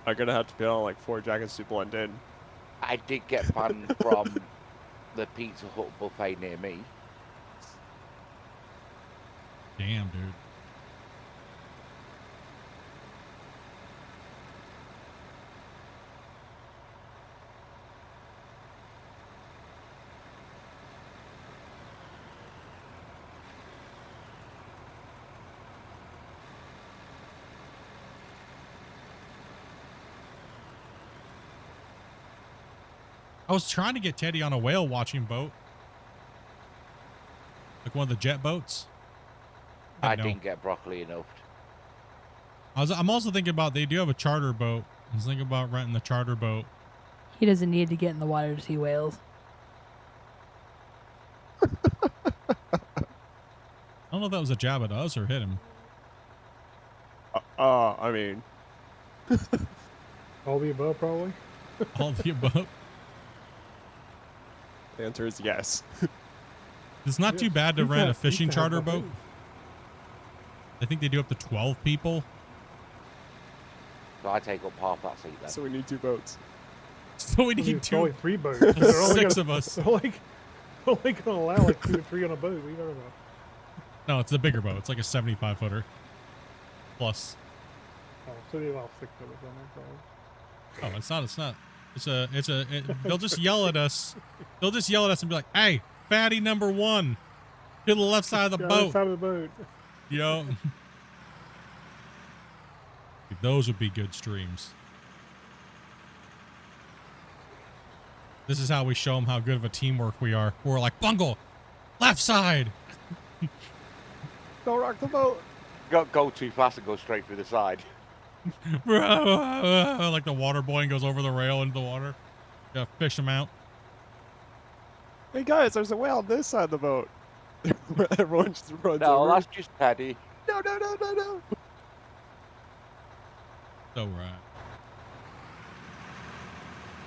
I'm gonna have to put on like 4 jackets to blend in. I did get banned from the Pizza Hut buffet near me. Damn, dude. I was trying to get Teddy on a whale watching boat. Like one of the jet boats. I didn't get broccoli enough. I'm also thinking about, they do have a charter boat. I was thinking about renting the charter boat. He doesn't need to get in the water to see whales. I don't know if that was a jab at us or hit him. I mean. All the above, probably. All the above. The answer is yes. It's not too bad to rent a fishing charter boat. I think they do up to 12 people. So I take up half that seat then. So we need 2 boats. So we need 2. Only 3 boats. 6 of us. They're only going to allow like 2 or 3 on a boat. We don't know. No, it's the bigger boat. It's like a 75-footer. Plus. Oh, so they allow 6 of us on there, probably. Oh, it's not. They'll just yell at us. They'll just yell at us and be like, "Hey, fatty number 1, to the left side of the boat." Left side of the boat. Yo. Those would be good streams. This is how we show them how good of a teamwork we are. We're like, Bungle, left side. Don't rock the boat. Go too fast and go straight through the side. Like the water boy goes over the rail into the water. Yeah, fish him out. Hey guys, there's a whale on this side of the boat. Everyone just runs No, over. that's just Paddy. No. So right.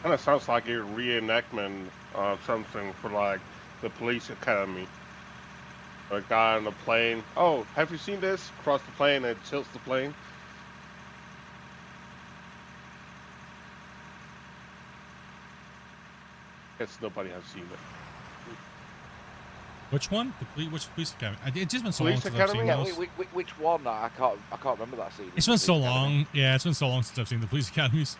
Kind of sounds like a reenactment of something for like the police academy. A guy on the plane. Oh, have you seen this? Across the plane, and it tilts the plane. Guess nobody has seen it. Which one? Which police academy? It's just been so Police long since I've seen Academy? those. Which one? I can't remember that scene. It's been so long. Yeah, it's been so long since I've seen the police academies.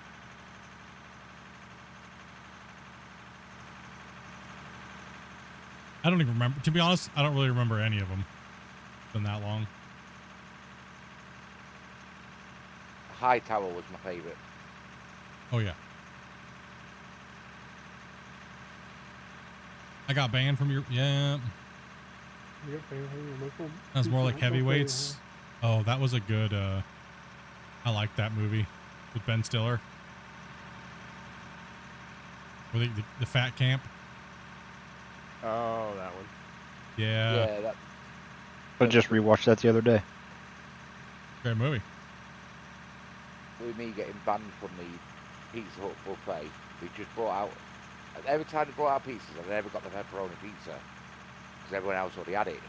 I don't even remember. To be honest, I don't really remember any of them. It's been that long. Hightower was my favourite. Oh yeah. I got banned from your You got banned from your local. That's more like pizza hut buffet, heavyweights. Oh, that was a good. I like that movie with Ben Stiller. Where the fat camp. Oh, that one. Yeah. Yeah, that. I just rewatched that the other day. Great movie. With me getting banned from the Pizza Hut buffet, they just brought out. Every time they brought out pizzas, I never got the pepperoni pizza because everyone else already had it.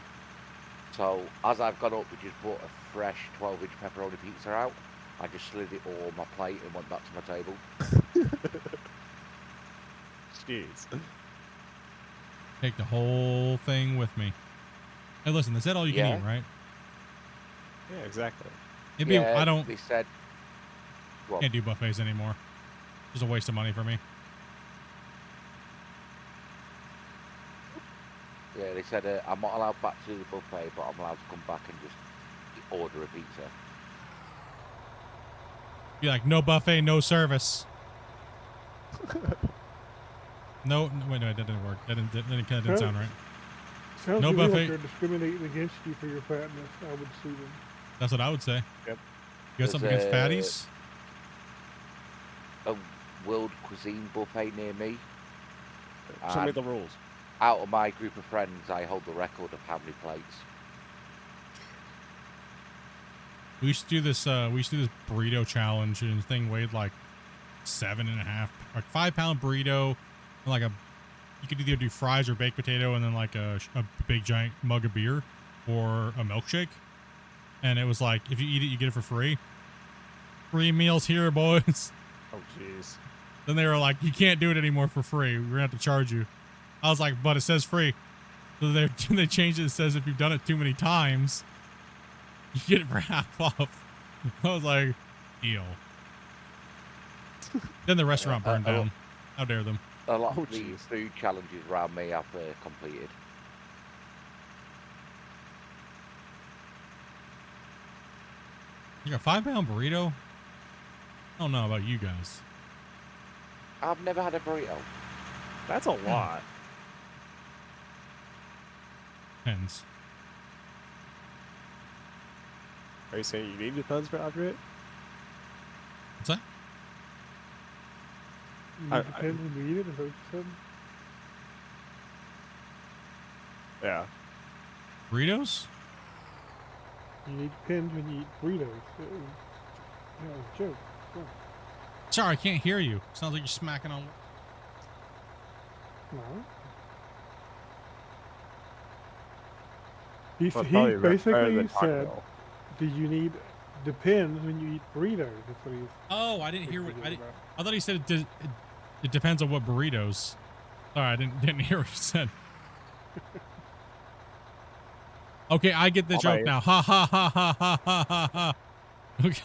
So as I've got up, we just brought a fresh 12-inch pepperoni pizza out. I just slid it all on my plate and went back to my table. Jeez. Take the whole thing with me. Hey, listen, is that all you can eat, right? Yeah, exactly. Maybe Yeah, I don't. They said. Well, Can't do buffets anymore. Just a waste of money for me. yeah, they said I'm not allowed back to the buffet, but I'm allowed to come back and just order a pizza. Be like, no buffet, no service. No, wait, no, that didn't work. That kind of didn't sound right. Sounds No to me buffet. like they're discriminating against you for your fatness. I would sue them. That's what I would say. Yep. You got something against fatties? A world cuisine buffet near me. Show me the rules. Out of my group of friends, I hold the record of how many plates. We used to do this. We used to do this burrito challenge, and the thing weighed like 7.5, like 5-pound burrito, and like a. You could either do fries or baked potato, and then like a big giant mug of beer, or a milkshake. And it was like, if you eat it, you get it for free. Free meals here, boys. Oh, jeez. Then they were like, you can't do it anymore for free. We're gonna have to charge you. I was like, but it says free. So they changed it. It says if you've done it too many times, you get it for half off. I was like, deal. Then the restaurant burned down. How dare them? A lot of the food challenges around me I've completed. You got a 5-pound burrito? I don't know about you guys. I've never had a burrito. That's a lot. Depends. Are you saying you need the tons for after it? What's that? It depends when you eat it, is that what you said? Yeah. Burritos? You need pins when you eat burritos. It was a joke. Yeah. Sorry, I can't hear you. Sounds like you're smacking on. No. He probably better basically than Taco said, Bell. "Do you need depends when you eat burritos?" That's what he's. Oh, I didn't hear what thinking about. I thought he said it depends on what burritos. Sorry, I didn't hear what he said. Okay, I get the All joke right. now. Ha ha ha ha ha ha ha ha. Okay.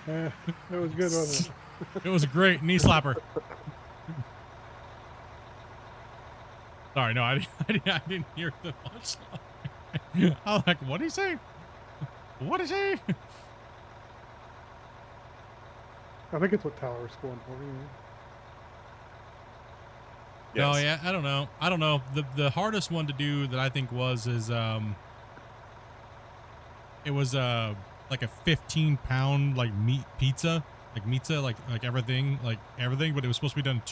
That was good, wasn't it? It was a great knee slapper. Sorry, no, I didn't hear the punchline. I was like, what did he say? What did he say? I think it's what Tyler's going for. Yeah. No, yeah, I don't know. The hardest one to do that I think was it was like a 15-pound like meat pizza, like everything, but it was supposed to be done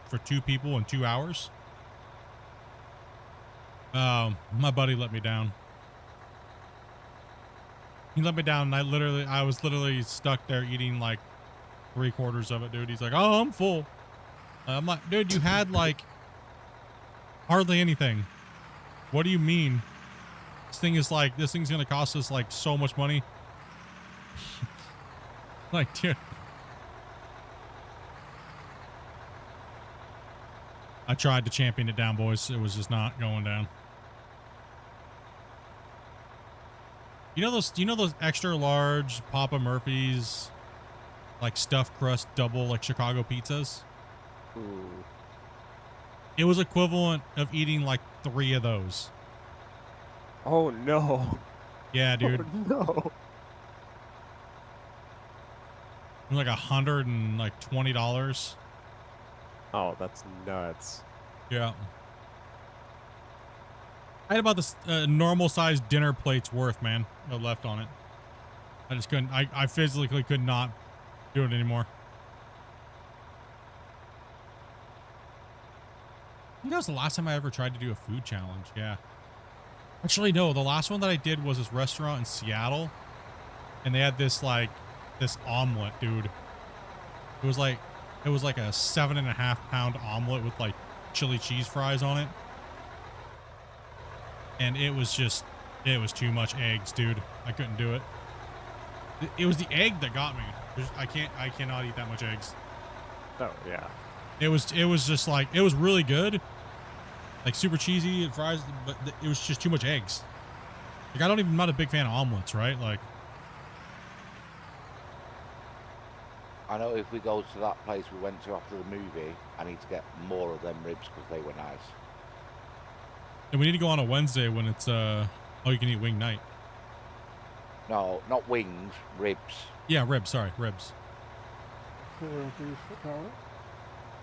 for 2 people in 2 hours. My buddy let me down. He let me down, and I was literally stuck there eating like 3/4 of it, dude. He's like, "Oh, I'm full." I'm like, "Dude, you had like hardly anything. What do you mean? This thing's gonna cost us like so much money." Like, dude. I tried to champion it down, boys. It was just not going down. You know those extra large Papa Murphy's like stuffed crust double like Chicago pizzas? Ooh. It was equivalent of eating like 3 of those. Oh no. Yeah, dude. Oh, no. Like $120. Oh, that's nuts. Yeah. I had about this normal sized dinner plate's worth, man, left on it. I just couldn't, I physically could not do it anymore. I think that was the last time I ever tried to do a food challenge. Yeah. Actually, no, the last one that I did was this restaurant in Seattle. And they had this, like, this omelet, dude. It was like a 7.5 pound omelet with like chili cheese fries on it. And it was too much eggs, dude. I couldn't do it. It was the egg that got me. I cannot eat that much eggs. Oh, yeah. It was just like, it was really good. Like super cheesy and fries, but it was just too much eggs. Like I'm not a big fan of omelets, right? Like, I know if we go to that place we went to after the movie, I need to get more of them ribs because they were nice. and we need to go on a Wednesday when it's all you can eat wing night. No, not wings, ribs. Yeah, ribs. Sorry, ribs. Yeah,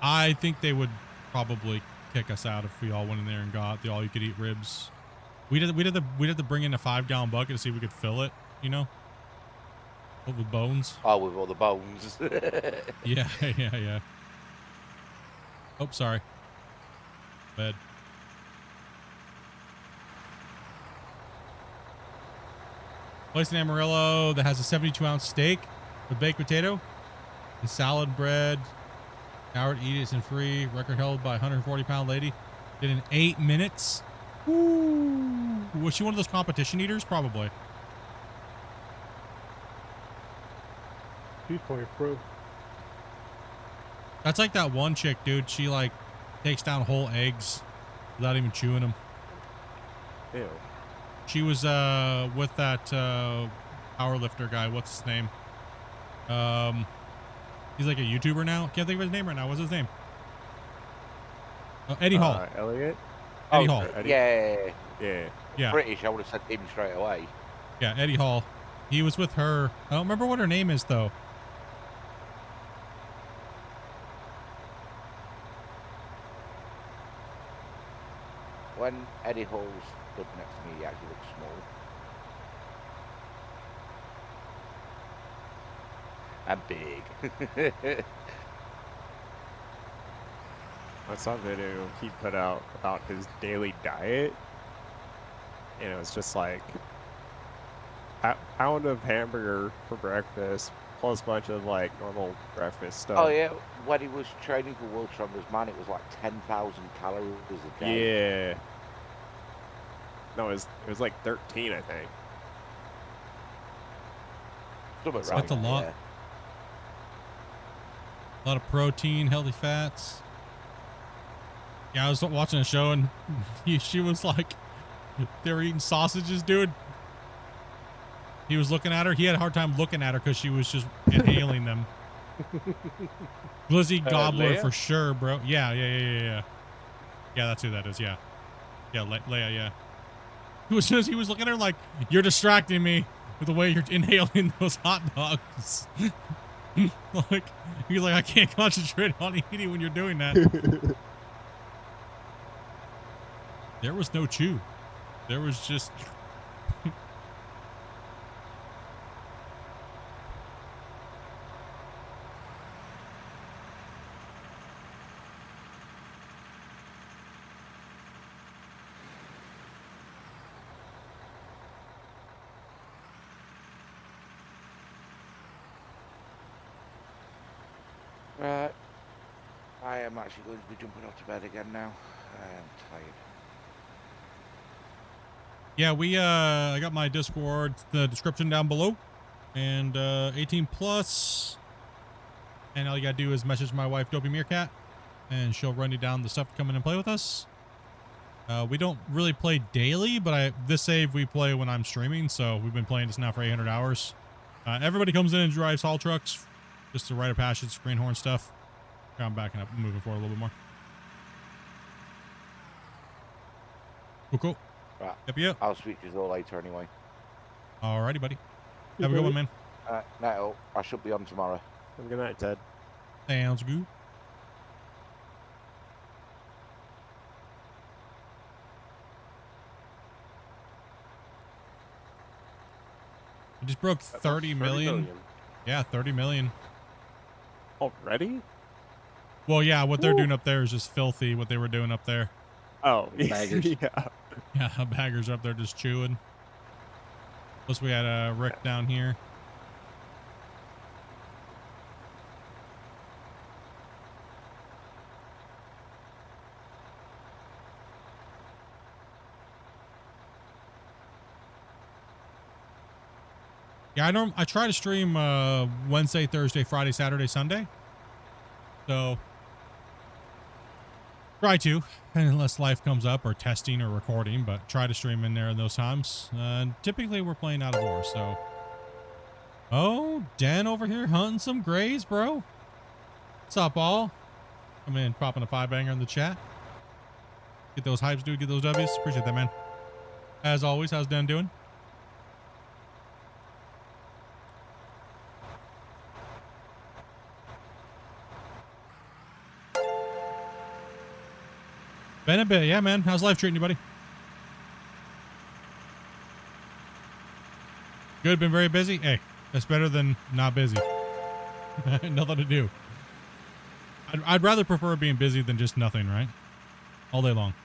I think they would probably kick us out if we all went in there and got the all-you-could-eat ribs. We'd have to bring in a 5-gallon bucket to see if we could fill it. You know, with bones. Oh, with all the bones. Yeah. Oh, sorry. Bad. Place in Amarillo that has a 72-ounce steak with baked potato and salad bread. Hour to eat it and free. Record held by a 140-pound lady. Did in 8 minutes. Ooh. Was she one of those competition eaters? Probably. She's probably a pro. That's like that one chick, dude. She like takes down whole eggs without even chewing them. Ew. She was with that powerlifter guy. What's his name? He's like a YouTuber now. Can't think of his name right now. What's his name? Eddie Hall. Elliot? Eddie Hall. Yeah. British, I would have said him straight away. Yeah, Eddie Hall. He was with her. I don't remember what her name is, though. When Eddie Hall stood next to me, he actually looked small. And big. I saw a video he put out about his daily diet. And it was just like a pound of hamburger for breakfast, plus a bunch of like normal breakfast stuff. Oh yeah, when he was training for World Strongest Man, it was like 10,000 calories a day. Yeah. No, it was like 13, I think. That's a lot. Yeah. A lot of protein, healthy fats. Yeah, I was watching a show and she was like, they were eating sausages, dude. He was looking at her. He had a hard time looking at her because she was just inhaling them. Glizzy Gobbler Leia? for sure, bro. Yeah. Yeah, that's who that is. Yeah. Yeah, Leia, yeah. He was looking at her like, you're distracting me with the way you're inhaling those hot dogs. Like, he's like, I can't concentrate on eating when you're doing that. There was no chew. There was just... Right. I am actually going to be jumping off to bed again now. I am tired. Yeah, I got my Discord, the description down below, and 18 plus, and all you gotta do is message my wife Dopey Meerkat, and she'll run you down the stuff to come in and play with us. We don't really play daily, but this save we play when I'm streaming, so we've been playing this now for 800 hours. Everybody comes in and drives haul trucks, just to rite of passage, greenhorn stuff. Okay, I'm backing up, moving forward a little bit more. Cool. Right. Yep. I'll speak to you all later anyway. Alrighty, buddy. Have a good one, man. No, I should be on tomorrow. Good night, Ted. Sounds good. We just broke 30 million. Yeah, 30 million. Already? Well, yeah, what they're doing up there is just filthy, what they were doing up there. Oh, Baggers. yeah. Yeah, baggers are up there just chewing. Plus we had Rick down here. Yeah, I try to stream Wednesday, Thursday, Friday, Saturday, Sunday. So try to, unless life comes up or testing or recording, but try to stream in there in those times. Typically we're playing out of war, so. Oh, Dan over here hunting some grays, bro. What's up, all? Come in, popping a 5-banger in the chat. Get those hypes, dude. Get those W's. Appreciate that, man. As always, how's Dan doing? Been a bit, yeah, man. How's life treating you, buddy? Good, been very busy? Hey, that's better than not busy. Nothing to do. I'd rather prefer being busy than just nothing, right? All day long.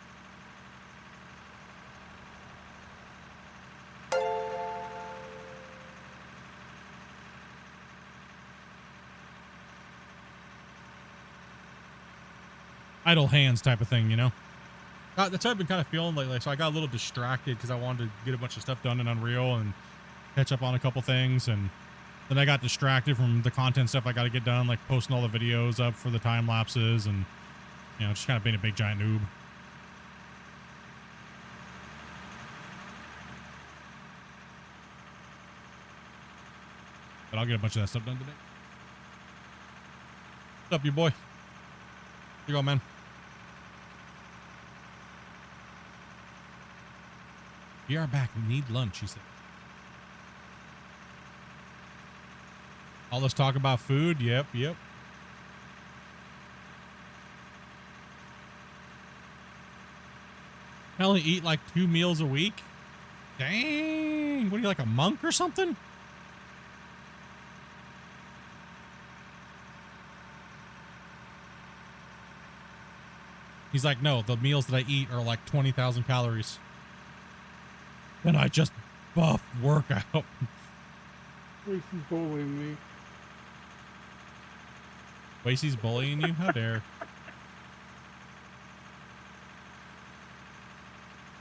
Idle hands type of thing, you know? That's what I've been kind of feeling lately. So I got a little distracted because I wanted to get a bunch of stuff done in Unreal and catch up on a couple things. And then I got distracted from the content stuff I got to get done, like posting all the videos up for the time lapses and, you know, just kind of being a big giant noob. But I'll get a bunch of that stuff done today. What's up, you boy? Here you go, man. We are back. Need lunch, he said. All this talk about food. Yep, yep. I only eat like 2 meals a week. Dang. What are you, like a monk or something? He's like, no, the meals that I eat are like 20,000 calories. Then I just buff workout. Wasey's bullying me. Wasey's bullying you? How dare.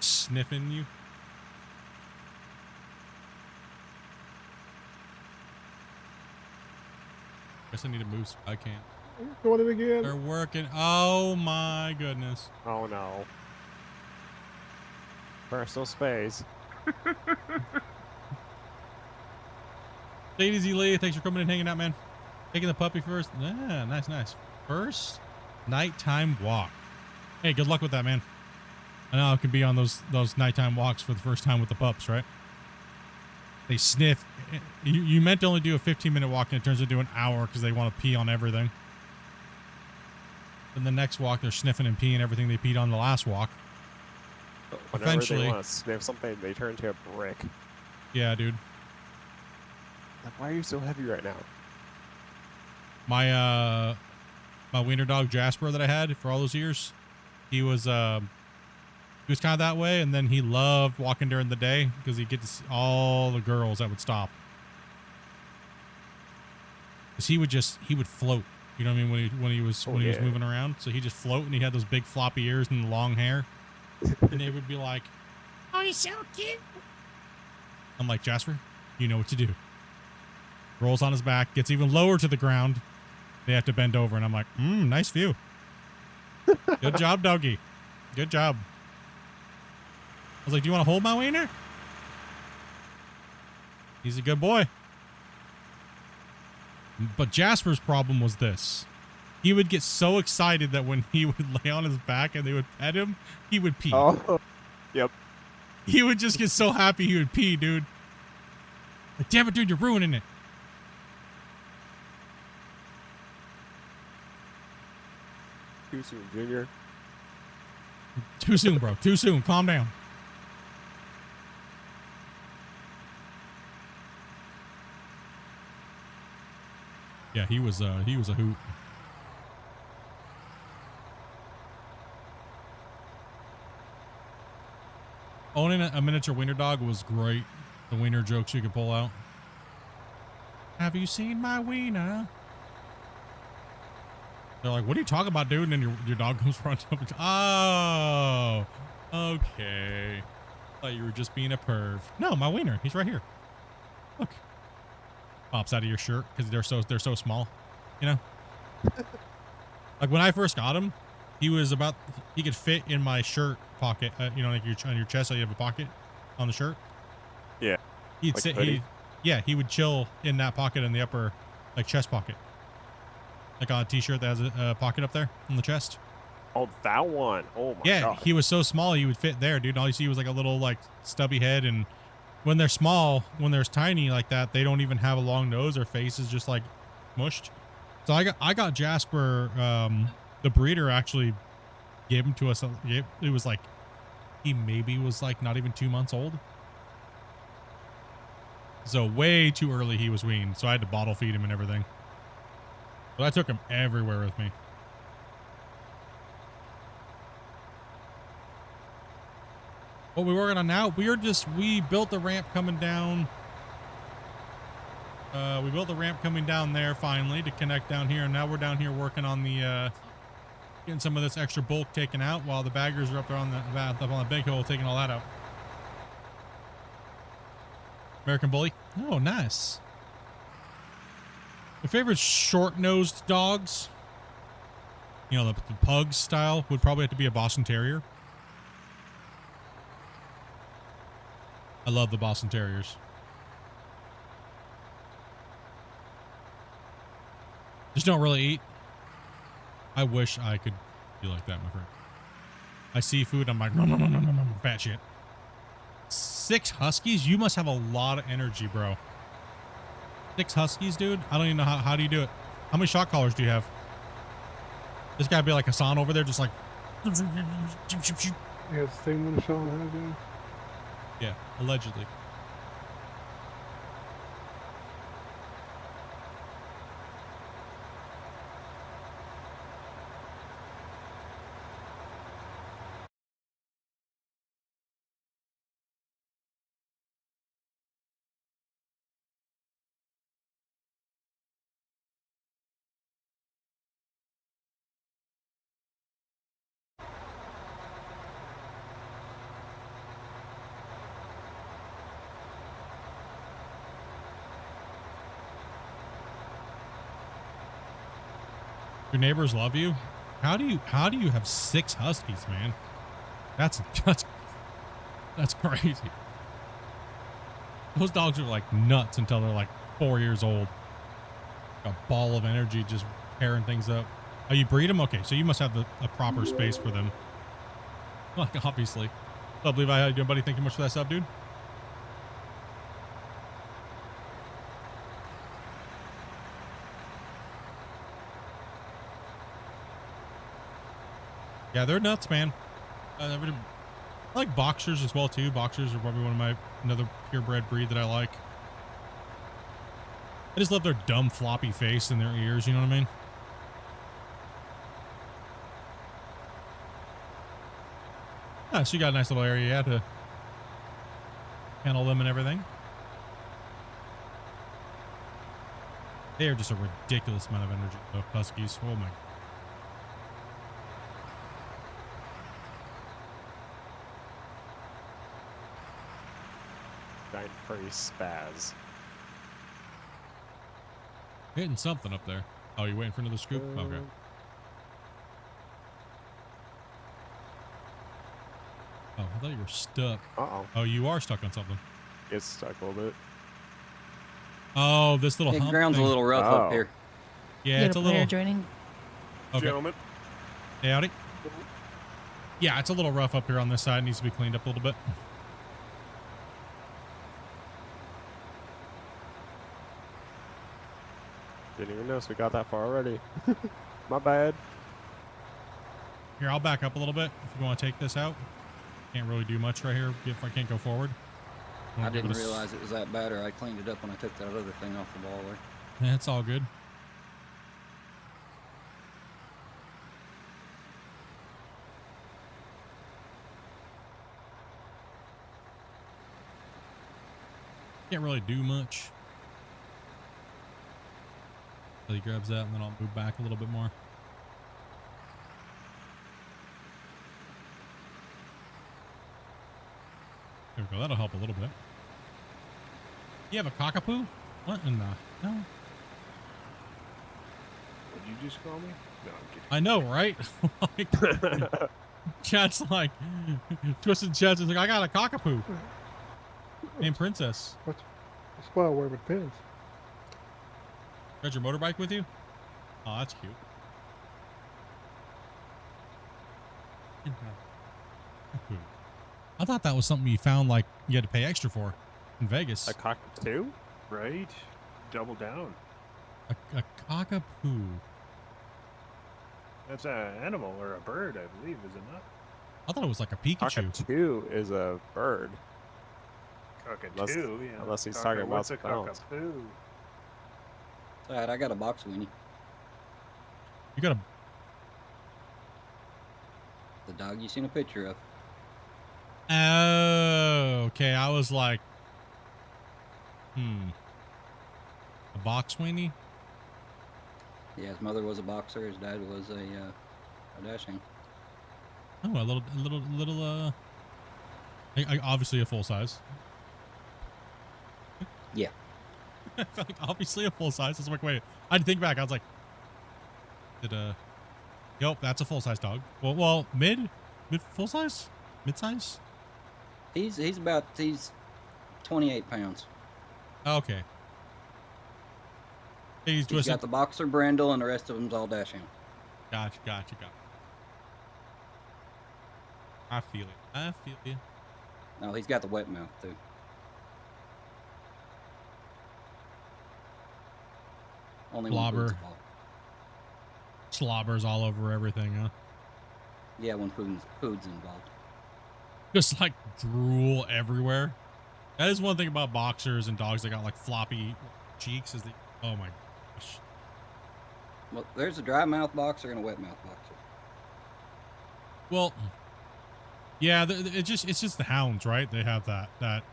Sniffing you? Guess I need to move so I can't. Doing it again. They're working. Oh my goodness. Oh no. Personal space. Take it easy, Lee. Thanks for coming and hanging out, man. Taking the puppy first. Yeah, nice, nice. First nighttime walk. Hey, good luck with that, man. I know I can be on those nighttime walks for the first time with the pups, right? They sniff. You meant to only do a 15-minute walk, and it turns into an hour because they want to pee on everything. Then the next walk, they're sniffing and peeing everything they peed on the last walk. Whenever Eventually, they want to sniff something, they turn into a brick. Yeah, dude. Like, why are you so heavy right now? My my wiener dog Jasper that I had for all those years, he was kind of that way, and then he loved walking during the day because he'd get to see all the girls that would stop. Because he would float. You know what I mean? When he was moving around, so he just float, and he had those big floppy ears and the long hair, and they would be like, "Oh, you're so cute." I'm like, Jasper, you know what to do. Rolls on his back, gets even lower to the ground. They have to bend over, and I'm like, nice view. Good job, doggy. Good job. I was like, do you want to hold my wiener? He's a good boy. But Jasper's problem was this. He would get so excited that when he would lay on his back and they would pet him, he would pee. Oh, yep. He would just get so happy he would pee, dude. Like, damn it, dude, you're ruining it. Too soon, Junior. Too soon, bro. Too soon. Calm down. Yeah, he was a hoot. Owning a miniature wiener dog was great. The wiener jokes you could pull out. Have you seen my wiener? They're like, what are you talking about, dude? And then your dog comes running up. Oh, okay. Thought you were just being a perv. No, my wiener. He's right here. Look. Pops out of your shirt because they're so small. You know? Like when I first got him, he could fit in my shirt pocket. You know, like on your chest, so you have a pocket on the shirt. Yeah. He'd like sit. hoodie? He would chill in that pocket in the upper, like chest pocket. Like on a t-shirt that has a pocket up there on the chest. Oh, that one. Oh my god. Yeah, he was so small he would fit there, dude. All you see was like a little like stubby head, and when they're small, when they're tiny like that, they don't even have a long nose. Their face is just like mushed. So I got Jasper. The breeder actually gave him to us. It was like he maybe was like not even 2 months old. So way too early he was weaned. So I had to bottle feed him and everything. But I took him everywhere with me. What we're working on now, we built the ramp coming down. We built the ramp coming down there finally to connect down here. And now we're down here working on the, getting some of this extra bulk taken out while the baggers are up there on the big hole taking all that out. American Bully. Oh, nice. My favorite short-nosed dogs, you know, the pug style, would probably have to be a Boston Terrier. I love the Boston Terriers. Just don't really eat. I wish I could be like that, my friend. I see food, I'm like, no, fat shit. 6 huskies? You must have a lot of energy, bro. 6 huskies, dude? I don't even know how do you do it? How many shot callers do you have? This guy be like Hassan over there, just like. Yeah, it's the same one Sean has, yeah. Yeah, allegedly. Your neighbors love you. How do you have 6 huskies, man? That's crazy. Those dogs are like nuts until they're like 4 years old. A ball of energy just tearing things up. Oh, you breed them? Okay, so you must have a proper space for them. Like, obviously. What's up, Levi? How you doing, buddy? Thank you much for that sub, dude. Yeah, they're nuts, man. I like boxers as well too. Boxers are probably another purebred breed that I like. I just love their dumb floppy face and their ears. You know what I mean? Ah, so you got a nice little area to handle them and everything. They are just a ridiculous amount of energy, though, huskies. Oh my. Giant furry spaz. Hitting something up there. Oh, you waiting for another scoop? Okay. Oh, I thought you were stuck. Uh-oh. Oh, you are stuck on something. It's stuck a little bit. Oh, this little hump ground's thing. a little rough up here. Yeah, it's a little. Joining. Okay. Gentlemen. Hey, howdy. Yeah, it's a little rough up here on this side. It needs to be cleaned up a little bit. Didn't even notice we got that far already. My bad. Here, I'll back up a little bit if you want to take this out. Can't really do much right here if I can't go forward. I didn't realize it was that bad, or I cleaned it up when I took that other thing off the ball there. Yeah, it's all good. Can't really do much. So he grabs that, and then I'll move back a little bit more. There we go. That'll help a little bit. You have a cockapoo? What in the hell? Did you just call me? No, I'm kidding. I know, right? Like, chat's like, Twisted Chat's like, I got a cockapoo. Named Princess. That's why I wear my pins. Got your motorbike with you? Oh, that's cute. I thought that was something you found like you had to pay extra for in Vegas. A cockatoo? Right? Double down. A cockapoo. That's an animal or a bird, I believe, is it not? I thought it was like a Pikachu. Cockatoo is a bird. Cockatoo, yeah. Unless he's talking about what's a something else. cockapoo? Alright, I got a box weenie. You got a... The dog you seen a picture of. Oh, okay. I was like, a box weenie? Yeah, his mother was a boxer. His dad was a dashing. Oh, a little, obviously a full size. Yeah. I felt like obviously a full size. I was like, wait, I had to think back. I was like, yep, that's a full size dog. Well, mid full size, mid size. He's 28 pounds. Okay. He's got the boxer brindle, and the rest of them's all dashing. Gotcha. I feel you. No, he's got the wet mouth too. Only Slobber. One Slobbers all over everything, huh? Yeah, when food's involved. Just like drool everywhere. That is one thing about boxers and dogs that got like floppy cheeks is they, oh my gosh. Well, there's a dry mouth boxer and a wet mouth boxer. Well, yeah, it's just the hounds, right? They have that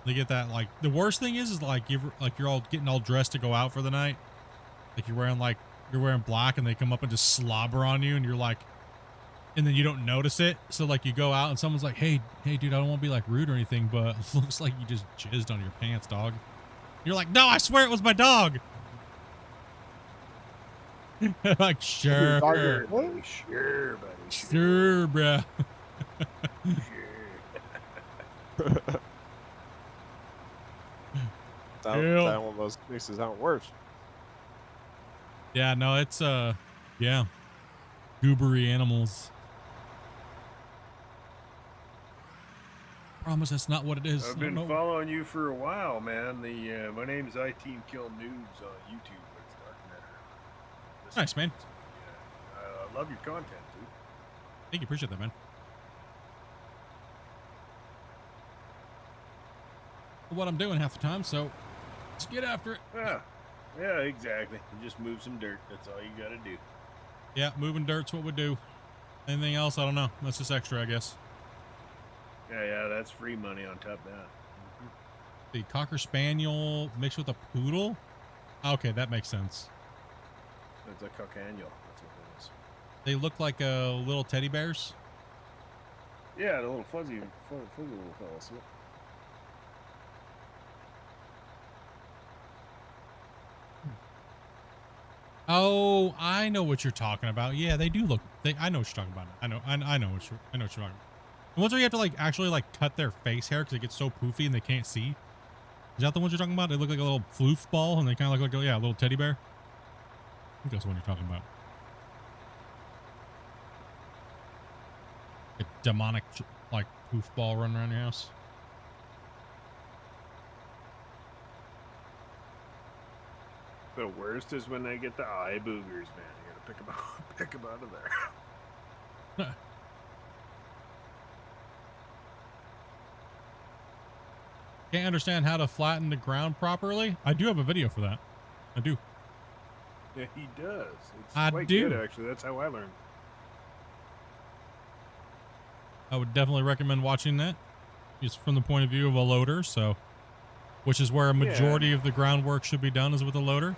they get that, like, the worst thing is like you're all getting all dressed to go out for the night. Like you're wearing black and they come up and just slobber on you and you're like, and then you don't notice it. So like you go out and someone's like, hey dude, I don't want to be like rude or anything, but it looks like you just jizzed on your pants, dog. You're like, no, I swear it was my dog. Like, sure. Sure, buddy. Sure. Sure, bruh. That one of those makes it sound worse. Yeah, no, it's yeah, goobery animals. Promise that's not what it is. I've been following you for a while, man. My name's iTeam Kill Noobs on YouTube. It's Dark Matter. Nice, man. I love your content, dude. Thank you, appreciate that, man. What I'm doing half the time, so let's get after it. Yeah, exactly. You just move some dirt. That's all you gotta do. Yeah, moving dirt's what we do. Anything else? I don't know. That's just extra, I guess. Yeah, that's free money on top of that. The Cocker Spaniel mixed with a poodle? Okay, that makes sense. It's a cockaniel. That's what it is. They look like little teddy bears. Yeah, the little fuzzy little fellas. Yep. Oh, I know what you're talking about. Yeah, they do look. I know what you're talking about. I know what you're talking about. The ones where you have to like actually like cut their face hair because it gets so poofy and they can't see. Is that the ones you're talking about? They look like a little floof ball and they kind of look like a little teddy bear. I think that's the one you're talking about. A demonic like poof ball running around your house. The worst is when they get the eye boogers, man. You gotta pick him out, pick him out of there. Can't understand how to flatten the ground properly. I do have a video for that. I do. Yeah, he does. It's I quite do. good, actually. That's how I learned. I would definitely recommend watching that. It's from the point of view of a loader, so which is where a majority of the groundwork should be done is with a loader.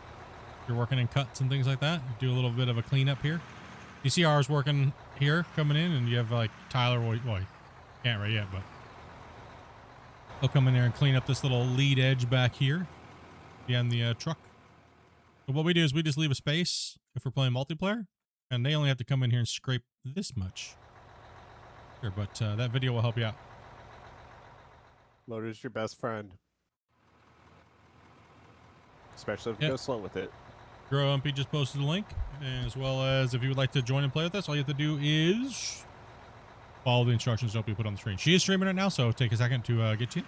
If you're working in cuts and things like that, you do a little bit of a cleanup here. You see ours working here coming in, and you have like Tyler. Well, you can't right yet, but he'll come in there and clean up this little lead edge back here behind the truck. So what we do is we just leave a space if we're playing multiplayer, and they only have to come in here and scrape this much. Here, but that video will help you out. Loader's your best friend. Especially if you go slow with it. GrowUmpy just posted a link, as well as if you would like to join and play with us, all you have to do is follow the instructions that we put on the screen. She is streaming it now, so take a second to get to you.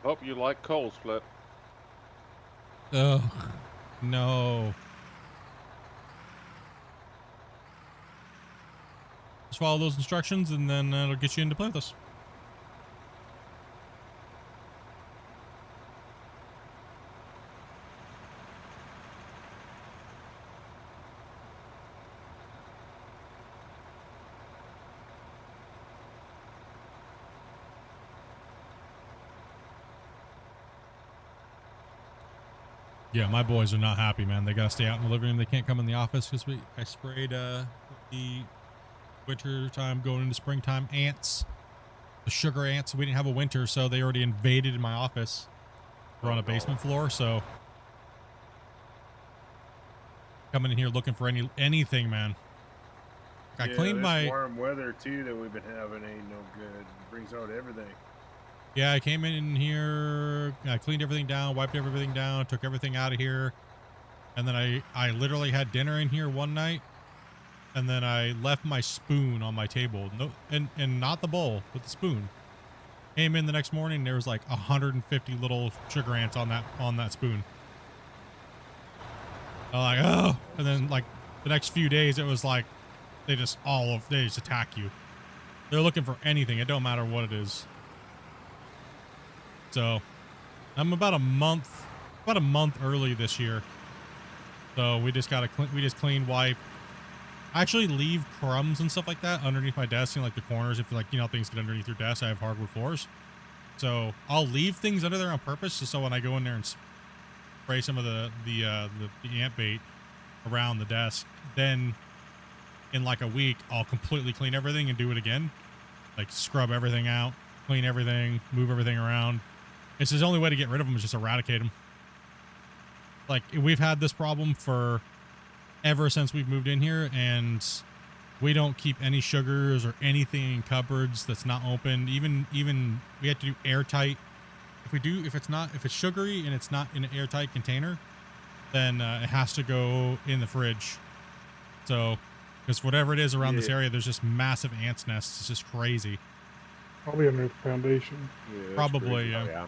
Hope you like coal split. Oh, no. Just follow those instructions, and then it'll get you into play with us. Yeah, my boys are not happy, man. They gotta stay out in the living room. They can't come in the office because I sprayed the winter time going into springtime ants, the sugar ants. We didn't have a winter, so they already invaded my office. We're on a basement floor, so coming in here looking for anything, man. I cleaned my warm weather too that we've been having ain't no good. It brings out everything. Yeah, I came in here, I cleaned everything down, wiped everything down, took everything out of here. And then I literally had dinner in here one night. And then I left my spoon on my table. No, and not the bowl, but the spoon. Came in the next morning, there was like 150 little sugar ants on that spoon. I'm like, oh. And then like the next few days, it was like they just attack you. They're looking for anything. It don't matter what it is. So I'm about a month early this year. So we just clean, wipe. I actually leave crumbs and stuff like that underneath my desk in like the corners. If like, things get underneath your desk, I have hardwood floors. So I'll leave things under there on purpose. Just so when I go in there and spray some of the ant bait around the desk, then in like a week, I'll completely clean everything and do it again. Like scrub everything out, clean everything, move everything around. It's the only way to get rid of them is just eradicate them. Like we've had this problem for ever since we've moved in here, and we don't keep any sugars or anything in cupboards that's not opened. Even we have to do airtight. If it's sugary and it's not in an airtight container, then it has to go in the fridge. So, because whatever it is around this area, there's just massive ants nests. It's just crazy. Probably under the foundation. Yeah, probably, yeah. Oh, yeah.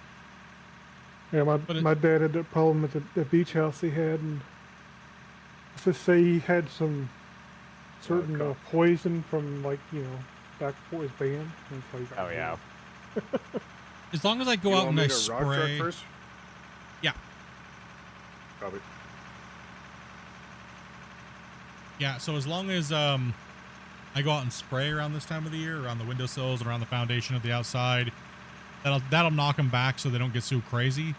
Yeah, my dad had that problem at the beach house he had, and let's just say he had some certain poison from back before his band. That's how he got Oh yeah. As long as I go out and I spray. First? Yeah. Probably. Yeah, so as long as I go out and spray around this time of the year, around the windowsills, around the foundation of the outside, that'll knock them back so they don't get so crazy.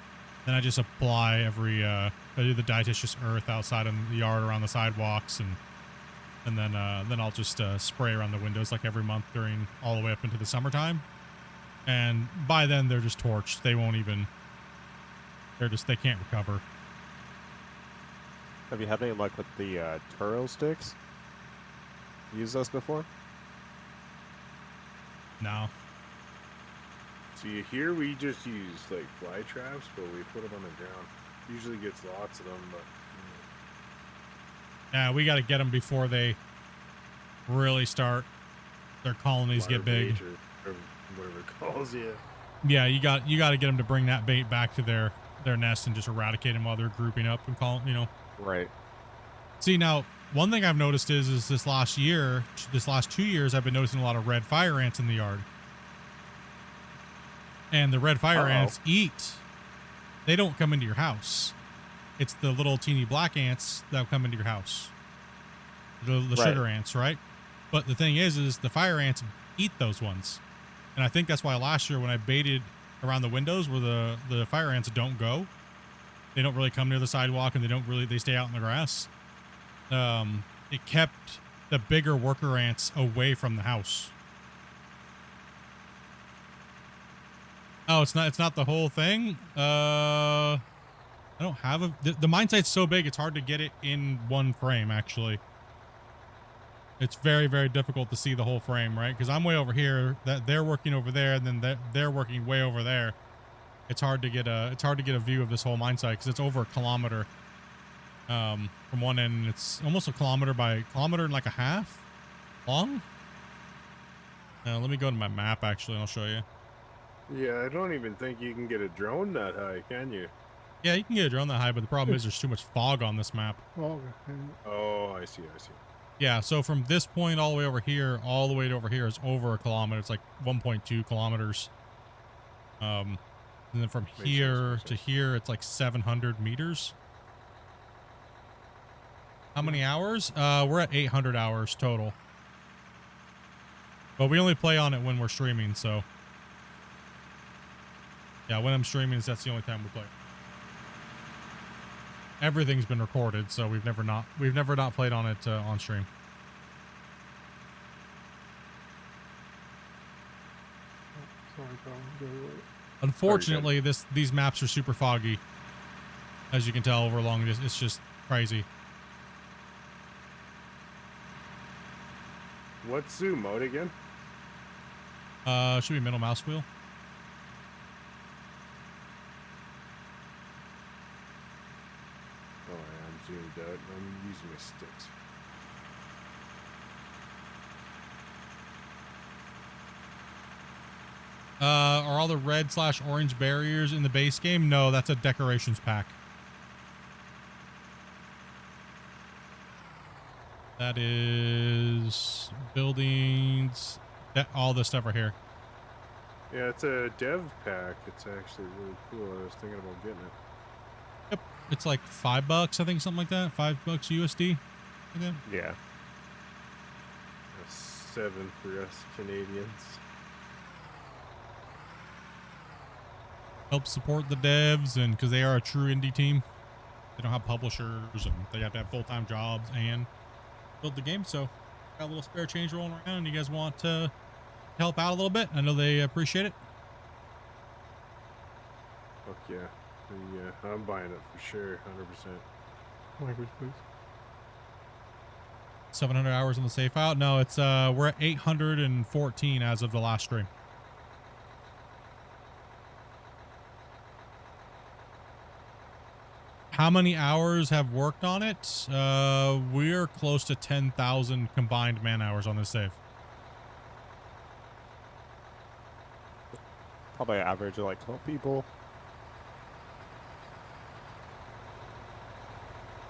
Then I just apply I do the dietitious earth outside in the yard around the sidewalks, and then I'll just spray around the windows like every month during all the way up into the summertime. And by then they're just torched. They won't even. They can't recover. Have you had any luck with the Turo sticks? Used those before? No. See, here we just use like fly traps, but we put them on the ground. Usually gets lots of them, but Yeah, we got to get them before they really start. Their colonies get big. whatever it calls you. Yeah, you got to get them to bring that bait back to their nest and just eradicate them while they're grouping up and call, Right. See, now one thing I've noticed is this last 2 years, I've been noticing a lot of red fire ants in the yard. And the red fire ants eat. They don't come into your house. It's the little teeny black ants that come into your house. The sugar ants, right? But the thing is the fire ants eat those ones. And I think that's why last year when I baited around the windows where the fire ants don't go, they don't really come near the sidewalk and they stay out in the grass. It kept the bigger worker ants away from the house. Oh, it's not the whole thing. I don't have the mine site's so big it's hard to get it in one frame actually. It's very, very difficult to see the whole frame, right? Because I'm way over here, that they're working over there, and then they're working way over there. It's hard to get a view of this whole mine site because it's over a kilometer from one end. It's almost a kilometer by kilometer and like a half long. Let me go to my map actually, and I'll show you. Yeah, I don't even think you can get a drone that high, can you? Yeah, you can get a drone that high, but the problem is there's too much fog on this map. Oh, I see. Yeah, so from this point all the way over here, all the way to over here is over a kilometer. It's like 1.2 kilometers. And then from here to here, it's like 700 meters. How many hours? We're at 800 hours total. But we only play on it when we're streaming, so. Yeah, when I'm streaming, that's the only time we play. Everything's been recorded, so we've never not played on it on stream. Sorry, Colin. Unfortunately, these maps are super foggy, as you can tell over long. It's just crazy. What's zoom mode again? Should be middle mouse wheel. Oh, I am zoomed out. I'm using my sticks. Are all the red/orange barriers in the base game? No, that's a decorations pack. That is buildings, all this stuff right here. Yeah, it's a dev pack. It's actually really cool. I was thinking about getting it. Yep, it's like $5, I think, something like that. $5 USD. Like yeah. That's 7 for us Canadians. Help support the devs, and because they are a true indie team, they don't have publishers, and they have to have full-time jobs and build the game. So, got a little spare change rolling around. You guys want to help out a little bit? I know they appreciate it. Fuck yeah. Yeah, I'm buying it for sure, 100%. Language, please. 700 hours on the safe out. No, it's we're at 814 as of the last stream. How many hours have worked on it? We're close to 10,000 combined man hours on this save. Probably average of like 12 people.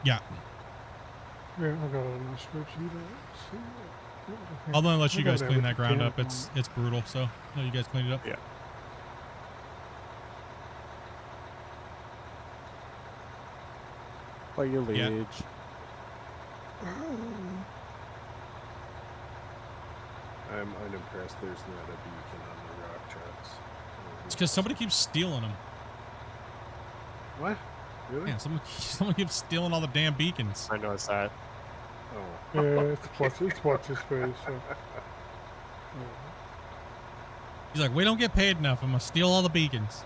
Yeah. Yeah, I got it on my spreadsheet. I'll then let you guys clean that ground up. It's brutal, so no, you guys cleaned it up. Yeah. Play your liege. Yeah. I'm unimpressed there's not a beacon on the rock traps. It's because somebody keeps stealing them. What? Really? Yeah, someone keeps stealing all the damn beacons. I noticed that. Oh. Yeah, it's what's his face. So. He's like, we don't get paid enough. I'm gonna steal all the beacons.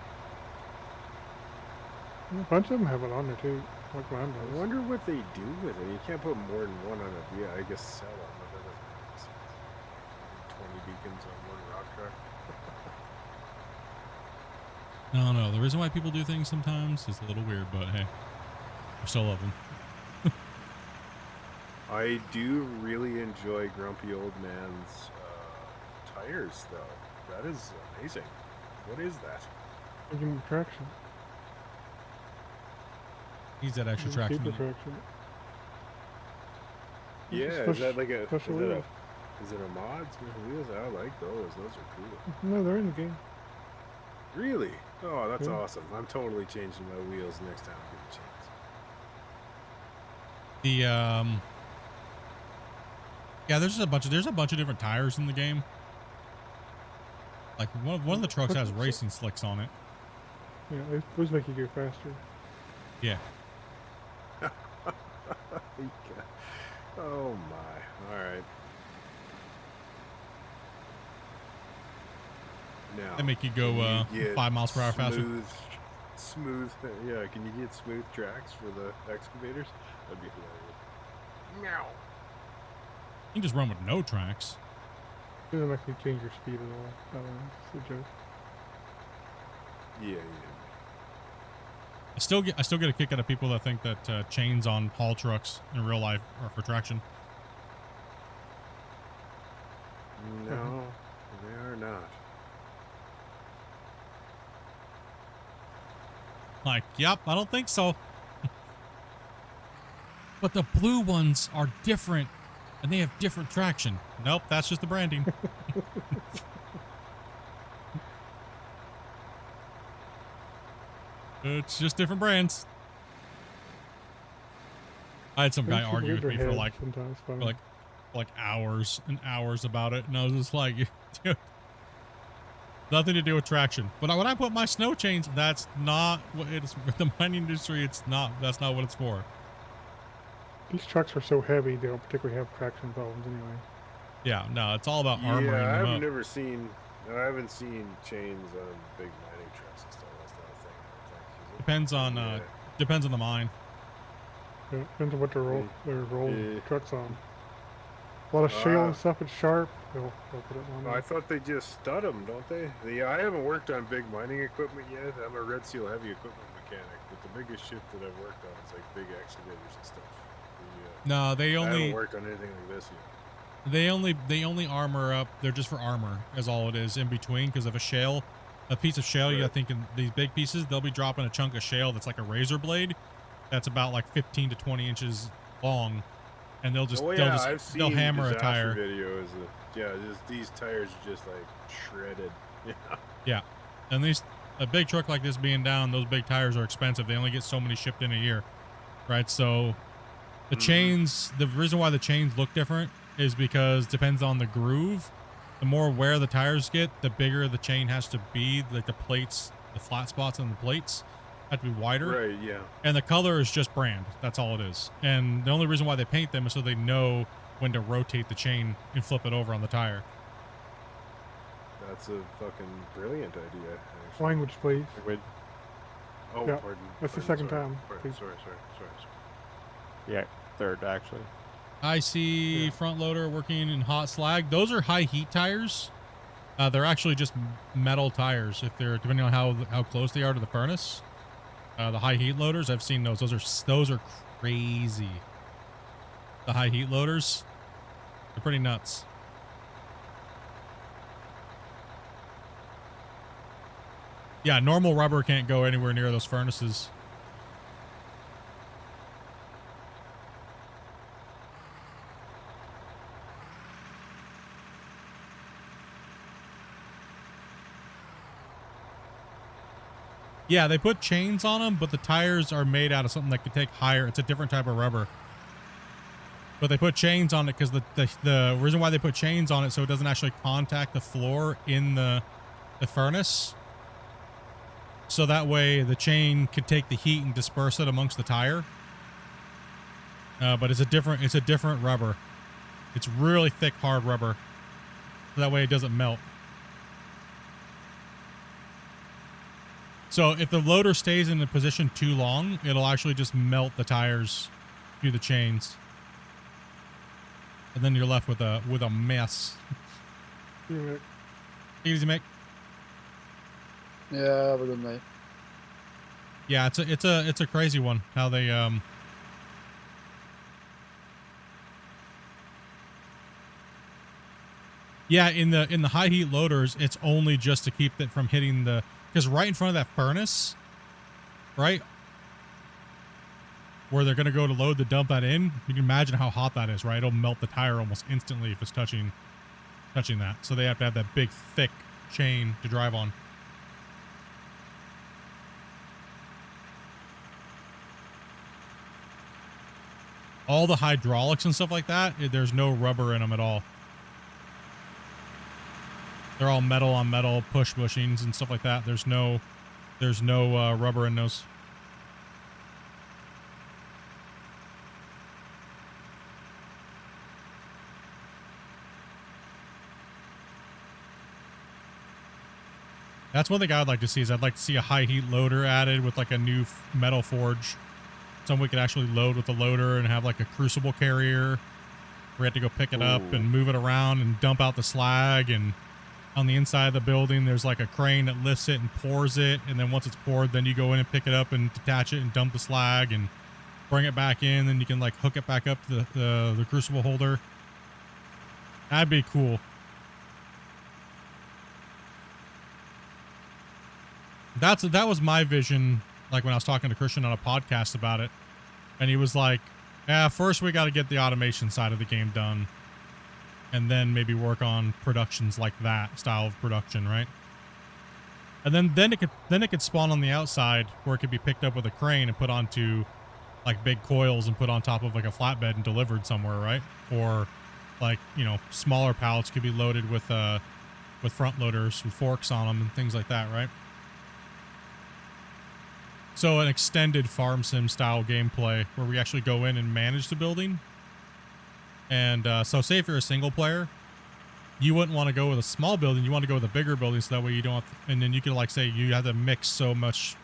A bunch of them have it on there too, like mine does. I wonder what they do with it. You can't put more than one on it. Yeah, I guess sell them, but that doesn't make sense. 20 beacons on one rock track. No. The reason why people do things sometimes is a little weird, but hey, I still love them. I do really enjoy Grumpy Old Man's tires, though. That is amazing. What is that? Give him traction. Needs that extra Give him traction. super traction. Yeah, Special- is that like a special is it wheels. a mod? Special wheels? I like those. Those are cool. No, they're in the game. Really? Oh, that's Yeah. awesome. I'm totally changing my wheels next time I get a chance. The yeah, there's a bunch of different tires in the game. Like one of the trucks has racing slicks on it. Yeah, those make you go faster. Yeah. Oh my. All right. Now, They make you go can you get 5 miles per hour faster. Smooth. Yeah, can you get smooth tracks for the excavators? That'd be hilarious. Meow. You can just run with no tracks. It doesn't actually change your speed at all. I don't know. It's a joke. Yeah. I still get a kick out of people that think that chains on haul trucks in real life are for traction. No, they are not. Like, yep, I don't think so. But the blue ones are different, and they have different traction. Nope, that's just the branding. It's just different brands. I had some guy argue with me for like hours and hours about it, and I was just like, dude, nothing to do with traction. But when I put my snow chains, that's not what it's with the mining industry. It's not. That's not what it's for. These trucks are so heavy, they don't particularly have traction problems anyway. Yeah, no, it's all about armoring them up. I haven't seen chains on big mining trucks and stuff. That's not a thing. I don't think. Depends on the mine. Yeah, depends on what they're rolling trucks on. A lot of shale and stuff. It's sharp. They'll put it on. I thought they just stud them, don't they? Yeah, I haven't worked on big mining equipment yet. I'm a Red Seal heavy equipment mechanic, but the biggest shit that I've worked on is like big excavators and stuff. No, I haven't worked on anything like this yet. They only armor up. They're just for armor, is all it is. In between, because of a piece of shale. You gotta think in these big pieces, they'll be dropping a chunk of shale that's like a razor blade, that's about like 15 to 20 inches long, and they'll hammer a tire. Videos just these tires are just like shredded. Yeah, and a big truck like this being down, those big tires are expensive. They only get so many shipped in a year, right? So the chains, the reason why the chains look different is because depends on the groove. The more wear the tires get, the bigger the chain has to be. Like the plates, the flat spots on the plates have to be wider. Right, yeah. And the color is just brand. That's all it is. And the only reason why they paint them is so they know when to rotate the chain and flip it over on the tire. That's a fucking brilliant idea. Actually. Language, please. Oh, yeah, pardon. That's the second sorry. time. Sorry. Yeah, third actually. I see front loader working in hot slag. Those are high heat tires. They're actually just metal tires. If they're depending on how close they are to the furnace. The high heat loaders, I've seen those. Those are crazy. The high heat loaders, they're pretty nuts. Yeah, normal rubber can't go anywhere near those furnaces. Yeah, they put chains on them, but the tires are made out of something that could take higher. It's a different type of rubber. But they put chains on it because the reason why they put chains on it so it doesn't actually contact the floor in the furnace. So that way the chain could take the heat and disperse it amongst the tire. But it's a different rubber. It's really thick, hard rubber. So that way it doesn't melt. So if the loader stays in the position too long, it'll actually just melt the tires through the chains. And then you're left with a mess. Easy, Mick. Yeah, have a good night. Yeah, it's a crazy one how they Yeah, in the high heat loaders, it's only just to keep it from hitting the, because right in front of that furnace, right, where they're gonna go to load the dump that in, you can imagine how hot that is, right? It'll melt the tire almost instantly if it's touching that. So they have to have that big thick chain to drive on. All the hydraulics and stuff like that, there's no rubber in them at all. They're all metal on metal push bushings and stuff like that. There's no rubber in those. That's one thing I'd like to see, is I'd like to see a high heat loader added with like a new metal forge. Something we could actually load with the loader and have like a crucible carrier. We have to go pick it up and move it around and dump out the slag. And on the inside of the building, there's like a crane that lifts it and pours it. And then once it's poured, then you go in and pick it up and detach it and dump the slag and bring it back in. Then you can like hook it back up to the crucible holder. That'd be cool. That was my vision, like when I was talking to Christian on a podcast about it, and he was like, yeah, first we got to get the automation side of the game done, and then maybe work on productions like that style of production, right? And then it could spawn on the outside where it could be picked up with a crane and put onto like big coils and put on top of like a flatbed and delivered somewhere, right? Or like, you know, smaller pallets could be loaded with front loaders with forks on them and things like that, right? So an extended farm sim style gameplay where we actually go in and manage the building. And so say if you're a single player, you wouldn't want to go with a small building. You want to go with a bigger building, so that way you don't have to, and then you could like say you have to mix so much,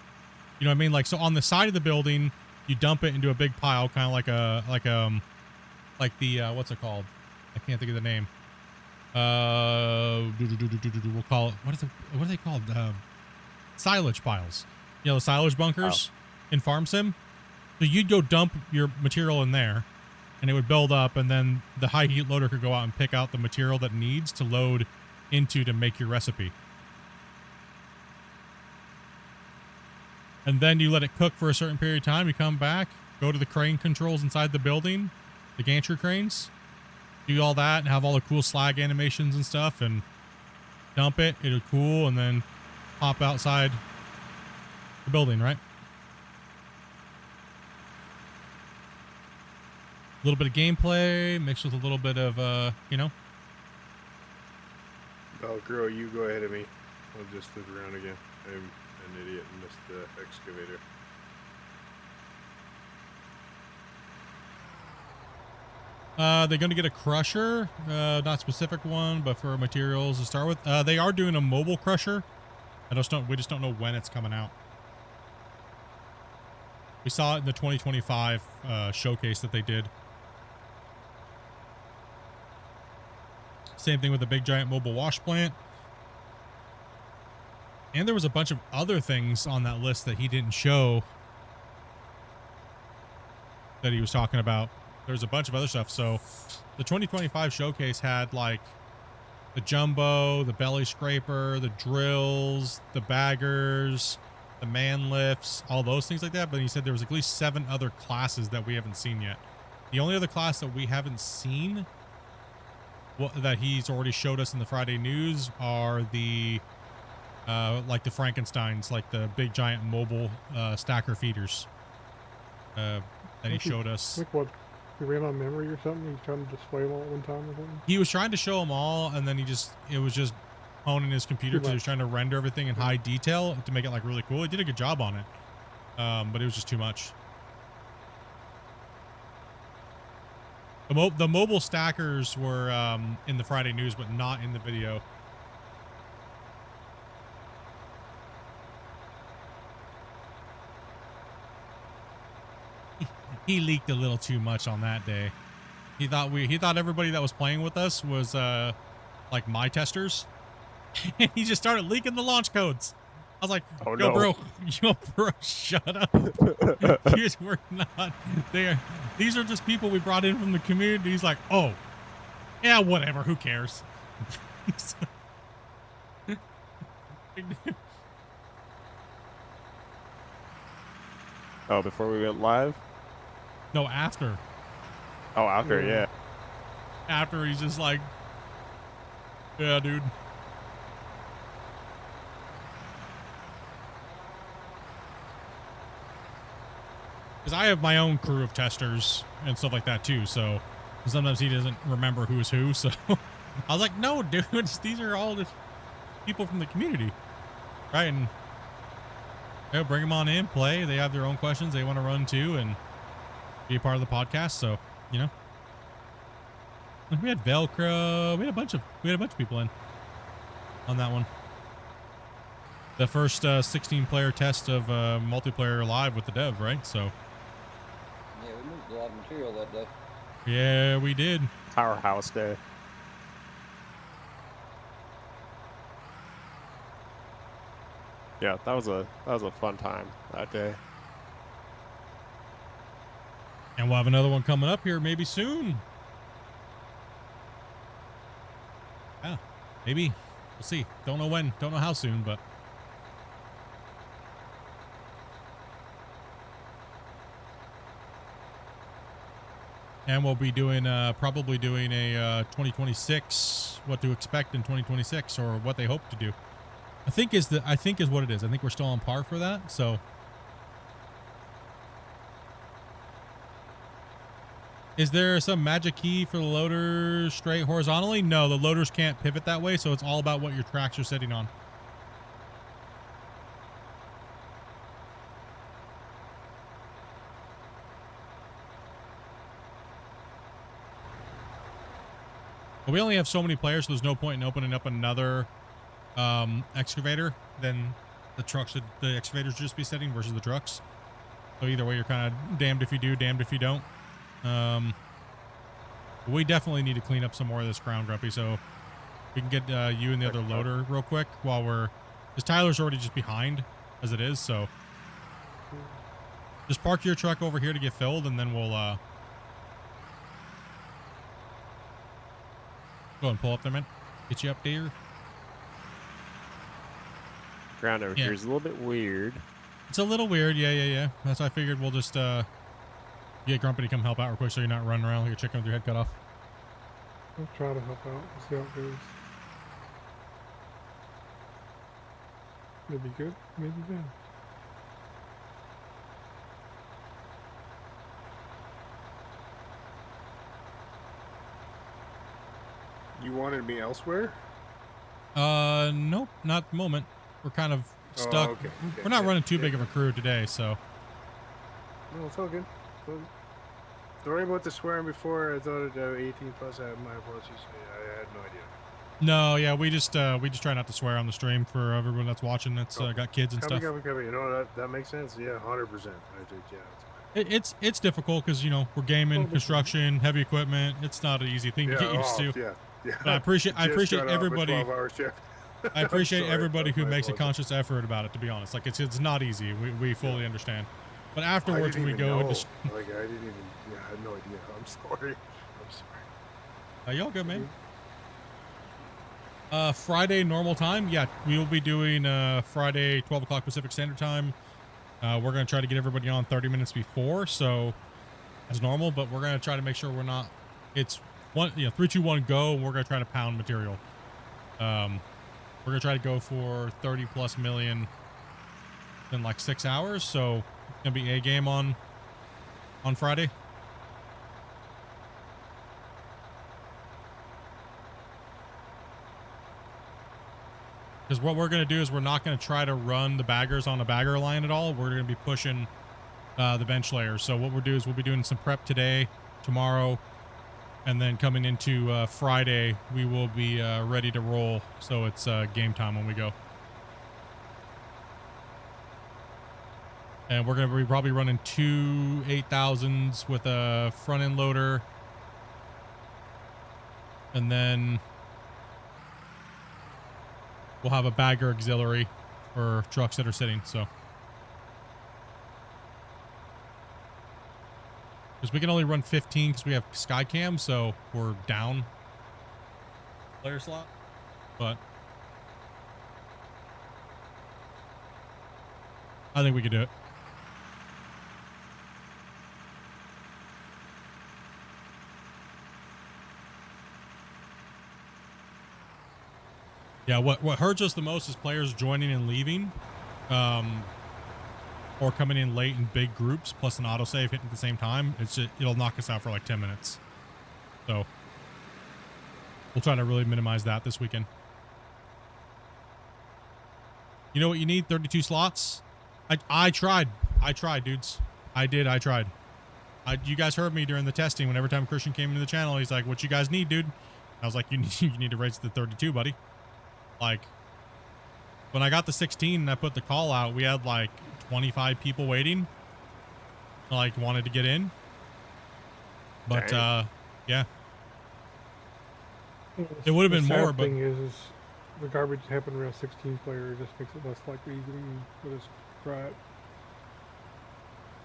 you know what I mean? Like, so on the side of the building, you dump it into a big pile, kind of like the, what's it called? I can't think of the name. We'll call it, what are they called? Silage piles. You know, the silage bunkers in Farm Sim. So you'd go dump your material in there and it would build up, and then the high heat loader could go out and pick out the material that needs to load into to make your recipe. And then you let it cook for a certain period of time. You come back, go to the crane controls inside the building, the gantry cranes, do all that and have all the cool slag animations and stuff and dump it. It'll cool and then hop outside the building, right? A little bit of gameplay mixed with a little bit of, you know. Girl, you go ahead of me. I'll just look around again. I'm an idiot and missed the excavator. They're going to get a crusher, not specific one, but for materials to start with. They are doing a mobile crusher. We just don't know when it's coming out. We saw it in the 2025 showcase that they did. Same thing with the big giant mobile wash plant. And there was a bunch of other things on that list that he didn't show that he was talking about. There's a bunch of other stuff. So the 2025 showcase had like the jumbo, the belly scraper, the drills, the baggers, the man lifts, all those things like that. But he said there was at least 7 other classes that we haven't seen yet. The only other class that we haven't seen, that he's already showed us in the Friday news, are the like the Frankensteins, like the big giant mobile stacker feeders that he showed us. Like what? He ran on memory or something? He's trying to display them all at one time or something? He was trying to show them all, and then it was just honing his computer because he was trying to render everything in high detail to make it like really cool. He did a good job on it, but it was just too much. The mobile stackers were in the Friday news, but not in the video. He leaked a little too much on that day. He thought everybody that was playing with us was like my testers. And he just started leaking the launch codes. I was like, oh, yo, no. bro, shut up. We're not there. These are just people we brought in from the community. He's like, oh, yeah, whatever. Who cares? Oh, before we went live? No, after. Oh, after, yeah. After he's just like, yeah, dude. Because I have my own crew of testers and stuff like that too, so sometimes he doesn't remember who's who. So I was like, no, dudes, these are all just people from the community, right? And bring them on in, play. They have their own questions they want to run too, and be a part of the podcast. So we had Velcro. We had a bunch of people in on that one. The first 16-player test of multiplayer live with the dev, right? So. Yeah, we moved a lot of material that day. Yeah, we did. Powerhouse day. Yeah, that was a fun time that day. And we'll have another one coming up here maybe soon. Yeah, maybe. We'll see. Don't know when. Don't know how soon, but. And we'll be doing, probably doing a 2026, what to expect in 2026, or what they hope to do. I think is what it is. I think we're still on par for that. So. Is there some magic key for the loader straight horizontally? No, the loaders can't pivot that way, so it's all about what your tracks are sitting on. But we only have so many players, so there's no point in opening up another excavator. Then the excavators just be sitting versus the trucks. So either way, you're kind of damned if you do, damned if you don't. We definitely need to clean up some more of this ground, Grumpy, so we can get you and the other loader real quick while because Tyler's already just behind as it is, so just park your truck over here to get filled, and then we'll go and pull up there, man. Get you up there. Ground over here is a little bit weird. It's a little weird, yeah. That's why I figured we'll just get Grumpy to come help out real quick so you're not running around like a chicken with your head cut off. I'll try to help out and see how it goes. Maybe good, maybe bad. You wanted me elsewhere? Nope, not at the moment. We're kind of stuck. Oh, okay. We're not running too big of a crew today, so. No, it's all good. Sorry about the swearing before. I thought it 18 plus. I have my apologies. I had no idea. No, yeah, we just try not to swear on the stream for everyone that's watching that's got kids and stuff. You know that makes sense. Yeah, 100%. I think It's difficult because we're gaming, construction, heavy equipment. It's not an easy thing to get used to. Yeah. But I appreciate everybody. I appreciate everybody who makes a apologies. conscious effort about it. To be honest, like it's not easy. We fully understand. But afterwards, when we go know. into Like I didn't even. Yeah, I had no idea. I'm sorry. y'all good, man? Friday normal time. Yeah, we will be doing Friday 12 o'clock Pacific Standard Time. We're gonna try to get everybody on 30 minutes before, so as normal. But we're gonna try to make sure we're not. It's 3, 2, 1, go. And we're gonna try to pound material. We're gonna try to go for 30 plus million in like 6 hours. So it's gonna be a game on Friday. Because what we're going to do is we're not going to try to run the baggers on a bagger line at all. We're going to be pushing the bench layers. So what we'll do is we'll be doing some prep today, tomorrow, and then coming into Friday, we will be ready to roll. So it's game time when we go. And we're going to be probably running 2 8,000s with a front end loader. And then we'll have a bagger auxiliary for trucks that are sitting, so. Because we can only run 15 because we have Skycam, so we're down player slot. but I think we could do it. Yeah, what hurts us the most is players joining and leaving, or coming in late in big groups, plus an autosave hitting at the same time. It'll knock us out for like 10 minutes. So we'll try to really minimize that this weekend. You know what you need? 32 slots. I tried, dudes. I tried. You guys heard me during the testing. When every time Christian came into the channel, he's like, "What you guys need, dude?" I was like, "You need to raise the 32, buddy." Like, when I got the 16 and I put the call out, we had like 25 people waiting, like wanted to get in. But yeah, it would have been more. But the thing is the garbage happened around 16 player. It just makes it less likely you can just try it.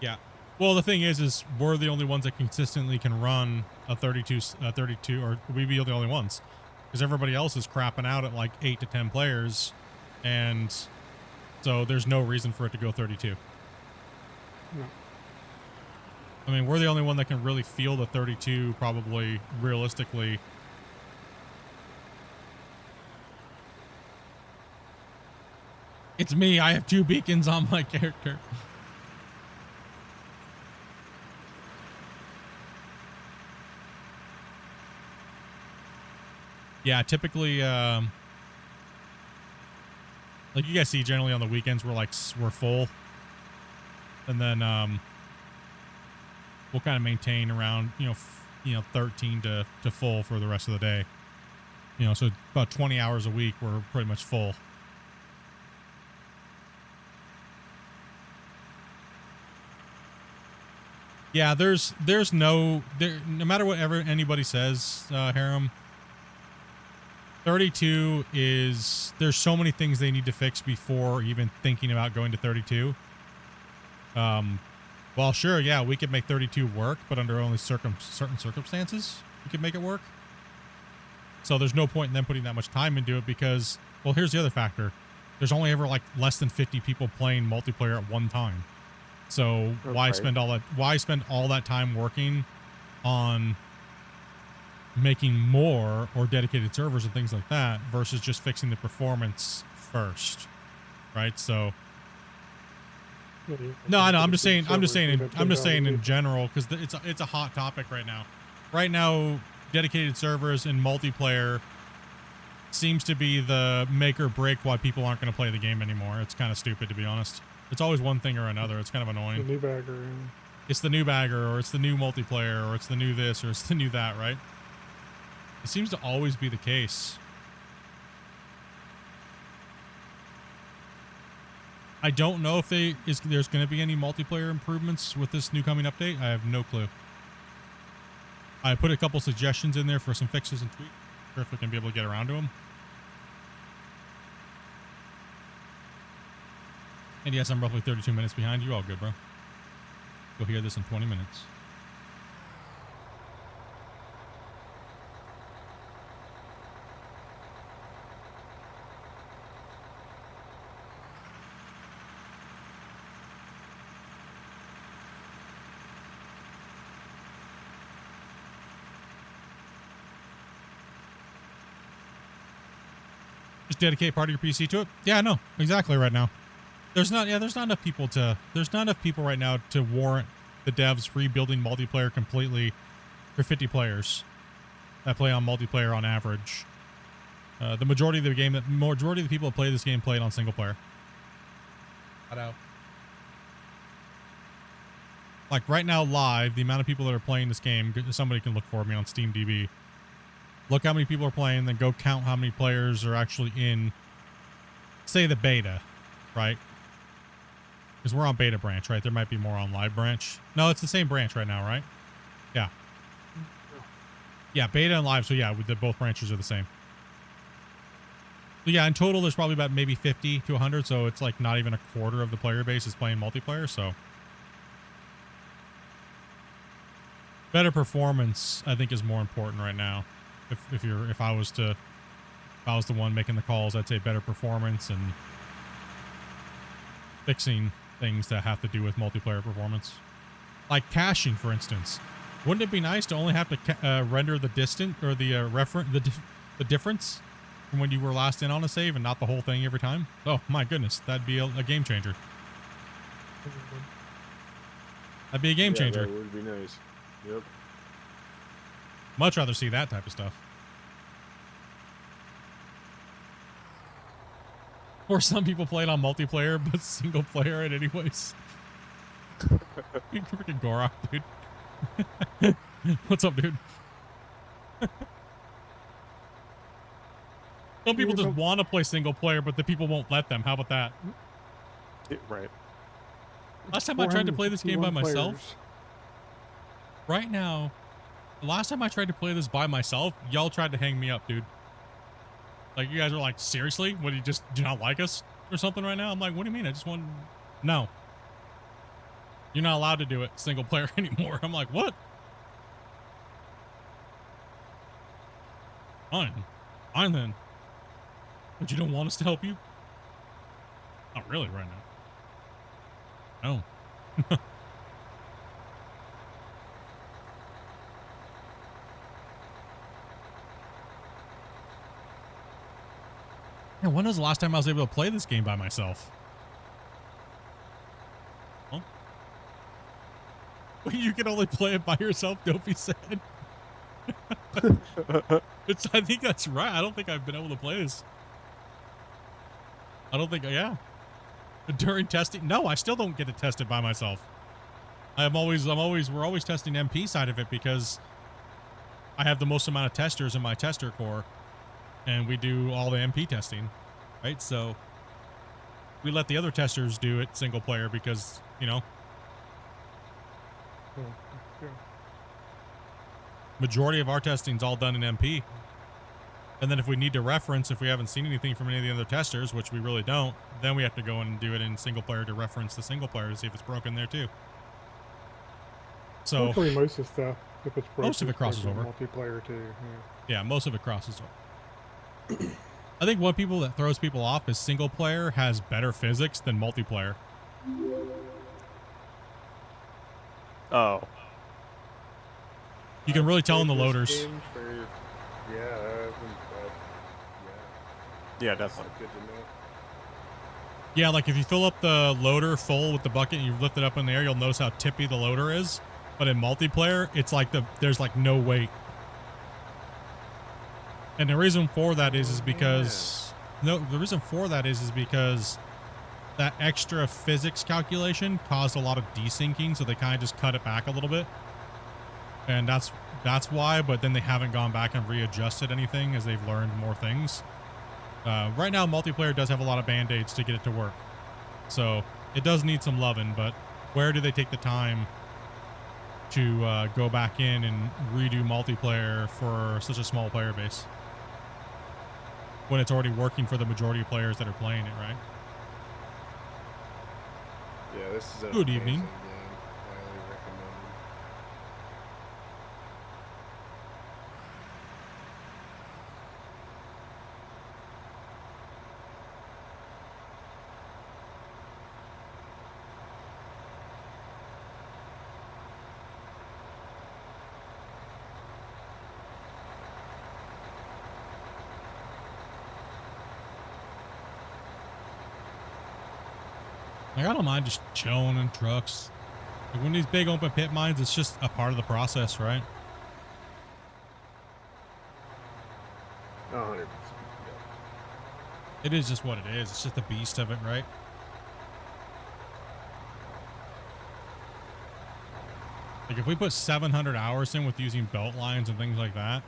Yeah. Well, the thing is we're the only ones that consistently can run a 32, or we'd be the only ones, because everybody else is crapping out at like 8 to 10 players, and so there's no reason for it to go 32. No. I mean, we're the only one that can really feel the 32, probably realistically. It's me. I have 2 beacons on my character. Yeah, typically, like you guys see, generally on the weekends we're full, and then we'll kind of maintain around 13 to full for the rest of the day. So about 20 hours a week we're pretty much full. Yeah, there's no matter what anybody says, Harem. 32 is, there's so many things they need to fix before even thinking about going to 32. Well, sure, yeah, we could make 32 work, but under only certain circumstances, we could make it work. So there's no point in them putting that much time into it because, well, here's the other factor. There's only ever like less than 50 people playing multiplayer at one time. So why spend all that time working on making more or dedicated servers and things like that versus just fixing the performance first, right? So no, I know. I'm just saying in general, because it's a hot topic right now. Right now, dedicated servers and multiplayer seems to be the make or break why people aren't going to play the game anymore. It's kind of stupid, to be honest. It's always one thing or another. It's kind of annoying. The new bagger. It's the new bagger, or it's the new multiplayer, or it's the new this, or it's the new that, right? It seems to always be the case. I don't know if there's going to be any multiplayer improvements with this new coming update. I have no clue. I put a couple suggestions in there for some fixes and tweaks. I'm sure if we can be able to get around to them. And yes, I'm roughly 32 minutes behind you. All good, bro. You'll hear this in 20 minutes. Just dedicate part of your PC to it. Yeah, no, exactly. Right now, there's not enough people right now to warrant the devs rebuilding multiplayer completely for 50 players that play on multiplayer on average. The majority of the people that play this game play it on single player. Like right now, live, the amount of people that are playing this game, somebody can look for me on SteamDB. Look how many people are playing, then go count how many players are actually in, say, the beta, right? Because we're on beta branch, right? There might be more on live branch. No, it's the same branch right now, right? Yeah. Yeah, beta and live. So yeah, both branches are the same. So yeah, in total, there's probably about maybe 50 to 100. So it's like not even a quarter of the player base is playing multiplayer. So better performance, I think, is more important right now. If I was I was the one making the calls, I'd say better performance and fixing things that have to do with multiplayer performance. Like caching, for instance. Wouldn't it be nice to only have to render the distance or the the difference from when you were last in on a save and not the whole thing every time? Oh my goodness, that'd be a game changer. That'd be a game changer. That would be nice. Yep. Much rather see that type of stuff. Or some people play it on multiplayer, but single player it anyways. You freaking Gorok, dude. What's up, dude? Some people just want to play single player, but the people won't let them. How about that? Right. Last time I tried to play this game by myself. Right now, the last time I tried to play this by myself, y'all tried to hang me up, dude. Like, you guys are like, seriously? What, you just do not like us or something right now? I'm like, what do you mean? I just want... No. You're not allowed to do it single player anymore. I'm like, what? Fine. Fine then. But you don't want us to help you? Not really right now. No. Yeah, when was the last time I was able to play this game by myself? Huh? You can only play it by yourself, Dopey said. I think that's right. I don't think I've been able to play this. I don't think, yeah. During testing, no, I still don't get it tested by myself. we're always testing MP side of it because I have the most amount of testers in my tester core. And we do all the MP testing, right? So we let the other testers do it single player because, you know, majority of our testing is all done in MP. And then if we need to reference, if we haven't seen anything from any of the other testers, which we really don't, then we have to go in and do it in single player to reference the single player to see if it's broken there too. So hopefully most of the stuff, if it's broken, most of it crosses over. Multiplayer too. Yeah, most of it crosses over. I think one people that throws people off is single player has better physics than multiplayer. Oh. You can really tell in the loaders. Yeah, definitely. Good to know. Yeah, like if you fill up the loader full with the bucket and you lift it up in the air, you'll notice how tippy the loader is. But in multiplayer, it's like there's like no weight. And the reason for that is because that extra physics calculation caused a lot of desyncing, so they kind of just cut it back a little bit. And that's why, but then they haven't gone back and readjusted anything as they've learned more things. Right now, multiplayer does have a lot of band-aids to get it to work. So it does need some loving, but where do they take the time to go back in and redo multiplayer for such a small player base? When it's already working for the majority of players that are playing it, right? Yeah, this is Good evening. Highly recommended. Like, I don't mind just chilling in trucks. Like, when these big open pit mines, it's just a part of the process, right? 100%. It is just what it is. It's just the beast of it, right? Like, if we put 700 hours in with using belt lines and things like that,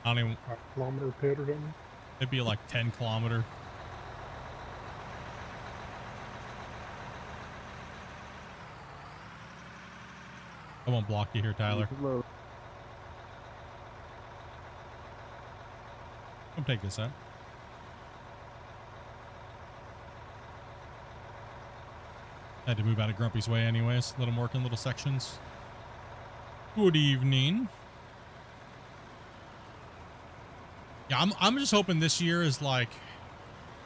I don't even... 5-kilometer pit or something? It'd be like 10 kilometer. I won't block you here, Tyler. Come take this out. Had to move out of Grumpy's way anyways. Let him work in little sections. Good evening. Yeah, I'm just hoping this year is like,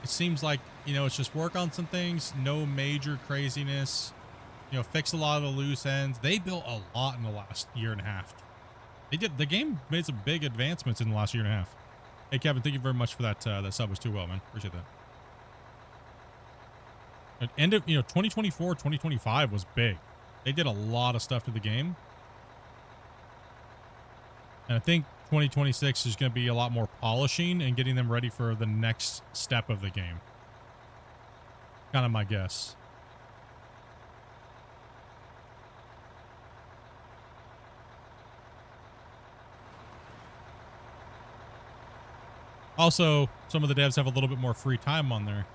it seems like, you know, it's just work on some things, no major craziness, you know, fix a lot of the loose ends. They built a lot in the last year and a half. The game made some big advancements in the last year and a half. Hey, Kevin, thank you very much for that. That sub was too well, man. Appreciate that. At end of, 2024, 2025 was big. They did a lot of stuff to the game. And I think 2026 is going to be a lot more polishing and getting them ready for the next step of the game. Kind of my guess. Also, some of the devs have a little bit more free time on their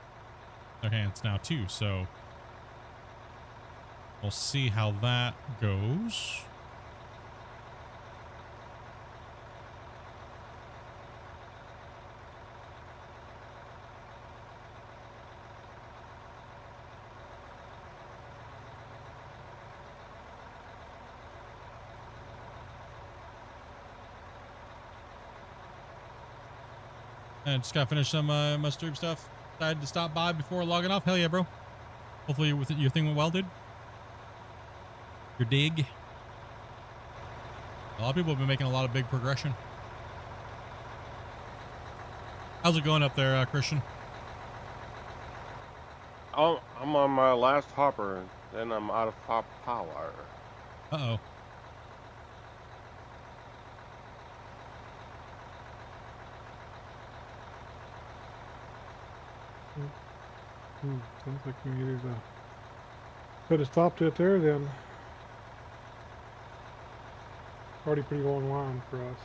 hands now too, so we'll see how that goes. And just gotta finish some my stream stuff. Decided to stop by before logging off. Hell yeah, bro. Hopefully your thing went well, dude. Your dig. A lot of people have been making a lot of big progression. How's it going up there, Christian? Oh, I'm on my last hopper, then I'm out of power. Uh-oh. Sounds like we needed to could have stopped it there then. Already pretty long line for us.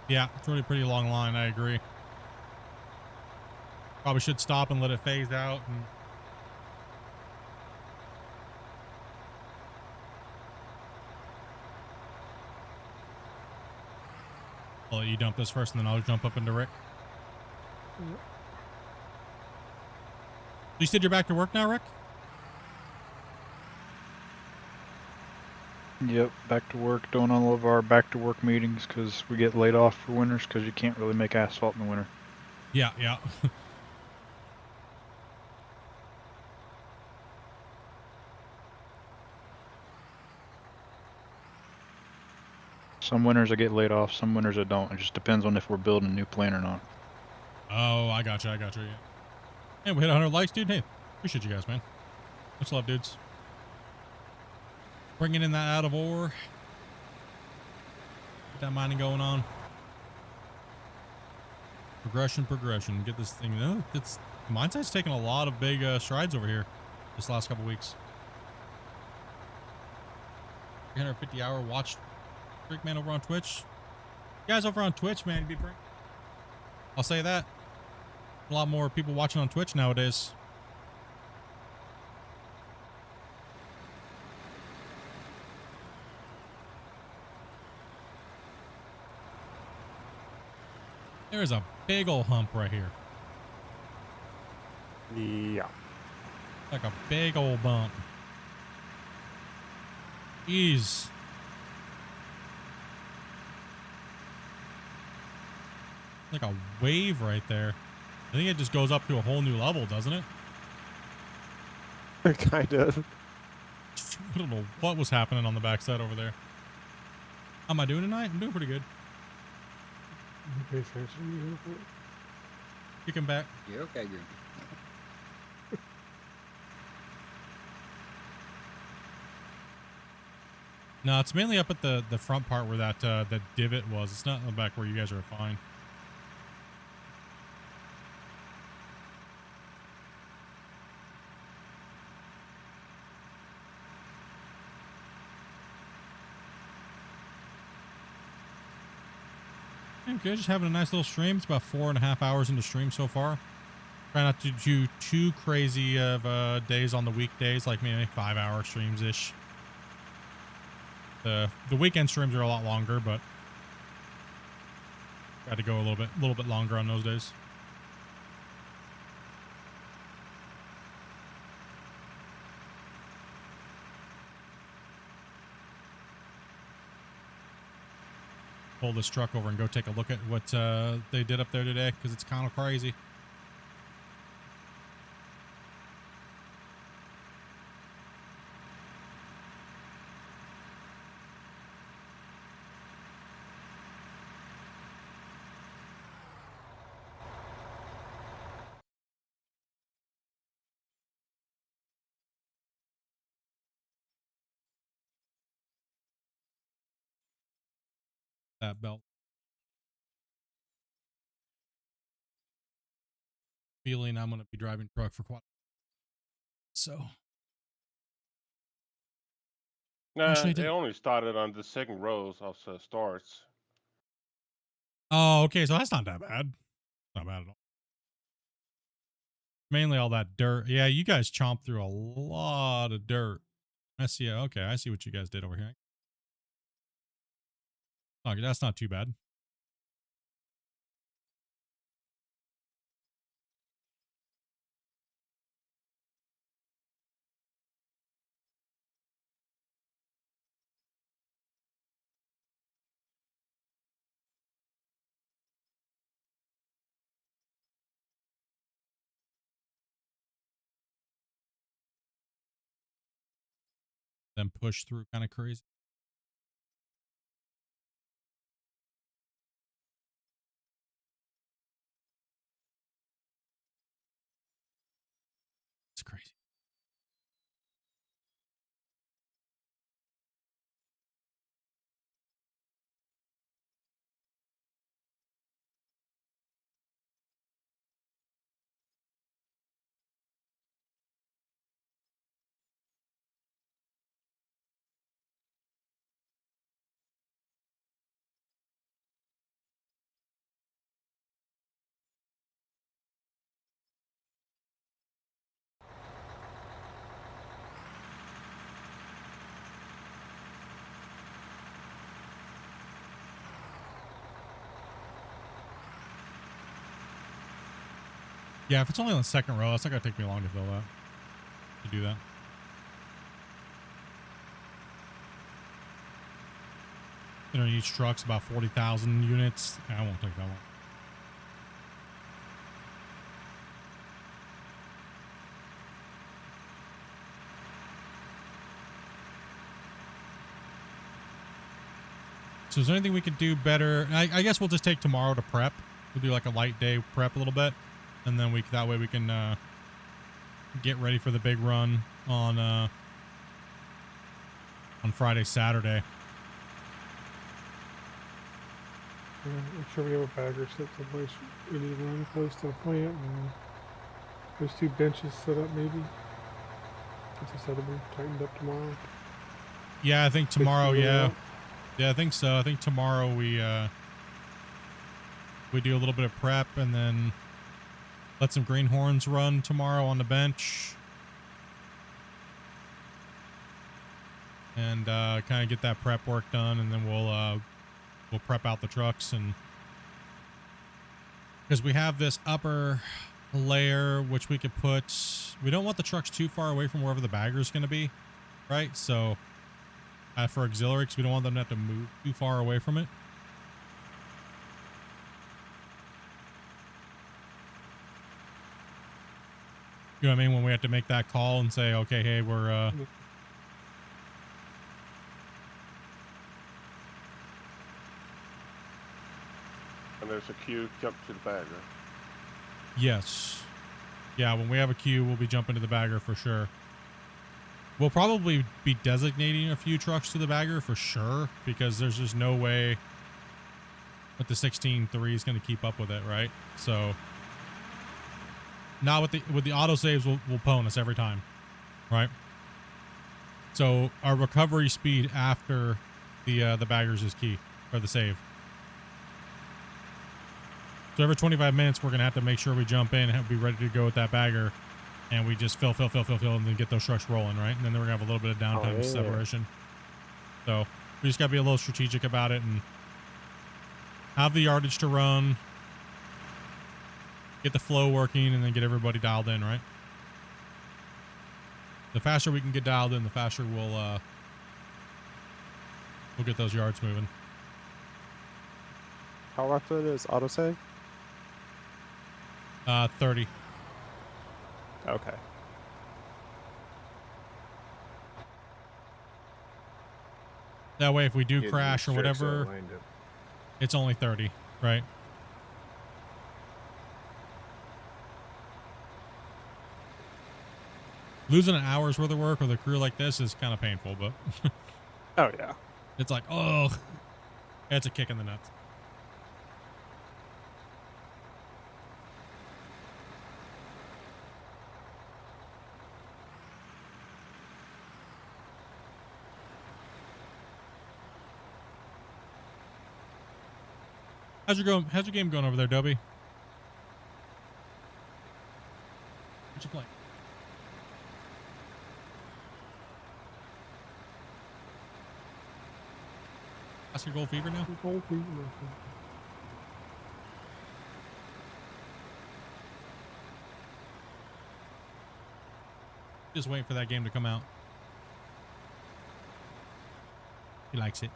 Yeah, it's already a pretty long line. I agree. Probably should stop and let it phase out. And I'll let you dump this first, and then I'll jump up into Rick. Yep. You said you're back to work now, Rick? Yep, back to work, doing all of our back to work meetings because we get laid off for winters because you can't really make asphalt in the winter. Yeah, yeah. Some winters I get laid off, some winters I don't. It just depends on if we're building a new plant or not. Oh, I got you. Yeah. Hey, we hit 100 likes, dude. Hey, appreciate you guys, man. Much love, dudes. Bringing in that out of ore. Get that mining going on. Progression. Get this thing. No, it's mine site's taking a lot of big strides over here this last couple weeks. 350-hour watch streak, man, over on Twitch. You guys over on Twitch, man, be bring. I'll say that. A lot more people watching on Twitch nowadays. There's a big old hump right here. Yeah. Like a big old bump. Jeez. Like a wave right there. I think it just goes up to a whole new level, doesn't it? Kind of. I don't know what was happening on the backside over there. How am I doing tonight? I'm doing pretty good. Okay, so Kick him back. You're okay, Groovy. No, it's mainly up at the front part where that divot was. It's not in the back where you guys are fine. Good, just having a nice little stream. It's about 4.5 hours into stream so far. Try not to do too crazy of days on the weekdays, like maybe 5-hour streams ish. The weekend streams are a lot longer, but got to go a little bit longer on those days. pull this truck over and go take a look at what they did up there today, because it's kind of crazy. That belt. Feeling I'm going to be driving truck for quite. So. Nah, Actually, they only started on the second rows of the starts. Oh, okay. So that's not that bad. Not bad at all. Mainly all that dirt. Yeah, you guys chomped through a lot of dirt. I see. Okay, I see what you guys did over here. Okay, that's not too bad. Then push through kind of crazy. It's crazy. Yeah, if it's only on the second row, it's not gonna take me long to fill that. To do that. Each truck's about 40,000 units. Yeah, I won't take that long. So is there anything we could do better? I guess we'll just take tomorrow to prep. We'll do like a light day prep a little bit, and then that way we can get ready for the big run on Friday, Saturday. Yeah, make sure we have a bagger set someplace we need to run close to the plant, and there's 2 benches set up maybe. Get this other one tightened up tomorrow. Yeah, I think tomorrow. Yeah, I think so. I think tomorrow we do a little bit of prep and then let some greenhorns run tomorrow on the bench, and kind of get that prep work done, and then we'll prep out the trucks, and because we have this upper layer which we could put. We don't want the trucks too far away from wherever the bagger is going to be, right? So for auxiliary, because we don't want them to have to move too far away from it. You know what I mean? When we have to make that call and say, okay, hey, we're And there's a queue, jump to the bagger. Yes. Yeah, when we have a queue, we'll be jumping to the bagger for sure. We'll probably be designating a few trucks to the bagger for sure, because there's just no way that the 16.3 is going to keep up with it, right? So now with the autosaves will pwn us every time, right? So our recovery speed after the baggers is key, or the save. So every 25 minutes, we're going to have to make sure we jump in and be ready to go with that bagger. And we just fill, and then get those trucks rolling, right? And then we're going to have a little bit of downtime separation. So we just got to be a little strategic about it and have the yardage to run, get the flow working, and then get everybody dialed in, right? The faster we can get dialed in, the faster we'll get those yards moving. How often is autosave? 30. Okay. That way, if we do Yeah, crash or checks whatever, outlined it. it's only 30, right? Losing an hour's worth of work with a crew like this is kind of painful, but Oh yeah. it's like, oh, it's a kick in the nuts. How's your game going over there, Dobie? What you playing? That's your gold fever now? Gold fever. Just waiting for that game to come out. He likes it.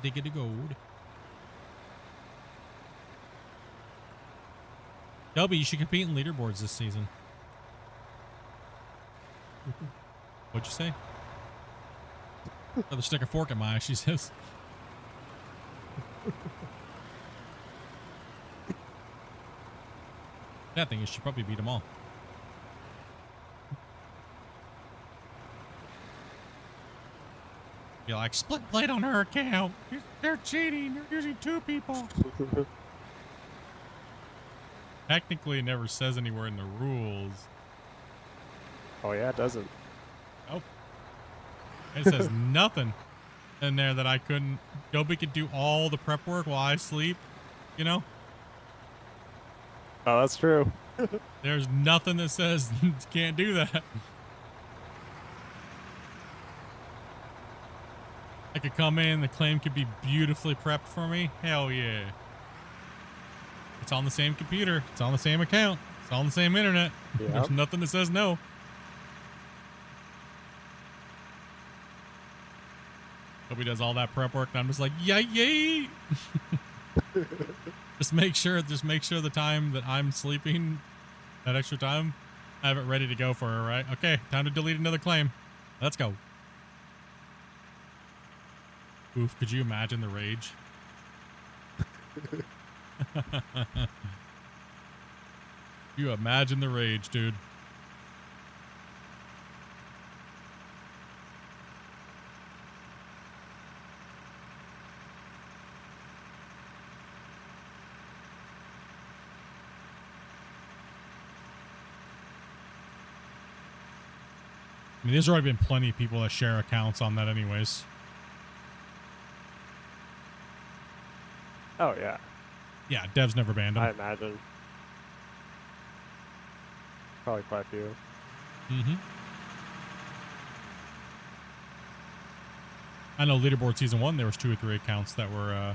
Dig it to gold. Dobie, you should compete in leaderboards this season. What'd you say? Rather stick a fork in my eye, she says. That thing is, she probably beat them all. You're like, split plate on her account. They're cheating. They're using 2 people. Technically, it never says anywhere in the rules. Oh yeah, it doesn't. Nope. It says nothing in there that I couldn't. Dobie could do all the prep work while I sleep, you know? Oh, that's true. There's nothing that says can't do that. I could come in, the claim could be beautifully prepped for me. Hell yeah. It's on the same computer. It's on the same account. It's on the same internet. Yep. There's nothing that says no. Dobie does all that prep work, and I'm just like, yay! just make sure the time that I'm sleeping, that extra time, I have it ready to go for her, right? Okay, time to delete another claim. Let's go. Oof, could you imagine the rage? You imagine the rage, dude. I mean, there's already been plenty of people that share accounts on that anyways. Oh yeah. Yeah, devs never banned them. I imagine. Probably quite a few. Mm-hmm. I know leaderboard season 1, there was 2 or 3 accounts that were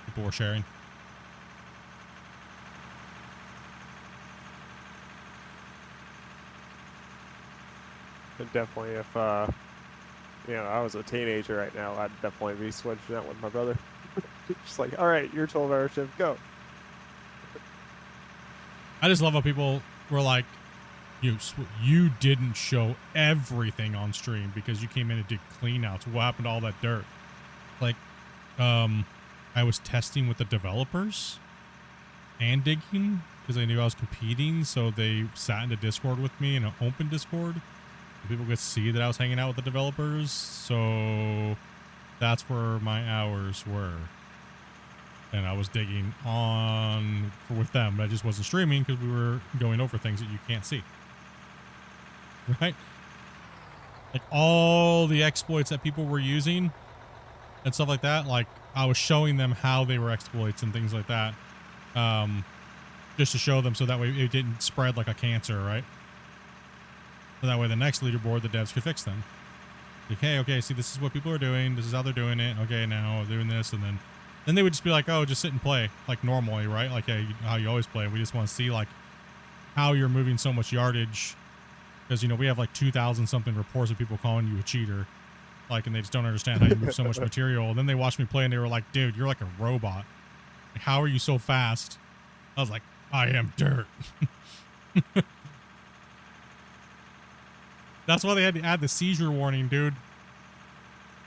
people were sharing. And definitely, if you know, I was a teenager right now, I'd definitely be switching out with my brother. Just like, all right, your 12-hour shift, go. I just love how people were like, you didn't show everything on stream because you came in and did cleanouts. What happened to all that dirt? Like, I was testing with the developers and digging because I knew I was competing, so they sat in the Discord with me in an open Discord. People could see that I was hanging out with the developers, so that's where my hours were. And I was digging on with them, but I just wasn't streaming because we were going over things that you can't see. Right? Like all the exploits that people were using and stuff like that, like I was showing them how they were exploits and things like that. Just to show them so that way it didn't spread like a cancer, right? So that way the next leaderboard, the devs could fix them. Like, hey, okay, see, this is what people are doing. This is how they're doing it. Okay, now we're doing this. And then they would just be like, oh, just sit and play like normally, right? Like how you always play. We just want to see like how you're moving so much yardage. Because, you know, we have like 2,000 something reports of people calling you a cheater. Like, and they just don't understand how you move so much material. And then they watched me play and they were like, dude, you're like a robot. Like, how are you so fast? I was like, I am dirt. That's why they had to add the seizure warning, dude.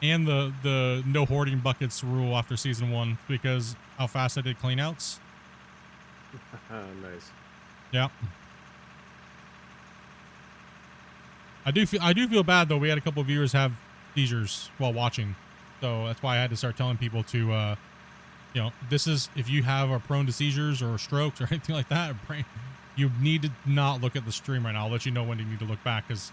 And the no hoarding buckets rule after season 1 because how fast I did cleanouts. Nice. Yeah. I do feel bad though. We had a couple of viewers have seizures while watching, so that's why I had to start telling people to, you know, this is if you are prone to seizures or strokes or anything like that, you need to not look at the stream right now. I'll let you know when you need to look back because,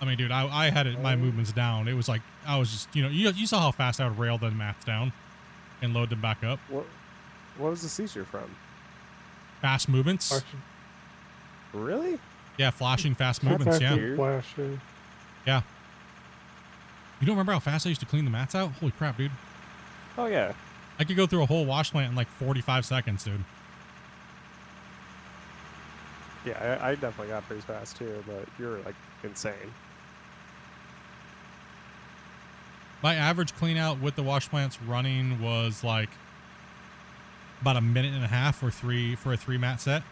I mean, dude, I had my movements down. It was like I was just, you know, you saw how fast I would rail the maps down and load them back up. What was the seizure from? Fast movements. Really? Yeah, flashing fast movements. Yeah. Yeah. You don't remember how fast I used to clean the mats out? Holy crap, dude. Oh, yeah. I could go through a whole wash plant in like 45 seconds, dude. Yeah, I definitely got pretty fast too, but you're like insane. My average clean out with the wash plants running was like about a minute and a half for a 3 mat set.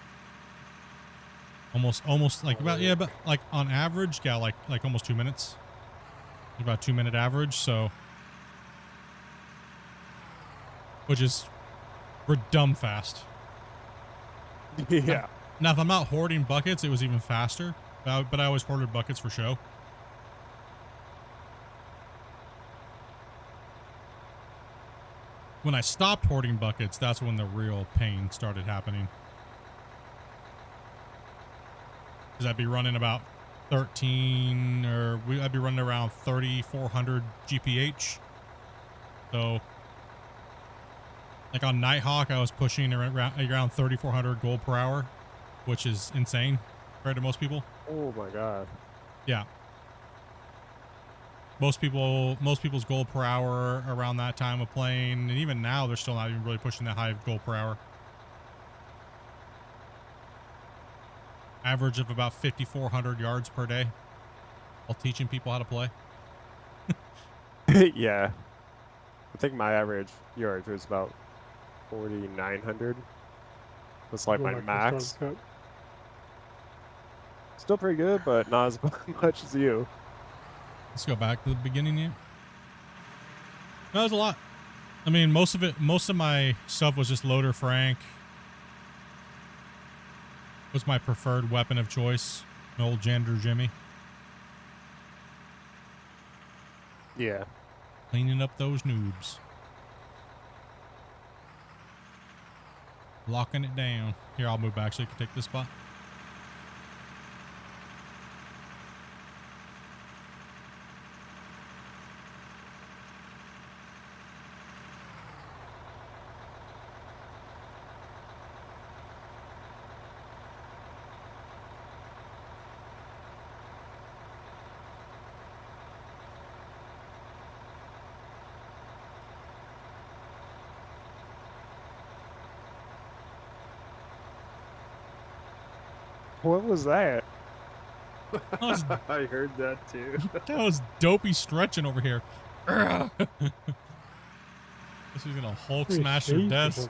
Almost like about, yeah, but like on average, yeah, like almost 2 minutes. About 2 minute average, so which is we're dumb fast. Yeah. Now if I'm not hoarding buckets, it was even faster. But I always hoarded buckets for show. When I stopped hoarding buckets, that's when the real pain started happening. Because I'd be running about 13 or I'd be running around 3,400 GPH. So like on Nighthawk, I was pushing around 3,400 gold per hour, which is insane compared to most people. Oh my god. Yeah. Most people's gold per hour around that time of playing, and even now they're still not even really pushing that high of gold per hour. Average of about 5,400 yards per day while teaching people how to play. Yeah. I think my average yards was about 4,900. That's like my max. Still pretty good, but not as much as you. Let's go back to the beginning here. That was a lot. I mean, most of my stuff was just Loader Frank. Was my preferred weapon of choice. An old Jander Jimmy. Yeah. Cleaning up those noobs. Locking it down. Here, I'll move back so you can take this spot. What was that? I heard that too. That was Dopey stretching over here. This is gonna Hulk smash your desk.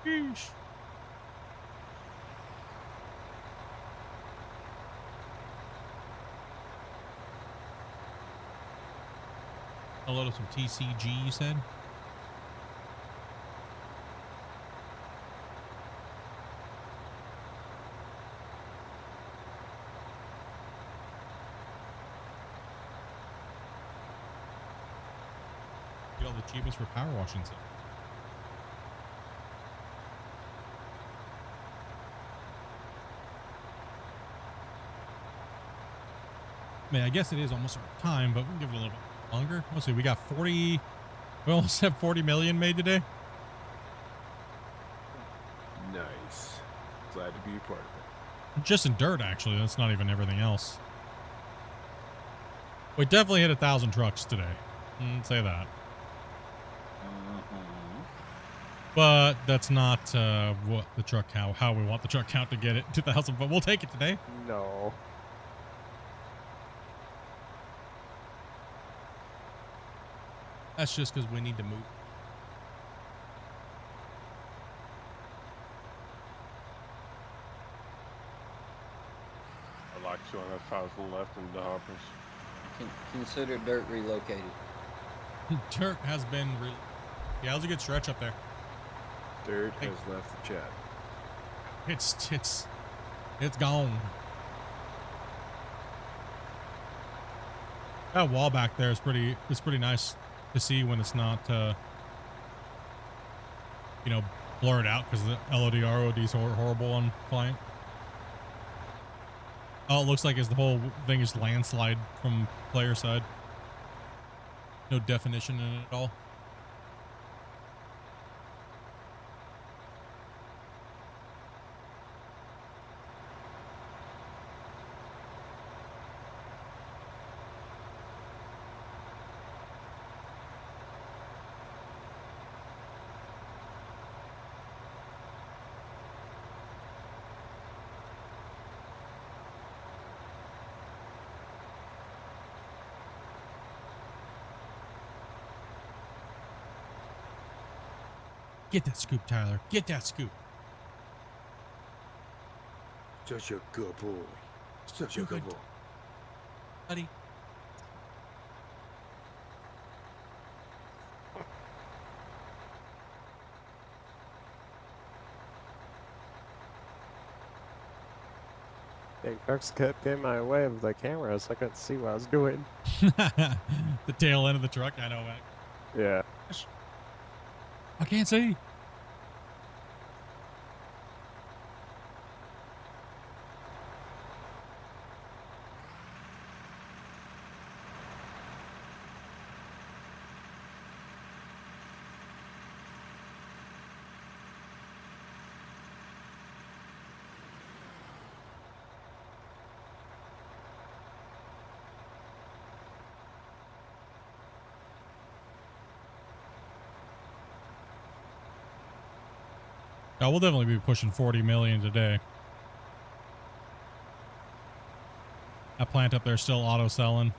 Sheesh. A load of some TCG, you said? Get all the achievements for power washing stuff. I mean, I guess it is almost our time, but we can give it a little bit longer. Let's see, we got 40, we almost have 40 million made today. Nice. Glad to be a part of it. Just in dirt, actually. That's not even everything else. We definitely hit 1,000 trucks today. Say that. But that's not what the truck how we want the truck count to get it 2,000. But we'll take it today. No. That's just because we need to move. I like 200,000 left in the hoppers. Consider dirt relocated. Dirt has been yeah, it was a good stretch up there. Dirt has left the chat. It's gone. That wall back there is pretty nice to see when it's not you know, blurred out because the LOD is horrible on client. All it looks like is the whole thing is landslide from player side. No definition in it at all. Get that scoop, Tyler. Get that scoop. Such a good boy. Such a good boy. Buddy. Dang, trucks kept getting my way of the camera, so I couldn't see what I was doing. The tail end of the truck, I know, man. Yeah. I can't see. Oh, we'll definitely be pushing 40 million today. That plant up there still auto selling.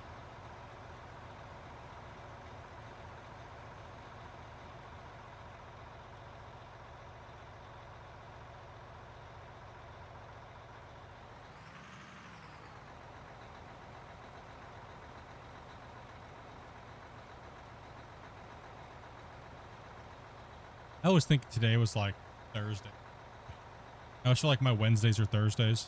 I always think today was like Thursday. I always feel like my Wednesdays are Thursdays.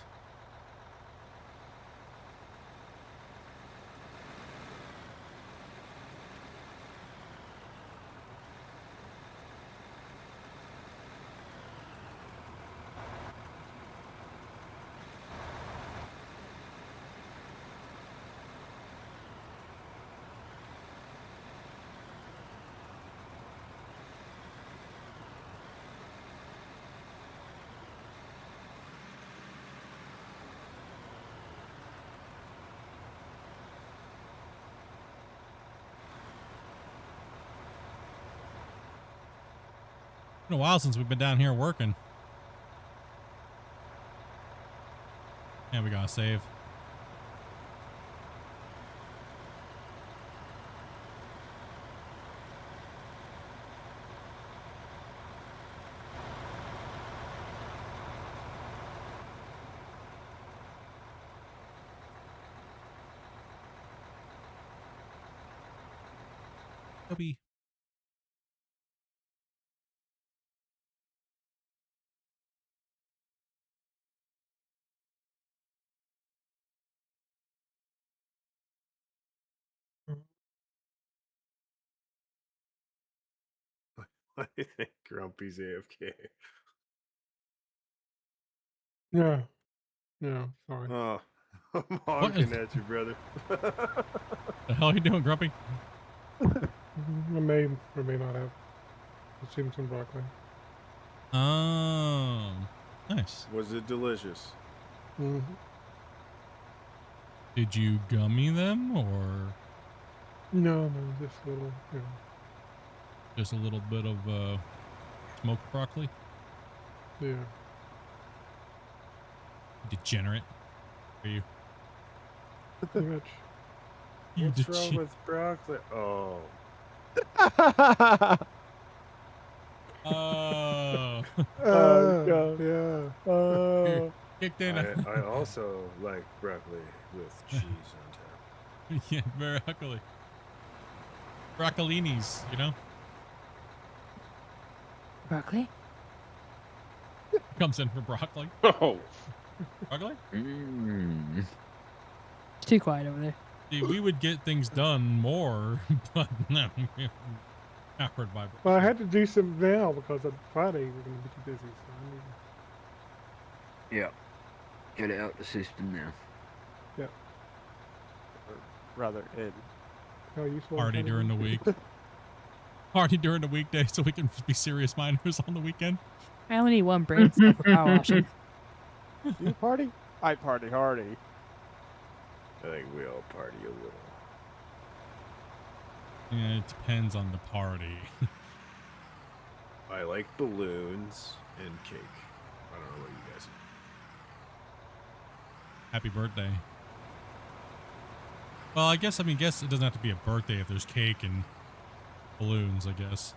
Been a while since we've been down here working. And we gotta save. Toby. I think Grumpy's AFK. Yeah. Yeah. Sorry. Oh, I'm honking at you, brother. The hell are you doing, Grumpy? I may or may not have consumed some broccoli. Oh, nice. Was it delicious? Mm-hmm. Did you gummy them or No, just a little, just a little bit of Smoked broccoli. Yeah. Degenerate. Are you? Pretty much. You What's wrong dege- with broccoli? Oh. Oh. God. Yeah. Kicked in. I also like broccoli with cheese on top. Yeah, broccoli. Broccolinis, you know? Broccoli? Comes in for broccoli. Oh, Broccoli? Mm. It's too quiet over there. See, we would get things done more, but no. Hampered by Well, I had to do some now because on Friday we're going to be too busy. So I need Yeah. Get it out the system now. to, yeah. Or rather, in. How useful Party during the week. Party during the weekday so we can be serious minors on the weekend. I only need one brain cell for power washing. You party? I party hardy. I think we all party a little. Yeah, it depends on the party. I like balloons and cake. I don't know what you guys. Happy birthday. Well, I guess it doesn't have to be a birthday if there's cake and balloons, I guess.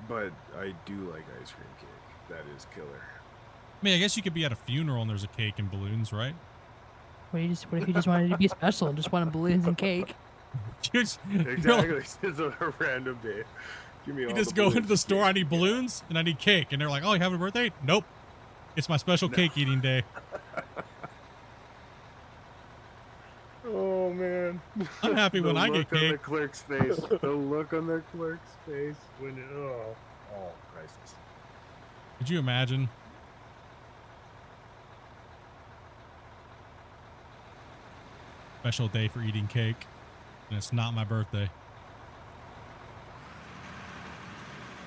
But I do like ice cream cake. That is killer. I mean, I guess you could be at a funeral and there's a cake and balloons, right? What if you just wanted to be special and just wanted balloons and cake? Exactly. It's a random day. Give me all You just the go into balloons the and store, I cake. need balloons and I need cake. And they're like, oh, you having a birthday? Nope. It's my special cake eating day. Oh man. I'm happy when I get The look on the cake. clerk's face. The look on the clerk's face when oh, priceless. Could you imagine? Special day for eating cake. And it's not my birthday.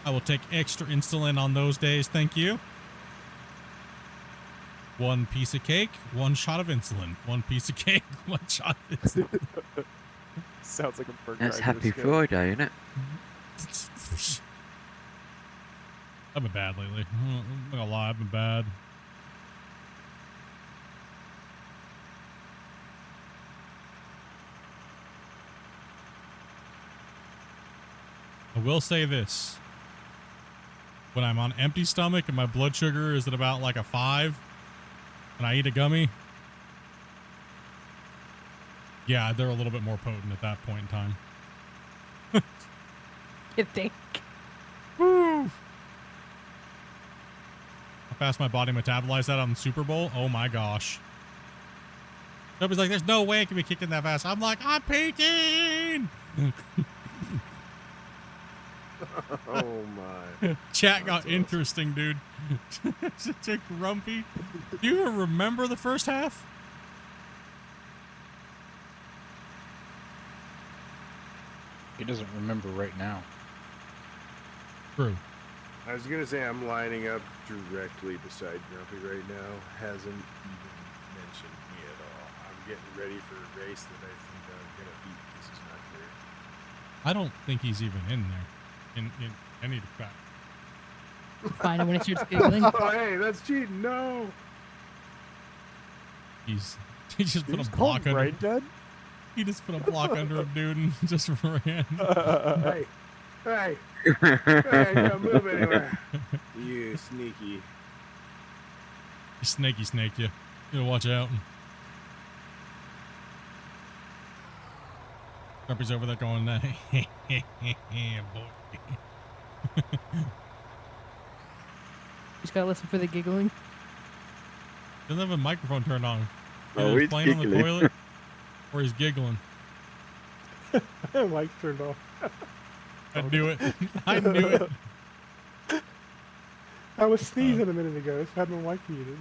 I will take extra insulin on those days, thank you. 1 piece of cake, 1 shot of insulin. 1 piece of cake, 1 shot of insulin. Sounds like a burger. That's Happy Friday, isn't it? I've been bad lately. I'm not gonna lie, I've been bad. I will say this. When I'm on empty stomach and my blood sugar is at about like a 5 and I eat a gummy, yeah, they're a little bit more potent at that point in time. You think? Woo! How fast my body metabolized that on the Super Bowl? Oh my gosh. Nobody's like, there's no way it can be kicking that fast. I'm like, I'm peaking! Oh my. Chat got interesting, dude. Such a grumpy. Do you even remember the first half? He doesn't remember right now. True. I was gonna say I'm lining up directly beside Grumpy right now. Hasn't even mentioned me at all. I'm getting ready for a race that I think I'm gonna beat because he's not here. I don't think he's even in there. In any fact. Find it when it starts giggling. Oh, hey, that's cheating. No. He just put He's a block cold, under. right, Dad? He just put a block under him, dude, and just ran. Hey. Hey. Hey, don't move anywhere. You sneaky. He snaked you. You gotta watch out. Grumpy's over there going, boy. Just gotta listen for the giggling. Doesn't have a microphone turned on. Oh, Either he's playing on the giggling. toilet or he's giggling. Mike's turned off. I knew it. I knew it. I was sneezing a minute ago, so I had my mic muted.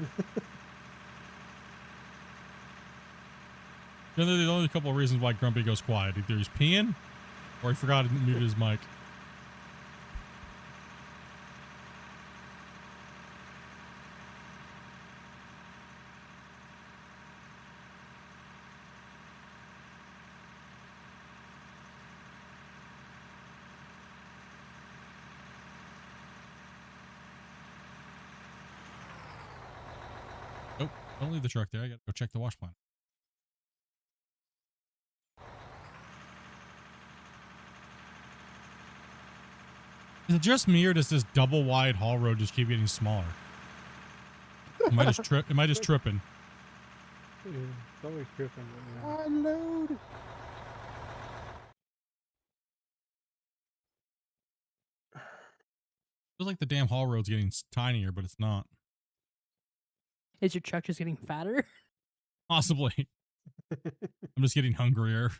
You know, there's only a couple of reasons why Grumpy goes quiet. Either he's peeing or he forgot to mute his mic. Don't leave the truck there. I gotta go check the wash plant. Is it just me, or does this double wide haul road just keep getting smaller? Am I just tripping? Yeah, it's always tripping. Unload. Feels like the damn haul road's getting tinier, but it's not. Is your truck just getting fatter? Possibly. I'm just getting hungrier.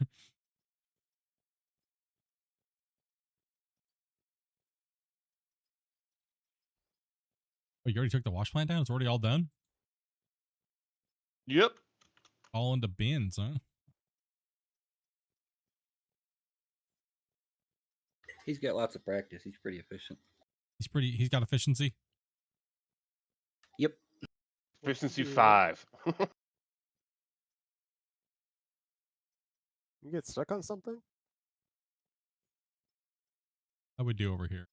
Oh, you already took the wash plant down? It's already all done? Yep. All into bins, huh? He's got lots of practice. He's pretty efficient. He's got efficiency. Yep. Efficiency 5. You get stuck on something? How we do over here?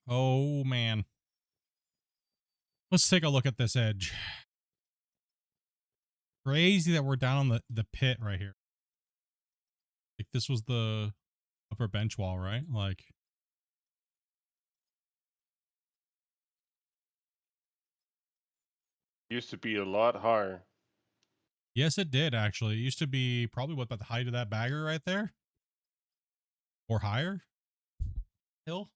Oh man. Let's take a look at this edge. Crazy that we're down on the pit right here. Like this was the upper bench wall, right? Like Used to be a lot higher. yes, it did actually. It used to be probably what, about the height of that bagger right there? Or higher? Hill?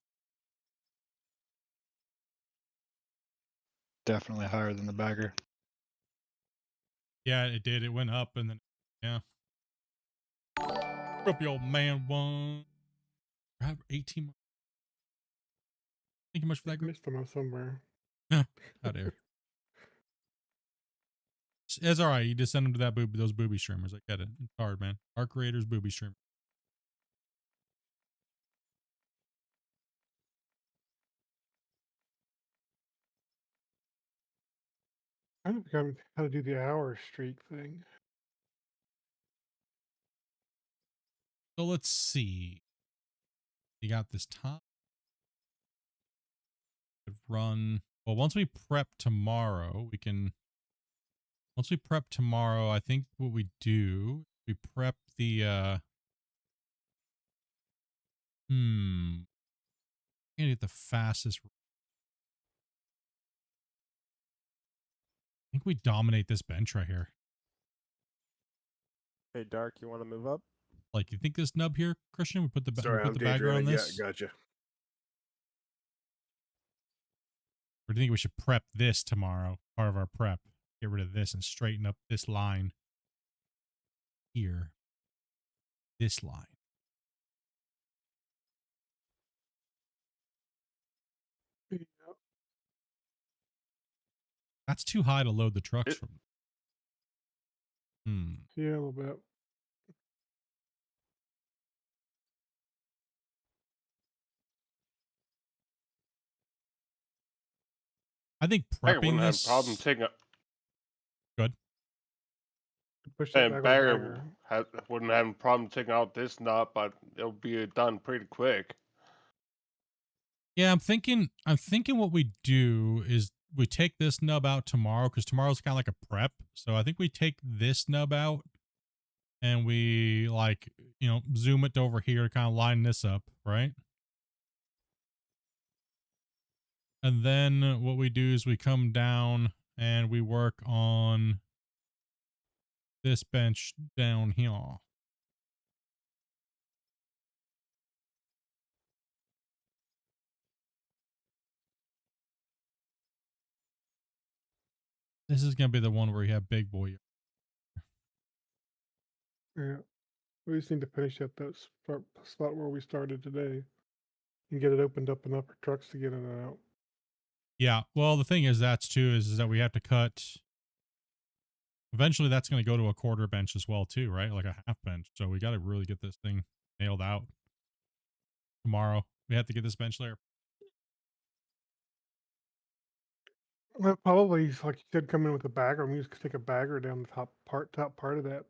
Definitely higher than the bagger. Yeah, it did. It went up and then yeah. Up your man one. I have 18 months. Thank you much for that group. Missed them somewhere. How dare. It's all right. You just send them to that those booby streamers. I get it. It's hard, man. Our creators booby stream. I don't forgot how to do the hour streak thing. So let's see. You got this top. Run. Well, once we prep tomorrow, we can. Once we prep tomorrow, I think what we do, we prep the. I'm gonna get the fastest. I think we dominate this bench right here. Hey, Dark, you want to move up? Like, you think this nub here, Christian? We put the Sorry, we put I'm the bagger on daydreaming. this. Yeah, gotcha. Or do you think we should prep this tomorrow? Part of our prep. Get rid of this and straighten up this line here. This line. Yeah. That's too high to load the trucks from. Yeah, a little bit. I think I prepping wouldn't have this. a problem taking up. Good. Push that And back Bagger on wouldn't have a problem taking out this nut, but it'll be done pretty quick. Yeah, I'm thinking what we do is we take this nub out tomorrow because tomorrow's kind of like a prep. So I think we take this nub out and we zoom it over here to kind of line this up, right? And then what we do is we come down and we work on this bench down here. This is going to be the one where you have big boy. Yeah. We just need to finish up that spot where we started today and get it opened up enough for trucks to get in and out. Yeah. Well, the thing is is that we have to cut. Eventually that's going to go to a quarter bench as well too, right? Like a half bench. So we got to really get this thing nailed out tomorrow. We have to get this bench layer. Well, probably, like you said, come in with a bagger. We just take a bagger down the top part of that.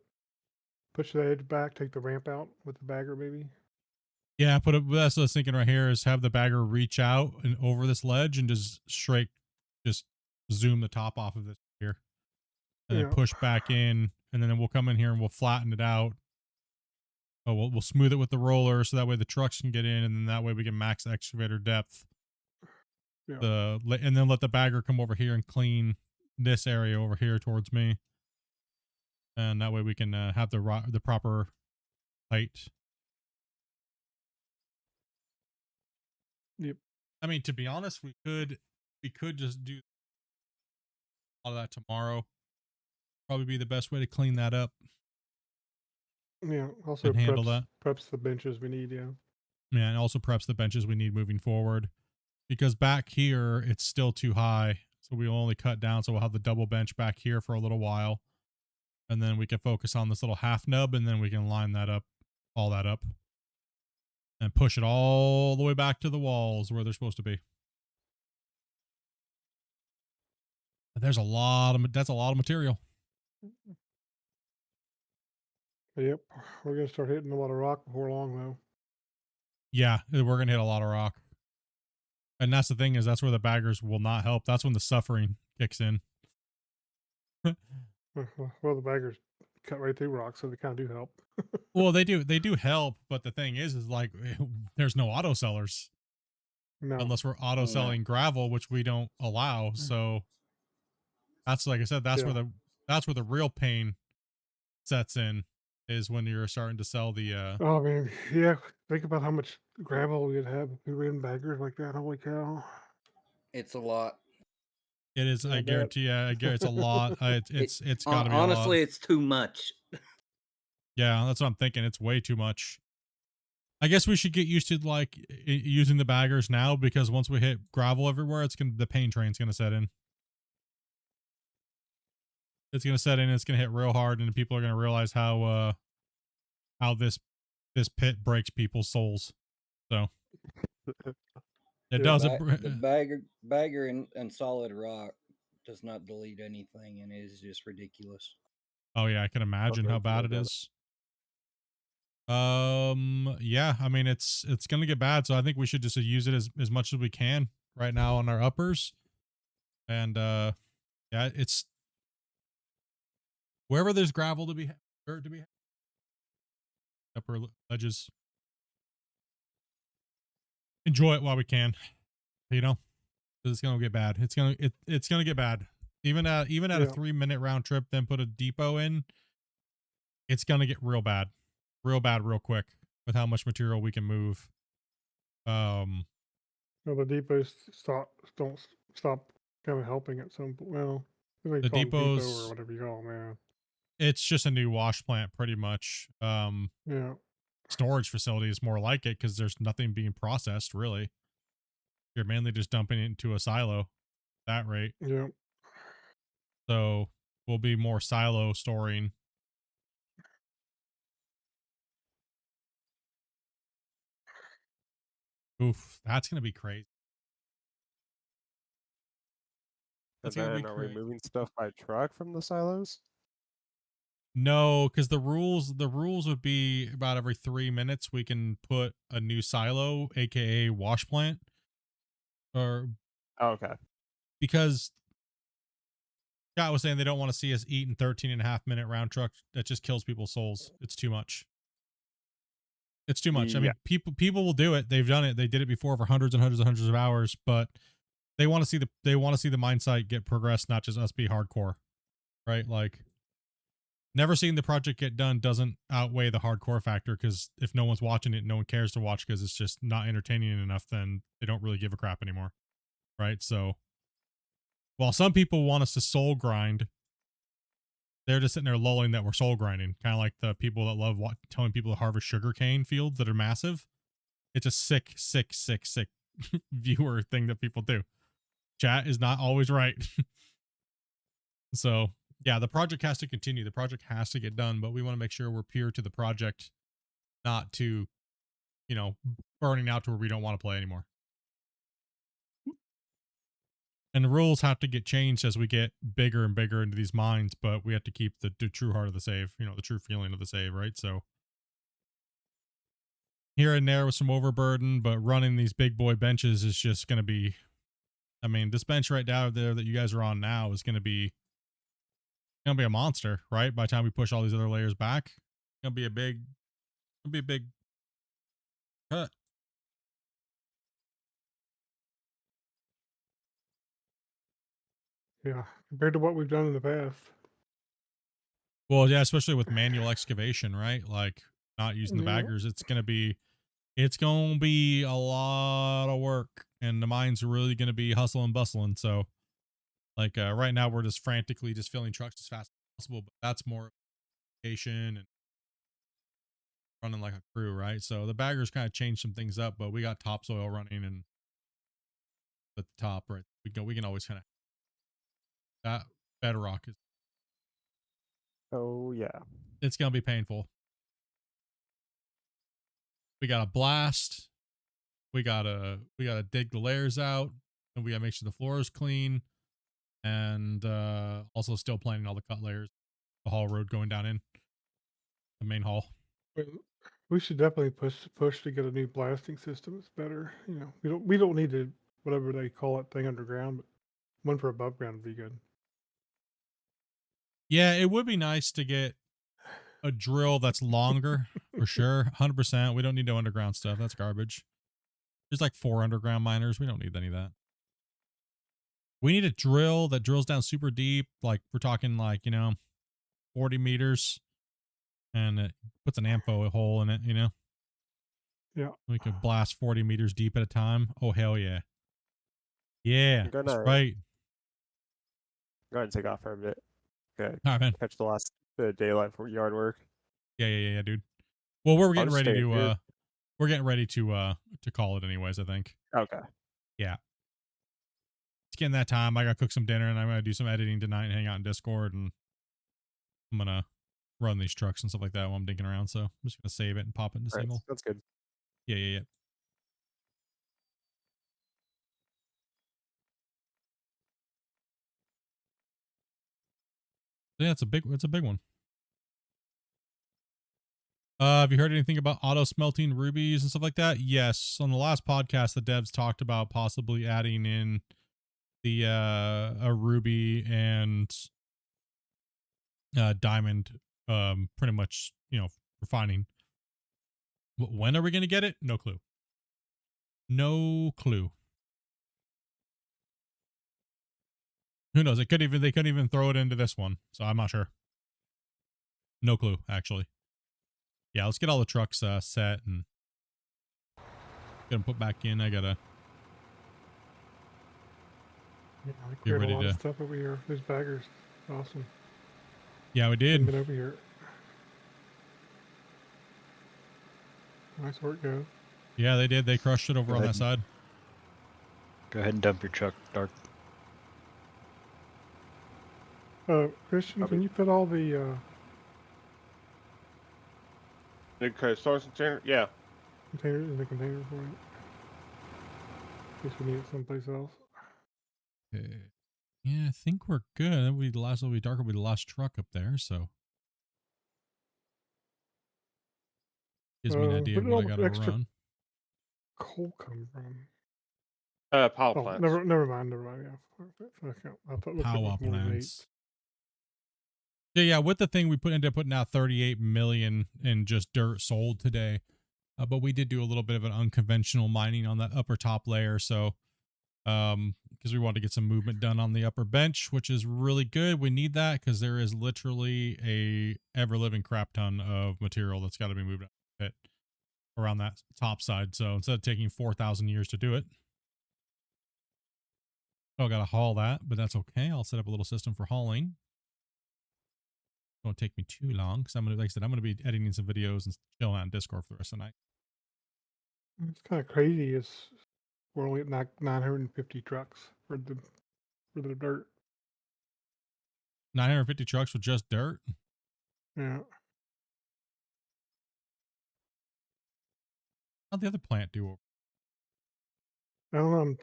Push the edge back, take the ramp out with the bagger, maybe. Yeah, that's what I was thinking right here is have the bagger reach out and over this ledge and just zoom the top off of this here, and then Yeah. push back in, and then we'll come in here and we'll flatten it out. Oh, we'll smooth it with the roller so that way the trucks can get in, and then that way we can max excavator depth. Yeah. And then let the bagger come over here and clean this area over here towards me, and that way we can have the proper height. Yep. I mean, to be honest, we could just do all of that tomorrow. Probably be the best way to clean that up Yeah. Also and handle preps the benches we need. Yeah. Yeah, and also preps the benches we need moving forward, because back here it's still too high, so we'll only cut down. So we'll have the double bench back here for a little while, and then we can focus on this little half nub, and then we can line that up, all that up, and push it all the way back to the walls where they're supposed to be. That's a lot of material. Yep. We're gonna start hitting a lot of rock before long, though. Yeah, we're gonna hit a lot of rock, and that's the thing, is that's where the baggers will not help. That's when the suffering kicks in. Well, the baggers cut right through rock, so they kind of do help. Well, they do help, but the thing is like there's no auto sellers. No. Unless we're auto selling gravel, which we don't allow. So that's, like I said, that's where the real pain sets in, is when you're starting to sell the Oh man, yeah. Think about how much gravel we'd have if we ran baggers like that. Holy cow! It's a lot. it is. Yeah, I guarantee you, it's a lot. It's got to be honestly, a lot. it's too much. Yeah, that's what I'm thinking. It's way too much. I guess we should get used to like using the baggers now, because once we hit gravel everywhere, the pain train's gonna set in. It's gonna set in. It's gonna hit real hard, and people are gonna realize how this pit breaks people's souls. So it does. The bagger and solid rock does not delete anything, and it is just ridiculous. Oh yeah, I can imagine how bad it is. Yeah, I mean it's gonna get bad, so I think we should just use it as much as we can right now on our uppers. And yeah, it's wherever there's gravel to be dirt to be upper ledges. Enjoy it while we can, you know, because it's gonna get bad. It's gonna get bad. Even at a 3-minute round trip, then put a depot in. It's gonna get real bad, real quick with how much material we can move. Well, the depots don't stop kind of helping at some point. Well, the depots, depot or whatever you call them, man. It's just a new wash plant, pretty much. Yeah. Storage facility is more like it, because there's nothing being processed really. You're mainly just dumping it into a silo, that rate. Yeah. So we'll be more silo storing. Oof, that's gonna be crazy. And then are we moving stuff by truck from the silos? No, because the rules would be about every 3 minutes we can put a new silo, aka wash plant. Or okay. Because Scott was saying they don't want to see us eating 13.5-minute round truck. That just kills people's souls. It's too much. It's too much. I mean, people will do it. They've done it. They did it before for hundreds and hundreds of hours, but they want to see the mine site get progressed, not just us be hardcore. Right? Like, never seeing the project get done doesn't outweigh the hardcore factor, because if no one's watching it, no one cares to watch because it's just not entertaining enough, then they don't really give a crap anymore. Right? So while some people want us to soul grind, they're just sitting there lulling that we're soul grinding. Kind of like the people that love telling people to harvest sugarcane fields that are massive. It's a sick viewer thing that people do. Chat is not always right. So yeah, the project has to continue. The project has to get done, but we want to make sure we're pure to the project, not to, burning out to where we don't want to play anymore. And the rules have to get changed as we get bigger and bigger into these mines, but we have to keep the true heart of the save, the true feeling of the save, right? So here and there with some overburden, but running these big boy benches is just going to be I mean, this bench right down there that you guys are on now is going to be a monster, right? By the time we push all these other layers back, it's going to be a big cut. Yeah, compared to what we've done in the past. Well, yeah, especially with manual excavation, right? Like not using the Yeah. baggers, it's gonna be a lot of work, and the mines are really gonna be hustle and bustling. So, like right now, we're just frantically just filling trucks as fast as possible, but that's more patient and running like a crew, right? So the baggers kind of changed some things up, but we got topsoil running and at the top, right? We can always kind of that bedrock is Oh yeah. it's gonna be painful. We got to blast. We gotta dig the layers out, and we gotta make sure the floor is clean, and also still planning all the cut layers, the haul road going down in the main hall. We should definitely push to get a new blasting system. It's better. You know, we don't need to whatever they call it thing underground, but one for above ground would be good. Yeah, it would be nice to get a drill that's longer for sure. 100%. We don't need no underground stuff. That's garbage. There's like 4 underground miners. We don't need any of that. We need a drill that drills down super deep. Like we're talking like, 40 meters, and it puts an ammo hole in it, Yeah. We could blast 40 meters deep at a time. Oh, hell yeah. Yeah, I'm that's gonna right. go ahead and take off for a bit. Okay. All right, man. Catch the last bit of daylight for yard work. Yeah, dude. Well, we're I'll getting just ready stay to here. call it anyways, I think. Okay. Yeah. It's getting that time. I gotta cook some dinner and I'm gonna do some editing tonight and hang out in Discord, and I'm gonna run these trucks and stuff like that while I'm dinking around. So I'm just gonna save it and pop it into All right, single. that's good. Yeah. Yeah, it's a big one. Have you heard anything about auto smelting rubies and stuff like that? Yes. On the last podcast, the devs talked about possibly adding in the a ruby and diamond, pretty much, refining. When are we going to get it? No clue. Who knows? They couldn't even throw it into this one, so I'm not sure. No clue, actually. Yeah, let's get all the trucks set and get them put back in. I gotta Yeah, we get cleared a ready lot to. of stuff over here. Those baggers, awesome. Yeah, we did. Been over here. Nice work, guys. Yeah, they did. They crushed it over on that side. Go ahead and dump your truck, Dark. Christian, can you put all the Storage container? Yeah. containers in the container for it? In case we need it someplace else. Okay. Yeah, I think we're good. That'll be the last. Will be dark. Will be the last truck up there. So gives me an idea But of what I all gotta extra run. coal come from? Power Oh, plants. never mind. Yeah, I thought looked Power like it was more than 8. plants. Yeah. With the thing, we ended up putting out 38 million in just dirt sold today, but we did do a little bit of an unconventional mining on that upper top layer. So, because we wanted to get some movement done on the upper bench, which is really good. We need that because there is literally a ever living crap ton of material that's got to be moved out of the pit around that top side. So instead of taking 4,000 years to do it, I got to haul that, but that's okay. I'll set up a little system for hauling. Won't take me too long because I'm gonna, like I said, I'm gonna be editing some videos and chilling out in Discord for the rest of the night. It's kind of crazy. We're only at 950 trucks for the dirt. 950 trucks with just dirt. Yeah. How'd the other plant do? I don't know.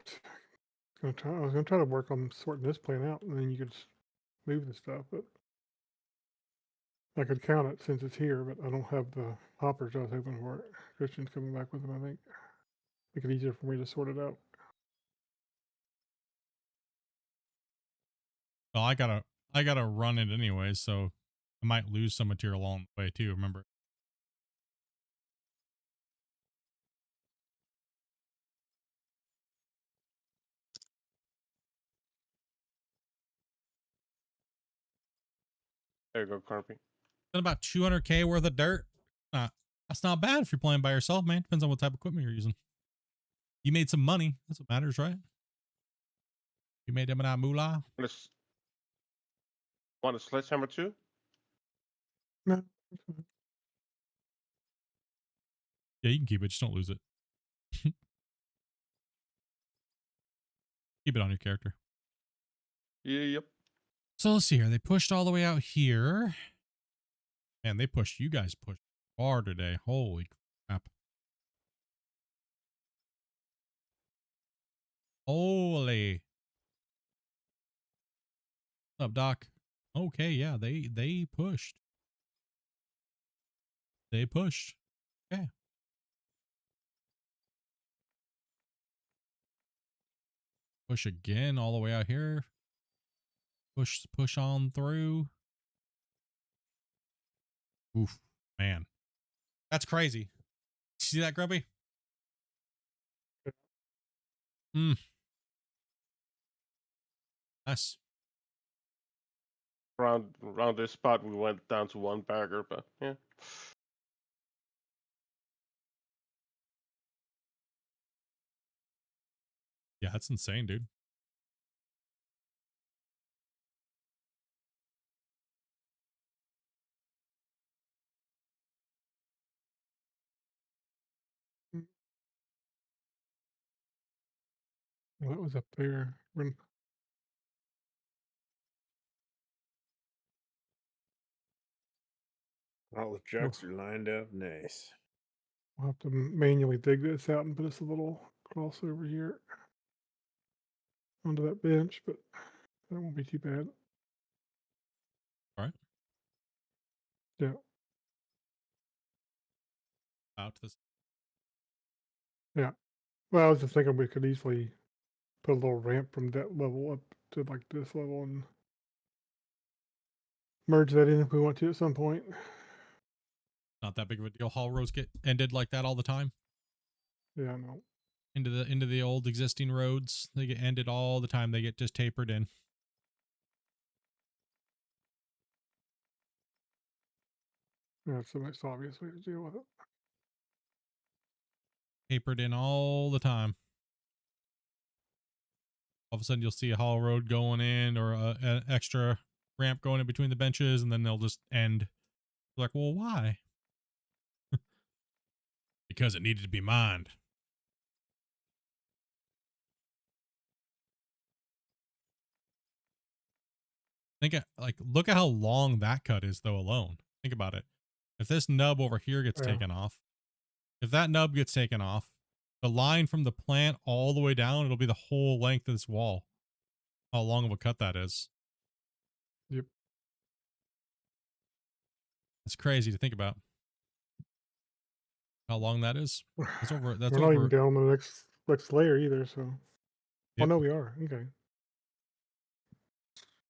I was gonna try to work on sorting this plant out, and then you could just move the stuff. But I could count it since it's here, but I don't have the hoppers I was hoping for. It. Christian's coming back with them, I think. Make it easier for me to sort it out. Well, I gotta run it anyway, so I might lose some material along the way too. Remember. There you go, Carpy. Then about 200K worth of dirt. That's not bad if you're playing by yourself, man. Depends on what type of equipment you're using. You made some money. That's what matters, right? You made them an moolah. Want a sledgehammer too? No. Yeah, you can keep it. Just don't lose it. Keep it on your character. Yeah, yep. So let's see here. They pushed all the way out here. Man, they pushed. You guys pushed far today. Holy crap. Holy. What's up, Doc? Okay, yeah, they pushed. They pushed. Okay. Push again all the way out here. Push on through. Oof, man. That's crazy. See that, Grubby? Hmm. Nice. Around this spot, we went down to one bagger, but yeah. Yeah, that's insane, dude. Well, that was up there. All the trucks are lined up. Nice. We'll have to manually dig this out and put us a little crossover here onto that bench, but that won't be too bad. All right. Yeah. Out to this. Yeah. Well, I was just thinking we could easily put a little ramp from that level up to like this level and merge that in if we want to at some point. Not that big of a deal. Haul roads get ended like that all the time. Yeah, I know. Into the old existing roads. They get ended all the time. They get just tapered in. That's the most obvious way to deal with it. Tapered in all the time. All of a sudden you'll see a haul road going in or an extra ramp going in between the benches, and then they'll just end. Like, well, why? Because it needed to be mined. Look at how long that cut is though alone. Think about it. If this nub over here gets taken off, if that nub gets taken off, the line from the plant all the way down, it'll be the whole length of this wall. How long of a cut that is. Yep. It's crazy to think about. How long that is. That's over. That's We're not over. even down the next layer either, so. Yep. Oh no, we are. Okay.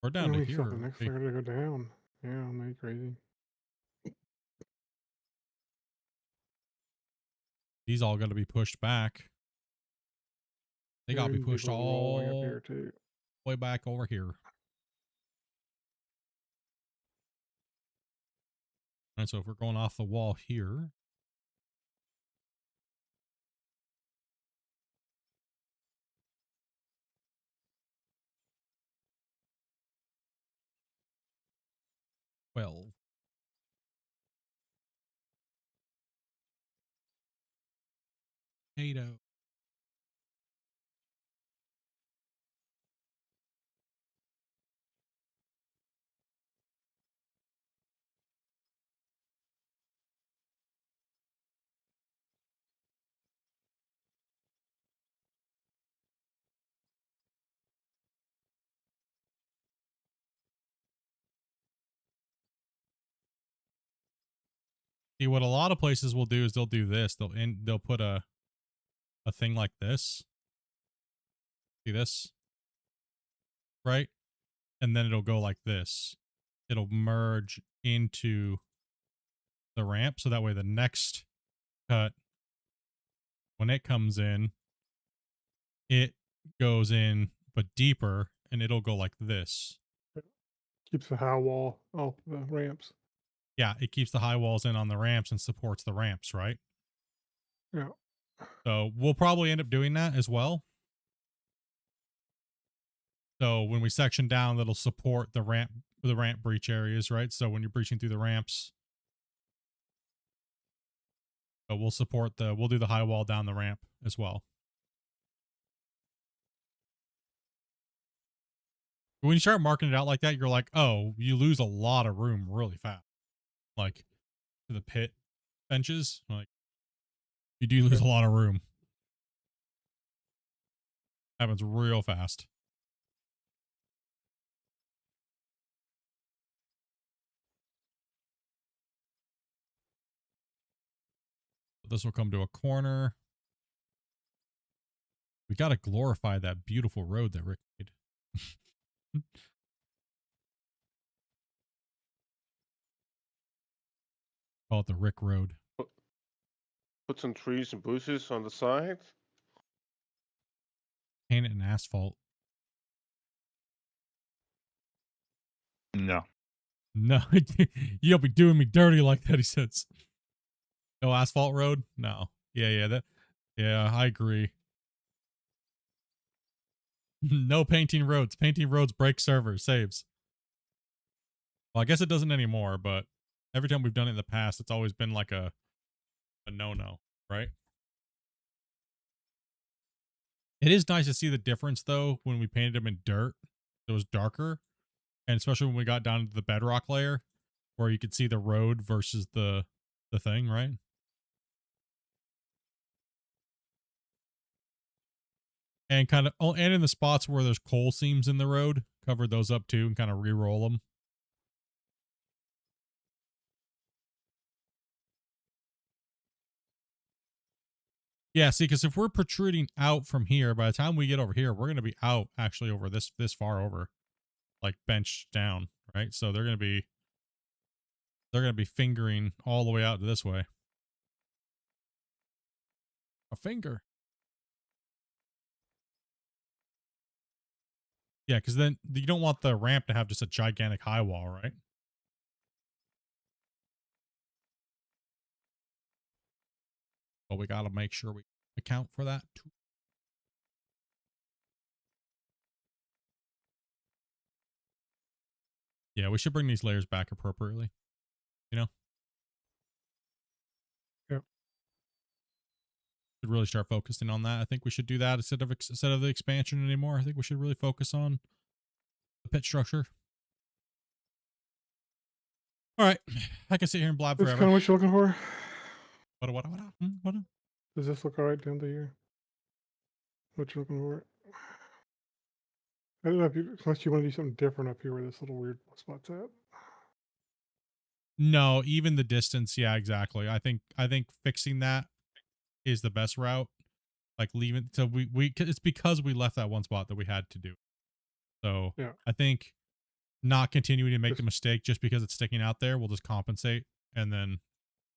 We're down to We still have here. the next layer to go down. Yeah, I'm not crazy. These all got to be pushed back. They got to be pushed all up here too. way back over here. And so if we're going off the wall here, well, potato. See, what a lot of places will do is they'll do this. They'll put a thing like this. See this? Right? and then it'll go like this. It'll merge into the ramp, so that way the next cut, when it comes in, it goes in but deeper, and it'll go like this. Keeps the high wall off the ramps. Yeah, it keeps the high walls in on the ramps and supports the ramps, right? Yeah. So we'll probably end up doing that as well. So when we section down, that'll support the ramp breach areas, right? So when you're breaching through the ramps, we'll do the high wall down the ramp as well. When you start marking it out like that, you're like, oh, you lose a lot of room really fast. Like to the pit benches, like you do lose a lot of room. Happens real fast. This will come to a corner. We got to glorify that beautiful road that Rick made. Call it the Rick Road. Put some trees and bushes on the side. Paint it in asphalt. No. No, you don't be doing me dirty like that, he says. No asphalt road? No. Yeah, I agree. No painting roads. Painting roads break servers, saves. Well, I guess it doesn't anymore, but every time we've done it in the past, it's always been like a no-no, right? It is nice to see the difference, though, when we painted them in dirt. It was darker, and especially when we got down to the bedrock layer, where you could see the road versus the thing, right? And kind of, oh, and in the spots where there's coal seams in the road, covered those up too and kind of re-roll them. Yeah, see, because if we're protruding out from here, by the time we get over here, we're going to be out actually over this far over, like bench down, right? So they're going to be fingering all the way out to this way. A finger. Yeah, because then you don't want the ramp to have just a gigantic high wall, right? But we got to make sure we account for that too. Yeah, we should bring these layers back appropriately, you know? Yep. Should really start focusing on that. I think we should do that instead of the expansion anymore. I think we should really focus on the pit structure. All right, I can sit here and blab That's forever. kind of what you're looking for. What? Does this look alright down to here? What you're looking for? I don't know if unless you want to do something different up here where this little weird spot's at. No, even the distance. Yeah, exactly. I think fixing that is the best route. Like leaving. So it's because we left that one spot that we had to do. So yeah. I think not continuing to make the mistake just because it's sticking out there. We'll just compensate and then,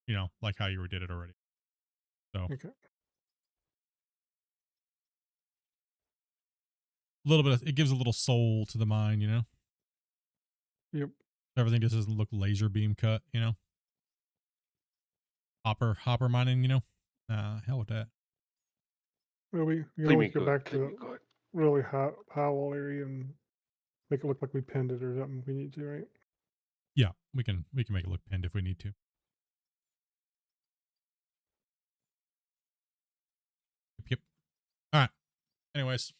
you know, like how you did it already. So okay. A little bit. It gives a little soul to the mind, you know. Yep. Everything just doesn't look laser beam cut, you know. Hopper mining, you know. Hell with that. Well, we can always go back to the really high wall area and make it look like we pinned it or something if we need to, right? Yeah, we can make it look pinned if we need to. Yep. All right. Anyways,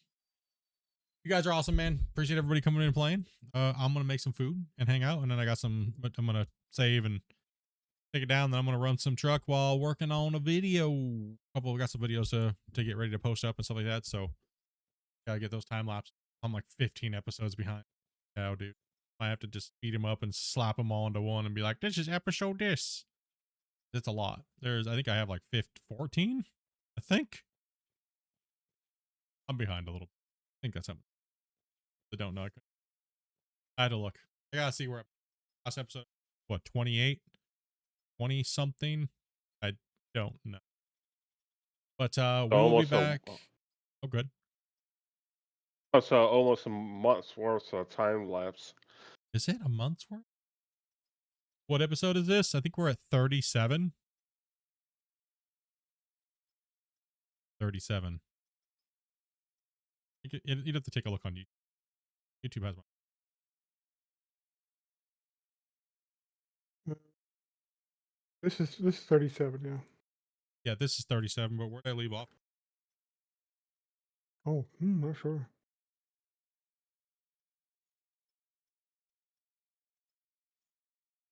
you guys are awesome, man. Appreciate everybody coming in and playing. I'm gonna make some food and hang out, and then I got some. But I'm gonna save and take it down. Then I'm gonna run some truck while working on a video. We got some videos to get ready to post up and stuff like that. So gotta get those time lapse. I'm like 15 episodes behind. Yeah, dude. I have to just speed them up and slap them all into one and be like, this is episode this. It's a lot. I think I have like 14, I think. I'm behind a little. I think that's something. I don't know. I had to look. I gotta see where last episode, what, 28, 20 something. I don't know. But we will be back. Oh, good. That's almost a month's worth of time lapse. Is it a month's worth? What episode is this? I think we're at 37. 37. You'd have to take a look on YouTube. YouTube has one. This is 37, yeah. Yeah, this is 37, but where did I leave off? Oh, not sure.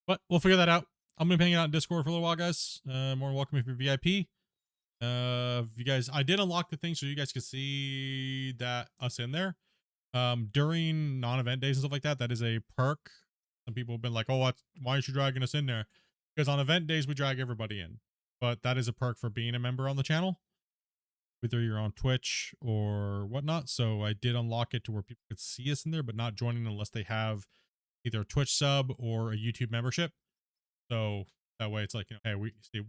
But we'll figure that out. I'm gonna be hanging out in Discord for a little while, guys. More than welcome if you're VIP. If you guys, I did unlock the thing so you guys could see that us in there. During non-event days and stuff like that, that is a perk. Some people have been like, "Oh, why aren't you dragging us in there?" Because on event days we drag everybody in, but that is a perk for being a member on the channel, whether you're on Twitch or whatnot. So I did unlock it to where people could see us in there, but not joining unless they have either a Twitch sub or a YouTube membership. So that way it's like, you know, hey,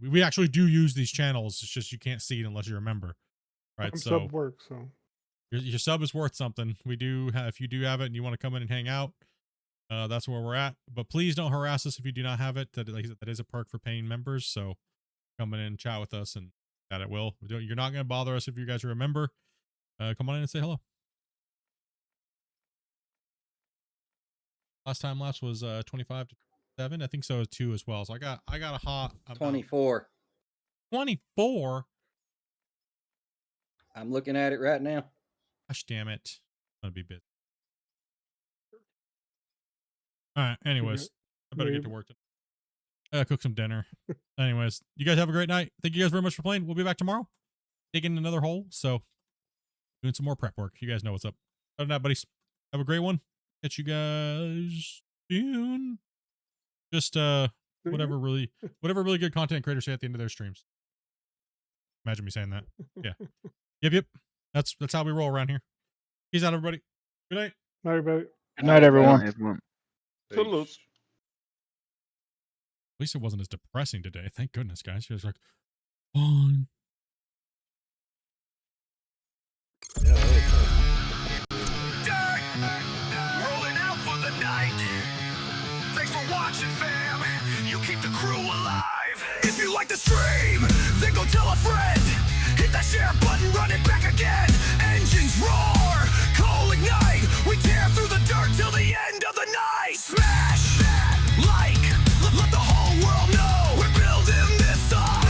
we actually do use these channels. It's just you can't see it unless you're a member, right? So sub works, so your sub is worth something. We do have, if you do have it and you want to come in and hang out, that's where we're at. But please don't harass us if you do not have it. That, like I said, that is a perk for paying members. So come in and chat with us, and that it will. You're not going to bother us if you guys are a member. Come on in and say hello. Last time lapse was 25 to 7. I think so 2 as well. So I got a hot 24. 24. I'm looking at it right now. Gosh damn it. I'm gonna be busy. All right. Anyways, I better get to work. I gotta cook some dinner. Anyways, you guys have a great night. Thank you guys very much for playing. We'll be back tomorrow, digging another hole. So doing some more prep work. You guys know what's up. Other than that, buddies, have a great one. Catch you guys soon. Just whatever really good content creators say at the end of their streams. Imagine me saying that. Yeah. Yep. That's how we roll around here. Peace out, everybody. Good night. Night, everybody. Good night, everyone. Salute. At least it wasn't as depressing today. Thank goodness, guys. You guys were like, fun. Rolling out for the night. Thanks for watching, fam. You keep the crew alive. If you like the stream, then go tell a friend. Hit that share button, run it back again. Engines roar, coal ignite. We tear through the dirt till the end of the night. Smash, like, let the whole world know we're building this up.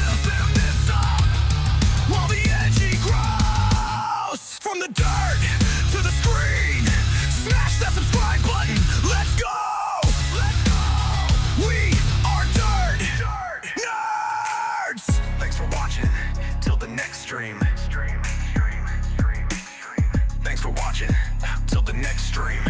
While the energy grows. From the dirt to the screen, smash that subscribe button. Let's go. We are dirt nerds. Thanks for watching. Till the next stream. Thanks for watching. Till the next stream.